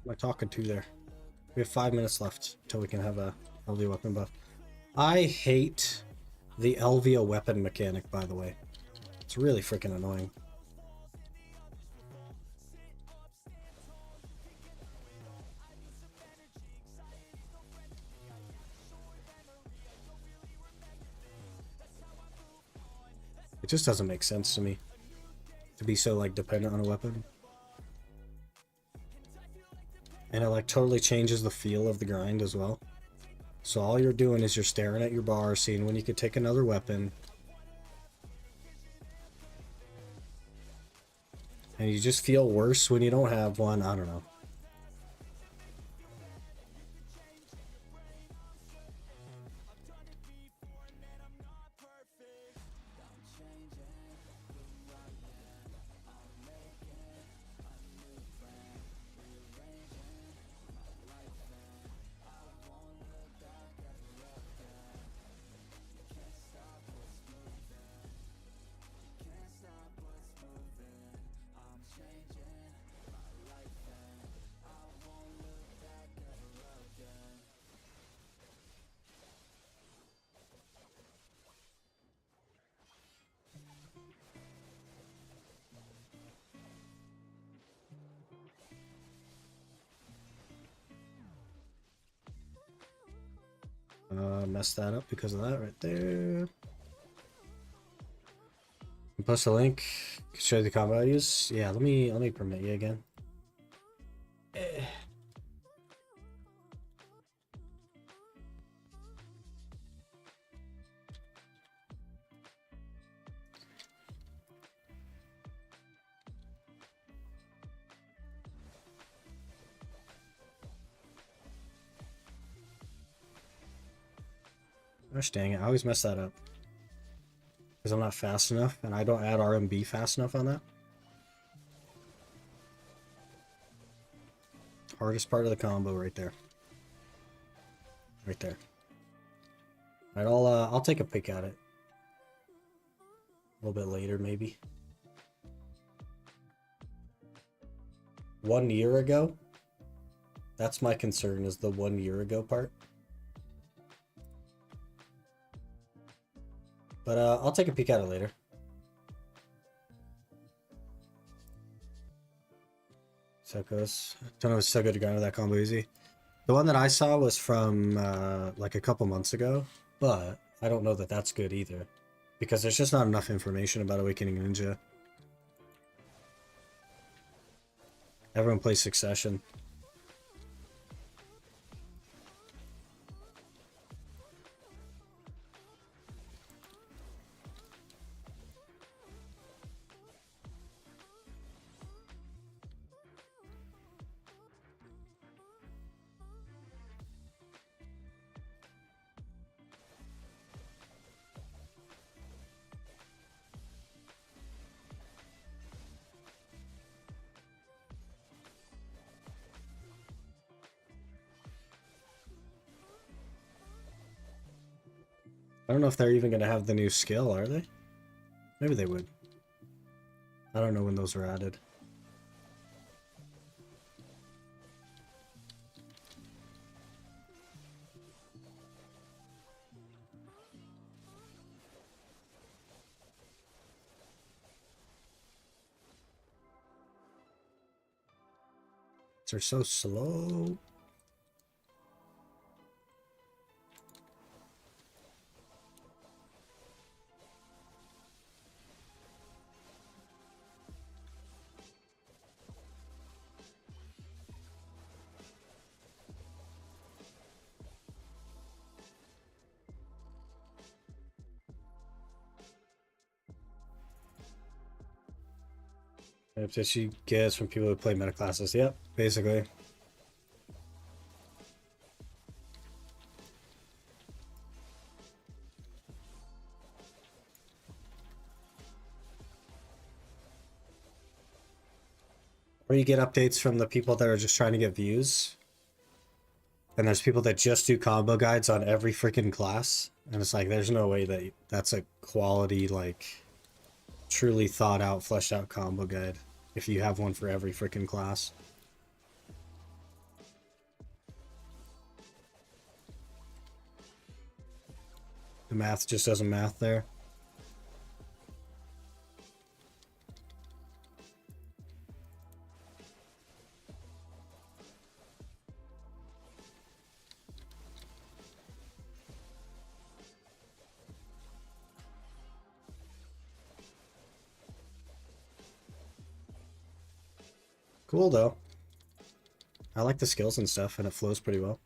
Am I talking to there? We have 5 minutes left until we can have a LV weapon buff. I hate the LVO weapon mechanic, by the way. It's really freaking annoying. It just doesn't make sense to me to be so like dependent on a weapon. And it like totally changes the feel of the grind as well. So all you're doing is you're staring at your bar, seeing when you could take another weapon. And you just feel worse when you don't have one. I don't know. Messed that up because of that right there. Post a link. Show the combo values. Yeah, let me permit you again. Gosh dang it, I always mess that up. Because I'm not fast enough, and I don't add RMB fast enough on that. Hardest part of the combo right there. Right there. Alright, I'll take a pick at it. A little bit later, maybe. 1 year ago? That's my concern, is the 1 year ago part. But I'll take a peek at it later. So it goes. Don't know if it's so good to go into that combo easy. The one that I saw was from like a couple months ago, but I don't know that that's good either. Because there's just not enough information about Awakening Ninja. Everyone plays Succession. I don't know if they're even going to have the new skill, are they? Maybe they would. I don't know when those were added. They're so slow. That she gets from people who play meta classes. Yep, basically. Or you get updates from the people that are just trying to get views. And there's people that just do combo guides on every freaking class. And it's like, there's no way that that's a quality, like, truly thought out, fleshed out combo guide. If you have one for every freaking class. The math just doesn't math there. Cool though. I like the skills and stuff, and it flows pretty well.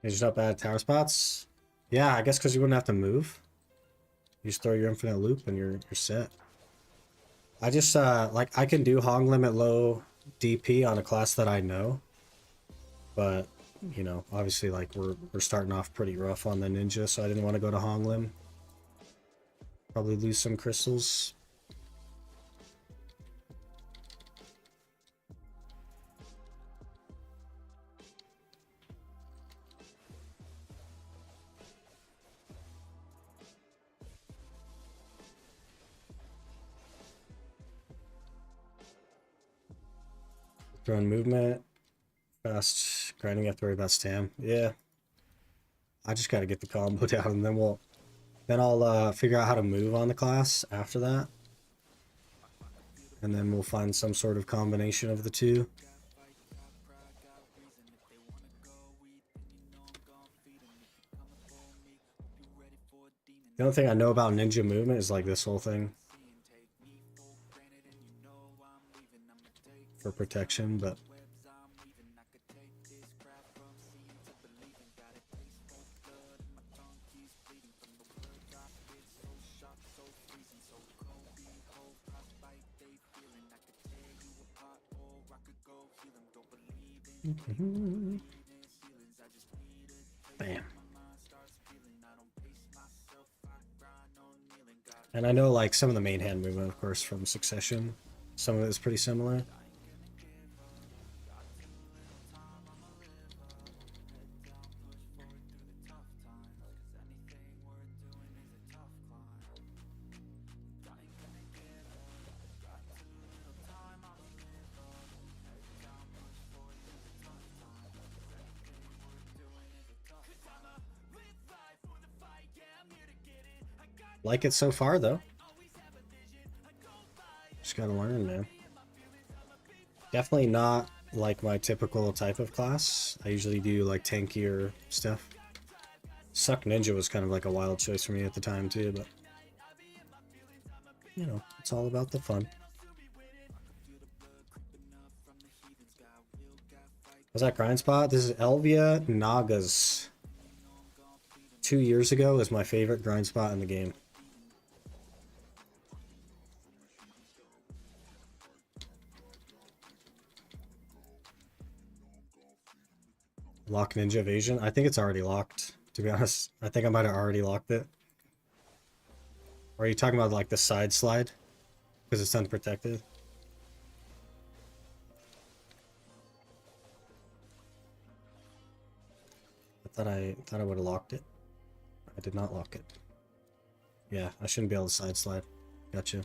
You just not bad tower spots? Yeah, I guess because you wouldn't have to move. You just throw your infinite loop and you're set. I just like I can do Hong limit low DP on a class that I know, but you know, obviously like we're starting off pretty rough on the ninja, so I didn't want to go to Hong lim. Probably lose some crystals. Throwing movement, fast grinding. You have to worry about stam. Yeah, I just got to get the combo down, and then I'll figure out how to move on the class after that, and then we'll find some sort of combination of the two. The only thing I know about ninja movement is like this whole thing for protection, but bam. And I know like some of the main hand movement, of course, from Succession. Some of it is pretty similar. Like it so far, though. Just gotta learn, man. Definitely not like my typical type of class. I usually do like tankier stuff. Suck Ninja was kind of like a wild choice for me at the time too, but you know, it's all about the fun. What's that grind spot? This is Elvia Naga's. 2 years ago is my favorite grind spot in the game. Lock Ninja Evasion. I think it's already locked, to be honest. I think I might have already locked it. Or are you talking about like the side slide? Because it's unprotected. I thought I would have locked it. I did not lock it. Yeah, I shouldn't be able to side slide. Gotcha.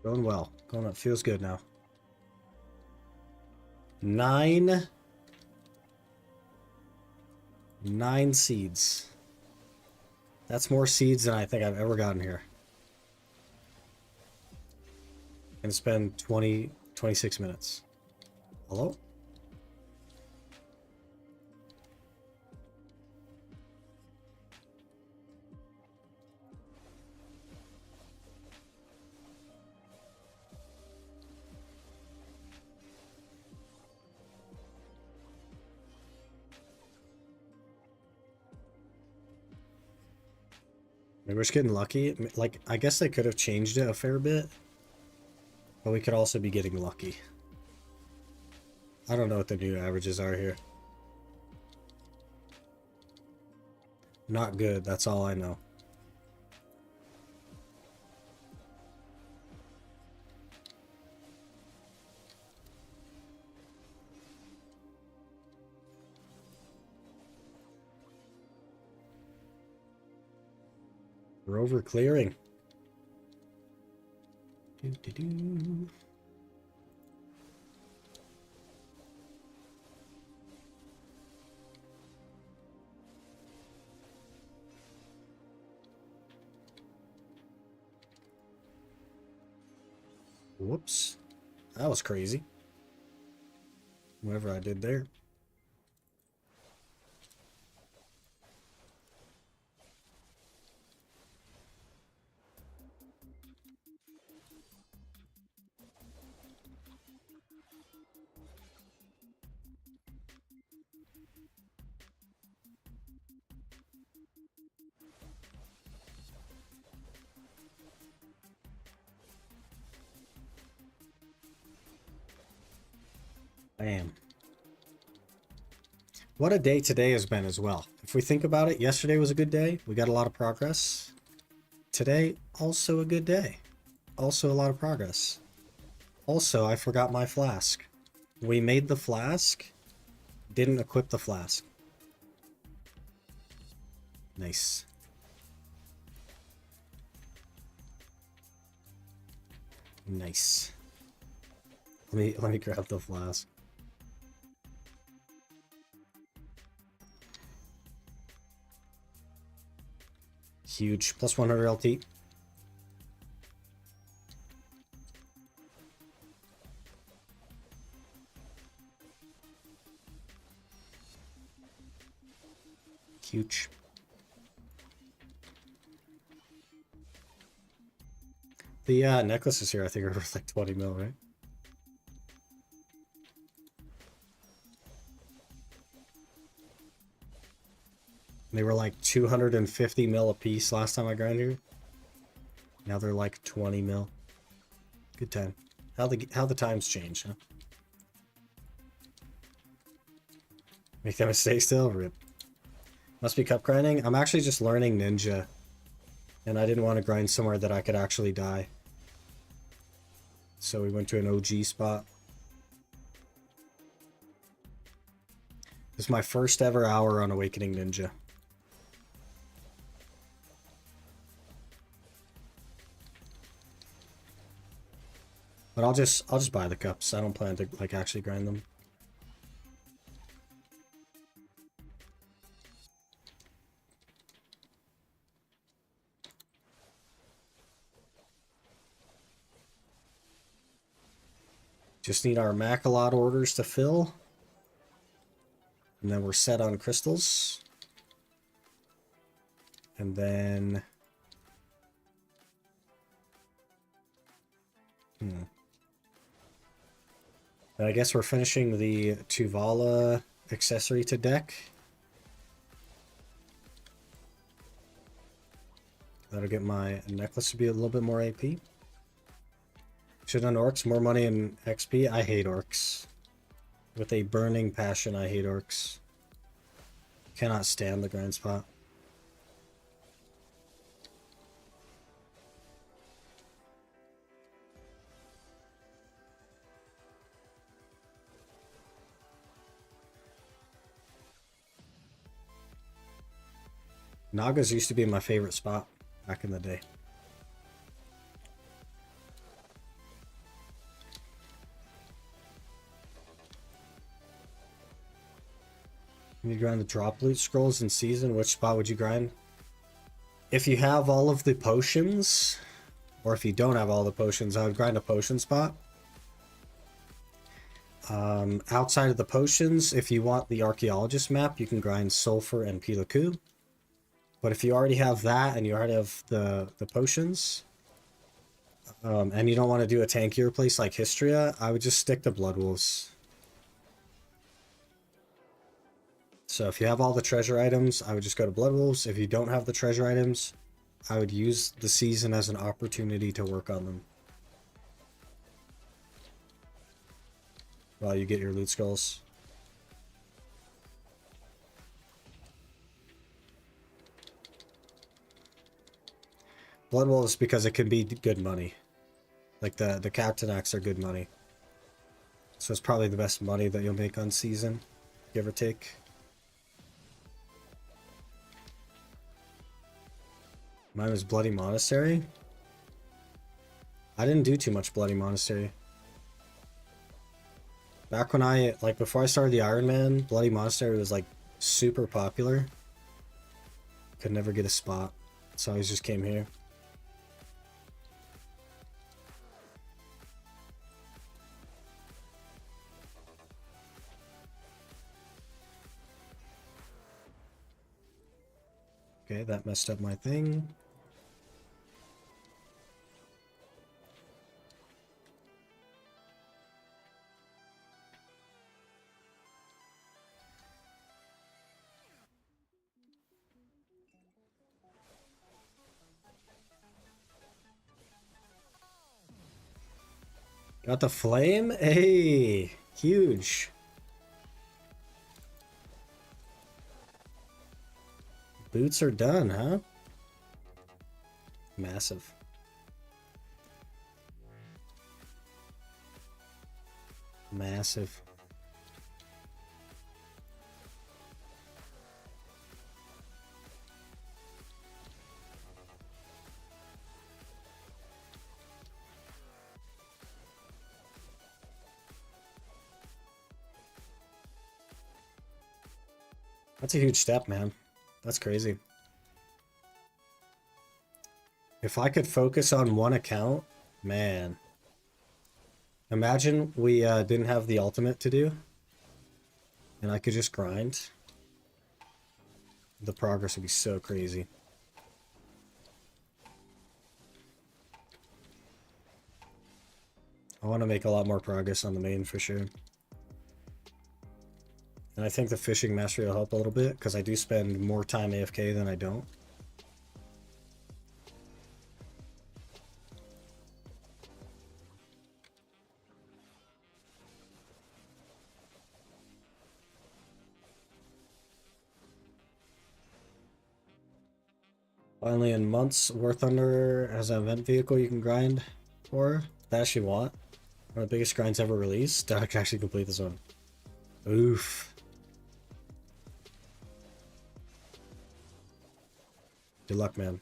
Going well. Going up. Feels good now. 9 seeds. That's more seeds than I think I've ever gotten here. And spend 26 minutes. Hello? Maybe we're just getting lucky. Like, I guess they could have changed it a fair bit. But we could also be getting lucky. I don't know what the new averages are here. Not good, that's all I know. Rover clearing. Doo-doo-doo. Whoops. That was crazy. Whatever I did there. Bam. What a day today has been as well. If we think about it, yesterday was a good day. We got a lot of progress. Today, also a good day. Also a lot of progress. Also, I forgot my flask. We made the flask, didn't equip the flask. Nice. Nice. Let me grab the flask. Huge. Plus 100 LT. Huge. The necklaces here, I think, are worth like 20 mil, right? They were like 250 mil a piece last time I grind here. Now they're like 20 mil. Good time. How the times change, huh? Make that mistake still? Rip. Must be cup grinding. I'm actually just learning ninja. And I didn't want to grind somewhere that I could actually die. So we went to an OG spot. This is my first ever hour on Awakening Ninja. But I'll just buy the cups. I don't plan to like actually grind them. Just need our Macalot orders to fill. And then we're set on crystals. And then... And I guess we're finishing the Tuvala accessory to deck. That'll get my necklace to be a little bit more AP. Shit on orcs, more money in XP. I hate orcs. With a burning passion, I hate orcs. Cannot stand the grind spot. Nagas used to be my favorite spot back in the day. You grind the drop loot scrolls in season. Which spot would you grind? If you have all of the potions, or if you don't have all the potions, I would grind a potion spot. Outside of the potions, if you want the archaeologist map, you can grind sulfur and Pilaku. But if you already have that and you already have the potions, and you don't want to do a tankier place like Histria, I would just stick to Blood Wolves. So if you have all the treasure items, I would just go to Blood Wolves. If you don't have the treasure items, I would use the season as an opportunity to work on them. While you get your loot skulls. Blood Wolves because it can be good money. Like the Captain Axe are good money. So it's probably the best money that you'll make on season, give or take. Mine was Bloody Monastery. I didn't do too much Bloody Monastery. Back when before I started the Ironman, Bloody Monastery was like super popular. Could never get a spot, so I always just came here. Okay, that messed up my thing. Got the flame? Hey! Huge. Boots are done, huh? Massive. Massive. That's a huge step, man. That's crazy. If I could focus on one account, man. Imagine we didn't have the ultimate to do, and I could just grind. The progress would be so crazy. I want to make a lot more progress on the main for sure. And I think the fishing mastery will help a little bit, because I do spend more time AFK than I don't. Finally, in months, War Thunder has an event vehicle you can grind for. That I actually want. One of the biggest grinds ever released. I can actually complete this one. Oof. Good luck, man.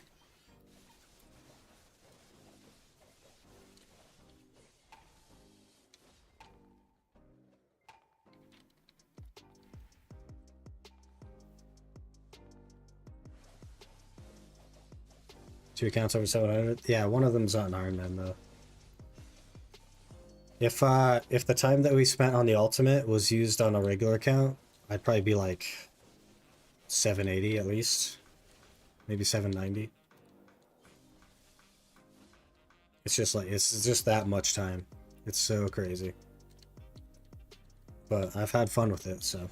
Two accounts over 700. Yeah, one of them's not an Ironman though. If the time that we spent on the ultimate was used on a regular account, I'd probably be like 780 at least. Maybe 790. It's just like, it's just that much time. It's so crazy. But I've had fun with it, so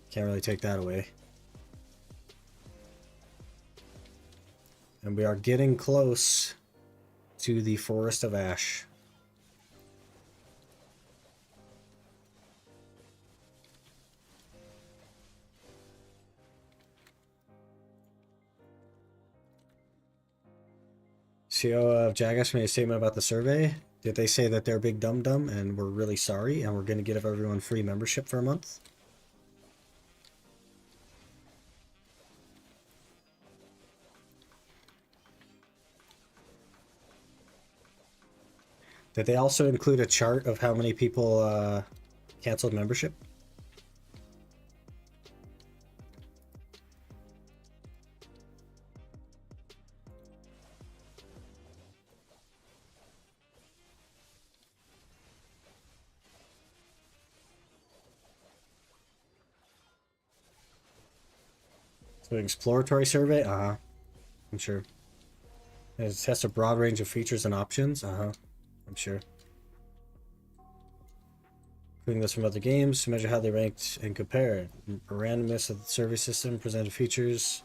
can't really take that away. And we are getting close to the Forest of Ash. CEO of Jagash made a statement about the survey. Did they say that they're big dum-dum and we're really sorry and we're going to give everyone free membership for a month? Did they also include a chart of how many people canceled membership? So an exploratory survey? Uh-huh. I'm sure. It tests a broad range of features and options? Uh-huh. I'm sure. Including this from other games to measure how they ranked and compared. A randomness of the survey system presented features,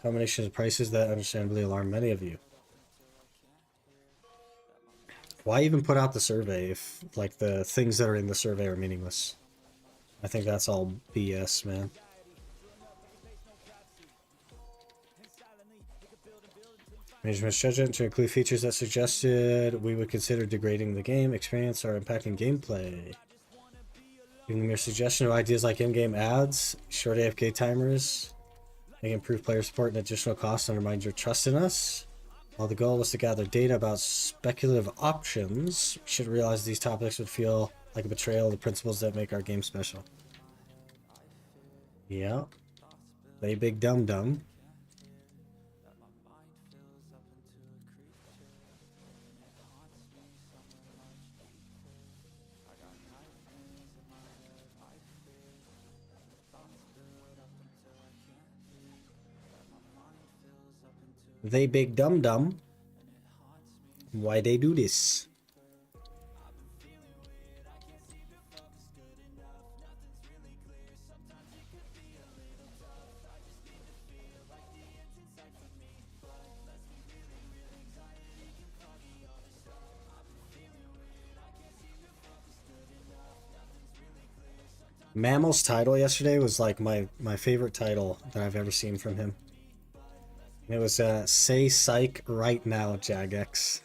combinations of prices that understandably alarm many of you. Why even put out the survey if, like, the things that are in the survey are meaningless? I think that's all BS, man. Management's judgment to include features that suggested we would consider degrading the game experience or impacting gameplay. Giving mere suggestion of ideas like in-game ads, short AFK timers, may improve player support and additional costs undermine your trust in us. While the goal was to gather data about speculative options, we should realize these topics would feel like a betrayal of the principles that make our game special. Yeah. They big dum-dum. They big dum-dum. Why they do this? Mammal's title yesterday was like my favorite title that I've ever seen from him. And it was "Say Psych Right Now, Jagex,"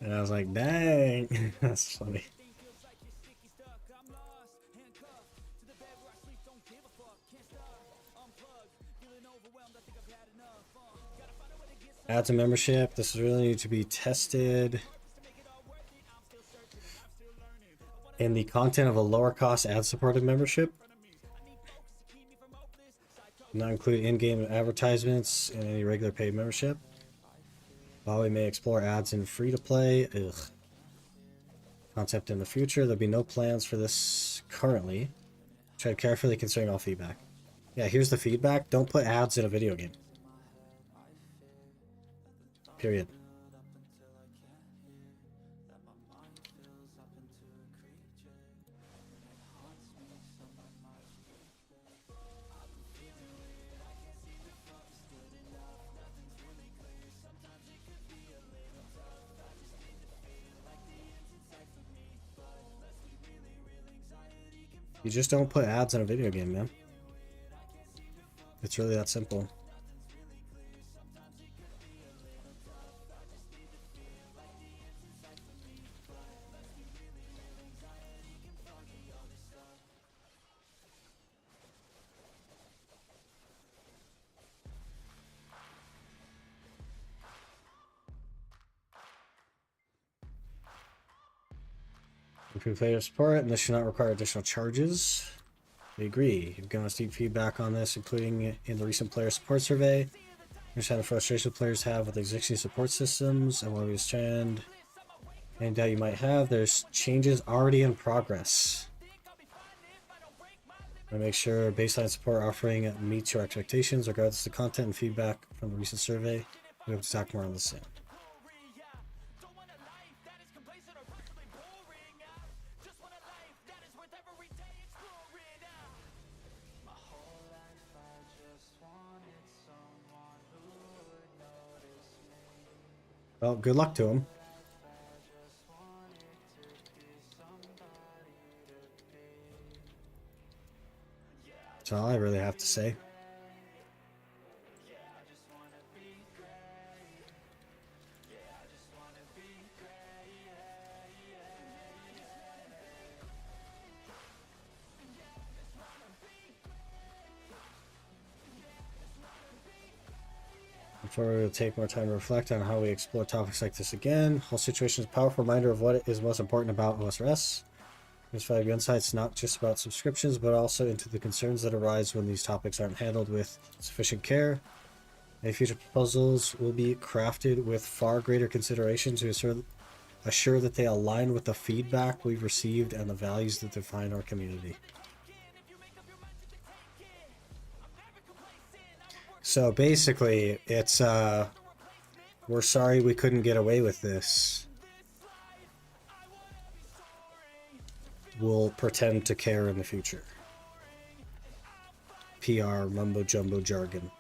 and I was like, "Dang, that's funny." Add to membership. This really need to be tested in the content of a lower cost ad supported membership. Not include in-game advertisements in any regular paid membership. While we may explore ads in free-to-play concept in the future, there'll be no plans for this currently. Tread carefully considering all feedback. Yeah, here's the feedback. Don't put ads in a video game. Period. You just don't put ads in a video game, man. It's really that simple. Improve player support, and this should not require additional charges. We agree. You've given us deep feedback on this, including in the recent player support survey. Understand the frustration players have with existing support systems and what we understand. Any doubt you might have, there's changes already in progress. I make sure baseline support offering meets your expectations regardless of the content and feedback from the recent survey. We have to talk more on this soon. Well, good luck to him. That's all I really have to say. Before we will take more time to reflect on how we explore topics like this again. Whole situation is a powerful reminder of what is most important about OSRS. There's 5 insights not just about subscriptions, but also into the concerns that arise when these topics aren't handled with sufficient care. Any future proposals will be crafted with far greater consideration to assure that they align with the feedback we've received and the values that define our community. So basically, it's, we're sorry we couldn't get away with this. We'll pretend to care in the future. PR, mumbo jumbo jargon.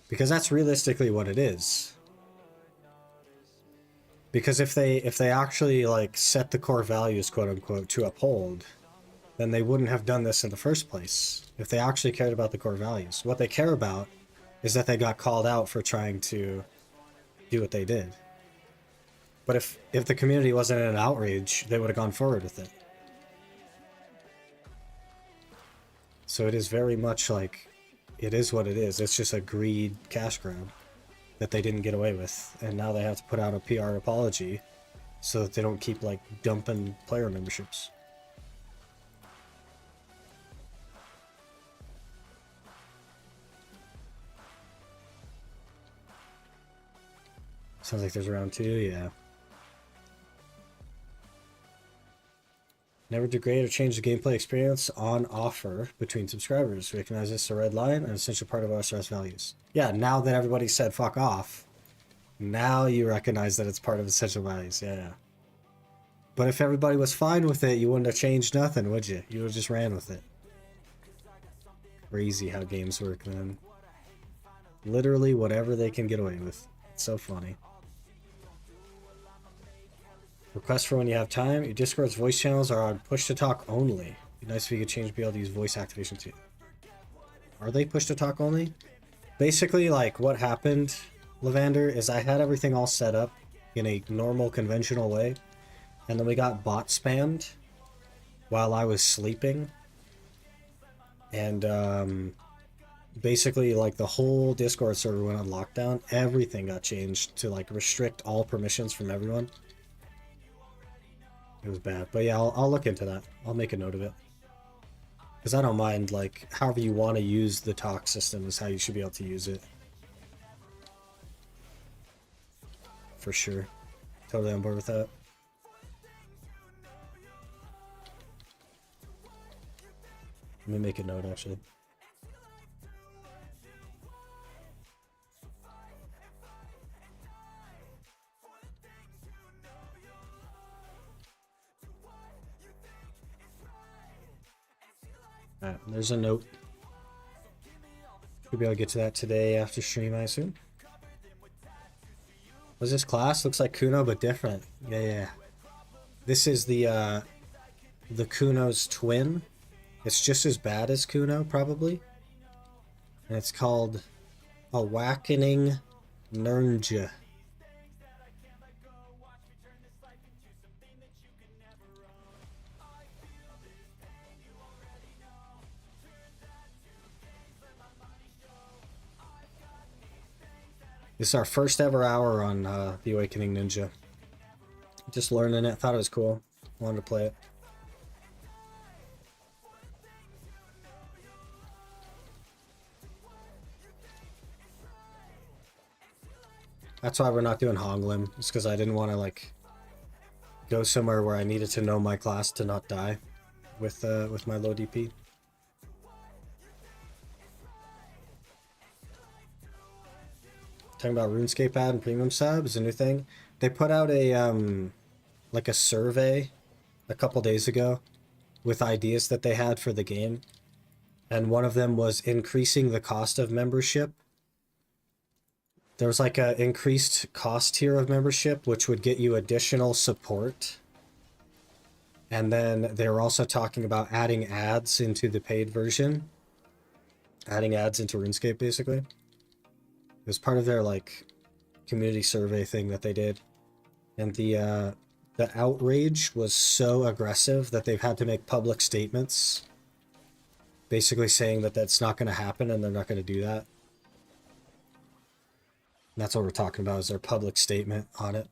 Because that's realistically what it is. Because if they actually like set the core values, quote unquote, to uphold, then they wouldn't have done this in the first place. If they actually cared about the core values. What they care about is that they got called out for trying to do what they did. But if the community wasn't in an outrage, they would have gone forward with it. So it is very much like, it is what it is. It's just a greed cash grab that they didn't get away with, and now they have to put out a PR apology so that they don't keep like dumping player memberships. Sounds like there's round 2, yeah. Never degrade or change the gameplay experience on offer between subscribers. Recognize this as a red line, an essential part of OSRS values. Yeah, now that everybody said fuck off, now you recognize that it's part of essential values. Yeah. But if everybody was fine with it, you wouldn't have changed nothing, would you? You would have just ran with it. Crazy how games work, man. Literally whatever they can get away with. It's so funny. Request for when you have time. Your Discord's voice channels are on push to talk only. Be nice if you could change, be able to use voice activation too. Are they push to talk only? Basically, like what happened, Lavander, is I had everything all set up in a normal, conventional way, and then we got bot spammed while I was sleeping, and basically, like the whole Discord server went on lockdown. Everything got changed to like restrict all permissions from everyone. It was bad, but yeah, I'll look into that. I'll make a note of it. Because I don't mind, like, however you want to use the talk system is how you should be able to use it. For sure. Totally on board with that. Let me make a note, actually. Alright, there's a note. We'll be able to get to that today after stream, I assume. What's this class? Looks like Kuno, but different. Yeah. This is the Kuno's twin. It's just as bad as Kuno, probably. And it's called Awakening Nernja. This is our first ever hour on the Awakening Ninja. Just learning it. Thought it was cool. Wanted to play it. That's why we're not doing Honglim. It's because I didn't want to like go somewhere where I needed to know my class to not die with my low DP. Talking about RuneScape ad and premium sub is a new thing. They put out a like a survey a couple days ago with ideas that they had for the game, and one of them was increasing the cost of membership. There was like a increased cost tier of membership, which would get you additional support. And then they were also talking about adding ads into the paid version, adding ads into RuneScape basically. It was part of their like community survey thing that they did, and the outrage was so aggressive that they've had to make public statements basically saying that that's not going to happen and they're not going to do that. And that's what we're talking about, is their public statement on it.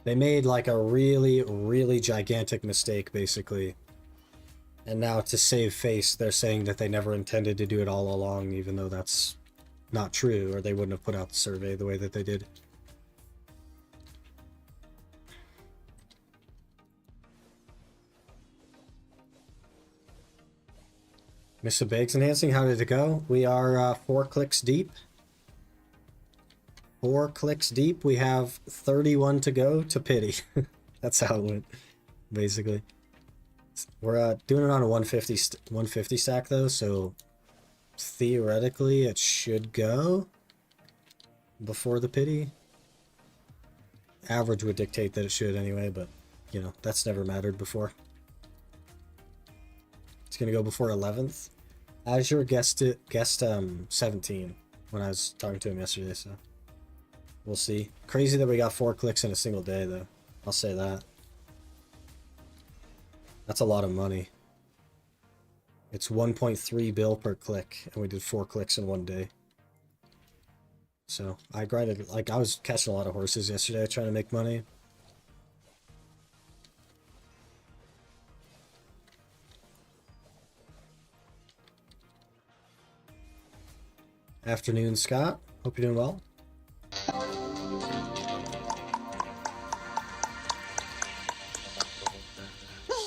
They made like a really, really gigantic mistake, basically. And now to save face, they're saying that they never intended to do it all along, even though that's not true, or they wouldn't have put out the survey the way that they did. Mr. Baggs enhancing, how did it go? We are 4 clicks deep. 4 clicks deep. We have 31 to go to pity. That's how it went, basically. We're doing it on a 150 stack though, so theoretically it should go before the pity. Average would dictate that it should anyway, but you know, that's never mattered before. It's gonna go before 11th. Azure guessed 17 when I was talking to him yesterday, so we'll see. Crazy that we got 4 clicks in a single day though. I'll say that. That's a lot of money. It's 1.3 bill per click, and we did 4 clicks in one day. So I grinded, like I was catching a lot of horses yesterday trying to make money. Afternoon, Scott. Hope you're doing well.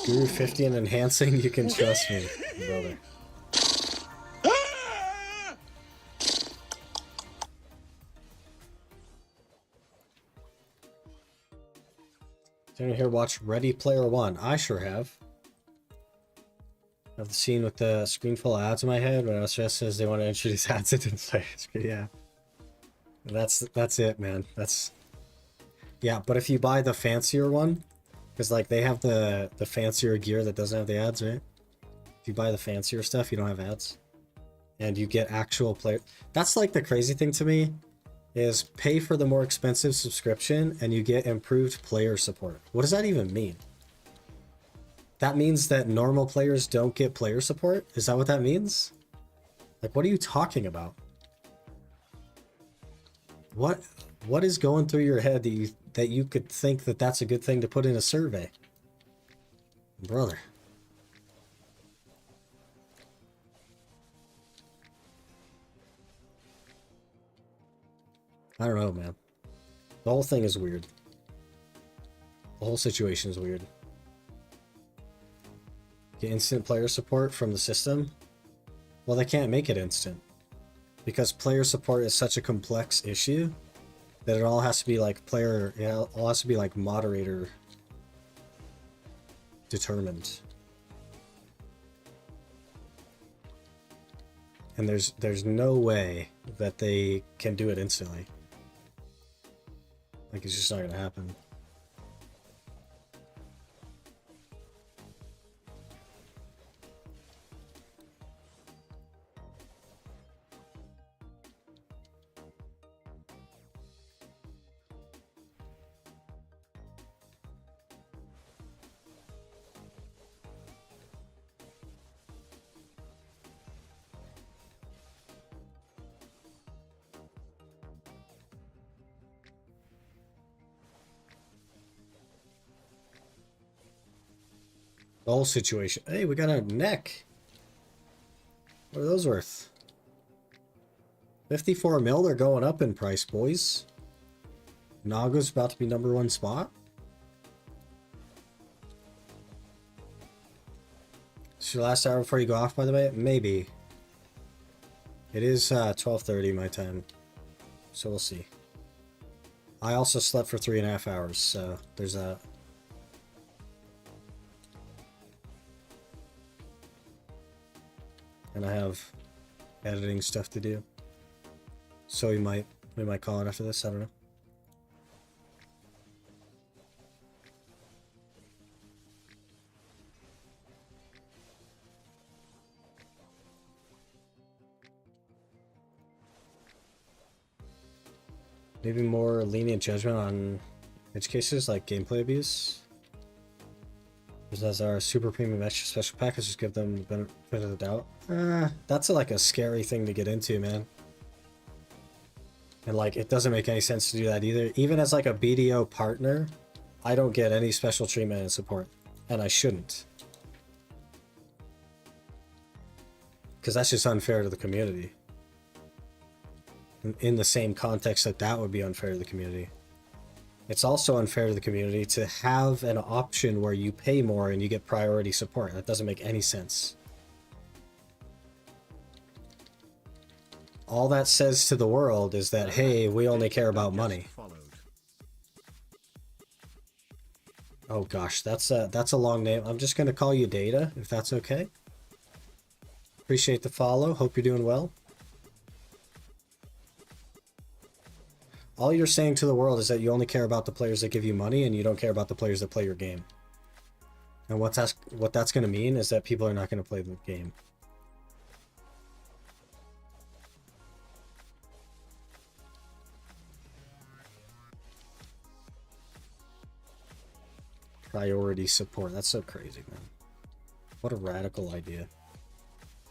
Guru 50 and enhancing, you can trust me, brother. Did anyone here watch Ready Player One? I sure have. I've seen with the screen full of ads in my head when OSS says they want to introduce ads into the site. Yeah. That's it, man. That's yeah, but if you buy the fancier one, because like they have the fancier gear that doesn't have the ads, right? If you buy the fancier stuff, you don't have ads. And you get actual player. That's like the crazy thing to me is pay for the more expensive subscription and you get improved player support. What does that even mean? That means that normal players don't get player support? Is that what that means? Like, what are you talking about? What is going through your head that you could think that that's a good thing to put in a survey? Brother. I don't know, man. The whole thing is weird. The whole situation is weird. Get instant player support from the system? Well, they can't make it instant. Because player support is such a complex issue that it all has to be like all has to be like moderator determined. And there's no way that they can do it instantly. Like, it's just not gonna happen. The whole situation. Hey, we got a neck. What are those worth? 54 mil, they're going up in price, boys. Naga's about to be #1 spot. It's your last hour before you go off, by the way? Maybe. It is 12:30 my time. So we'll see. I also slept for 3.5 hours, so there's that. And I have editing stuff to do. So we might call it after this, I don't know. Maybe more lenient judgment on edge cases like gameplay abuse. As our super premium extra special packages give them the benefit of the doubt. That's like a scary thing to get into, man. And like, it doesn't make any sense to do that either. Even as like a BDO partner, I don't get any special treatment and support. And I shouldn't. Because that's just unfair to the community. In the same context that would be unfair to the community. It's also unfair to the community to have an option where you pay more and you get priority support. That doesn't make any sense. All that says to the world is that, hey, we only care about money. Oh gosh, that's a long name. I'm just going to call you Data, if that's okay. Appreciate the follow. Hope you're doing well. All you're saying to the world is that you only care about the players that give you money and you don't care about the players that play your game. And what that's going to mean is that people are not going to play the game. Priority support. That's so crazy, man. What a radical idea.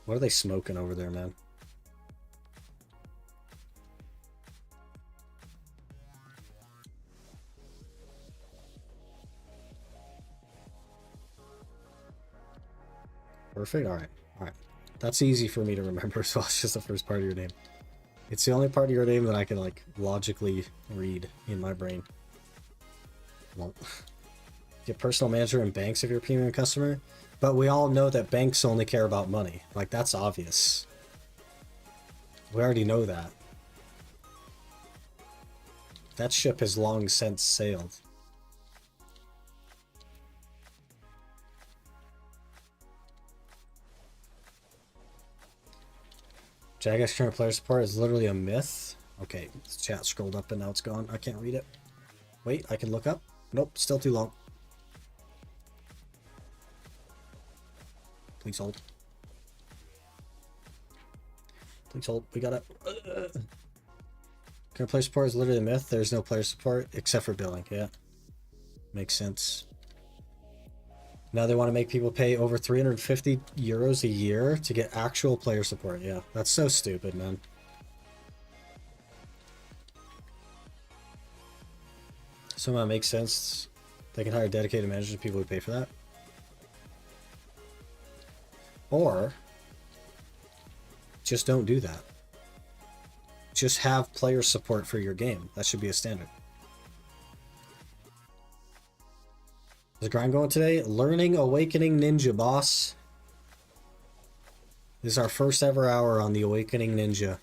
What are they smoking over there, man? Perfect. All right. That's easy for me to remember as well. It's just the first part of your name. It's the only part of your name that I can like logically read in my brain. Well, get personal manager in banks if you're a premium customer, but we all know that banks only care about money. Like, that's obvious. We already know that. That ship has long since sailed. Jagex current player support is literally a myth. Okay, this chat scrolled up and now it's gone. I can't read it. Wait, I can look up. Nope, still too long. Please hold. Please hold. We got it. Current player support is literally a myth. There's no player support except for billing. Yeah. Makes sense. Now they want to make people pay over 350 euros a year to get actual player support. Yeah, that's so stupid, man. Somehow it makes sense. They can hire dedicated managers, people who pay for that. Or just don't do that. Just have player support for your game. That should be a standard. Is the grind going today? Learning Awakening Ninja, boss. This is our first ever hour on the Awakening Ninja.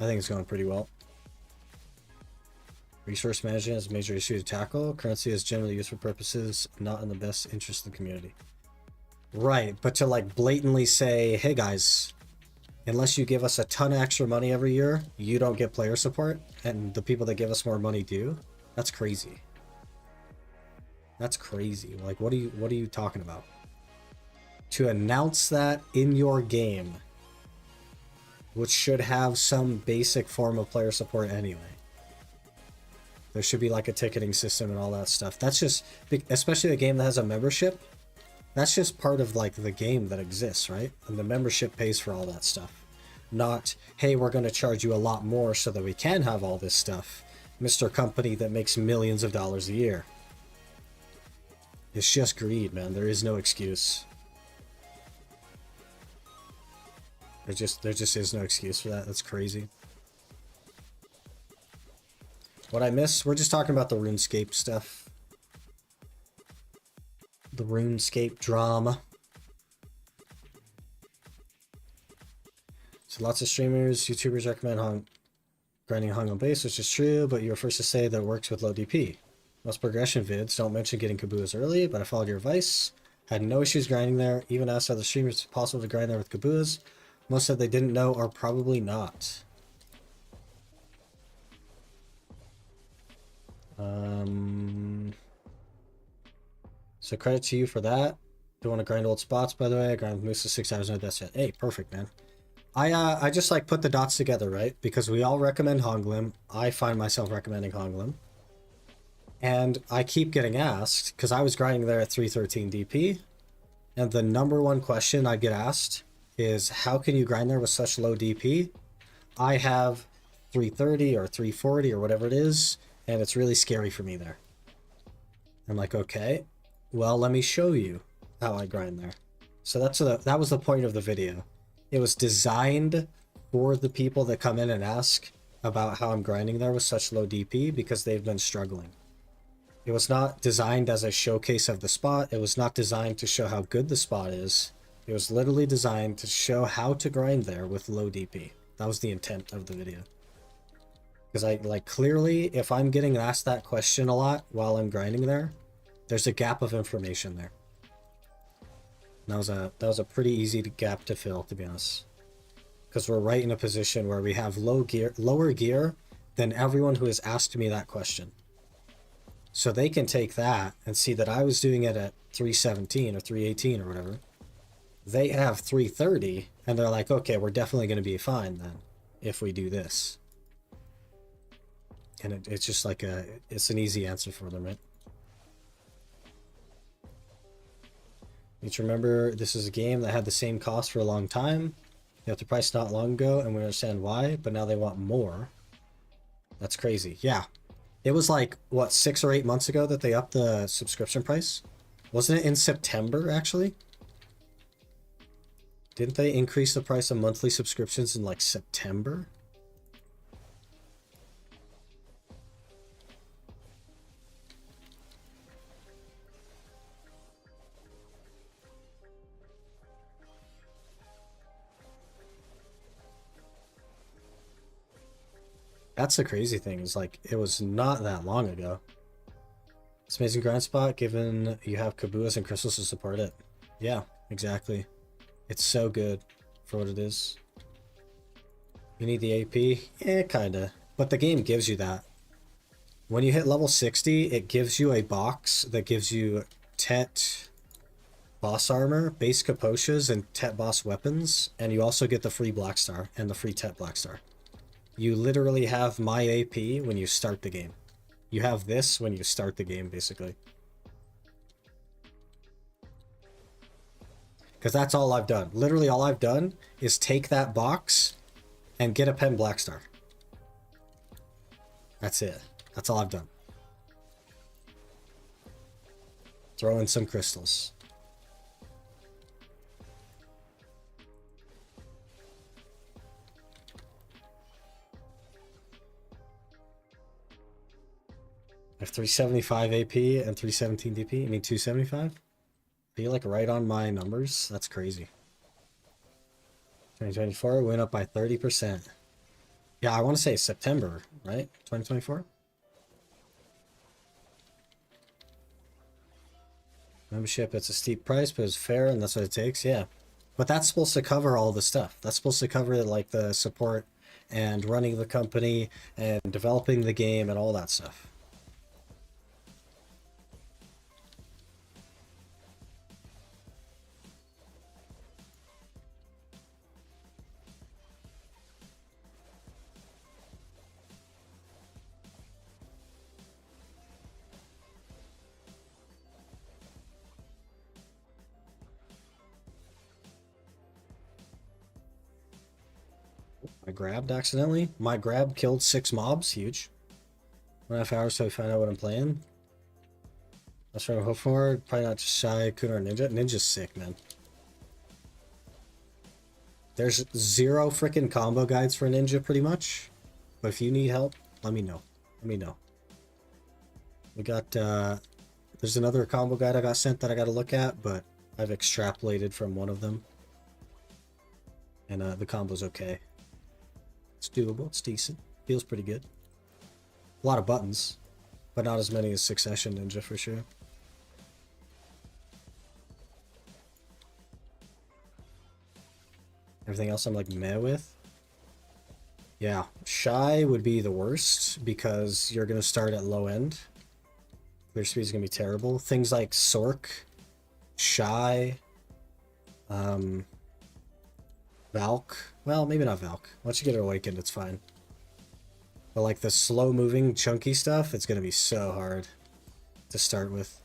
I think it's going pretty well. Resource management is a major issue to tackle. Currency is generally used for purposes not in the best interest of the community. Right, but to like blatantly say, hey guys, unless you give us a ton of extra money every year, you don't get player support, and the people that give us more money do. That's crazy. That's crazy. Like, what are you talking about? To announce that in your game, which should have some basic form of player support anyway. There should be like a ticketing system and all that stuff. That's just, especially a game that has a membership, that's just part of like the game that exists, right? And the membership pays for all that stuff. Not, hey, we're going to charge you a lot more so that we can have all this stuff. Mr. Company that makes millions of dollars a year. It's just greed, man. There is no excuse. There just is no excuse for that. That's crazy. What I miss, we're just talking about the RuneScape stuff. The RuneScape drama. So lots of streamers, YouTubers recommend grinding Hung on base, which is true, but you were first to say that it works with low DP. Most progression vids don't mention getting Kabuas early, but I followed your advice. Had no issues grinding there. Even asked other streamers if it's possible to grind there with Kabuas. Most said they didn't know or probably not. So credit to you for that. Don't want to grind old spots, by the way. I grind with Moose for 6 hours, no deaths yet. Hey, perfect, man. I just like put the dots together, right? Because we all recommend Honglim. I find myself recommending Honglim. And I keep getting asked, because I was grinding there at 313 DP, and the #1 question I get asked is, how can you grind there with such low DP? I have 330 or 340 or whatever it is, and it's really scary for me there. I'm like, okay, well, let me show you how I grind there. So that was the point of the video. It was designed for the people that come in and ask about how I'm grinding there with such low DP because they've been struggling. It was not designed as a showcase of the spot. It was not designed to show how good the spot is. It was literally designed to show how to grind there with low DP. That was the intent of the video. Because clearly, if I'm getting asked that question a lot while I'm grinding there, there's a gap of information there. And that was a pretty easy gap to fill, to be honest. Because we're right in a position where we have lower gear than everyone who has asked me that question. So they can take that and see that I was doing it at 317 or 318 or whatever. They have 330 and they're like, okay, we're definitely going to be fine then if we do this. And it's just like it's an easy answer for them, right? You need to remember, this is a game that had the same cost for a long time. They upped the price not long ago, and we understand why, but now they want more. That's crazy. Yeah. It was like, what, 6 or 8 months ago that they upped the subscription price? Wasn't it in September, actually? Didn't they increase the price of monthly subscriptions in, like, September? That's the crazy thing, is like, it was not that long ago. It's amazing grind spot given you have Kabuas and crystals to support it. Yeah, exactly. It's so good for what it is. You need the AP? Yeah, kinda. But the game gives you that. When you hit level 60, it gives you a box that gives you Tet boss armor, base Kaposhas, and Tet boss weapons, and you also get the free Black Star and the free Tet Black Star. You literally have my AP when you start the game. You have this when you start the game, basically. Because that's all I've done. Literally all I've done is take that box and get a pen Black Star. That's it. That's all I've done. Throw in some crystals. I have 375 AP and 317 DP. I mean 275? Are you like right on my numbers? That's crazy. 2024 went up by 30%. Yeah, I want to say September, right? 2024? Membership, it's a steep price, but it's fair, and that's what it takes. Yeah. But that's supposed to cover all the stuff. That's supposed to cover like the support and running the company and developing the game and all that stuff. I grabbed accidentally. My grab killed 6 mobs. Huge. 1.5 hours till I find out what I'm playing. That's what I hope for. Probably not just Shy, Kuna, or Ninja. Ninja's sick, man. There's 0 freaking combo guides for Ninja, pretty much. But if you need help, let me know. Let me know. We got, there's another combo guide I got sent that I got to look at, but I've extrapolated from one of them. And the combo's okay. It's doable. It's decent. Feels pretty good. A lot of buttons, but not as many as Succession Ninja for sure. Everything else I'm like meh with. Yeah, Shy would be the worst because you're going to start at low end. Clear speed is going to be terrible. Things like Sork, Shy, Valk. Well, maybe not Valk. Once you get it awakened, it's fine. But like the slow moving chunky stuff, it's going to be so hard to start with.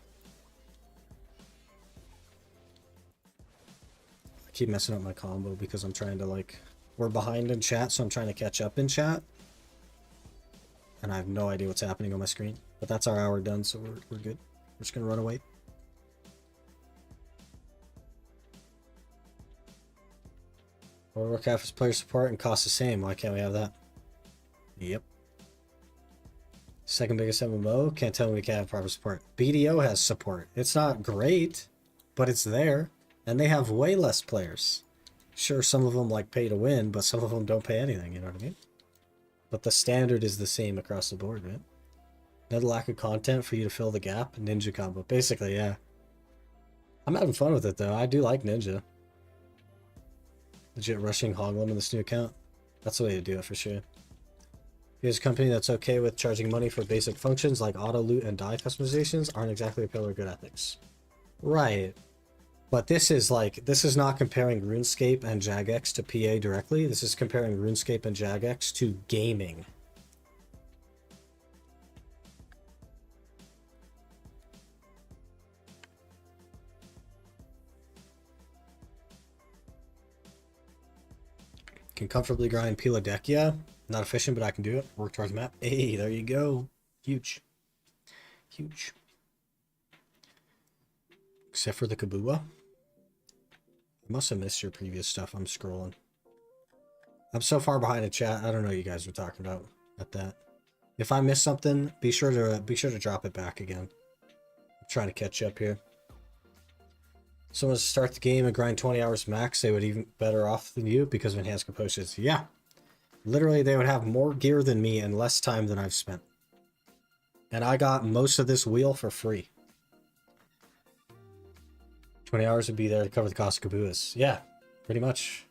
I keep messing up my combo because I'm trying to like... We're behind in chat, so I'm trying to catch up in chat. And I have no idea what's happening on my screen. But that's our hour done, so we're good. We're just going to run away. Warcraft is player support and costs the same. Why can't we have that? Yep. Second biggest MMO. Can't tell me we can't have proper support. BDO has support. It's not great, but it's there. And they have way less players. Sure, some of them like pay to win, but some of them don't pay anything, you know what I mean? But the standard is the same across the board, right? Another lack of content for you to fill the gap. Ninja combo. Basically, yeah. I'm having fun with it, though. I do like Ninja. Legit rushing Hoglum in this new account. That's the way to do it, for sure. Here's a company that's okay with charging money for basic functions like auto loot and die customizations aren't exactly a pillar of good ethics. Right. But this is like, this is not comparing RuneScape and Jagex to PA directly. This is comparing RuneScape and Jagex to gaming. Can comfortably grind peel a deck, yeah. Not efficient, but I can do it. Work towards map. Hey, there you go. Huge. Huge. Except for the Kabua. I must have missed your previous stuff. I'm scrolling. I'm so far behind in chat. I don't know what you guys were talking about at that. If I missed something, be sure to drop it back again. I'm trying to catch up here. Someone to start the game and grind 20 hours max, they would even better off than you because of enhanced compositions. Yeah. Literally, they would have more gear than me and less time than I've spent. And I got most of this wheel for free. 20 hours would be there to cover the cost of Caboose. Yeah, pretty much.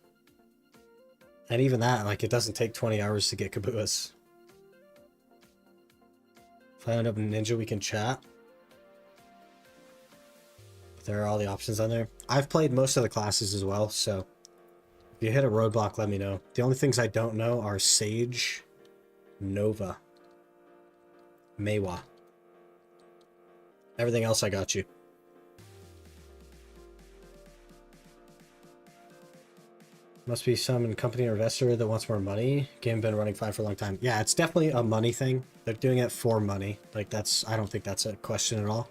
And even that, like, it doesn't take 20 hours to get Caboose. If I end up in Ninja, we can chat. But there are all the options on there. I've played most of the classes as well, so if you hit a roadblock, let me know. The only things I don't know are Sage, Nova, Meiwa. Everything else I got you. Must be some company or investor that wants more money. Game been running fine for a long time. Yeah, it's definitely a money thing. They're doing it for money. Like, I don't think that's a question at all.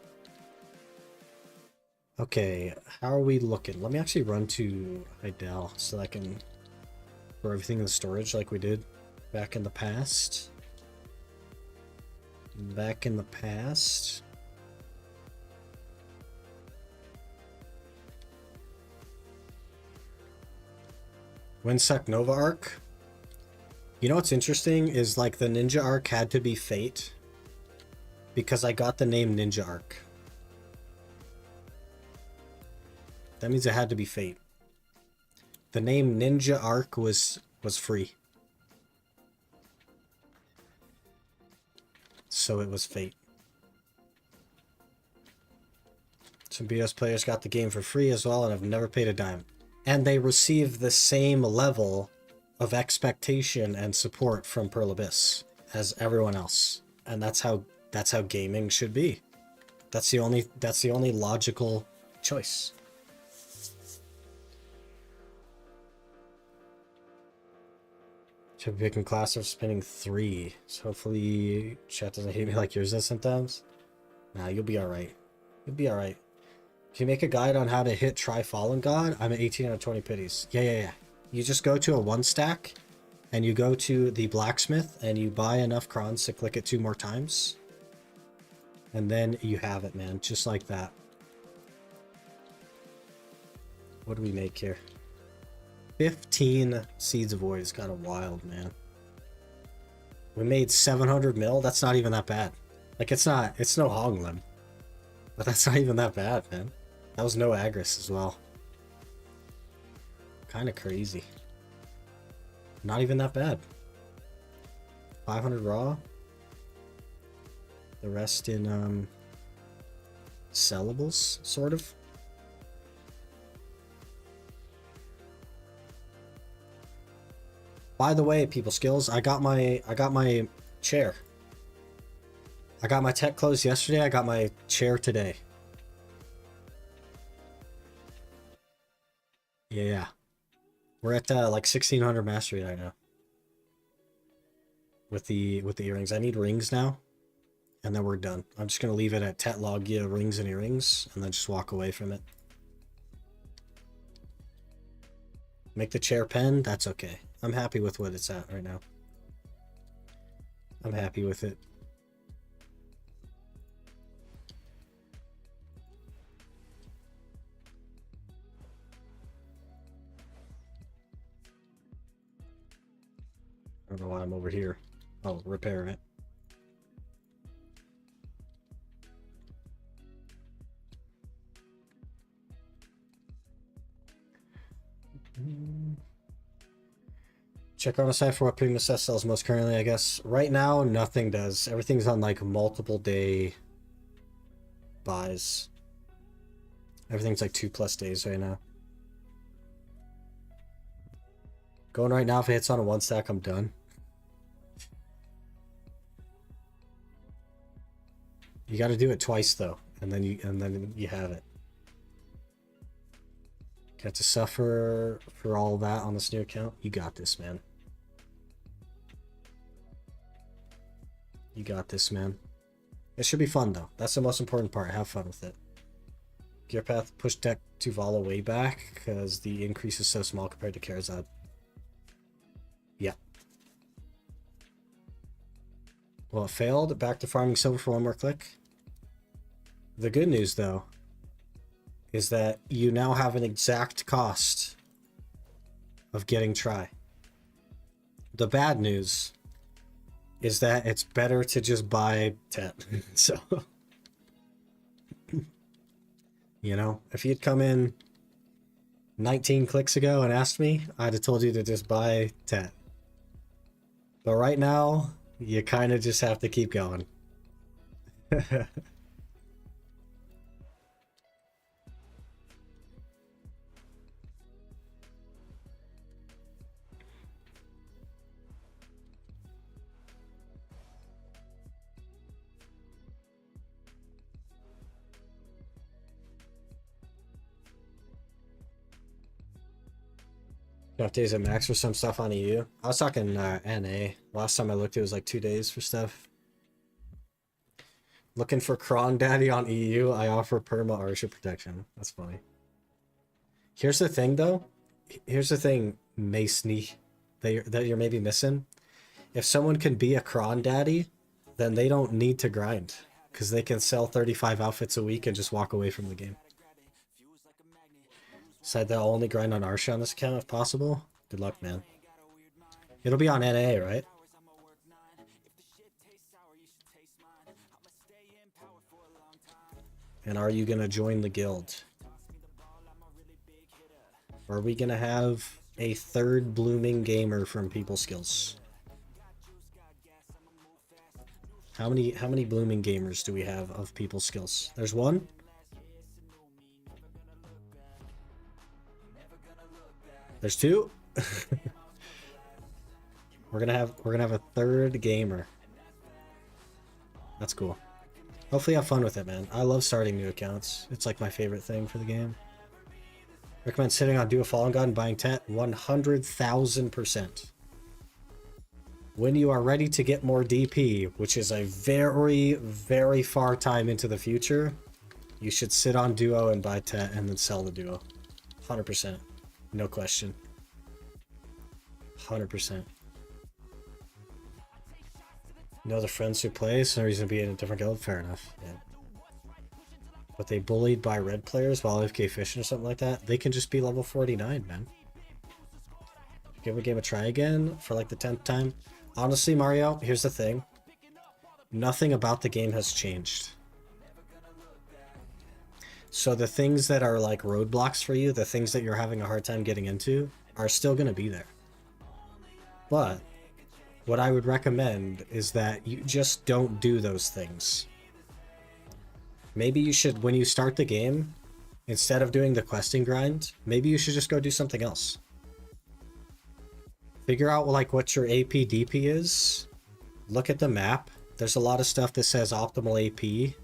Okay, how are we looking? Let me actually run to Idel so I can throw everything in the storage like we did back in the past. Back in the past. Windsuck Nova arc. You know what's interesting is, like, the Ninja arc had to be Fate because I got the name Ninja arc. That means it had to be Fate. The name Ninja arc was free. So it was Fate. Some BS players got the game for free as well and have never paid a dime. And they receive the same level of expectation and support from Pearl Abyss as everyone else. And that's how gaming should be. That's the only logical choice. Should be picking class or spinning 3. So hopefully chat doesn't hate me like yours does sometimes. Nah, you'll be alright. You'll be alright. If you make a guide on how to hit Try Fallen God, I'm at 18 out of 20 pities. Yeah. You just go to a 1 stack, and you go to the blacksmith, and you buy enough crons to click it 2 more times. And then you have it, man. Just like that. What do we make here? 15 Seeds of Void is kind of wild, man. We made 700 mil. That's not even that bad. Like, it's no Honglim. But that's not even that bad, man. That was no Agris as well. Kind of crazy. Not even that bad. 500 raw. The rest in sellables, sort of. By the way, people skills, I got my chair. I got my tech clothes yesterday. I got my chair today. Yeah. We're at like 1600 mastery right now. With the earrings. I need rings now. And then we're done. I'm just going to leave it at Tetlogia rings and earrings. And then just walk away from it. Make the chair pen. That's okay. I'm happy with what it's at right now. I'm happy with it. I don't know why I'm over here. I'll repair it. Check on the site for what premium set sells most currently, I guess. Right now, nothing does. Everything's on like multiple day buys. Everything's like 2+ days right now. Going right now, if it hits on a 1 stack, I'm done. You got to do it twice though, and then you have it. Got to suffer for all that on this new account. You got this, man. You got this, man. It should be fun though. That's the most important part. Have fun with it. Gearpath push deck to Vala way back because the increase is so small compared to Karazad. Yeah. Well, it failed. Back to farming silver for 1 more click. The good news, though, is that you now have an exact cost of getting Try. The bad news is that it's better to just buy 10. So, you know, if you'd come in 19 clicks ago and asked me, I'd have told you to just buy 10. But right now, you kind of just have to keep going. Enough days at max for some stuff on EU. I was talking NA. Last time I looked, it was like 2 days for stuff. Looking for Cron Daddy on EU. I offer perma Arsha protection. That's funny. Here's the thing, though. Here's the thing, Masney, that you're maybe missing. If someone can be a Cron Daddy, then they don't need to grind, because they can sell 35 outfits a week and just walk away from the game. Said they'll only grind on Arsha on this account if possible. Good luck, man. It'll be on NA, right? And are you gonna join the guild? Or are we gonna have a third blooming gamer from People Skills? How many blooming gamers do we have of People Skills? There's one? There's two? We're gonna have a third gamer. That's cool. Hopefully have fun with it, man. I love starting new accounts. It's like my favorite thing for the game. Recommend sitting on Do a Fallen God and buying tent 100,000%. When you are ready to get more DP, which is a very, very far time into the future, you should sit on Duo and buy tent and then sell the Duo. 100%. No question. 100%. Know the friends who play, so no reason to be in a different guild? Fair enough, yeah. But they bullied by red players while AFK fishing or something like that? They can just be level 49, man. Give a game a try again for like the 10th time. Honestly, Mario, here's the thing. Nothing about the game has changed. So the things that are like roadblocks for you, the things that you're having a hard time getting into, are still going to be there. But what I would recommend is that you just don't do those things. Maybe you should, when you start the game, instead of doing the questing grind, maybe you should just go do something else. Figure out like what your AP DP is. Look at the map. There's a lot of stuff that says optimal AP.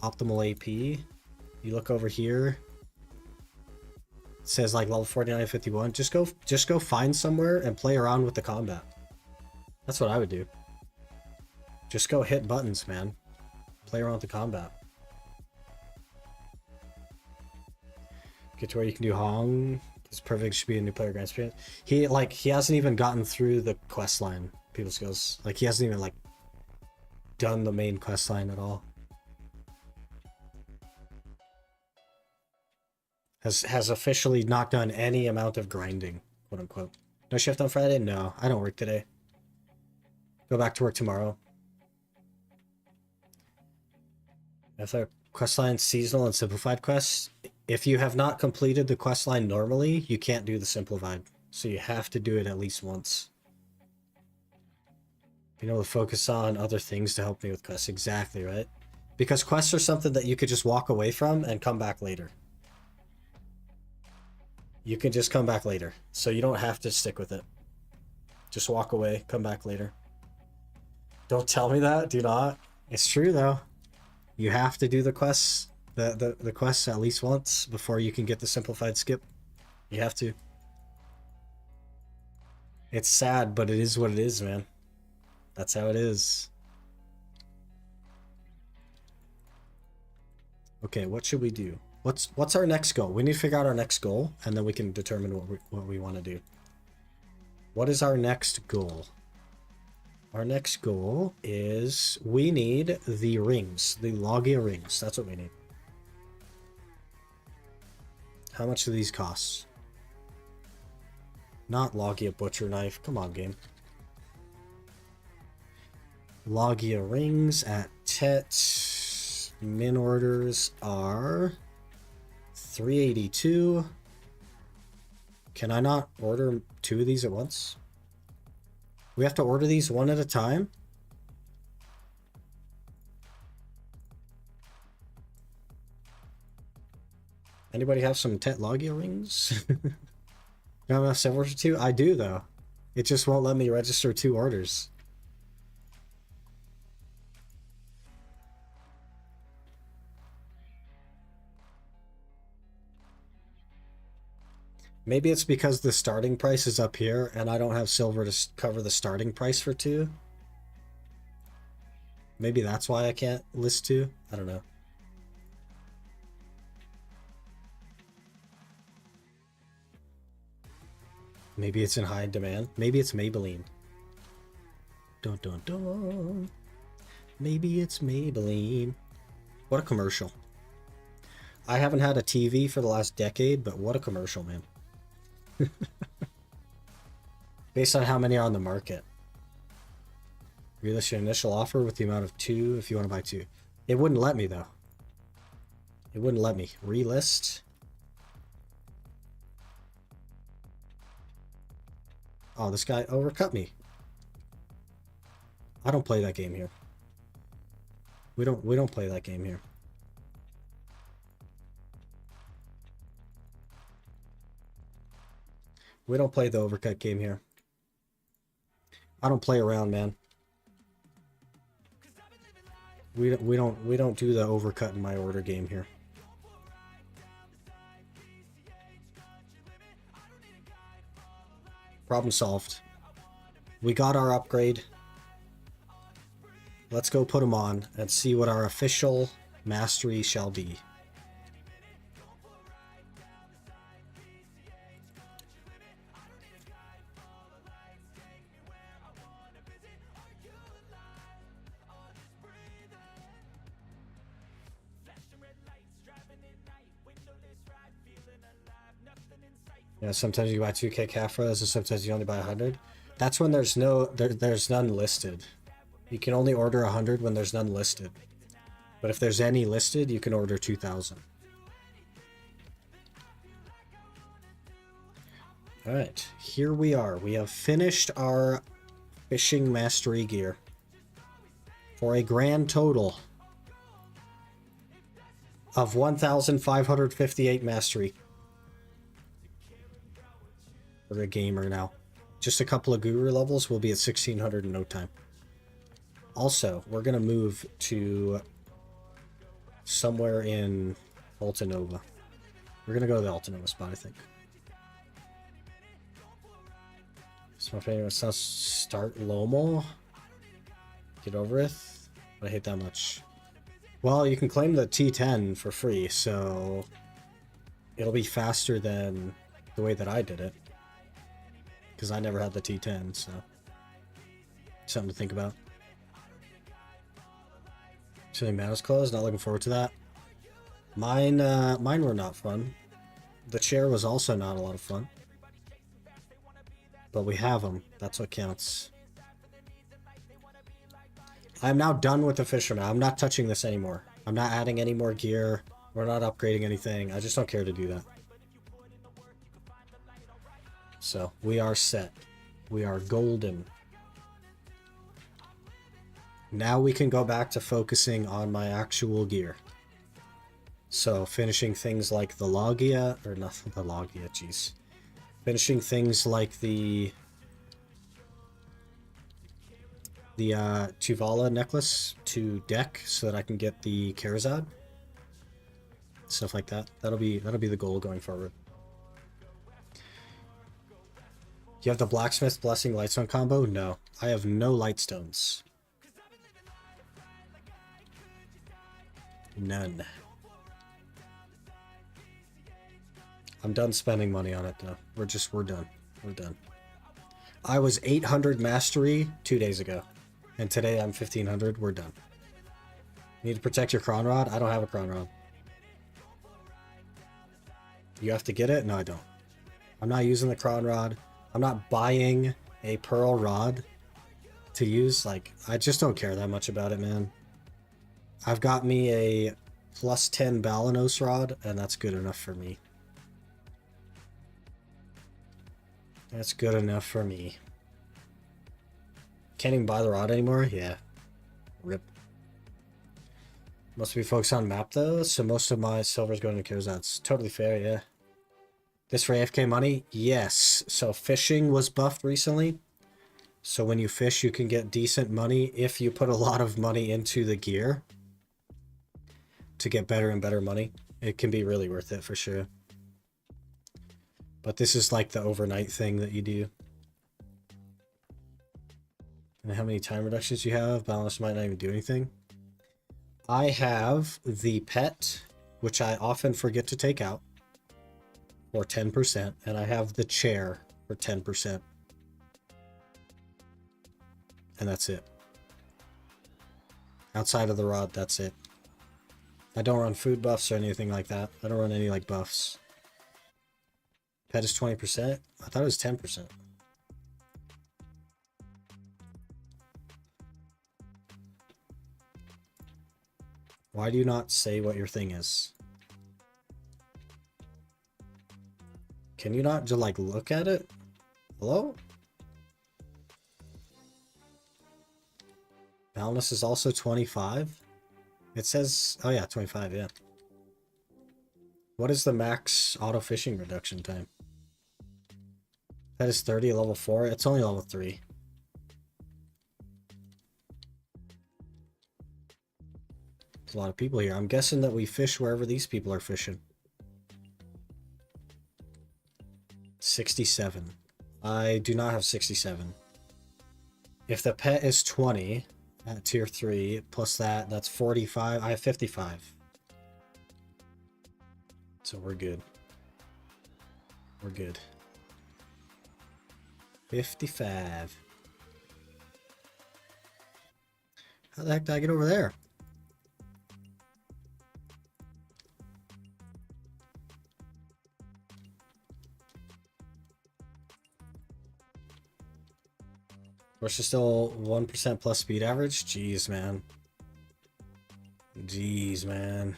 Optimal AP. You look over here. It says like level 49, 51. Just go find somewhere and play around with the combat. That's what I would do. Just go hit buttons, man. Play around with the combat. Get to where you can do Hong. It's perfect. Should be a new player grand spirit. He hasn't even gotten through the quest line. People Skills. Like he hasn't even like done the main quest line at all. Has officially not done any amount of grinding, quote unquote. No shift on Friday? No, I don't work today. Go back to work tomorrow. If the questline seasonal and simplified quests, if you have not completed the questline normally, you can't do the simplified. So you have to do it at least once. Being able to focus on other things to help me with quests. Exactly, right? Because quests are something that you could just walk away from and come back later. You can just come back later. So you don't have to stick with it. Just walk away, come back later. Don't tell me that. Do not. It's true though. You have to do the quests, the quests at least once before you can get the simplified skip. You have to. It's sad, but it is what it is, man. That's how it is. Okay, what should we do? What's our next goal? We need to figure out our next goal, and then we can determine what we want to do. What is our next goal? Our next goal is we need the rings, the Logia rings. That's what we need. How much do these cost? Not Logia butcher knife. Come on, game. Logia rings at Tet. Min orders are 382. Can I not order 2 of these at once? We have to order these one at a time? Anybody have some Tet Logia rings? You have enough servers for 2? I do, though. It just won't let me register 2 orders. Maybe it's because the starting price is up here and I don't have silver to cover the starting price for 2. Maybe that's why I can't list 2. I don't know. Maybe it's in high demand. Maybe it's Maybelline. Dun dun dun. Maybe it's Maybelline. What a commercial. I haven't had a TV for the last decade, but what a commercial, man. Based on how many are on the market. Relist your initial offer with the amount of 2 if you want to buy 2. It wouldn't let me, though. It wouldn't let me. Relist. Oh, this guy overcut me. I don't play that game here. We don't play that game here. We don't play the overcut game here. I don't play around, man. We don't do the overcut in my order game here. Problem solved. We got our upgrade. Let's go put them on and see what our official mastery shall be. Yeah, sometimes you buy 2K Cafras and sometimes you only buy 100. That's when there's none listed. You can only order 100 when there's none listed. But if there's any listed, you can order 2,000. Alright, here we are. We have finished our fishing mastery gear for a grand total of 1,558 mastery. For a gamer now. Just a couple of guru levels, we'll be at 1,600 in no time. Also, we're going to move to somewhere in Altanova. We're going to go to the Altanova spot, I think. So my favorite sounds start Lomo. Get over it. But I hate that much. Well, you can claim the T10 for free, so it'll be faster than the way that I did it. Because I never had the T10, so something to think about. Chilling Manos closed, not looking forward to that. Mine were not fun. The chair was also not a lot of fun. But we have them. That's what counts. I'm now done with the Fisherman. I'm not touching this anymore. I'm not adding any more gear. We're not upgrading anything. I just don't care to do that. So, we are set. We are golden. Now we can go back to focusing on my actual gear. So, finishing things like the Logia, or not the Logia, jeez. Finishing things like the Tuvala necklace to deck so that I can get the Karazad. Stuff like that. That'll be the goal going forward. You have the Blacksmith Blessing Lightstone combo? No. I have no Lightstones. None. I'm done spending money on it though. We're done. We're done. I was 800 mastery 2 days ago. And today I'm 1500. We're done. You need to protect your Cron Rod? I don't have a Cron Rod. You have to get it? No, I don't. I'm not using the Cron Rod. I'm not buying a Pearl Rod to use. Like, I just don't care that much about it, man. I've got me a plus 10 Balanos rod, and that's good enough for me. That's good enough for me. Can't even buy the rod anymore? Yeah. Rip. Must be focused on map though, so most of my silver's going to kills. That's totally fair, yeah. This for AFK money? Yes. So fishing was buffed recently. So when you fish, you can get decent money if you put a lot of money into the gear to get better and better money. It can be really worth it for sure. But this is like the overnight thing that you do. And how many time reductions you have? Balance might not even do anything. I have the pet, which I often forget to take out, for 10%, and I have the chair for 10%. And that's it. Outside of the rod, that's it. I don't run food buffs or anything like that. I don't run any like buffs. Pet is 20%? I thought it was 10%. Why do you not say what your thing is? Can you not just like look at it? Hello? Balance is also 25. It says, oh yeah, 25, yeah. What is the max auto fishing reduction time? That is 30, level 4. It's only level 3. There's a lot of people here. I'm guessing that we fish wherever these people are fishing. 67. I do not have 67. If the pet is 20 at tier 3, plus that, that's 45. I have 55. So we're good. We're good. 55. How the heck did I get over there? We're still 1% plus speed average? Jeez, man. Jeez, man.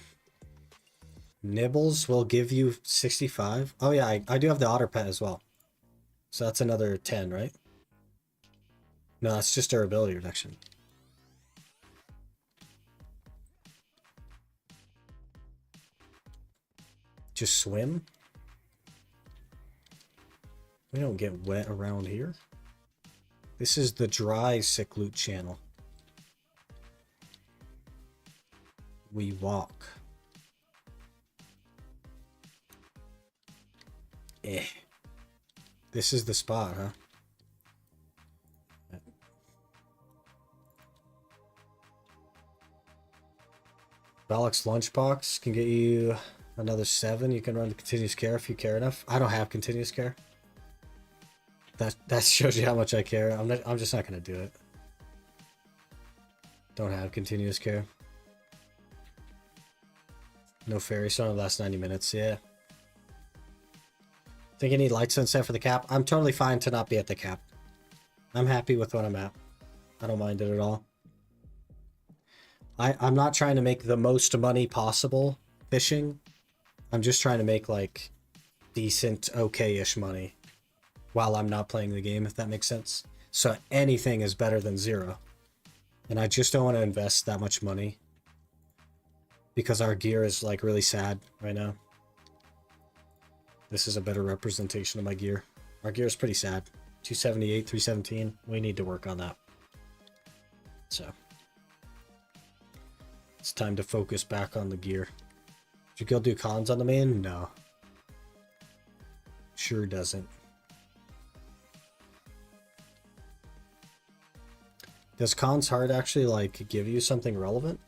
Nibbles will give you 65. Oh yeah, I do have the otter pet as well. So that's another 10, right? No, that's just durability reduction. Just swim? We don't get wet around here. This is the dry sick loot channel. We walk. This is the spot, huh? Balak's lunchbox can get you another 7. You can run continuous care if you care enough. I don't have continuous care. That shows you how much I care. I'm just not gonna do it. Don't have continuous care. No fairy stone in the last 90 minutes. Yeah. Think I need light sunset for the cap? I'm totally fine to not be at the cap. I'm happy with what I'm at. I don't mind it at all. I'm not trying to make the most money possible fishing. I'm just trying to make like decent, okay-ish money while I'm not playing the game, if that makes sense. So anything is better than 0. And I just don't want to invest that much money because our gear is like really sad right now. This is a better representation of my gear. Our gear is pretty sad. 278, 317. We need to work on that. So it's time to focus back on the gear. Did you go do cons on the main? No. Sure doesn't. Does cons hard actually like give you something relevant?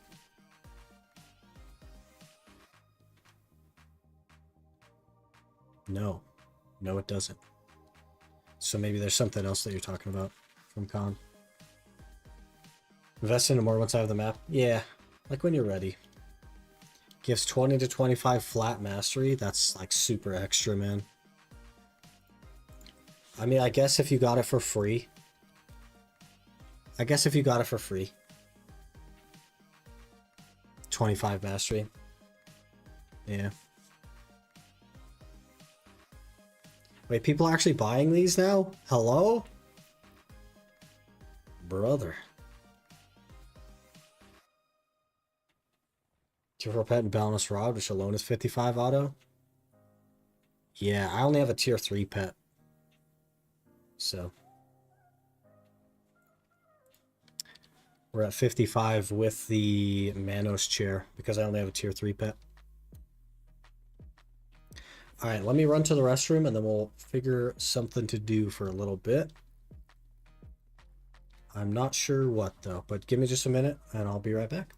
No. No, it doesn't. So maybe there's something else that you're talking about from con. Invest into more once I have the map? Yeah. Like when you're ready. Gives 20 to 25 flat mastery. That's like super extra, man. I mean, I guess if you got it for free, I guess if you got it for free. 25 mastery. Yeah. Wait, people are actually buying these now? Hello? Brother. Tier 4 pet and Boundless Rod, which alone is 55 auto. Yeah, I only have a tier 3 pet. So. We're at 55 with the Manos chair because I only have a tier 3 pet. Alright, let me run to the restroom and then we'll figure something to do for a little bit. I'm not sure what though, but give me just a minute and I'll be right back.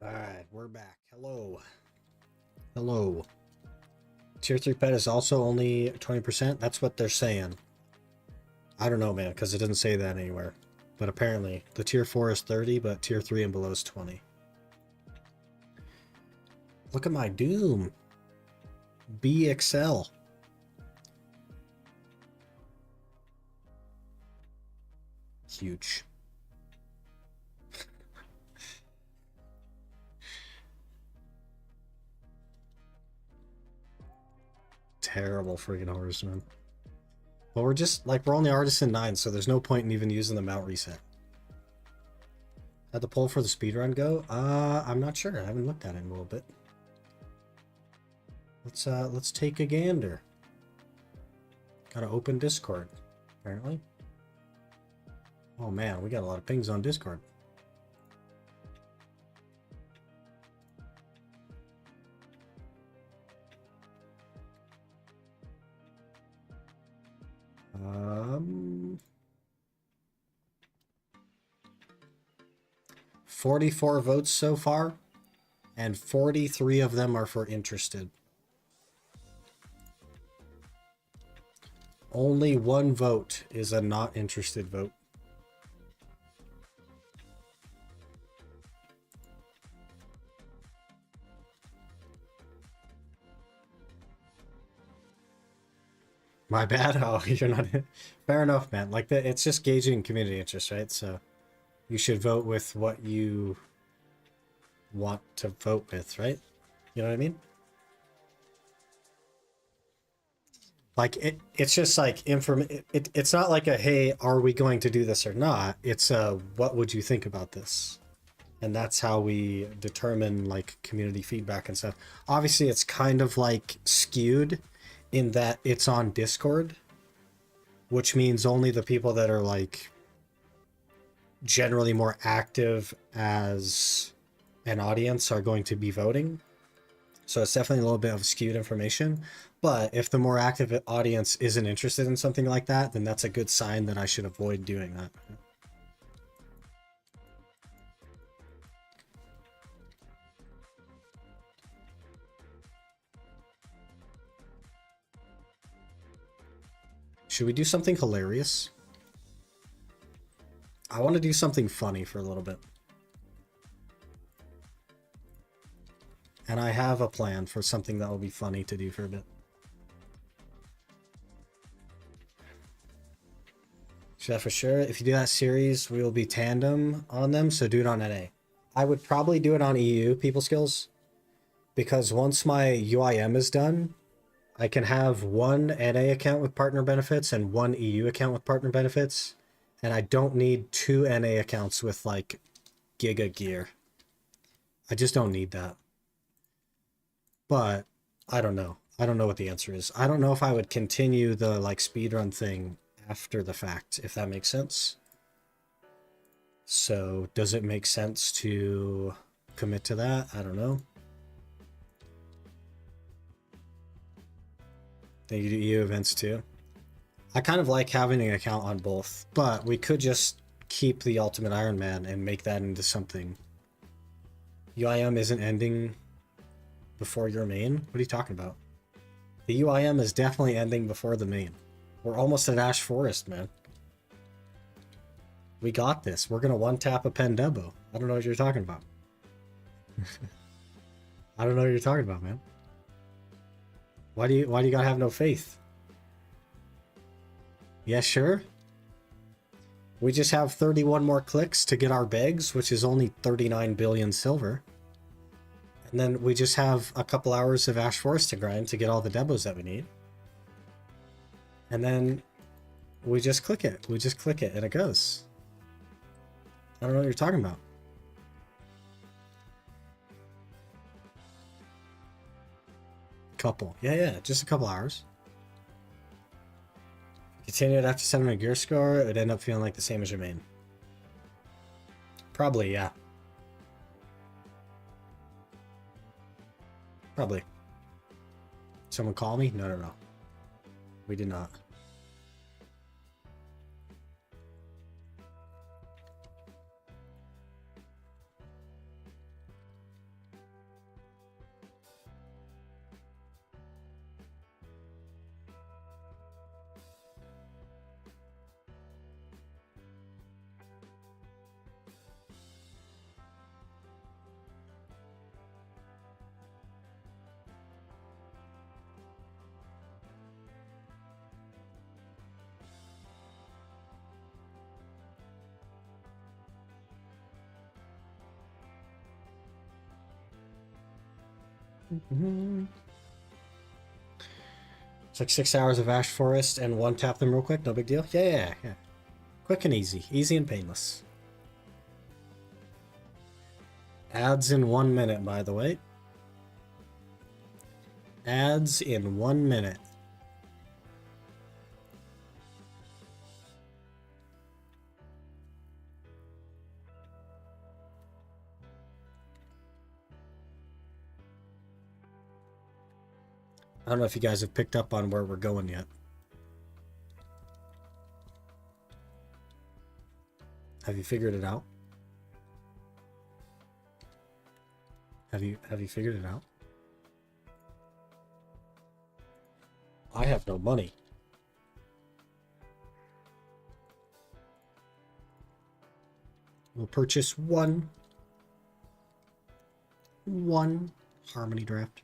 Alright, we're back. Hello. Hello. Tier 3 pet is also only 20%. That's what they're saying. I don't know, man, because it doesn't say that anywhere. But apparently, the tier 4 is 30, but tier 3 and below is 20. Look at my Doom. BXL. Huge. Terrible freaking horseman. Well, we're just, like, we're only Artisan 9, so there's no point in even using the mount reset. How'd the poll for the speedrun go? I'm not sure. I haven't looked at it in a little bit. Let's take a gander. Gotta open Discord, apparently. Oh man, we got a lot of pings on Discord. Um, 44 votes so far, and 43 of them are for interested. Only one vote is a not interested vote. My bad. Oh, you're not. Fair enough, man. Like that, it's just gauging community interest, right? So you should vote with what you want to vote with, right? You know what I mean? Like it's just like it's not like a, hey, are we going to do this or not? It's what would you think about this? And that's how we determine like community feedback and stuff. Obviously, it's kind of like skewed in that it's on Discord, which means only the people that are like generally more active as an audience are going to be voting. So it's definitely a little bit of skewed information. But if the more active audience isn't interested in something like that, then that's a good sign that I should avoid doing that. Should we do something hilarious? I want to do something funny for a little bit. And I have a plan for something that will be funny to do for a bit. Should I for sure? If you do that series, we will be tandem on them, so do it on NA. I would probably do it on EU people skills, because once my UIM is done, I can have one NA account with partner benefits and one EU account with partner benefits, and I don't need two NA accounts with like giga gear. I just don't need that. But I don't know. I don't know what the answer is. I don't know if I would continue the like speedrun thing after the fact, if that makes sense. So does it make sense to commit to that? I don't know. Then you do EU events too. I kind of like having an account on both, but we could just keep the Ultimate Ironman and make that into something. UIM isn't ending before your main? What are you talking about? The UIM is definitely ending before the main. We're almost at Ash Forest, man. We got this. We're gonna one-tap a Pendebo. I don't know what you're talking about. I don't know what you're talking about, man. Why do you gotta have no faith? Yeah, sure. We just have 31 more clicks to get our bags, which is only 39 billion silver. And then we just have a couple hours of Ash Forest to grind to get all the debos that we need. And then we just click it. We just click it and it goes. I don't know what you're talking about. Couple. Yeah, just a couple hours. Continue it after 700 gear score, it would end up feeling like the same as your main. Probably, yeah. Probably. Someone call me? No. We did not. It's like 6 hours of Ash Forest and one tap them real quick. No big deal. Yeah. Quick and easy. Easy and painless. Ads in 1 minute, by the way. Ads in 1 minute. I don't know if you guys have picked up on where we're going yet. Have you figured it out? Have you figured it out? I have no money. We'll purchase one Harmony draft.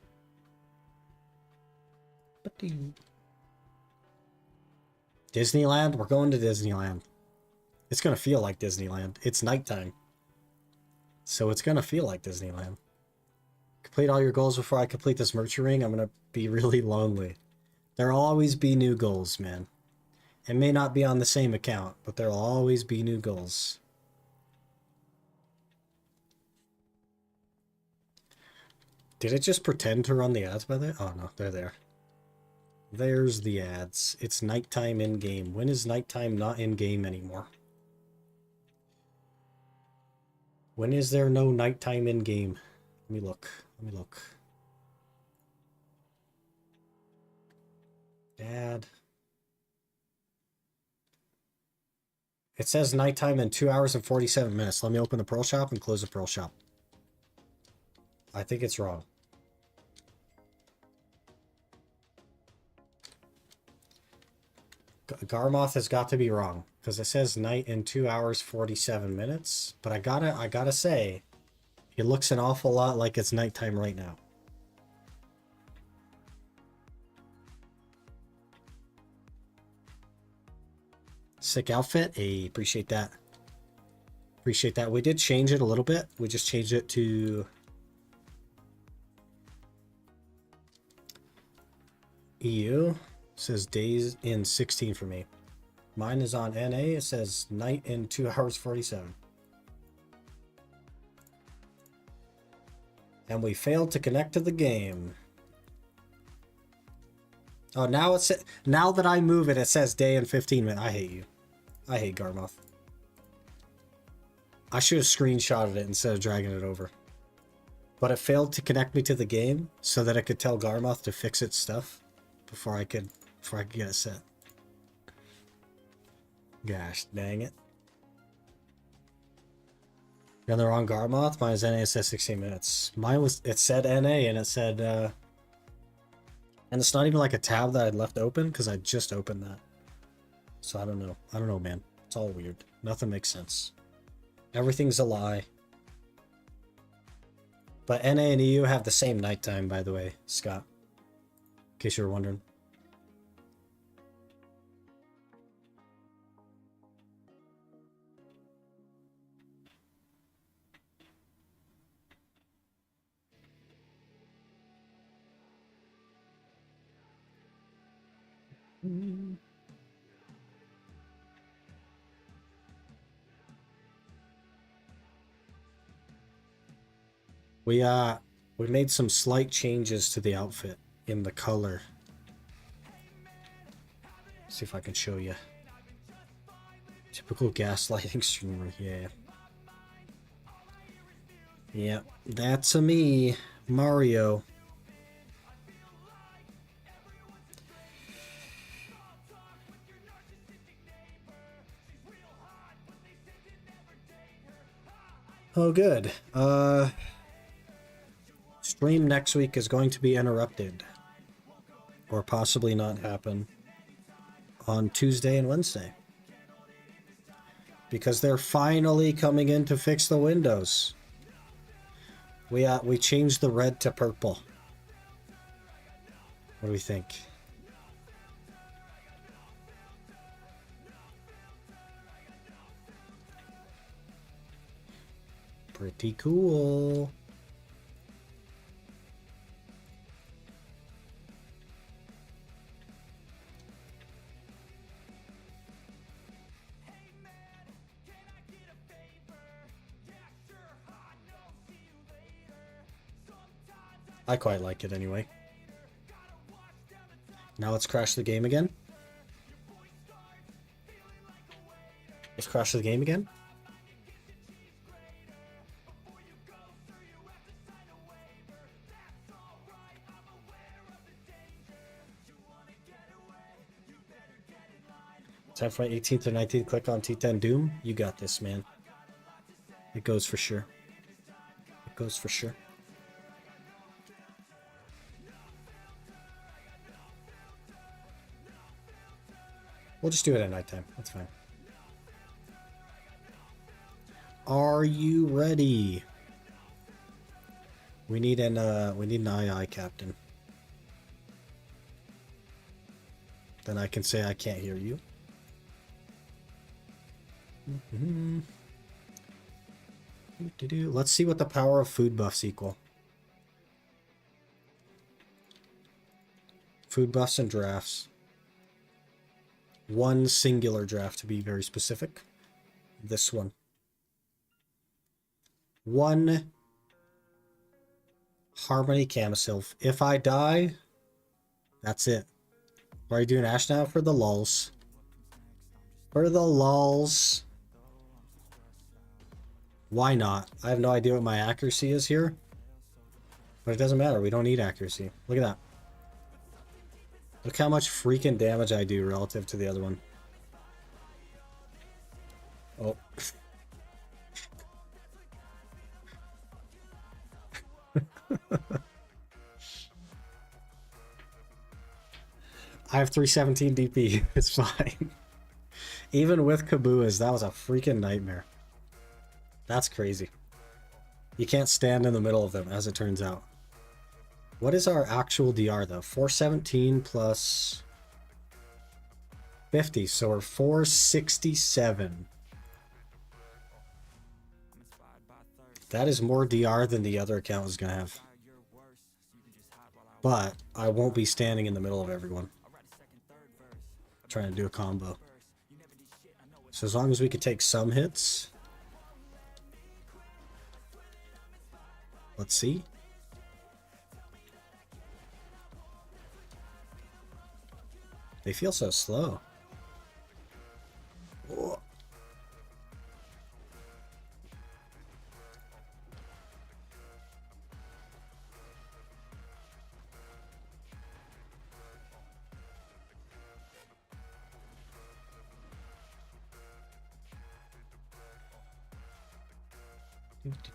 Disneyland? We're going to Disneyland. It's going to feel like Disneyland. It's nighttime. So it's going to feel like Disneyland. Complete all your goals before I complete this merchant ring. I'm going to be really lonely. There'll always be new goals, man. It may not be on the same account, but there'll always be new goals. Did it just pretend to run the ads by there? Oh no, they're there. There's the ads. It's nighttime in-game. When is nighttime not in-game anymore? When is there no nighttime in-game? Let me look. Dad. It says nighttime in 2 hours and 47 minutes. Let me open the Pearl Shop and close the Pearl Shop. I think it's wrong. Garmoth has got to be wrong because it says night in 2 hours 47 minutes. But I gotta say, it looks an awful lot like it's nighttime right now. Sick outfit. Hey, appreciate that. Appreciate that. We did change it a little bit. We just changed it to EU. It says days in 16 for me. Mine is on NA. It says night in 2 hours 47. And we failed to connect to the game. Oh, now now that I move it, it says day and 15 minutes. I hate you. I hate Garmoth. I should have screenshotted it instead of dragging it over. But it failed to connect me to the game so that I could tell Garmoth to fix its stuff before I could get it set. Gosh, dang it. You're on the wrong Garmoth? Mine is NA, it says 16 minutes. Mine was, it said NA and it said, and it's not even like a tab that I'd left open because I just opened that. So I don't know. I don't know, man. It's all weird. Nothing makes sense. Everything's a lie. But NA and EU have the same nighttime, by the way, Scott. In case you were wondering. We made some slight changes to the outfit in the color. See if I can show you. Typical gaslighting streamer, yeah. Yep, that's a me, Mario. Oh, good. Stream next week is going to be interrupted. Or possibly not happen on Tuesday and Wednesday. Because they're finally coming in to fix the windows. We changed the red to purple. What do we think? Pretty cool. I quite like it anyway. Now let's crash the game again. Let's crash the game again. Time for my 18th or 19th. Click on T10 Doom. You got this, man. It goes for sure. It goes for sure. We'll just do it at nighttime. That's fine. Are you ready? We need an II captain. Then I can say I can't hear you. Let's see what the power of food buffs equal. Food buffs and drafts. One singular draft, to be very specific. This one. One Harmony Camisylph. If I die, that's it. Are you doing Ash now? For the lulz. For the lulz. Why not? I have no idea what my accuracy is here. But it doesn't matter. We don't need accuracy. Look at that. Look how much freaking damage I do relative to the other one. Oh. I have 317 DP. It's fine. Even with Kabuas, that was a freaking nightmare. That's crazy. You can't stand in the middle of them, as it turns out. What is our actual DR, though? 417 plus 50, so we're 467. That is more DR than the other account was going to have. But I won't be standing in the middle of everyone. Trying to do a combo. So as long as we could take some hits. Let's see. They feel so slow. Whoa.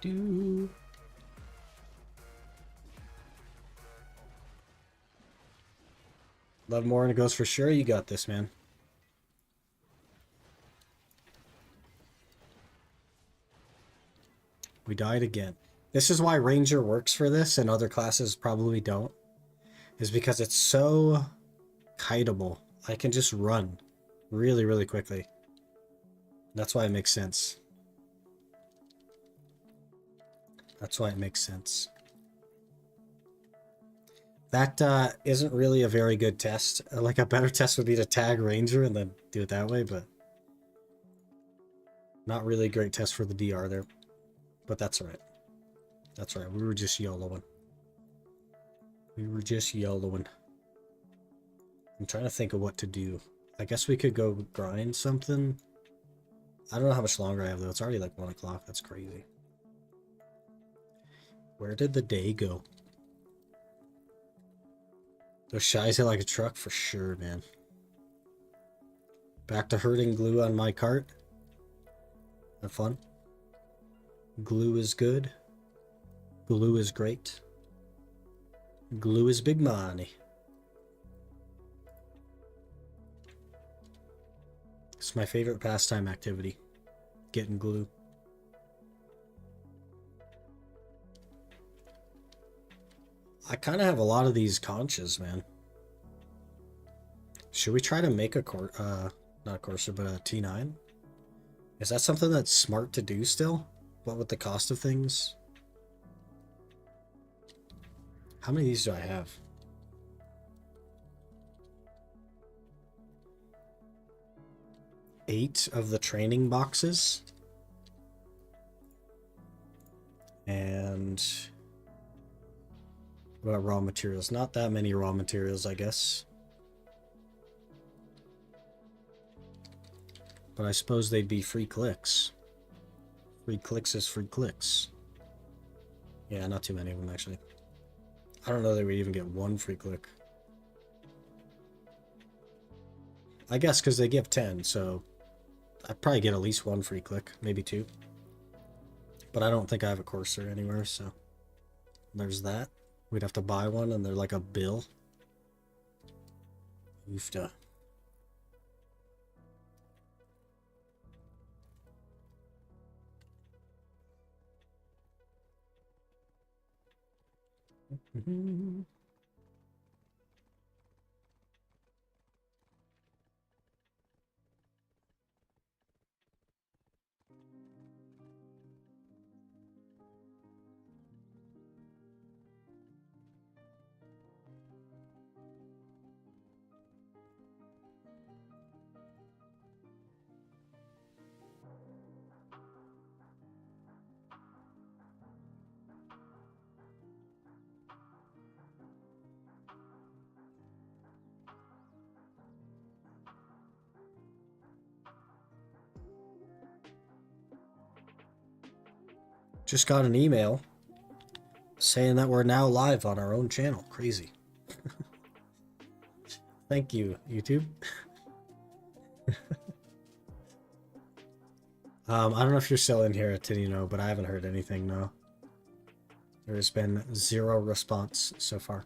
Do. Love more and it goes for sure. You got this, man. We died again. This is why Ranger works for this and other classes probably don't. Is because it's so kiteable. I can just run really, really quickly. That's why it makes sense. That's why it makes sense. That isn't really a very good test. Like a better test would be to tag Ranger and then do it that way, but not really a great test for the DR there. But that's all right. That's right. We were just YOLOing. We were just YOLOing. I'm trying to think of what to do. I guess we could go grind something. I don't know how much longer I have though. It's already like 1 o'clock. That's crazy. Where did the day go? Those shies hit like a truck for sure, man. Back to herding glue on my cart. Have fun. Glue is good. Glue is great. Glue is big money. It's my favorite pastime activity. Getting glue. I kind of have a lot of these conchas, man. Should we try to make a not a Corsa, but a T9? Is that something that's smart to do still? What with the cost of things? How many of these do I have? Eight of the training boxes. And what about raw materials? Not that many raw materials, I guess. But I suppose they'd be free clicks. Free clicks is free clicks. Yeah, not too many of them, actually. I don't know they would even get one free click. I guess because they give 10, so I'd probably get at least one free click, maybe two. But I don't think I have a Corsair anywhere, so there's that. We'd have to buy one, and they're like a bill. Oofda. Just got an email saying that we're now live on our own channel. Crazy. Thank you, YouTube. I don't know if you're still in here, Tinino, but I haven't heard anything, no. There's been zero response so far.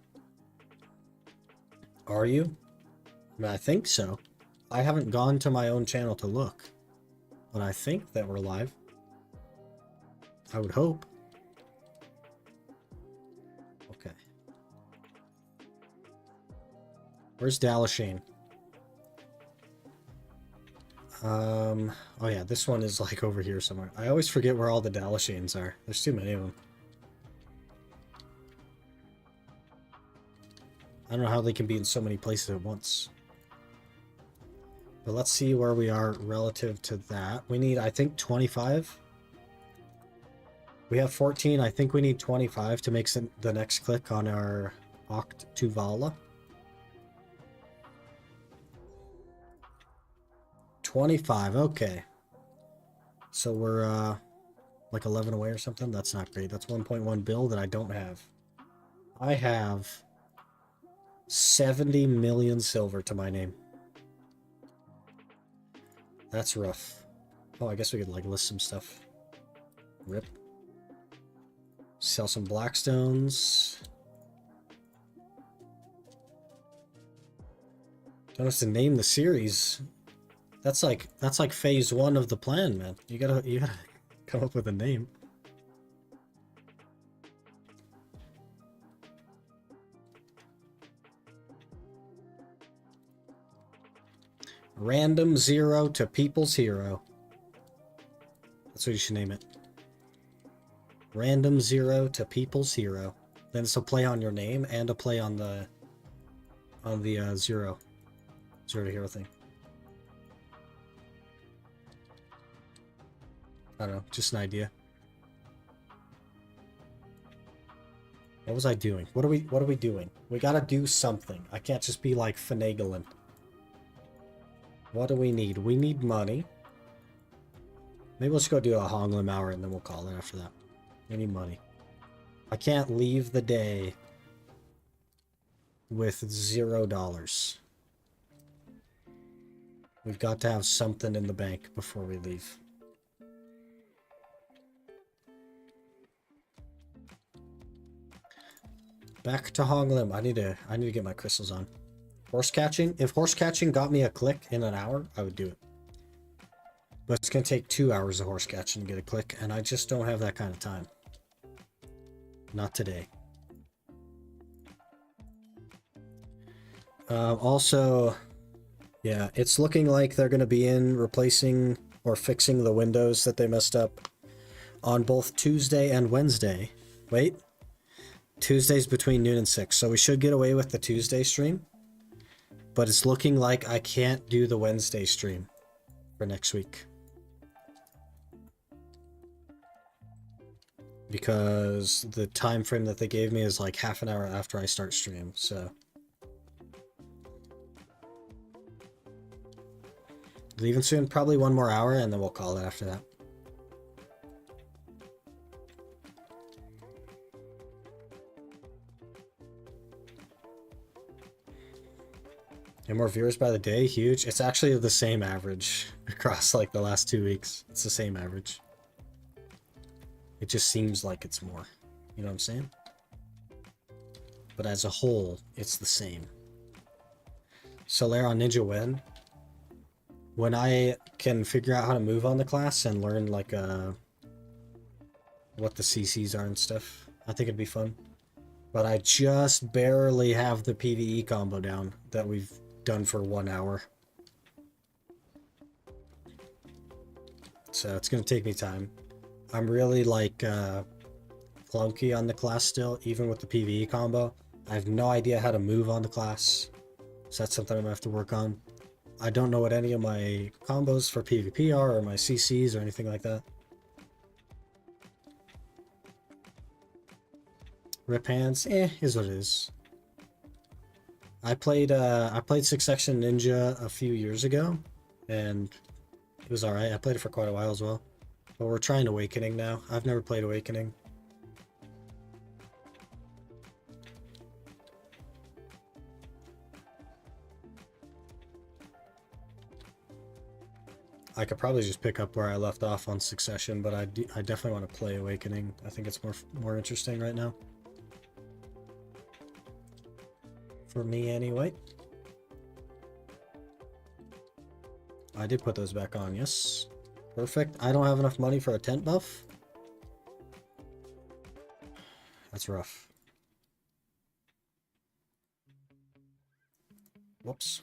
Are you? I mean, I think so. I haven't gone to my own channel to look, but I think that we're live. I would hope. Okay. Where's Dalashane? Oh yeah, this one is like over here somewhere. I always forget where all the Dalashanes are. There's too many of them. I don't know how they can be in so many places at once. But let's see where we are relative to that. We need, I think, 25. We have 14. I think we need 25 to make the next click on our Oct Tuvala. 25, okay. So we're like 11 away or something. That's not great. That's 1.1 bill that I don't have. I have 70 million silver to my name. That's rough. Oh, I guess we could like list some stuff. Rip. Sell some Blackstones. Don't have to name the series. That's like phase 1 of the plan, man. You gotta come up with a name. Random Zero to People's Hero. That's what you should name it. Random Zero to People's Hero. Then it's a play on your name and a play on the zero to hero thing. I don't know, just an idea. What was I doing? What are we doing? We gotta do something. I can't just be like finagling. What do we need? We need money. Maybe let's go do a Honglim hour and then we'll call it after that. We need money. I can't leave the day with $0. We've got to have something in the bank before we leave. Back to Honglim. I need to get my crystals on. Horse catching. If horse catching got me a click in an hour, I would do it. But it's gonna take 2 hours of horse catching to get a click, and I just don't have that kind of time. Not today. Also, yeah, it's looking like they're gonna be in replacing or fixing the windows that they messed up on both Tuesday and Wednesday. Wait. Tuesday's between noon and 6, so we should get away with the Tuesday stream. But it's looking like I can't do the Wednesday stream for next week. Because the time frame that they gave me is like half an hour after I start stream, so. Leaving soon, probably 1 more hour, and then we'll call it after that. And more viewers by the day, huge. It's actually the same average across like the last 2 weeks. It's the same average. It just seems like it's more. You know what I'm saying? But as a whole, it's the same. Solaire on Ninja when I can figure out how to move on the class and learn like what the CCs are and stuff, I think it'd be fun. But I just barely have the PvE combo down that we've done for 1 hour. So it's gonna take me time. I'm really like clunky on the class still, even with the PvE combo. I have no idea how to move on the class, so that's something I'm gonna have to work on. I don't know what any of my combos for PvP are, or my CCs, or anything like that. Rip hands, is what it is. I played Succession Ninja a few years ago, and it was alright. I played it for quite a while as well. But we're trying Awakening now. I've never played Awakening. I could probably just pick up where I left off on Succession, but I definitely want to play Awakening. I think it's more interesting right now. For me, anyway. I did put those back on, yes. Perfect. I don't have enough money for a tent buff. That's rough. Whoops.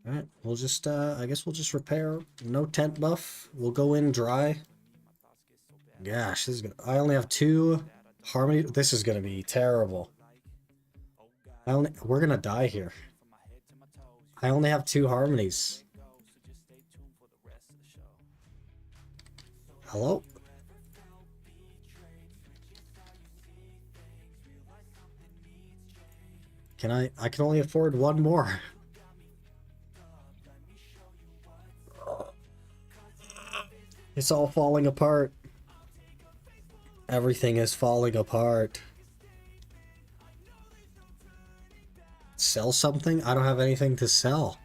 Alright, we'll just, I guess we'll just repair. No tent buff. We'll go in dry. Gosh, this is gonna, I only have 2 harmony. This is gonna be terrible. We're gonna die here. I only have 2 harmonies. Hello? I can only afford 1 more. It's all falling apart. Everything is falling apart. Sell something? I don't have anything to sell.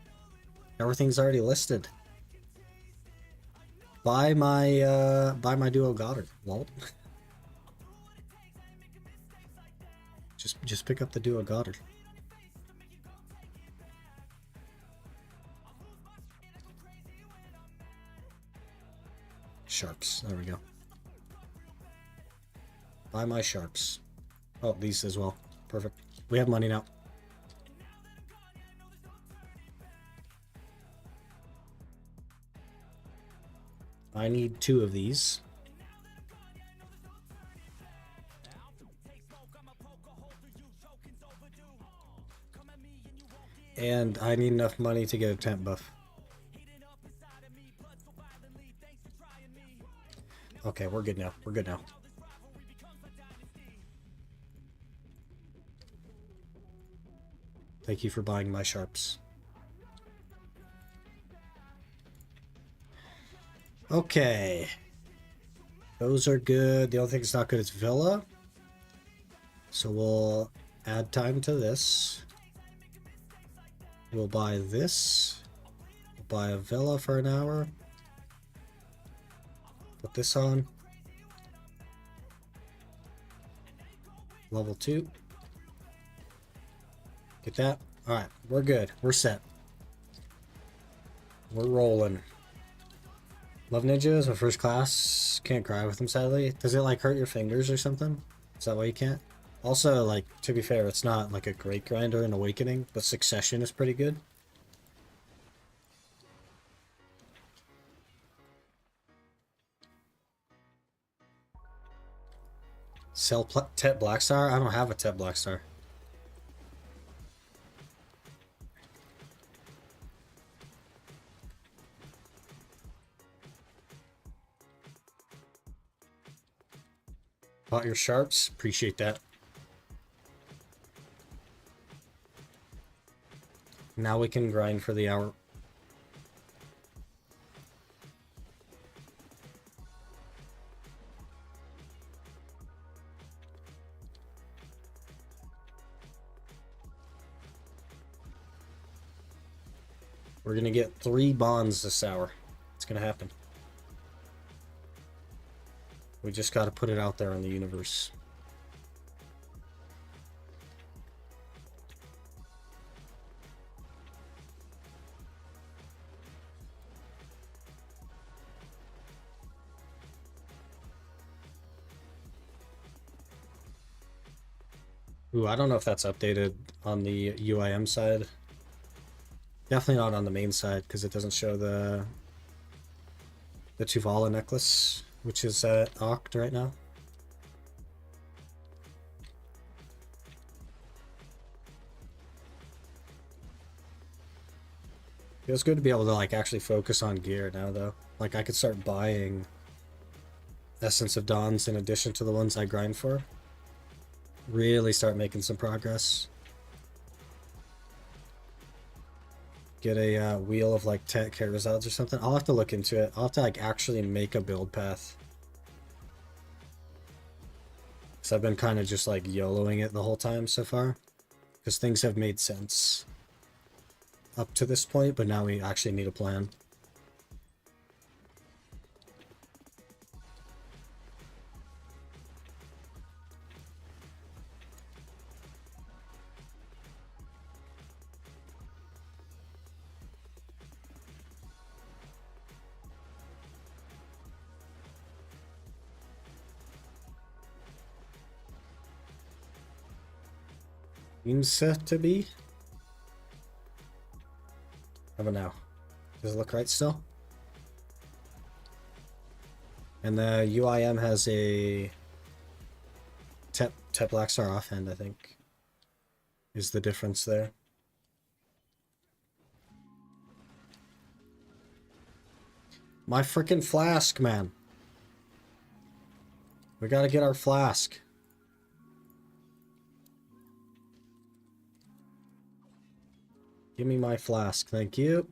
Everything's already listed. Buy my duo Goddard. Lol. Just pick up the duo Goddard. Sharps. There we go. Buy my sharps. Oh, these as well. Perfect. We have money now. I need 2 of these. And I need enough money to get a tent buff. Okay, we're good now. We're good now. Thank you for buying my sharps. Okay. Those are good. The only thing that's not good is Villa. So we'll add time to this. We'll buy this. We'll buy a Villa for an hour. Put this on. Level 2. Get that. Alright, we're good. We're set. We're rolling. Love Ninjas or first class. Can't cry with them, sadly. Does it like hurt your fingers or something? Is that why you can't? Also, like, to be fair, it's not like a great grind or an awakening, but Succession is pretty good. Sell Tet Blackstar? I don't have a Tet Blackstar. Bought your sharps? Appreciate that. Now we can grind for the hour. We're gonna get 3 bonds this hour. It's gonna happen. We just gotta put it out there in the universe. Ooh, I don't know if that's updated on the UIM side. Definitely not on the main side, because it doesn't show the Tuvala necklace, which is at Oct right now. Feels good to be able to like actually focus on gear now though. Like I could start buying Essence of Dawns in addition to the ones I grind for. Really start making some progress. Get a wheel of like tech carousels or something. I'll have to look into it. I'll have to like actually make a build path. Because I've been kind of just like YOLOing it the whole time so far. Because things have made sense up to this point, but now we actually need a plan. Seems to be. How about now? Does it look right still? And the UIM has a Tep Black Star offhand, I think, is the difference there. My freaking flask, man. We gotta get our flask. Give me my flask, thank you.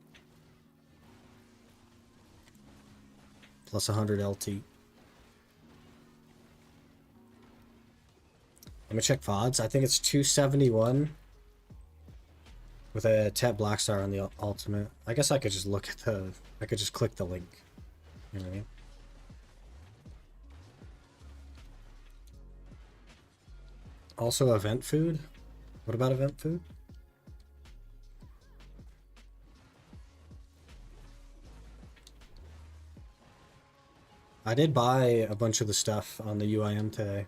Plus 100 LT. Let me check VODs. I think it's 271 with a Tep Black Star on the ultimate. I guess I could just look at the... I could just click the link. You know what I mean? Also event food? What about event food? I did buy a bunch of the stuff on the UIM today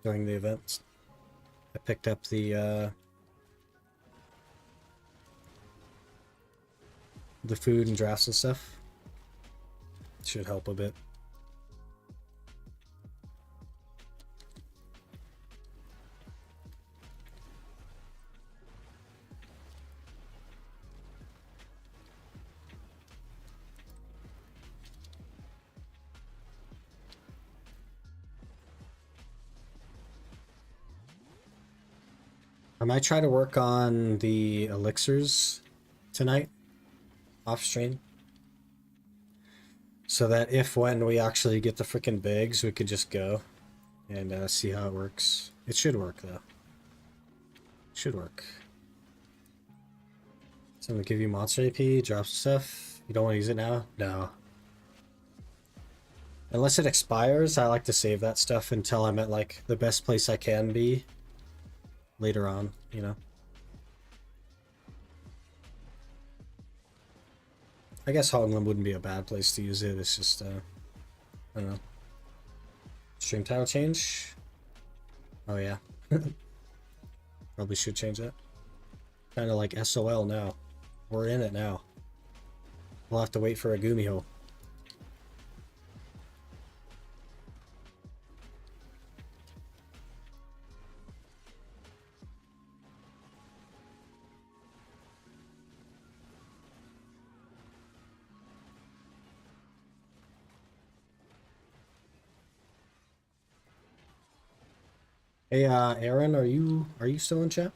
during the events. I picked up the food and drafts and stuff. Should help a bit. I might try to work on the elixirs tonight, off stream. So that when we actually get the freaking bags, we could just go and see how it works. It should work, though. It should work. So I'm gonna give you monster AP, drop stuff. You don't want to use it now? No. Unless it expires, I like to save that stuff until I'm at, like, the best place I can be later on, you know? I guess Hoglin wouldn't be a bad place to use it. It's just, I don't know. Stream title change? Oh, yeah. Probably should change that. Kind of like SOL now. We're in it now. We'll have to wait for a Gumiho. Hey, Aaron, are you still in chat?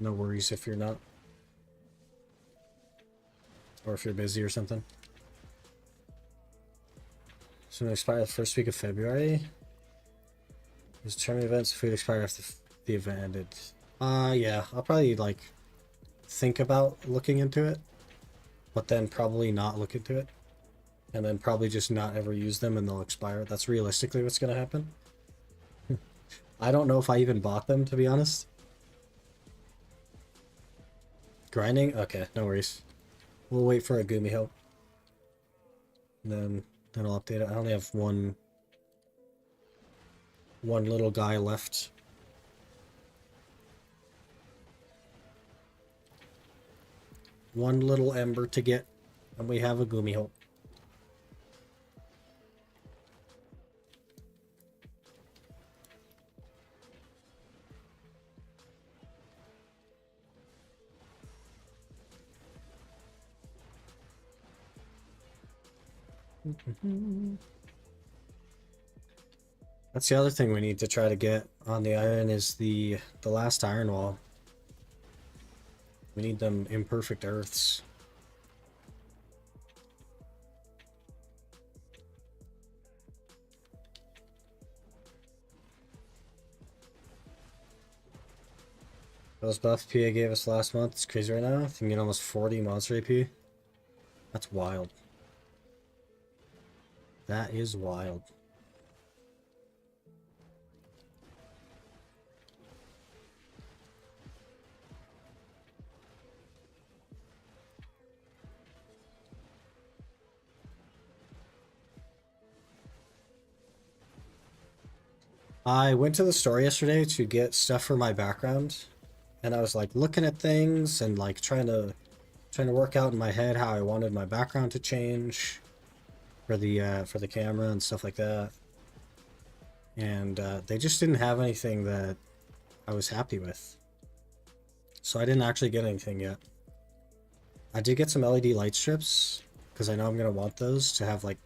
No worries if you're not. Or if you're busy or something. So it expire the first week of February. There's tournament events, food expire after the event ended. Yeah, I'll probably, like, think about looking into it, but then probably not look into it. And then probably just not ever use them and they'll expire. That's realistically what's gonna happen. I don't know if I even bought them, to be honest. Grinding? Okay, no worries. We'll wait for a Gumiho. And then I'll update it. I only have one little guy left. One little ember to get, and we have a Gumiho. That's the other thing we need to try to get on the iron is the last iron wall. We need them imperfect earths. Those buffs PA gave us last month, it's crazy right now. I think you get almost 40 monster AP. That's wild. That is wild. I went to the store yesterday to get stuff for my background, and I was like looking at things and like trying to work out in my head how I wanted my background to change for the camera and stuff like that. And they just didn't have anything that I was happy with. So I didn't actually get anything yet. I did get some LED light strips because I know I'm gonna want those to have like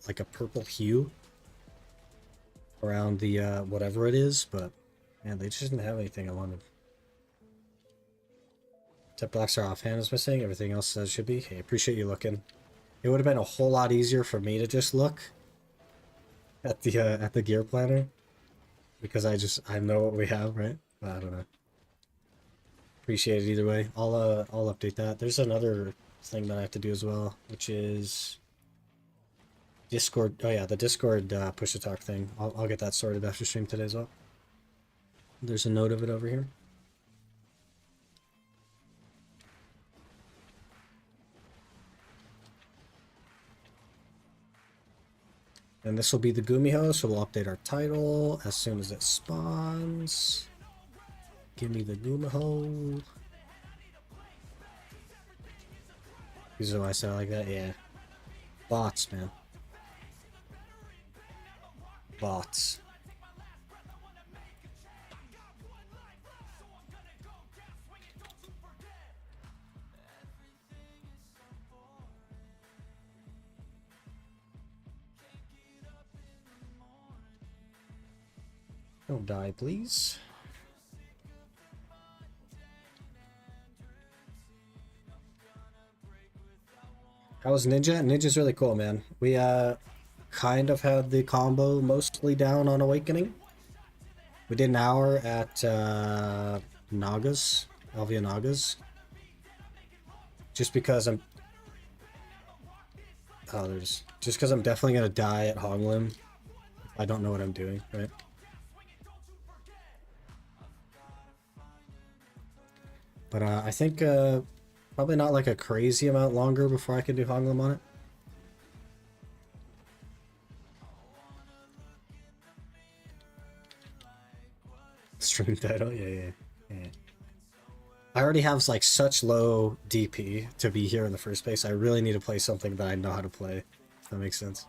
a purple hue around the whatever it is, but man, they just didn't have anything I wanted. Tip Black Star offhand is missing. Everything else says should be. Hey, appreciate you looking. It would have been a whole lot easier for me to just look at the gear planner because I know what we have, right? But I don't know. Appreciate it either way. I'll update that. There's another thing that I have to do as well, which is Discord. Oh yeah, the Discord push to talk thing. I'll get that sorted after stream today as well. There's a note of it over here. And this will be the Gumiho, so we'll update our title as soon as it spawns. Give me the Gumiho. Is why I said it like that? Yeah. Bots, man. Bots. Don't die, please. How was Ninja? Ninja's really cool, man. We kind of had the combo mostly down on Awakening. We did an hour at Nagas, Alvia Nagas. Just because I'm just because I'm definitely gonna die at Honglim. I don't know what I'm doing, right? But I think probably not like a crazy amount longer before I can do Honglim on it. Stream title, yeah. I already have like such low DP to be here in the first place. I really need to play something that I know how to play. If that makes sense.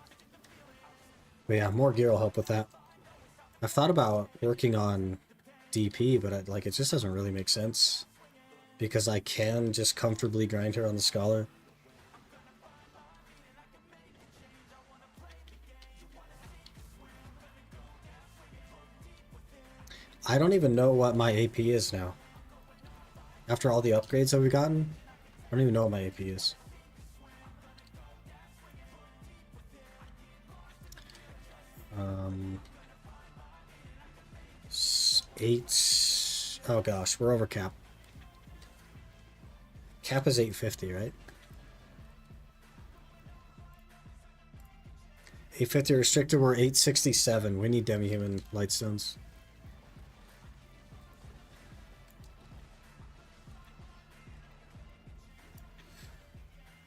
But yeah, more gear will help with that. I've thought about working on DP, but it just doesn't really make sense. Because I can just comfortably grind her on the Scholar. I don't even know what my AP is now. After all the upgrades that we've gotten, I don't even know what my AP is. Eight. Oh gosh, we're over cap. Cap is 850, right? 850 restricted, we're 867. We need demi-human lightstones.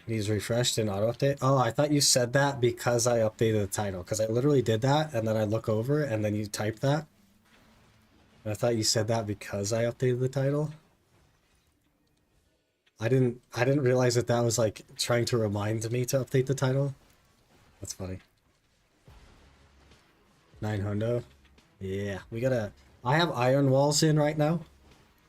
Needs refreshed and auto update. Oh, I thought you said that because I updated the title. Because I literally did that, and then I look over, and then you type that. And I thought you said that because I updated the title. I didn't realize that was like trying to remind me to update the title. That's funny. 9 hundo. Yeah, we gotta. I have iron walls in right now.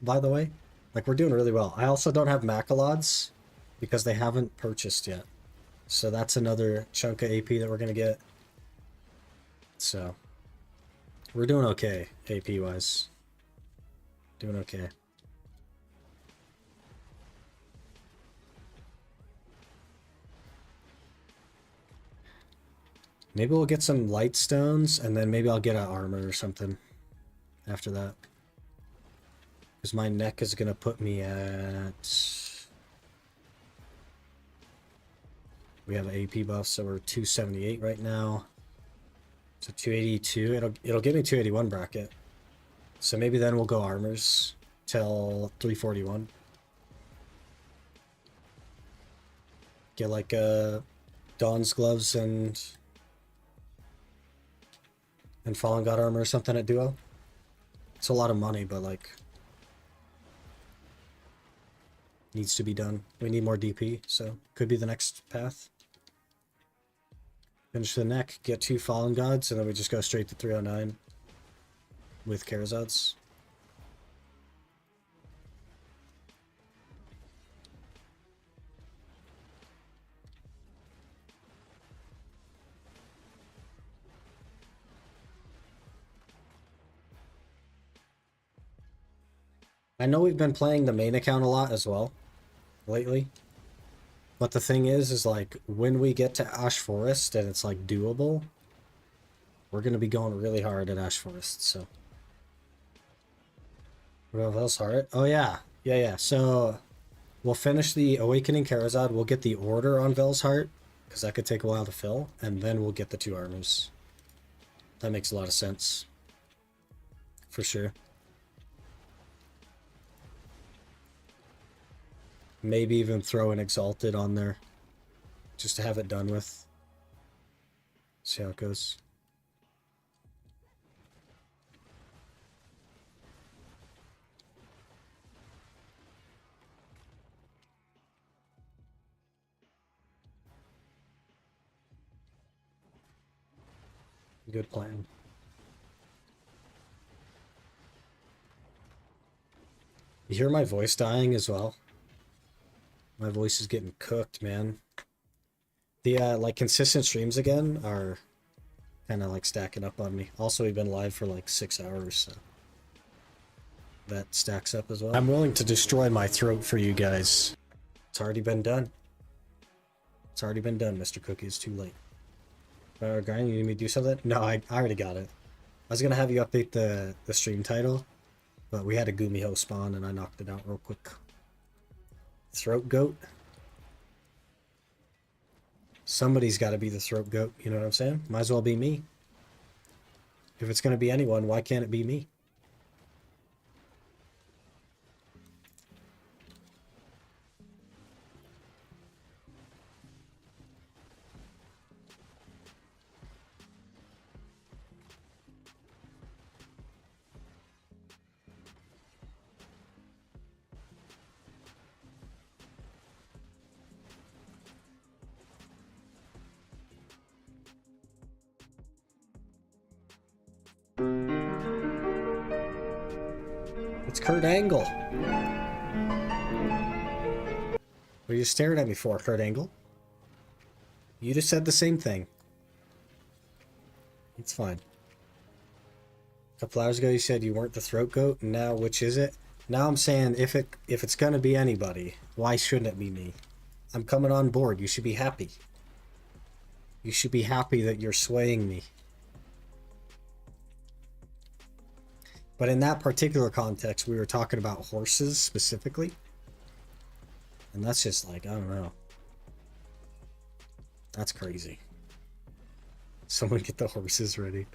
By the way, like we're doing really well. I also don't have Macalods because they haven't purchased yet. So that's another chunk of AP that we're gonna get. So we're doing okay, AP wise. Doing okay. Maybe we'll get some light stones, and then maybe I'll get an armor or something after that. Because my neck is going to put me at... We have AP buff, so we're 278 right now. So 282. It'll give me 281 bracket. So maybe then we'll go armors till 341. Get like Dawn's gloves and and Fallen God armor or something at duo. It's a lot of money, but like needs to be done. We need more DP, so could be the next path. Finish the neck, get 2 Fallen Gods, and then we just go straight to 309 with Karazods. I know we've been playing the main account a lot as well lately. But the thing is like when we get to Ash Forest and it's like doable, we're gonna be going really hard at Ash Forest, so. What about Vel's Heart? Oh yeah. Yeah. So we'll finish the Awakening Karazad, we'll get the order on Vel's Heart, because that could take a while to fill, and then we'll get the 2 armors. That makes a lot of sense. For sure. Maybe even throw an Exalted on there. Just to have it done with. See how it goes. Good plan. You hear my voice dying as well? My voice is getting cooked, man. The like consistent streams again are kind of like stacking up on me. Also, we've been live for like 6 hours, so that stacks up as well. I'm willing to destroy my throat for you guys. It's already been done. It's already been done, Mr. Cookie. It's too late. Grind, you need me to do something? No, I already got it. I was gonna have you update the stream title, but we had a Gumiho spawn and I knocked it out real quick. Throat goat? Somebody's got to be the throat goat, you know what I'm saying? Might as well be me. If it's gonna be anyone, why can't it be me? It's Kurt Angle. What are you staring at me for, Kurt Angle? You just said the same thing. It's fine. A couple hours ago you said you weren't the throat goat, and now which is it? Now I'm saying if it's gonna be anybody, why shouldn't it be me? I'm coming on board. You should be happy. You should be happy that you're swaying me. But in that particular context, we were talking about horses specifically. And that's just like, I don't know. That's crazy. Someone get the horses ready.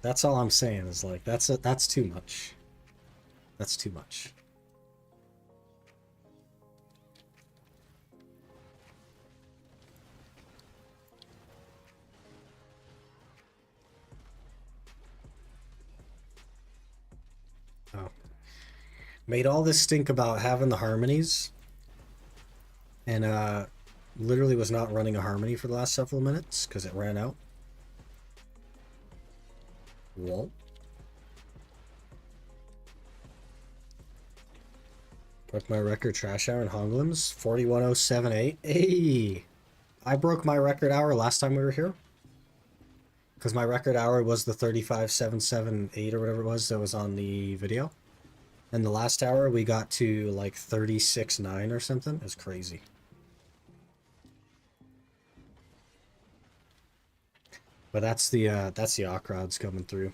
That's all I'm saying is like, that's too much. That's too much. Oh. Made all this stink about having the harmonies. And literally was not running a harmony for the last several minutes because it ran out. Whoa. Broke my record trash hour in Honglims. 41078. Hey! I broke my record hour last time we were here. Because my record hour was the 35778 or whatever it was that was on the video. And the last hour we got to like 36.9 or something. It was crazy. But that's the Akrods coming through.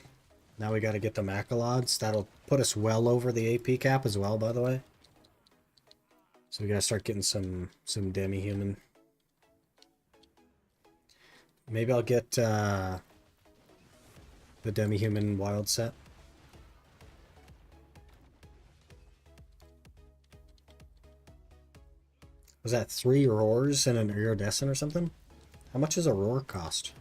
Now we got to get the Macalods. That'll put us well over the AP cap as well, by the way. So we got to start getting some demi-human. Maybe I'll get the demi-human wild set. Was that 3 roars and an iridescent or something? How much does a roar cost?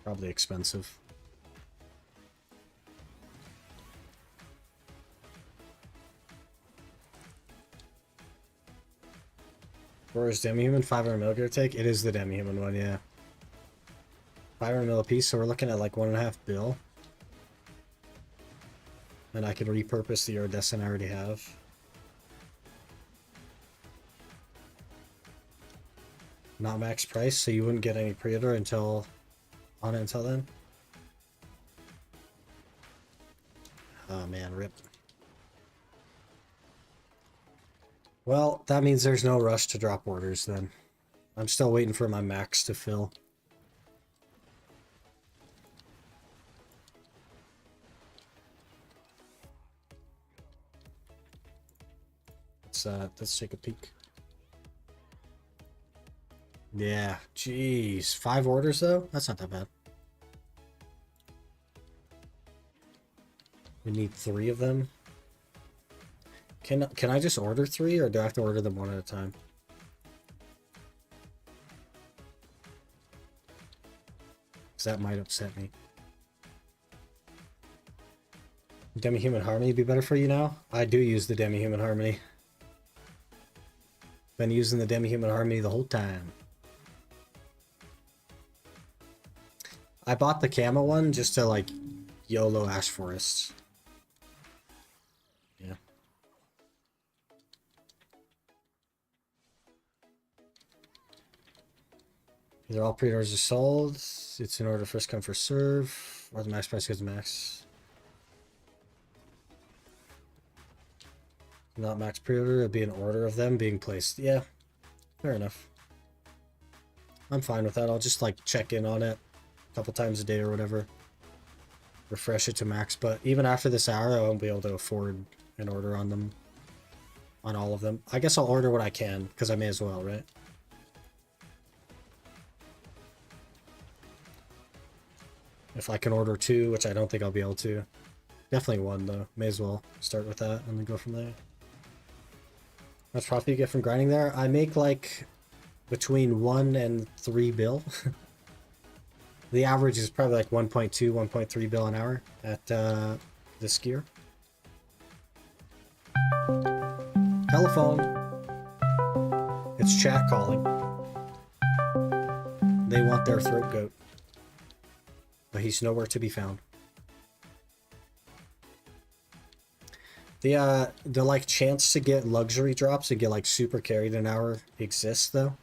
Probably expensive. Or is demi-human 500 mil give or take? It is the demi-human one, yeah. 500 mil a piece, so we're looking at like 1.5 bill. And I could repurpose the iridescent I already have. Not max price, so you wouldn't get any pre-order until on it until then. Oh man, rip. Well, that means there's no rush to drop orders then. I'm still waiting for my max to fill. Let's take a peek. Yeah, jeez. 5 orders though? That's not that bad. We need 3 of them. Can I just order 3 or do I have to order them one at a time? Because that might upset me. Demi-human harmony be better for you now? I do use the demi-human harmony. Been using the demi-human harmony the whole time. I bought the camo one just to like YOLO Ash Forests. Yeah. Either all pre-orders are sold, it's in order first come first serve, or the max price goes to max. Not max pre-order, it'd be an order of them being placed. Yeah, fair enough. I'm fine with that. I'll just like check in on it a couple times a day or whatever. Refresh it to max, but even after this hour, I won't be able to afford an order on them. On all of them. I guess I'll order what I can, because I may as well, right? If I can order 2, which I don't think I'll be able to. Definitely 1 though. May as well start with that and then go from there. How much profit you get from grinding there? I make like between 1 and 3 bill. The average is probably like 1.2, 1.3 bill an hour at this gear. Telephone. It's chat calling. They want their throat goat. But he's nowhere to be found. The like chance to get luxury drops and get like super carried an hour exists though.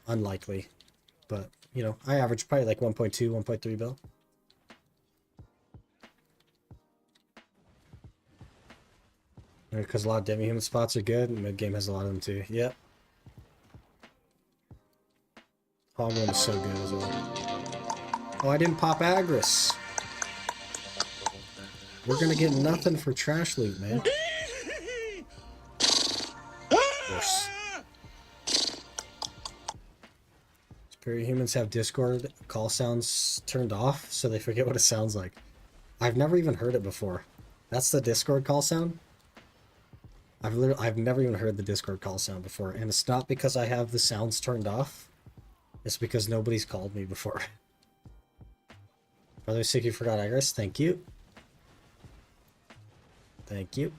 Unlikely. But, you know, I average probably like 1.2, 1.3 bill. Because a lot of demi-human spots are good, and mid-game has a lot of them too. Yep. Hogwarts is so good as well. Oh, I didn't pop Agris. We're gonna get nothing for trash loot, man. Worse. Superior humans have Discord call sounds turned off, so they forget what it sounds like. I've never even heard it before. That's the Discord call sound? I've never even heard the Discord call sound before, and it's not because I have the sounds turned off. It's because nobody's called me before. Brother Sick, you forgot Iris. Thank you. Thank you.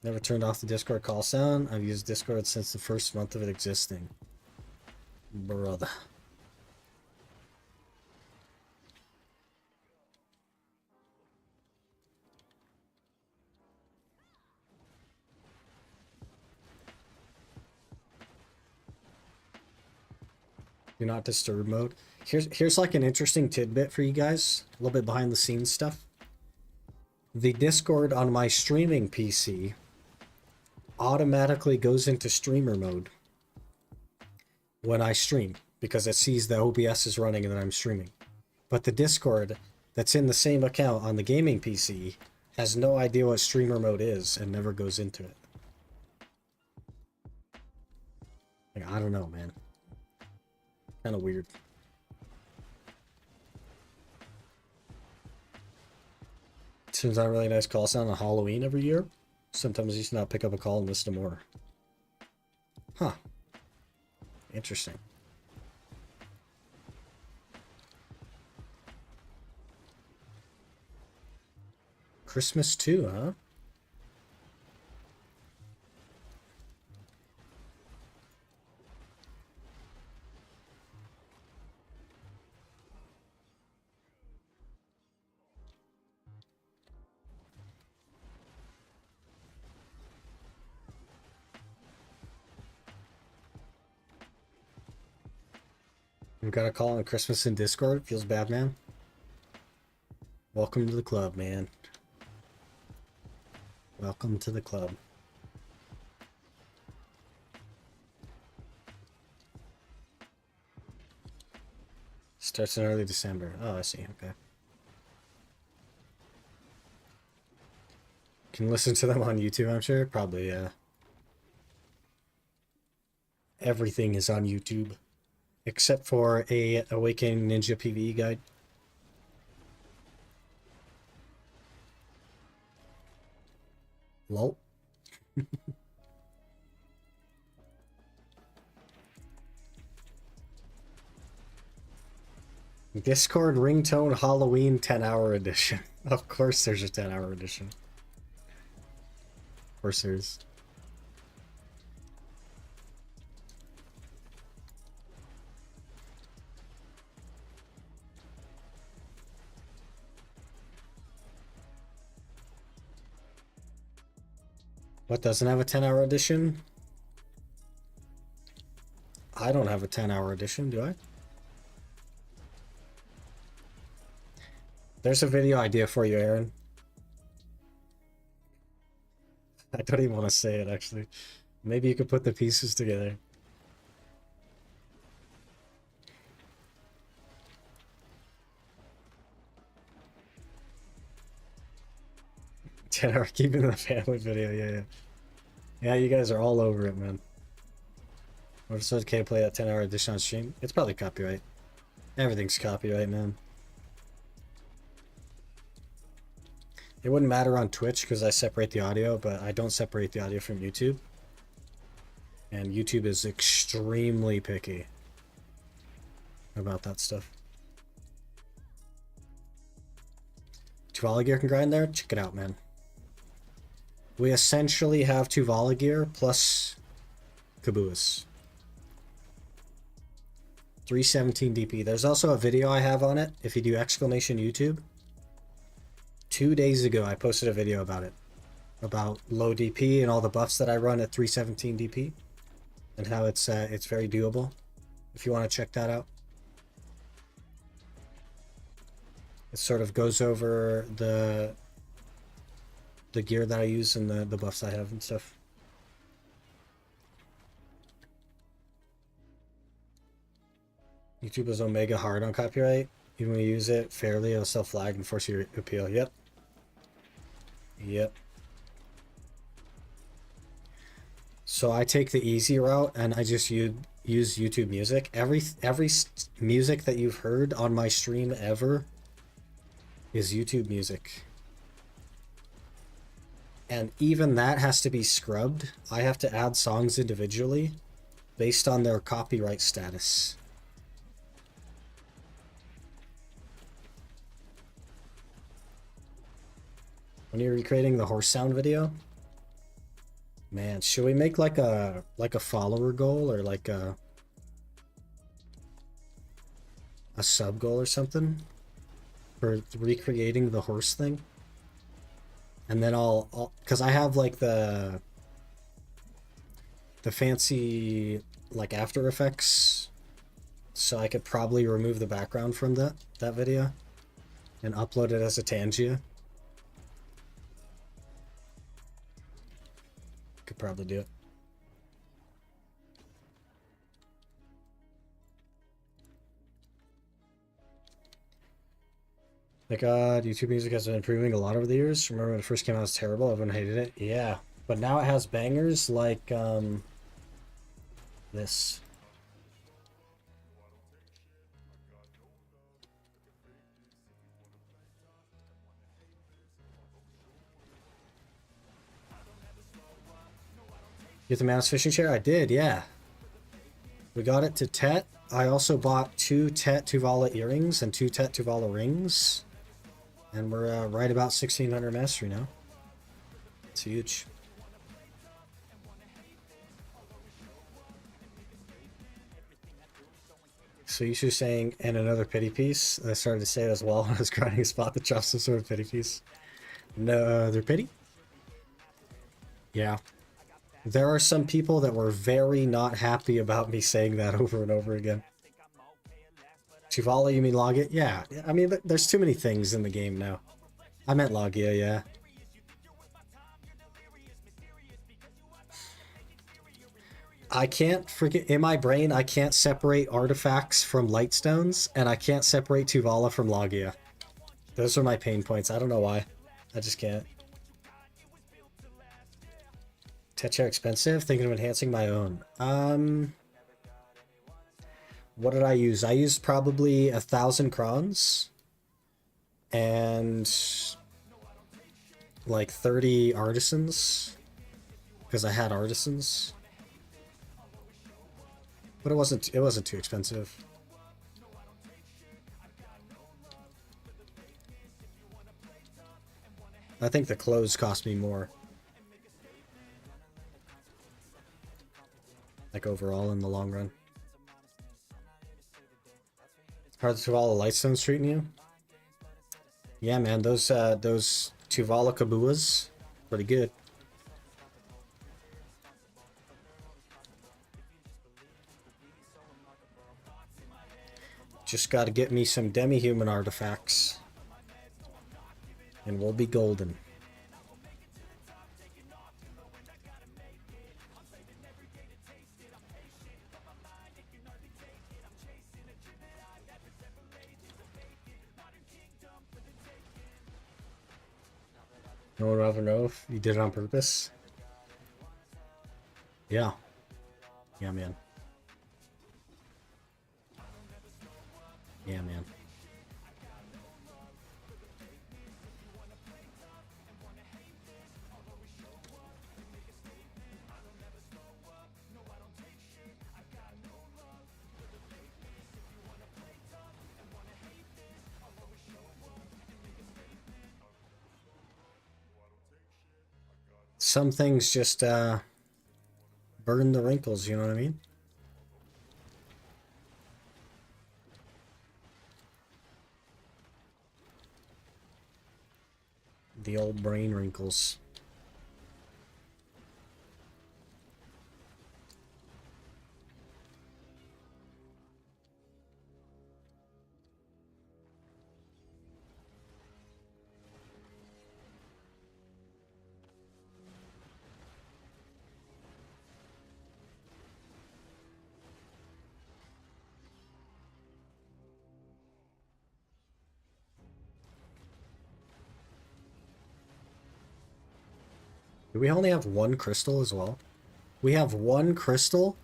Never turned off the Discord call sound. I've used Discord since the first month of it existing. Brother. Do not disturb mode. Here's like an interesting tidbit for you guys. A little bit behind the scenes stuff. The Discord on my streaming PC automatically goes into streamer mode when I stream because it sees the OBS is running and that I'm streaming. But the Discord that's in the same account on the gaming PC has no idea what streamer mode is and never goes into it. Like, I don't know, man. Kind of weird. Seems like a really nice call sound on Halloween every year. Sometimes I used to not pick up a call and listen to more. Huh. Interesting. Christmas too, huh? We got a call on Christmas in Discord. Feels bad, man. Welcome to the club, man. Welcome to the club. Starts in early December. Oh, I see. Okay. Can listen to them on YouTube, I'm sure. Probably, yeah. Everything is on YouTube. Except for a Awakening Ninja PvE guide. Lol. Discord ringtone Halloween 10-hour edition. Of course there's a 10-hour edition. Of course there's. What doesn't have a 10-hour edition? I don't have a 10-hour edition, do I? There's a video idea for you, Aaron. I don't even want to say it, actually. Maybe you could put the pieces together. Ten-hour keeping the family video, yeah. Yeah, you guys are all over it, man. What if it's okay to play that 10-hour edition on stream? It's probably copyright. Everything's copyright, man. It wouldn't matter on Twitch because I separate the audio, but I don't separate the audio from YouTube. And YouTube is extremely picky about that stuff. Tuvala gear can grind there? Check it out, man. We essentially have Tuvala gear plus Caboose. 317 DP. There's also a video I have on it if you do exclamation YouTube. 2 days ago I posted a video about it. About low DP and all the buffs that I run at 317 DP. And how it's very doable. If you want to check that out. It sort of goes over the gear that I use and the buffs I have and stuff. YouTube is omega hard on copyright. Even when you use it fairly, it'll still flag and force you to appeal. Yep. So I take the easy route and I just use YouTube Music. Every music that you've heard on my stream ever is YouTube Music. And even that has to be scrubbed. I have to add songs individually based on their copyright status. When you're recreating the horse sound video, man, should we make like a follower goal or like a sub goal or something for recreating the horse thing? And then I'll because I have like the fancy like After Effects, so I could probably remove the background from that video and upload it as a Tangia. Could probably do it. My God, YouTube music has been improving a lot over the years. Remember when it first came out, it was terrible. Everyone hated it. Yeah, but now it has bangers like this. Get the mouse fishing chair? I did, yeah. We got it to Tet. I also bought 2 Tet Tuvala earrings and 2 Tet Tuvala rings. And we're right about 1600 mastery now. It's huge. So you should saying, and another pity piece. I started to say it as well when I was grinding a spot that drops some sort of pity piece. No, they're pity? Yeah. There are some people that were very not happy about me saying that over and over again. Tuvala, you mean Logia? Yeah. I mean, there's too many things in the game now. I meant Logia, yeah. I can't forget, in my brain, I can't separate artifacts from lightstones, and I can't separate Tuvala from Logia. Those are my pain points. I don't know why. I just can't. Tetra expensive? Thinking of enhancing my own. What did I use? I used probably 1,000 crons. And like 30 artisans. Because I had artisans. But it wasn't too expensive. I think the clothes cost me more. Like overall in the long run. How's Tuvala Lightstones treating you? Yeah, man, those Tuvala Kabuas, pretty good. Just gotta get me some demi-human artifacts. And we'll be golden. No one will ever know if you did it on purpose. Yeah. Yeah, man. Yeah, man. Some things just burn the wrinkles, you know what I mean? The old brain wrinkles. Do we only have one crystal as well? We have one crystal?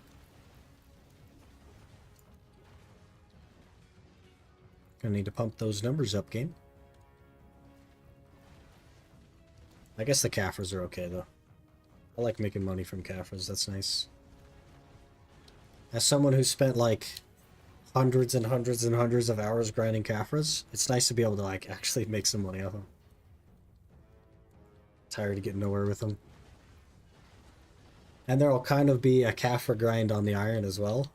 Gonna need to pump those numbers up, game. I guess the Caffres are okay, though. I like making money from Caffres, that's nice. As someone who spent, like, hundreds and hundreds and hundreds of hours grinding Caffres, it's nice to be able to, like, actually make some money off them. Tired of getting nowhere with them. And there'll kind of be a Caffre grind on the iron as well.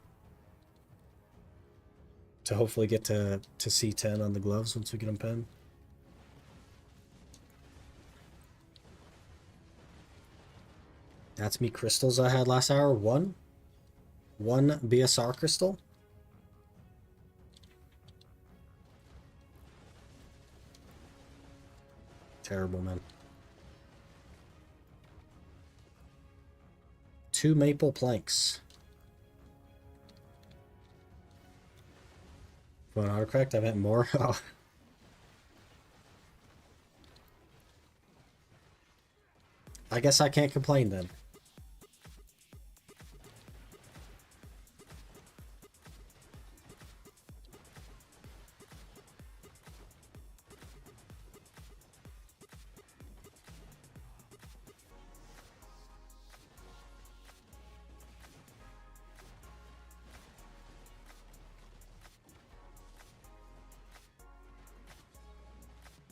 To hopefully get to C10 on the gloves once we get them pinned. That's me crystals I had last hour. One BSR crystal. Terrible, man. 2 maple planks. Going autocorrect? I meant more. Oh. I guess I can't complain then.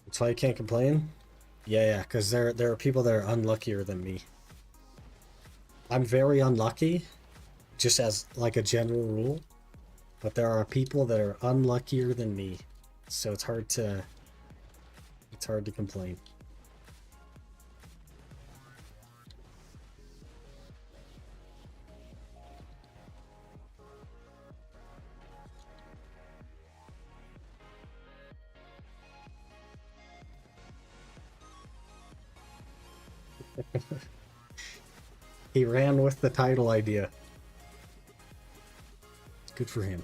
That's why you can't complain? Yeah, because there are people that are unluckier than me. I'm very unlucky, just as like a general rule. But there are people that are unluckier than me. So it's hard to complain. He ran with the title idea. It's good for him.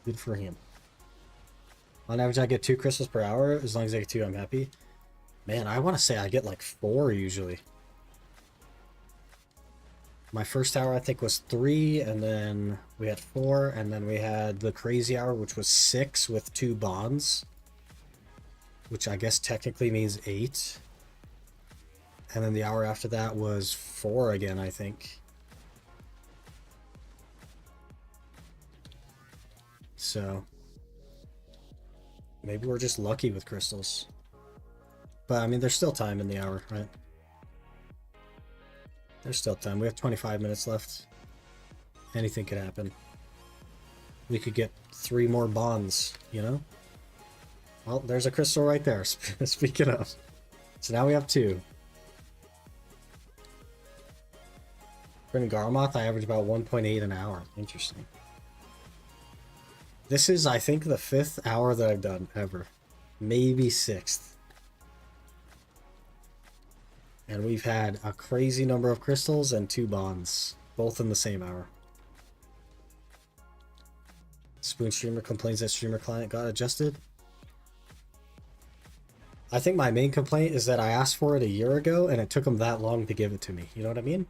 Good for him. On average, I get 2 crystals per hour. As long as I get 2, I'm happy. Man, I want to say I get like 4 usually. My first hour, I think, was 3, and then we had 4, and then we had the crazy hour, which was 6 with 2 bonds, which I guess technically means 8. And then the hour after that was 4 again, I think. So maybe we're just lucky with crystals. But I mean, there's still time in the hour, right? There's still time. We have 25 minutes left. Anything could happen. We could get 3 more bonds, you know? Well, there's a crystal right there, speaking of. So now we have 2. For Garmoth, I average about 1.8 an hour. Interesting. This is, I think, the 5th hour that I've done ever. Maybe 6th. And we've had a crazy number of crystals and 2 bonds, both in the same hour. Spoon Streamer complains that streamer client got adjusted. I think my main complaint is that I asked for it a year ago and it took them that long to give it to me. You know what I mean?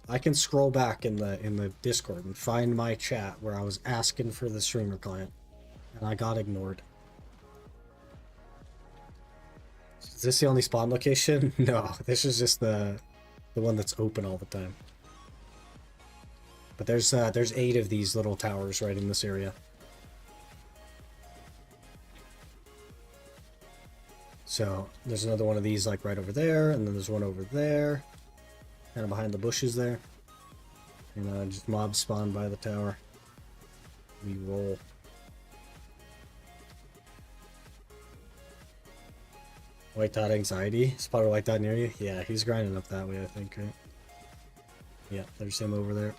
I can scroll back in the Discord and find my chat where I was asking for the streamer client and I got ignored. Is this the only spawn location? No, this is just the one that's open all the time. But there's 8 of these little towers right in this area. So there's another one of these like right over there, and then there's one over there, kind of behind the bushes there. And just mob spawn by the tower. We roll. White dot anxiety. Spot a white dot near you. Yeah, he's grinding up that way, I think, right? Yeah, there's him over there.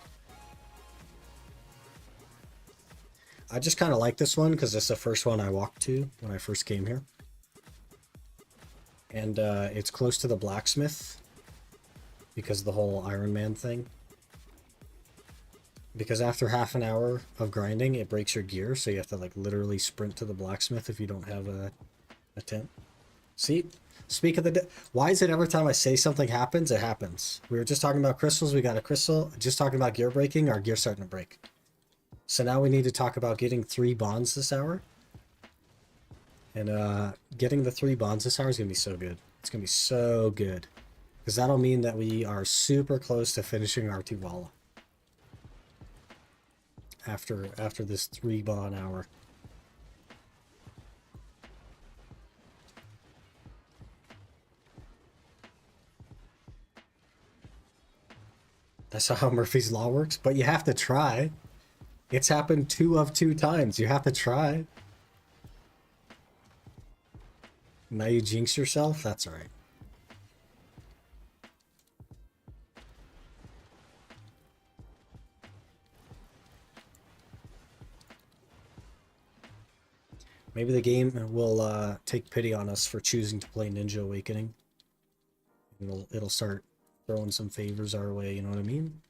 I just kind of like this one because it's the first one I walked to when I first came here. And it's close to the blacksmith because of the whole Ironman thing. Because after half an hour of grinding, it breaks your gear, so you have to like literally sprint to the blacksmith if you don't have a tent. See? Speak of the... Why is it every time I say something happens, it happens? We were just talking about crystals, we got a crystal. Just talking about gear breaking, our gear's starting to break. So now we need to talk about getting 3 bonds this hour. And getting the 3 bonds this hour is going to be so good. It's going to be so good. Because that'll mean that we are super close to finishing our Tiwala. After this 3 bond hour. That's how Murphy's Law works, but you have to try. It's happened 2 of 2 times. You have to try. Now you jinx yourself? That's alright. Maybe the game will take pity on us for choosing to play Ninja Awakening. It'll start throwing some favors our way, you know what I mean?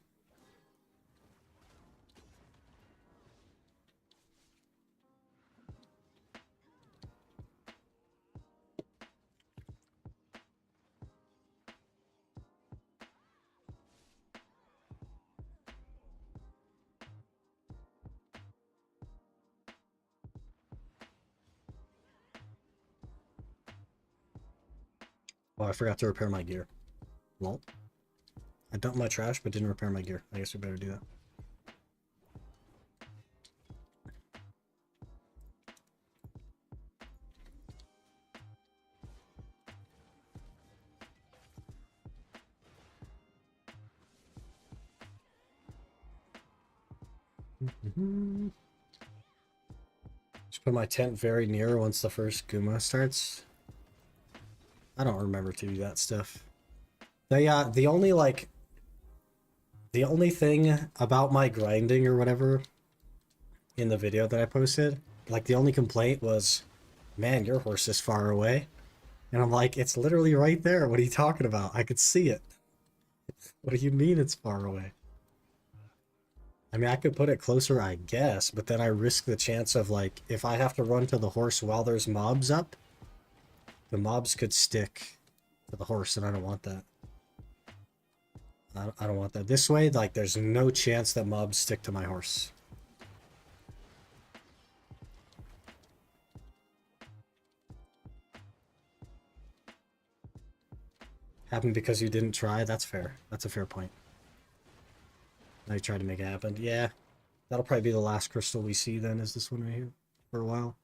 Oh, I forgot to repair my gear. Lol. I dumped my trash, but didn't repair my gear. I guess we better do that. Just put my tent very near once the first Guma starts. I don't remember to do that stuff. The only thing about my grinding or whatever in the video that I posted, like the only complaint was, man, your horse is far away. And I'm like, it's literally right there. What are you talking about? I could see it. What do you mean it's far away? I mean, I could put it closer, I guess, but then I risk the chance of, like, if I have to run to the horse while there's mobs up, the mobs could stick to the horse, and I don't want that. I don't want that. This way, like, there's no chance that mobs stick to my horse. Happened because you didn't try? That's fair. That's a fair point. Now you tried to make it happen. Yeah. That'll probably be the last crystal we see then, is this one right here, for a while.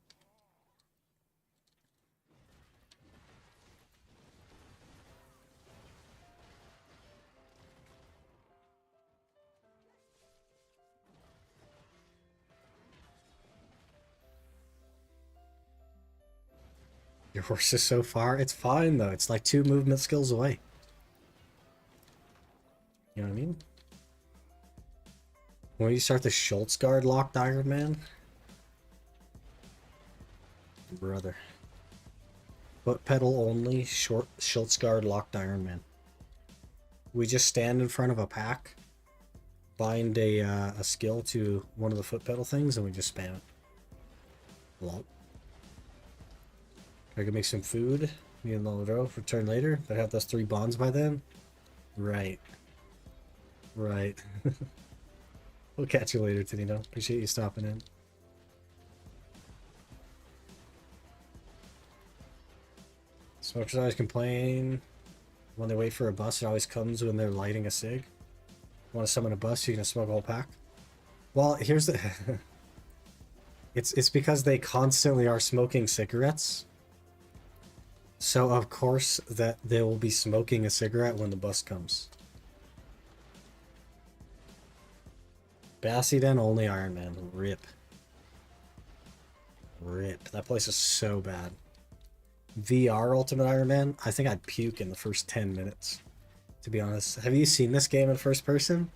Your horse is so far. It's fine, though. It's like 2 movement skills away. You know what I mean? When you start the Schultz guard locked Ironman? Brother. Foot pedal only, short Schultz guard locked Ironman. We just stand in front of a pack, bind a skill to one of the foot pedal things, and we just spam it. Lol. I can make some food. Me and Lolo return later. But I have those 3 bonds by then. Right. Right. We'll catch you later, Tinino. Appreciate you stopping in. Smokers always complain when they wait for a bus. It always comes when they're lighting a cig. Want to summon a bus, you're gonna smoke a whole pack. Well, here's the it's because they constantly are smoking cigarettes. So of course that they will be smoking a cigarette when the bus comes. Basildon only Ironman. Rip. Rip. That place is so bad. VR Ultimate Ironman, I think I'd puke in the first 10 minutes, to be honest. Have you seen this game in first person?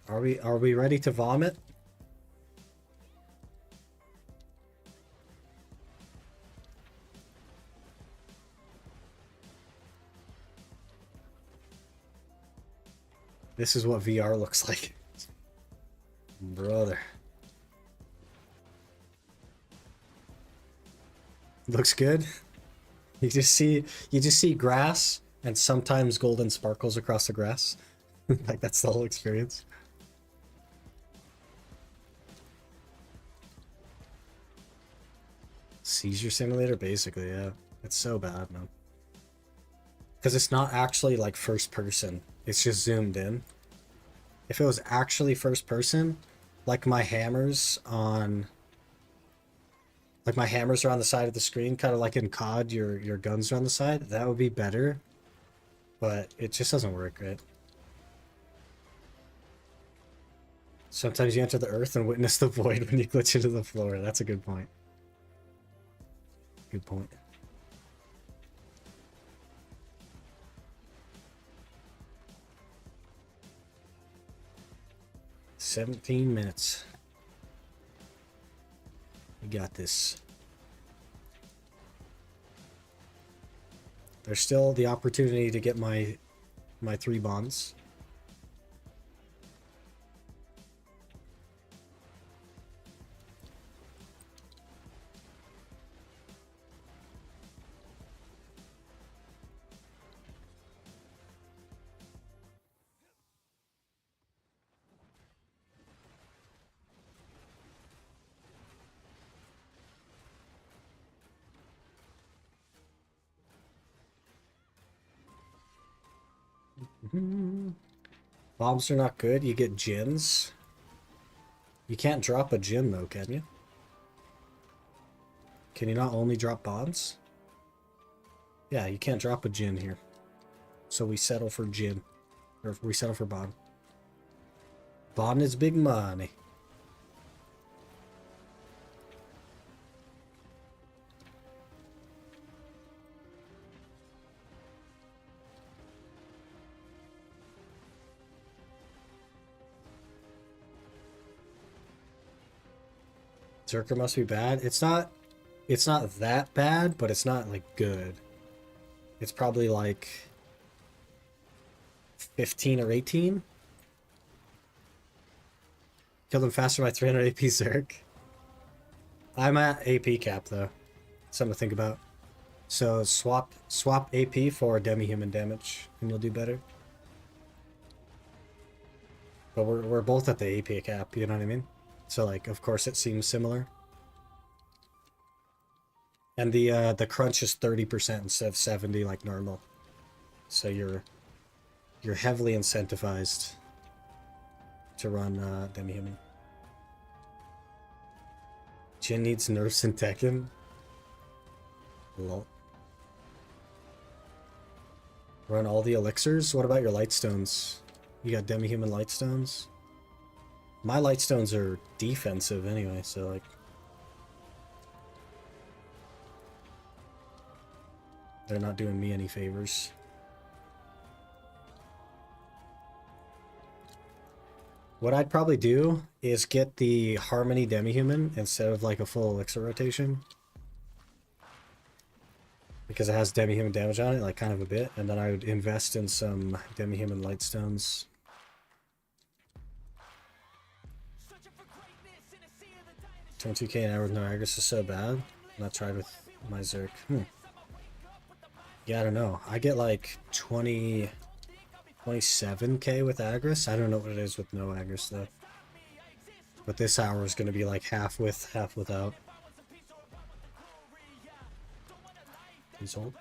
Are we ready to vomit? This is what VR looks like. Brother. Looks good. You just see grass and sometimes golden sparkles across the grass. Like that's the whole experience. Seizure simulator, basically, yeah. It's so bad, man. Because it's not actually like first person. It's just zoomed in. If it was actually first person, like my hammers on... Like my hammers are on the side of the screen, kind of like in COD, your guns are on the side. That would be better. But it just doesn't work, right? Sometimes you enter the earth and witness the void when you glitch into the floor. That's a good point. Good point. "17 minutes. We got this." There's still the opportunity to get my 3 bonds. Bombs are not good. You get gins. You can't drop a gin though, can you? Can you not only drop bonds? Yeah, you can't drop a gin here. So we settle for gin. Or we settle for bond. Bond is big money. Zerker must be bad. It's not that bad, but it's not like good. It's probably like 15 or 18. Killed him faster by 300 AP Zerk. I'm at AP cap though. Something to think about. So swap AP for demi-human damage and you'll do better. But we're both at the AP cap, you know what I mean? So like of course it seems similar. And the crunch is 30% instead of 70 like normal. So you're heavily incentivized to run demi-human. Jin needs nerfs in Tekken. Lol. Run all the elixirs? What about your lightstones? You got demi-human lightstones? My lightstones are defensive anyway, so like... they're not doing me any favors. What I'd probably do is get the Harmony Demi-Human instead of like a full elixir rotation. Because it has Demi-Human damage on it, like kind of a bit. And then I would invest in some Demi-Human Lightstones. 22k an hour with no Agris is so bad. I'm not tried with my Zerk. Yeah, I don't know. I get like 27k with Agris. I don't know what it is with no Agris though. But this hour is going to be like half with, half without. Please hold.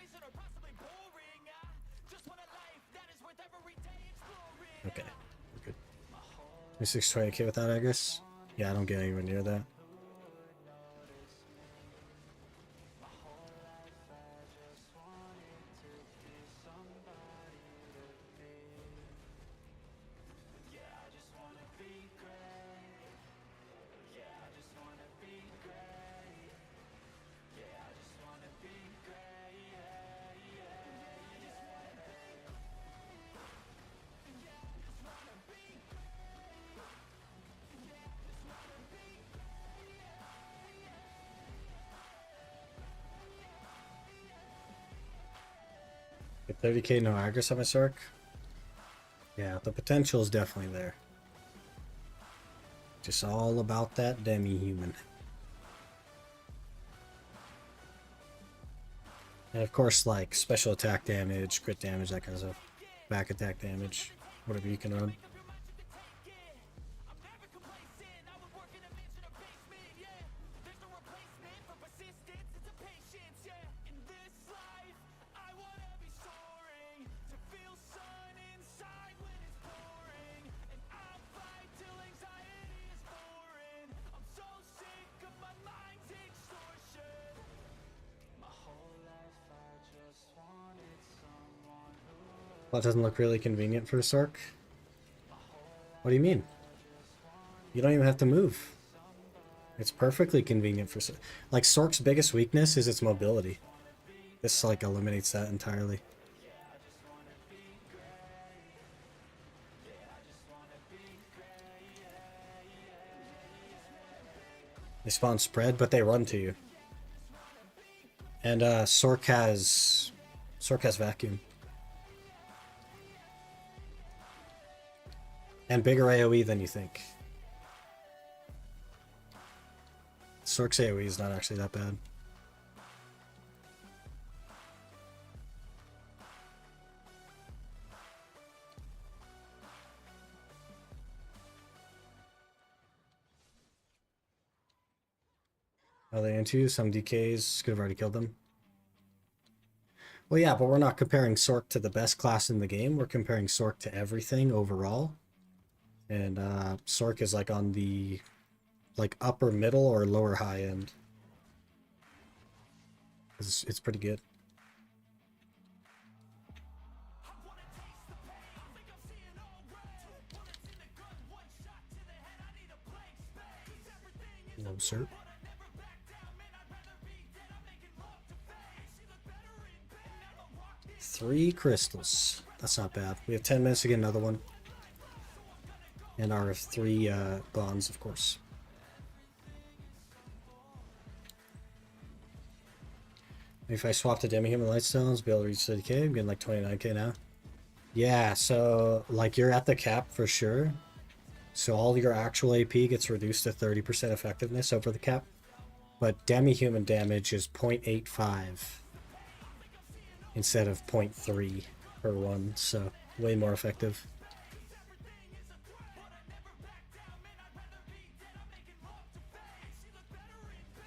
Okay, we're good. 2620k without Agris? Yeah, I don't get anywhere near that. Get 30k no Agris on my Sark? Yeah, the potential is definitely there. Just all about that demi-human. And of course, like, special attack damage, crit damage, that kind of stuff. Back attack damage, whatever you can run. Well, that doesn't look really convenient for a Sork. What do you mean? You don't even have to move. It's perfectly convenient for... like, Sork's biggest weakness is its mobility. This, like, eliminates that entirely. They spawn spread, but they run to you. And, Sork has vacuum. And bigger AoE than you think. Sork's AoE is not actually that bad. Are they into some DKs? Could have already killed them. Well, yeah, but we're not comparing Sork to the best class in the game. We're comparing Sork to everything overall. And Sork is like on the like upper middle or lower high end. It's pretty good. No, sir. Three crystals. That's not bad. We have 10 minutes to get another one. And our 3 bonds, of course. If I swap to Demi-Human Lightstones, be able to reach 30k. I'm getting like 29k now. Yeah, so like you're at the cap for sure. So all your actual AP gets reduced to 30% effectiveness over the cap. But Demi-Human damage is 0.85 instead of 0.3 per one, so way more effective.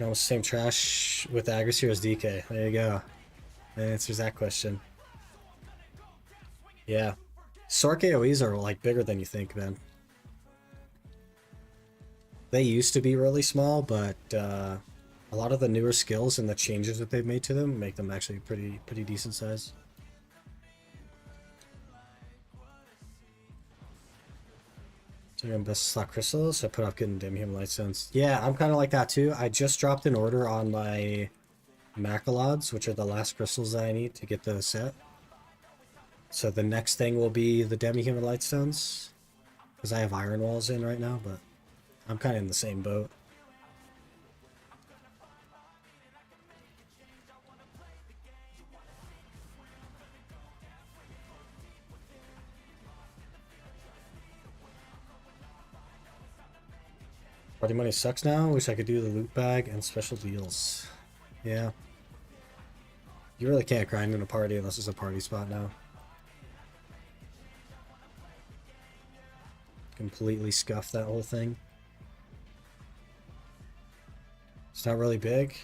Almost the same trash with accuracy as DK. There you go. That answers that question. Yeah. Sork AoEs are like bigger than you think, man. They used to be really small, but a lot of the newer skills and the changes that they've made to them make them actually pretty decent size. So I'm best slot crystals. So I put up getting Demi-Human Lightstones. Yeah, I'm kind of like that too. I just dropped an order on my Macalods, which are the last crystals that I need to get the set. So the next thing will be the Demi-Human Lightstones, because I have Iron Walls in right now, but I'm kind of in the same boat. Party money sucks now. Wish I could do the loot bag and special deals. Yeah. You really can't grind in a party unless it's a party spot now. Completely scuff that whole thing. It's not really big.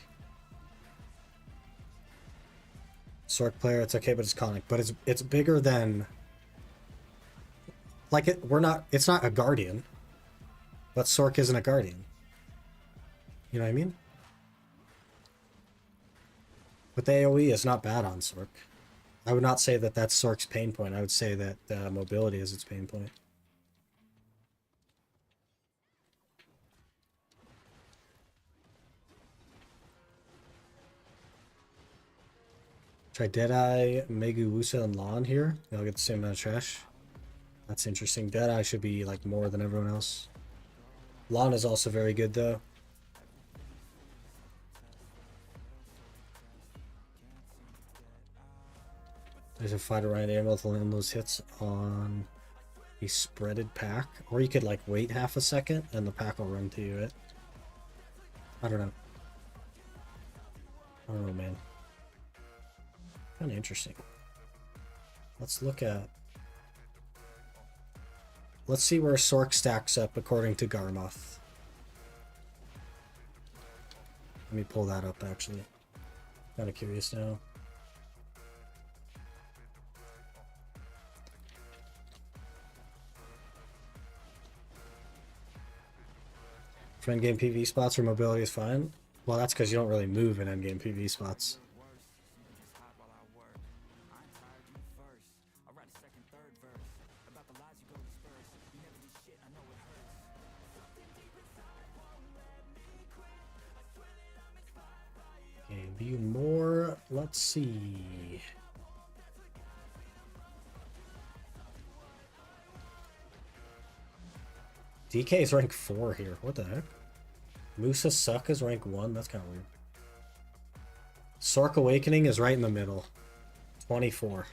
Sork player, it's okay, but it's conic. But it's bigger than like it's not a guardian. But Sork isn't a guardian. You know what I mean? But the AoE is not bad on Sork. I would not say that that's Sork's pain point. I would say that mobility is its pain point. Try Deadeye, Meguwusa, and Lon here. They'll get the same amount of trash. That's interesting. Deadeye should be like more than everyone else. Lon is also very good though. There's a fighter right there with land those hits on a spreaded pack. Or you could like wait half a second and the pack will run to you, right? I don't know. I don't know, man. Kind of interesting. Let's look at... Let's see where Sork stacks up according to Garmoth. Let me pull that up, actually. Kind of curious now. For endgame PvE spots where mobility is fine? Well, that's because you don't really move in endgame PvE spots. Okay, view more. Let's see. DK is rank 4 here. What the heck? Musa Suck is rank 1. That's kind of weird. Sork Awakening is right in the middle. 24.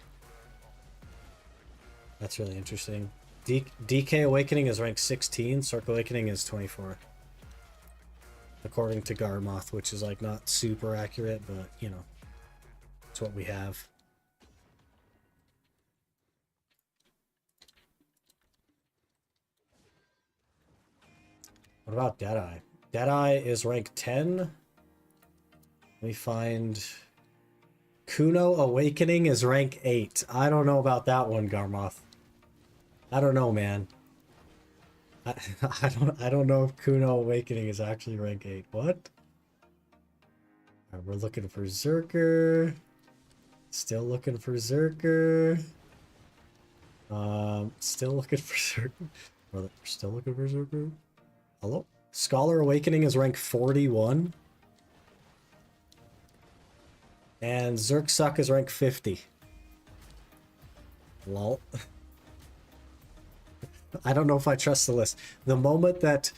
That's really interesting. DK Awakening is rank 16. Sork Awakening is 24. According to Garmoth, which is like not super accurate, but you know, it's what we have. What about Deadeye? Deadeye is rank 10. Let me find Kuno Awakening is rank 8. I don't know about that one, Garmoth. I don't know, man. I, I don't know if Kuno Awakening is actually rank 8. What? Alright, we're looking for Zerker. Still looking for Zerker. Still looking for Zerker. We're still looking for Zerker. Hello? Scholar Awakening is rank 41. And Zerksuck is rank 50. Lol. I don't know if I trust the list. The moment that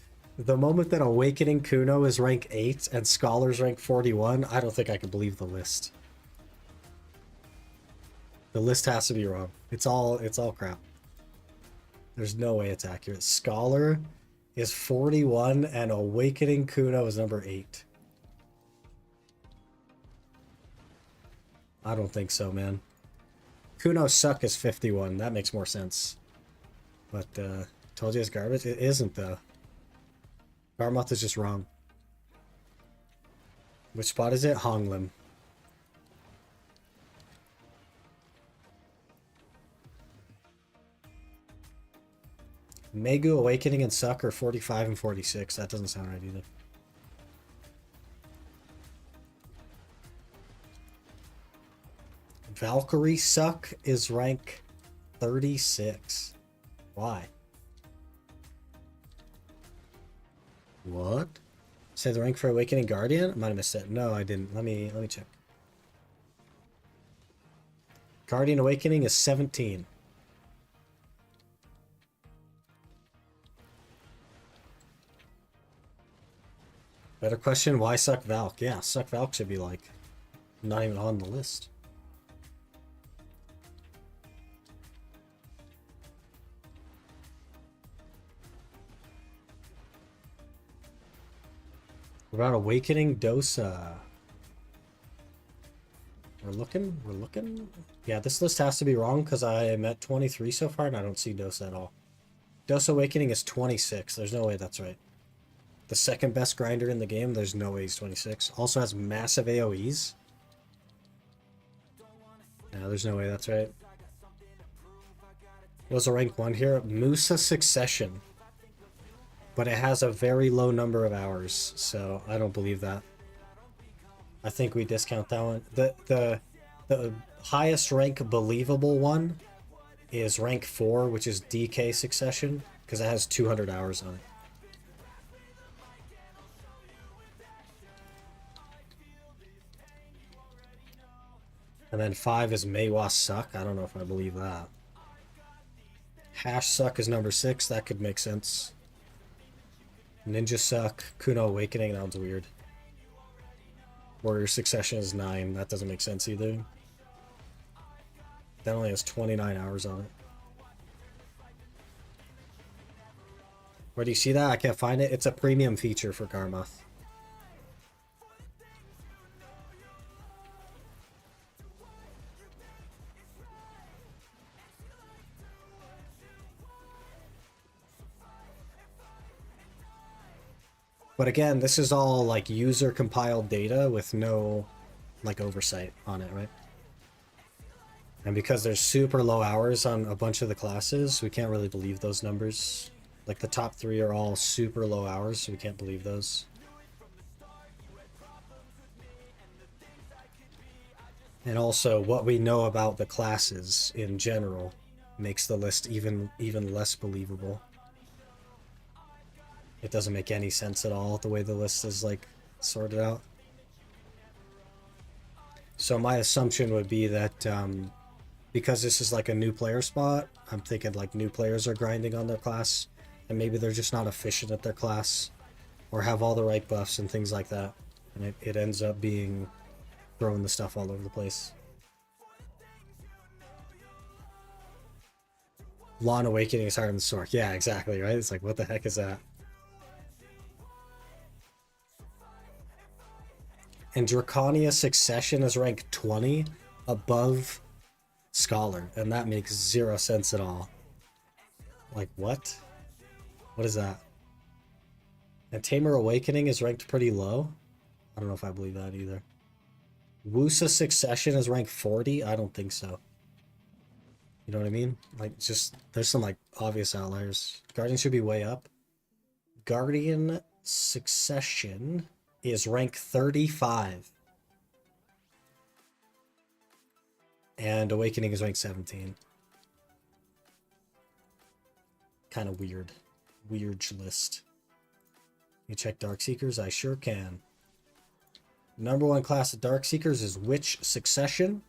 Awakening Kuno is rank 8 and Scholar's rank 41, I don't think I can believe the list. The list has to be wrong. It's all crap. There's no way it's accurate. Scholar is 41 and Awakening Kuno is number 8. I don't think so, man. Kuno Suck is 51. That makes more sense. But, told you it's garbage? It isn't, though. Garmoth is just wrong. Which spot is it? Honglim. Megu, Awakening, and Suck are 45 and 46. That doesn't sound right either. Valkyrie Suck is rank 36. Why? What? Say the rank for Awakening Guardian? I might have missed it. No, I didn't. Let me check. Guardian Awakening is 17. Better question, why Suck Valk? Yeah, Suck Valk should be like not even on the list. What about Awakening Dosa? We're looking. Yeah, this list has to be wrong because I am at 23 so far and I don't see Dosa at all. Dosa Awakening is 26. There's no way that's right. The second best grinder in the game, there's no way he's 26. Also has massive AoEs. No, there's no way that's right. Was a rank 1 here? Musa Succession. But it has a very low number of hours, so I don't believe that. I think we discount that one. The highest rank believable one is rank 4, which is DK Succession, because it has 200 hours on it. And then 5 is Maywa Suck. I don't know if I believe that. Hash Suck is number 6. That could make sense. Ninja Suck, Kuno Awakening, that one's weird. Warrior Succession is 9. That doesn't make sense either. That only has 29 hours on it. Where do you see that? I can't find it. It's a premium feature for Garmoth. But again, this is all like user compiled data with no like oversight on it, right? And because there's super low hours on a bunch of the classes, we can't really believe those numbers. Like the top 3 are all super low hours, so we can't believe those. And also what we know about the classes in general makes the list even less believable. It doesn't make any sense at all the way the list is like sorted out. So my assumption would be that because this is like a new player spot, I'm thinking like new players are grinding on their class and maybe they're just not efficient at their class or have all the right buffs and things like that. And it ends up being throwing the stuff all over the place. Lawn Awakening is higher than Sork. Yeah, exactly, right? It's like, what the heck is that? And Draconia Succession is ranked 20 above Scholar, and that makes 0 sense at all. Like, what? What is that? And Tamer Awakening is ranked pretty low. I don't know if I believe that either. Wusa Succession is rank 40? I don't think so. You know what I mean? Like, just, there's some, like, obvious outliers. Guardian should be way up. Guardian Succession is rank 35. And Awakening is rank 17. Kind of weird. Weird list. You check Darkseekers? I sure can. Number 1 class of Darkseekers is Witch Succession.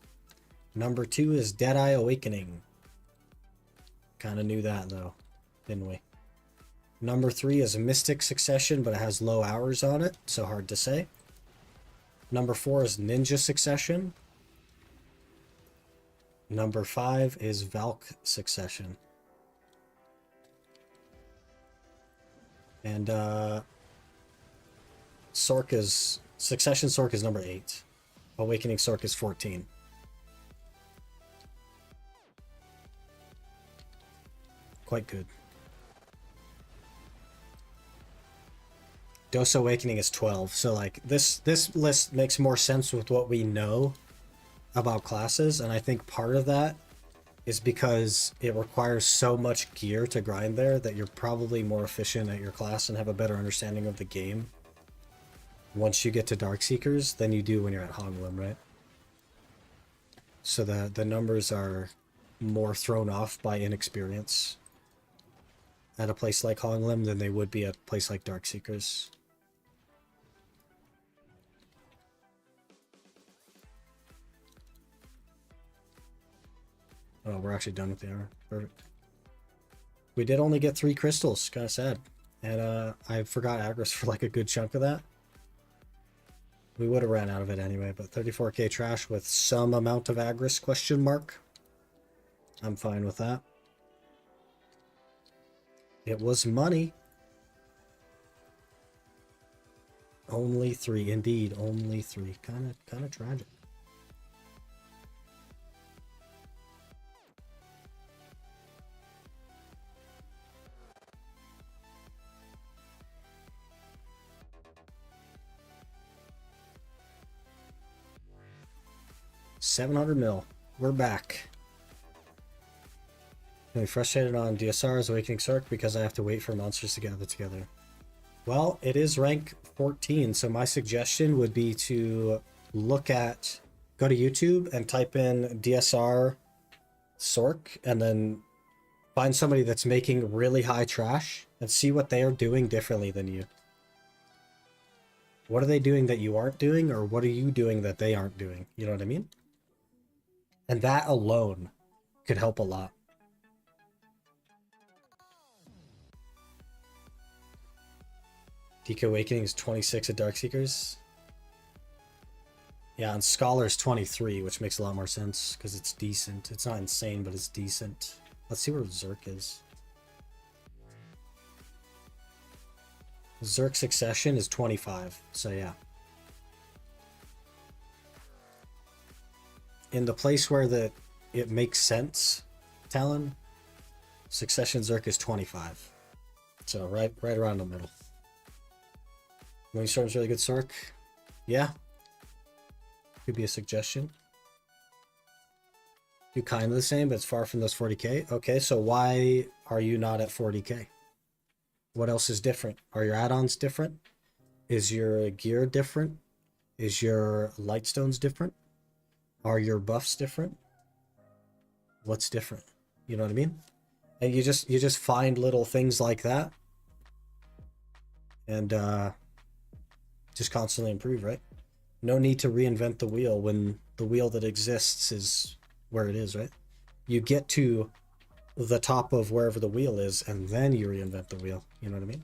Number 2 is Deadeye Awakening. Kind of knew that, though, didn't we? Number 3 is Mystic Succession, but it has low hours on it, so hard to say. Number 4 is Ninja Succession. Number 5 is Valk Succession. And Succession Sork is number 8. Awakening Sork is 14. Quite good. Dose Awakening is 12. So like this list makes more sense with what we know about classes, and I think part of that is because it requires so much gear to grind there that you're probably more efficient at your class and have a better understanding of the game once you get to Darkseekers than you do when you're at Honglim, right? So the numbers are more thrown off by inexperience at a place like Honglim than they would be at a place like Darkseekers. Oh, we're actually done with the hour. Perfect. We did only get 3 crystals. Kind of sad. And I forgot Agris for like a good chunk of that. We would have ran out of it anyway, but 34k trash with some amount of Agris question mark. I'm fine with that. It was money. Only 3, indeed, only 3. Kind of tragic. $700 mil. We're back. I'm frustrated on DSR's Awakening Sark because I have to wait for monsters to gather together. Well, it is rank 14, so my suggestion would be to go to YouTube and type in DSR Sork and then find somebody that's making really high trash and see what they are doing differently than you. What are they doing that you aren't doing, or what are you doing that they aren't doing? You know what I mean? And that alone could help a lot. DK Awakening is 26 at Darkseekers. Yeah, and Scholar's 23, which makes a lot more sense because it's decent. It's not insane, but it's decent. Let's see where Zerk is. Zerk Succession is 25, so yeah. In the place where it makes sense, Talon, Succession Zerk is 25. So right around the middle. Moonstorm's really good Sork. Yeah. Could be a suggestion. Do kind of the same, but it's far from those 40k. Okay, so why are you not at 40k? What else is different? Are your add-ons different? Is your gear different? Is your lightstones different? Are your buffs different? What's different? You know what I mean? And you just find little things like that and just constantly improve, right? No need to reinvent the wheel when the wheel that exists is where it is, right? You get to the top of wherever the wheel is and then you reinvent the wheel. You know what I mean?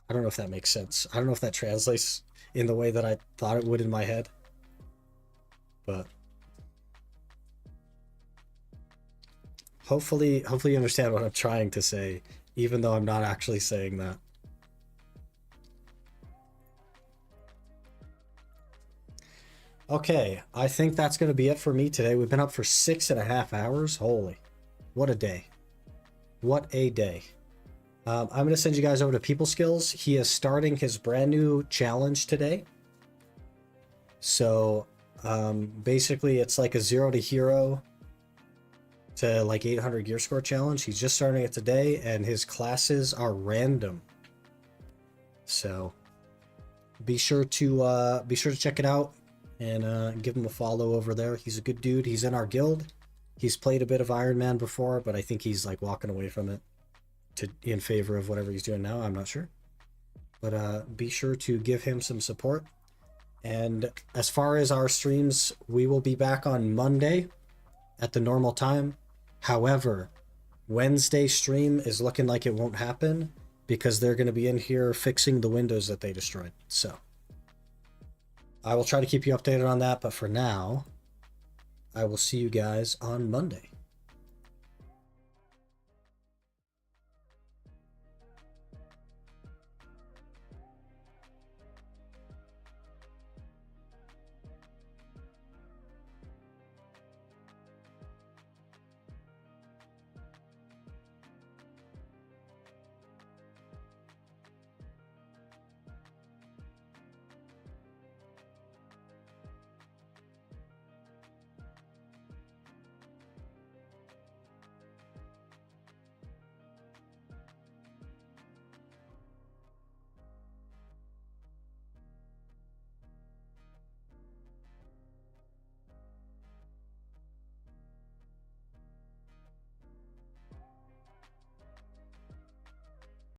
I don't know if that makes sense. I don't know if that translates in the way that I thought it would in my head. But hopefully you understand what I'm trying to say, even though I'm not actually saying that. Okay, I think that's going to be it for me today. We've been up for 6.5 hours. Holy, what a day. What a day. I'm going to send you guys over to People Skills. He is starting his brand new challenge today. So basically it's like a 0 to hero to like 800 gear score challenge. He's just starting it today, and his classes are random. So be sure to check it out and give him a follow over there. He's a good dude. He's in our guild. He's played a bit of Ironman before, but I think he's like walking away from it in favor of whatever he's doing now. I'm not sure. But be sure to give him some support. And as far as our streams, we will be back on Monday at the normal time. However, Wednesday stream is looking like it won't happen because they're going to be in here fixing the windows that they destroyed. So I will try to keep you updated on that. But for now, I will see you guys on Monday.